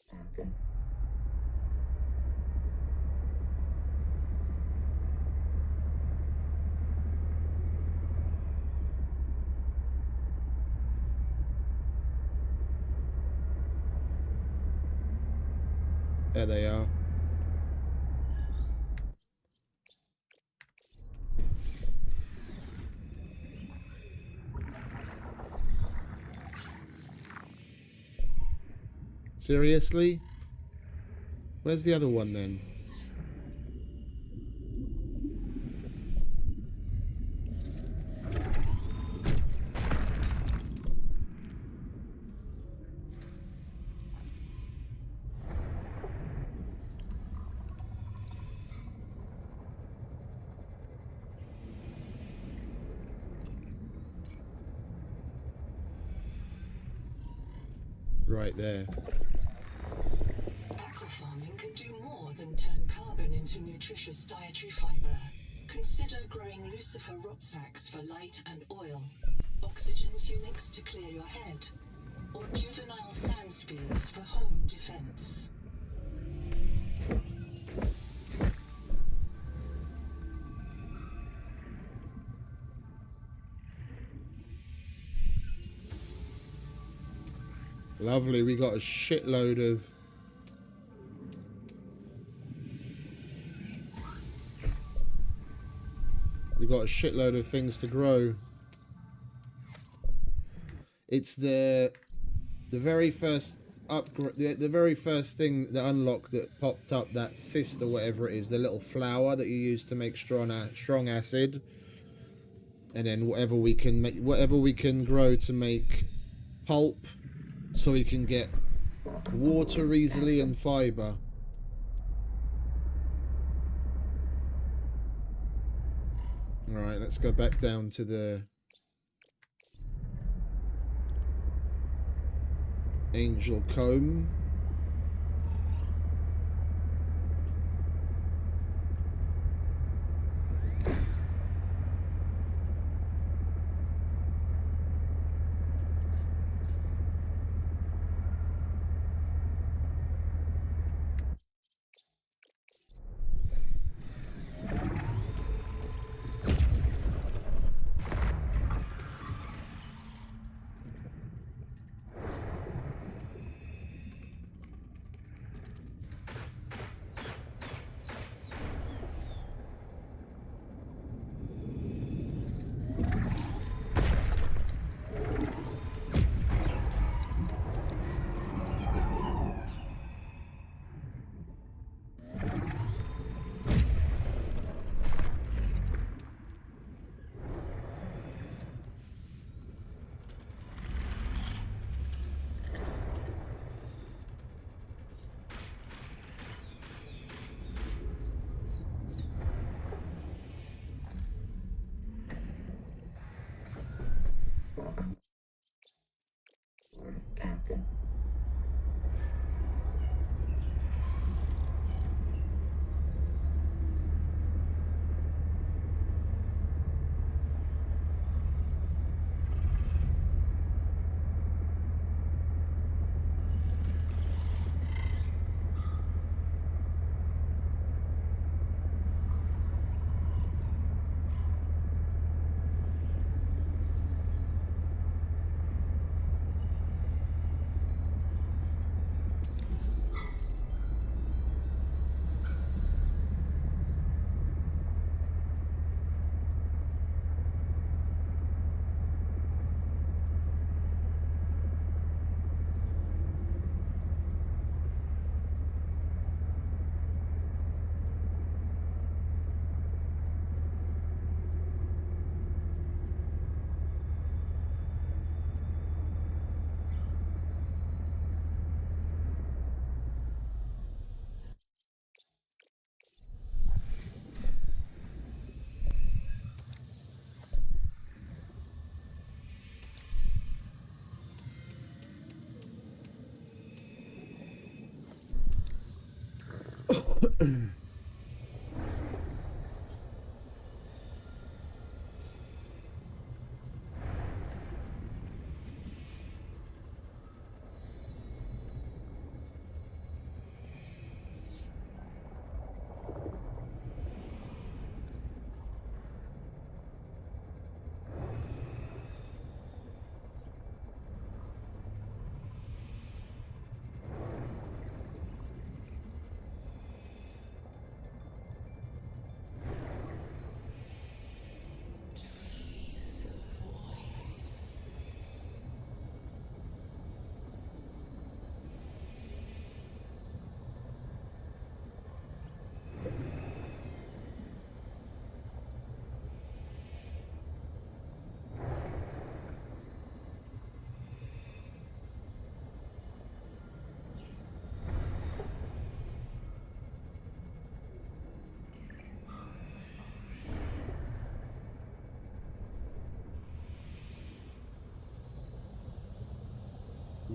Captain. There they are. Seriously? Where's the other one then? Right there. Aquafarming can do more than turn carbon into nutritious dietary fiber. Consider growing lucifer rot sacks for light and oil, oxygen tunics to clear your head, or juvenile sand spears for home defense. Lovely, we got a shitload of... We got a shitload of things to grow. It's the very first upgrade, the very first thing that unlocked that popped up, that cyst or whatever it is, the little flower that you use to make strong acid, and then whatever we can grow to make pulp, so we can get water easily and fiber. All right, let's go back down to the Angel Comb.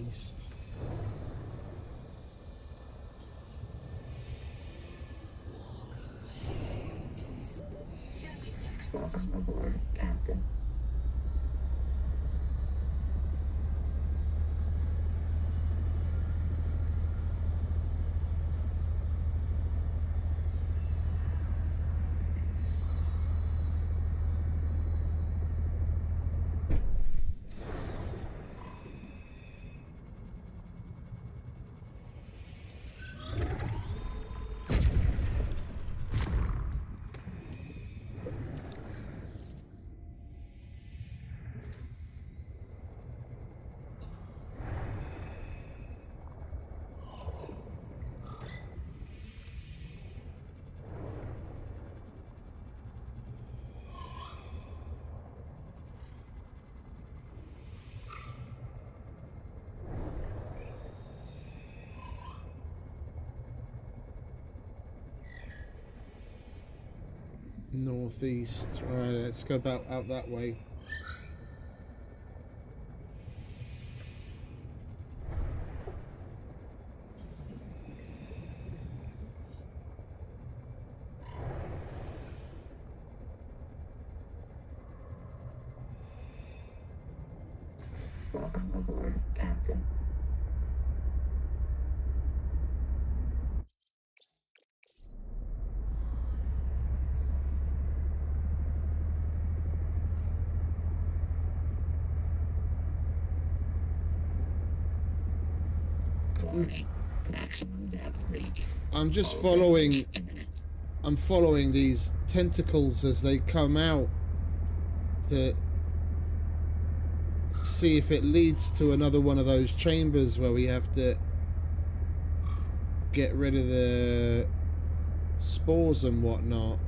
East. Welcome aboard, Captain. Northeast. Alright, let's go about out that way. Welcome aboard, Captain. Warning. Maximum depth reach. I'm just Hull following. damage imminent. I'm following these tentacles as they come out to see if it leads to another one of those chambers where we have to get rid of the spores and whatnot.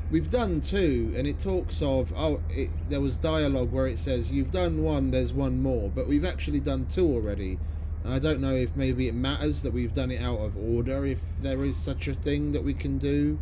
We've done two, and it talks of, there was dialogue where it says, you've done one, there's one more, but we've actually done two already. I don't know if maybe it matters that we've done it out of order, if there is such a thing that we can do.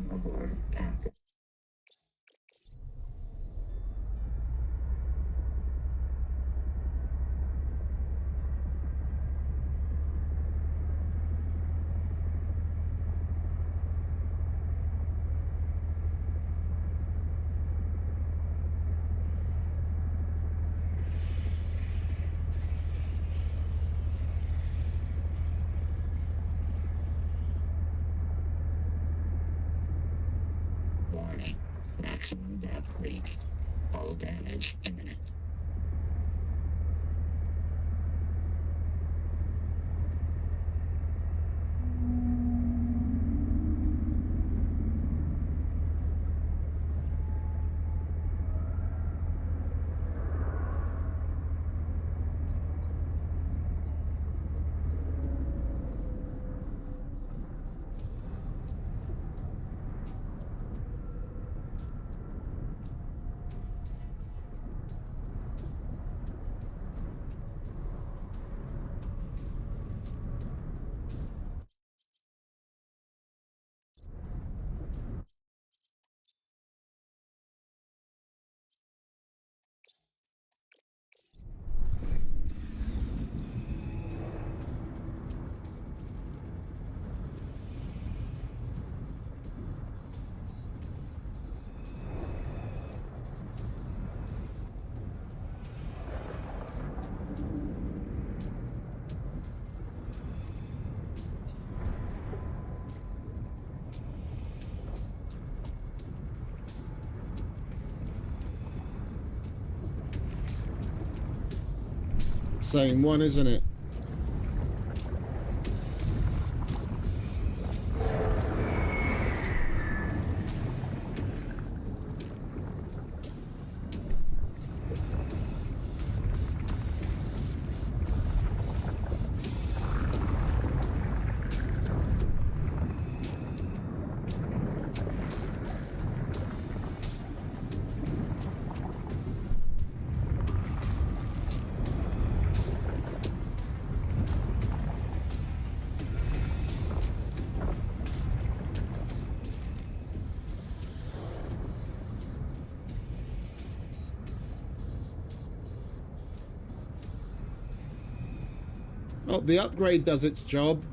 Welcome aboard, Captain. Warning. Maximum depth reached. Hull damage imminent. Same one, isn't it? Oh, the upgrade does its job.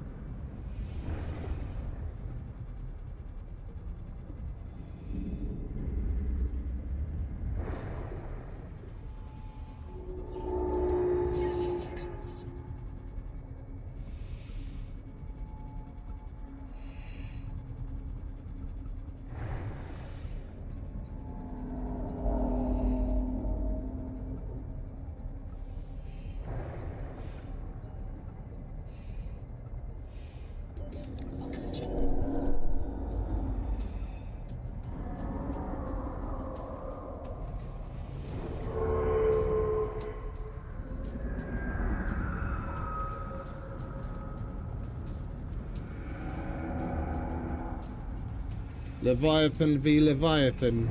Leviathan v Leviathan.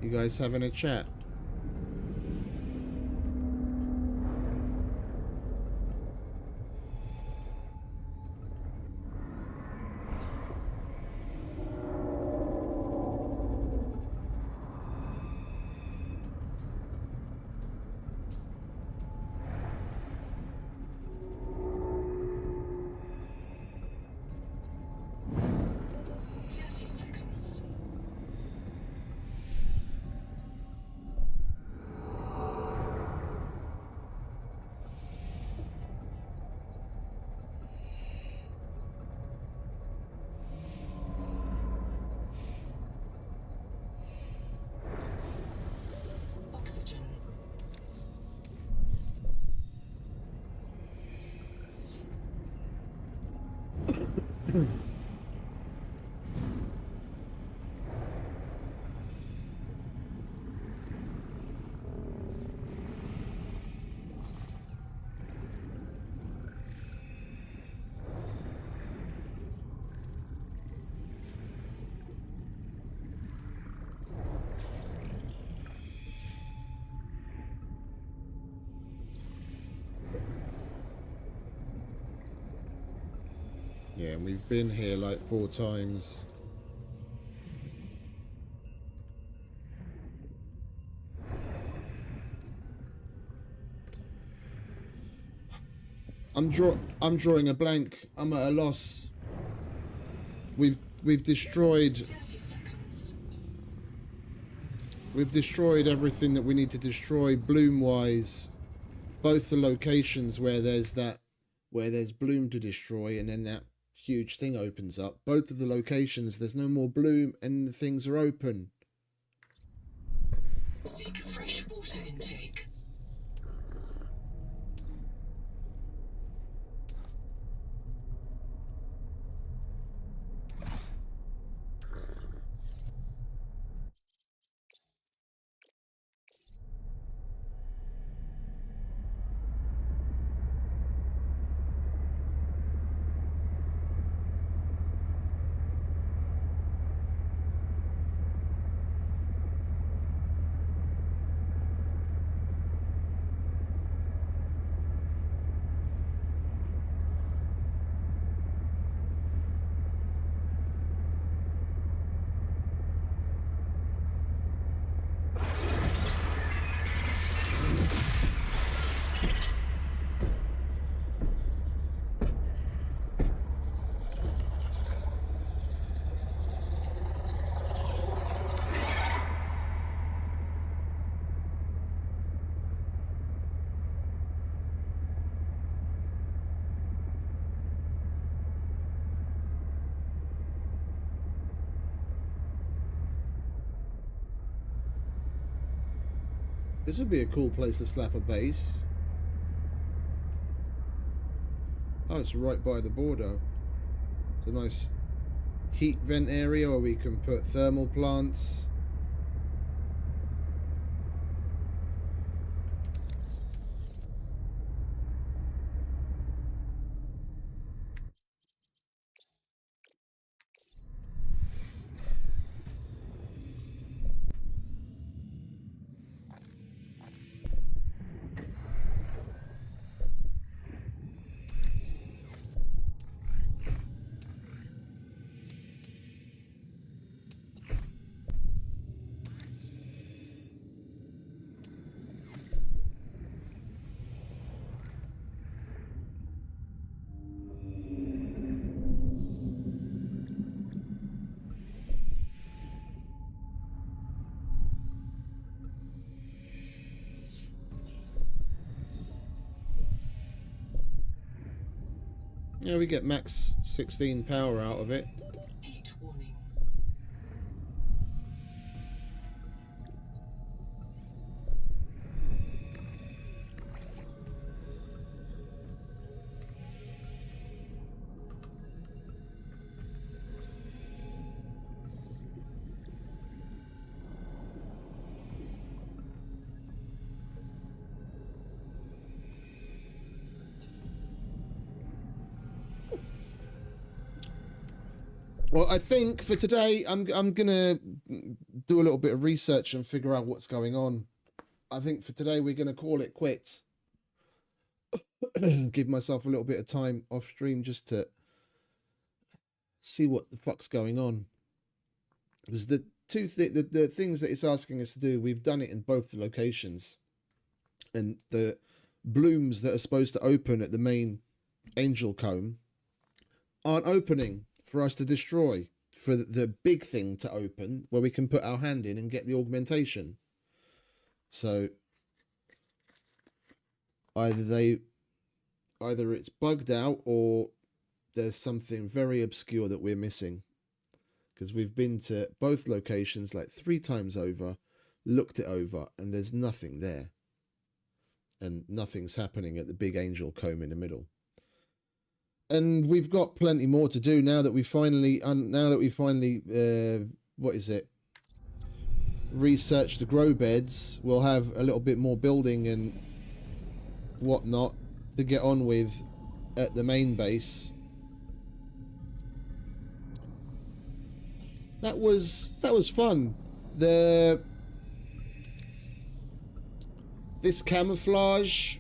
You guys having a chat? and we've been here like 4 times. I'm drawing a blank. I'm at a loss. We've destroyed 30 seconds. We've destroyed everything that we need to destroy bloom wise. Both the locations where there's bloom to destroy, and then that huge thing opens up. Both of the locations, there's no more bloom and the things are open. Seek fresh water intake. This would be a cool place to slap a base. Oh, it's right by the border. It's a nice heat vent area where we can put thermal plants. Yeah, we get max 16 power out of it. Heat warning. Well, I think for today, I'm gonna do a little bit of research and figure out what's going on. I think for today we're gonna call it quits. Give myself a little bit of time off stream just to see what the fuck's going on. Because the things that it's asking us to do, we've done it in both the locations, and the blooms that are supposed to open at the main angel comb aren't opening for us to destroy, for the big thing to open where we can put our hand in and get the augmentation. So either it's bugged out or there's something very obscure that we're missing, because we've been to both locations like 3 times over, looked it over, and there's nothing there, and nothing's happening at the big angel comb in the middle. And we've got plenty more to do now that we finally researched the grow beds. We'll have a little bit more building and whatnot to get on with at the main base. That was fun. This camouflage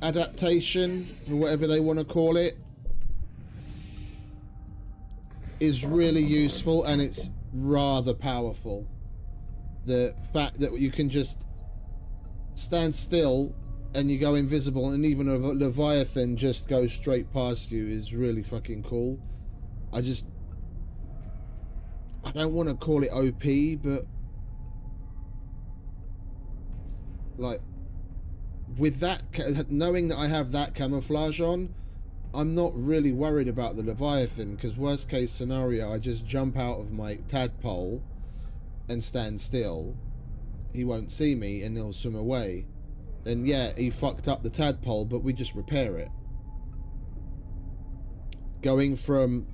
adaptation, or whatever they want to call it, is really useful, and it's rather powerful. The fact that you can just stand still and you go invisible, and even a Leviathan just goes straight past you, is really fucking cool. I don't want to call it OP, but like, with that, knowing that I have that camouflage on, I'm not really worried about the Leviathan, because worst case scenario, I just jump out of my tadpole and stand still. He won't see me and he'll swim away. And yeah, he fucked up the tadpole, but we just repair it. Going from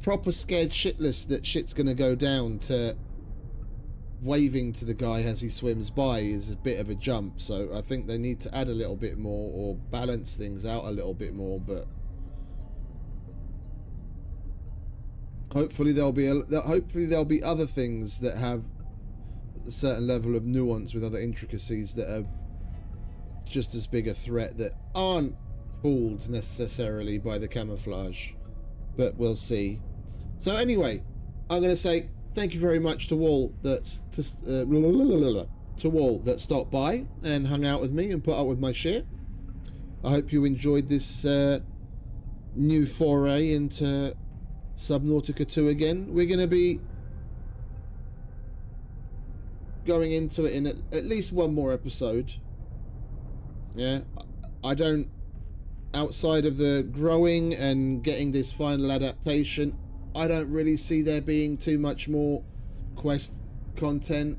proper scared shitless that shit's gonna go down to waving to the guy as he swims by is a bit of a jump. So I think they need to add a little bit more, or balance things out a little bit more, but hopefully there'll be other things that have a certain level of nuance with other intricacies that are just as big a threat, that aren't fooled necessarily by the camouflage, but we'll see. So anyway, I'm going to say thank you very much to all that stopped by and hung out with me and put up with my shit. I hope you enjoyed this new foray into Subnautica 2 again. We're going to be going into it in at least one more episode. Yeah, I don't, outside of the growing and getting this final adaptation, I don't really see there being too much more quest content,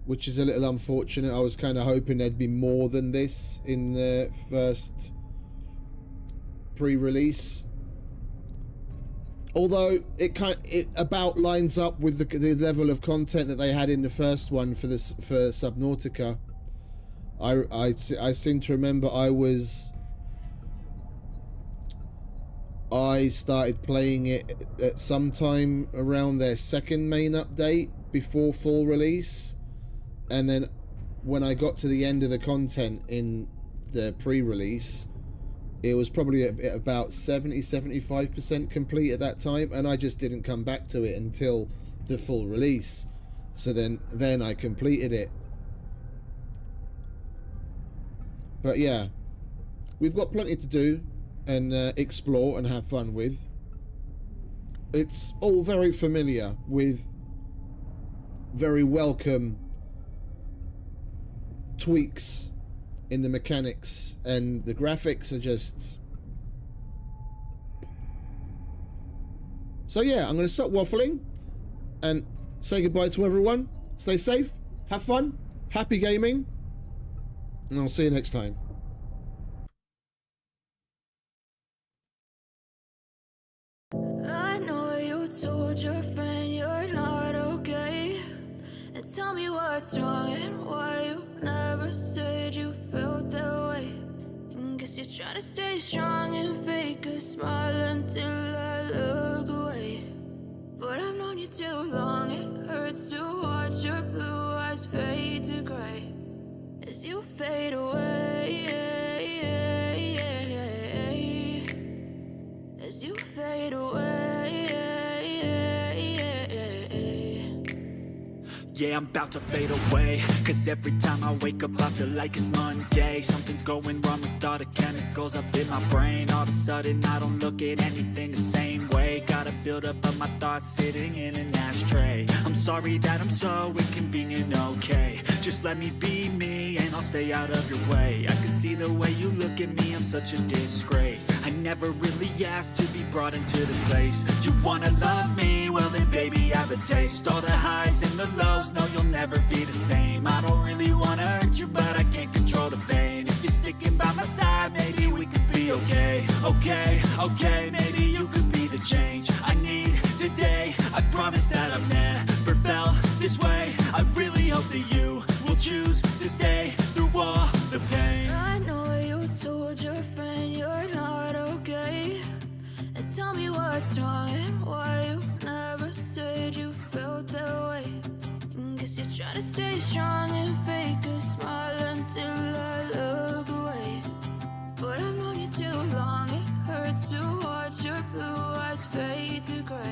which is a little unfortunate. I was kind of hoping there'd be more than this in the first pre-release. Although it about lines up with the level of content that they had in the first one for Subnautica. I seem to remember I started playing it at some time around their second main update before full release, and then when I got to the end of the content in the pre-release, it was probably about 70-75% complete at that time, and I just didn't come back to it until the full release. So then I completed it. But yeah, we've got plenty to do and explore and have fun with. It's all very familiar, with very welcome tweaks in the mechanics, and the graphics are just... So yeah, I'm going to stop waffling and say goodbye to everyone. Stay safe, have fun, happy gaming, and I'll see you next time. I know you told your friend you're not okay, and tell me what's wrong and why you never said you felt that way. And guess you're trying to stay strong and fake a smile until I look away. But I've known you too long, it hurts to watch your blue eyes fade to gray as you fade away, as you fade away. Yeah, I'm about to fade away, cause every time I wake up I feel like it's Monday. Something's going wrong with all the chemicals up in my brain. All of a sudden I don't look at anything the same way. Got a buildup of my thoughts sitting in an ashtray. I'm sorry that I'm so inconvenient, okay. Just let me be me and I'll stay out of your way. I can see the way you look at me, I'm such a disgrace. I never really asked to be brought into this place. You wanna love me? Well then baby I have a taste. All the highs and the lows, no you'll never be the same. I don't really wanna hurt you but I can't control the pain. If you're sticking by my side maybe we could be okay. Okay, maybe you could be the change I need today. I promise that I've never felt this way. I really hope that you will choose to stay through all the pain. I know you told your friend you're not okay, and tell me what's wrong and why you never said you felt that way. And guess you're Trying to stay strong and fake a smile until I look away. But I've known you too long, it hurts to watch your blue eyes fade to gray.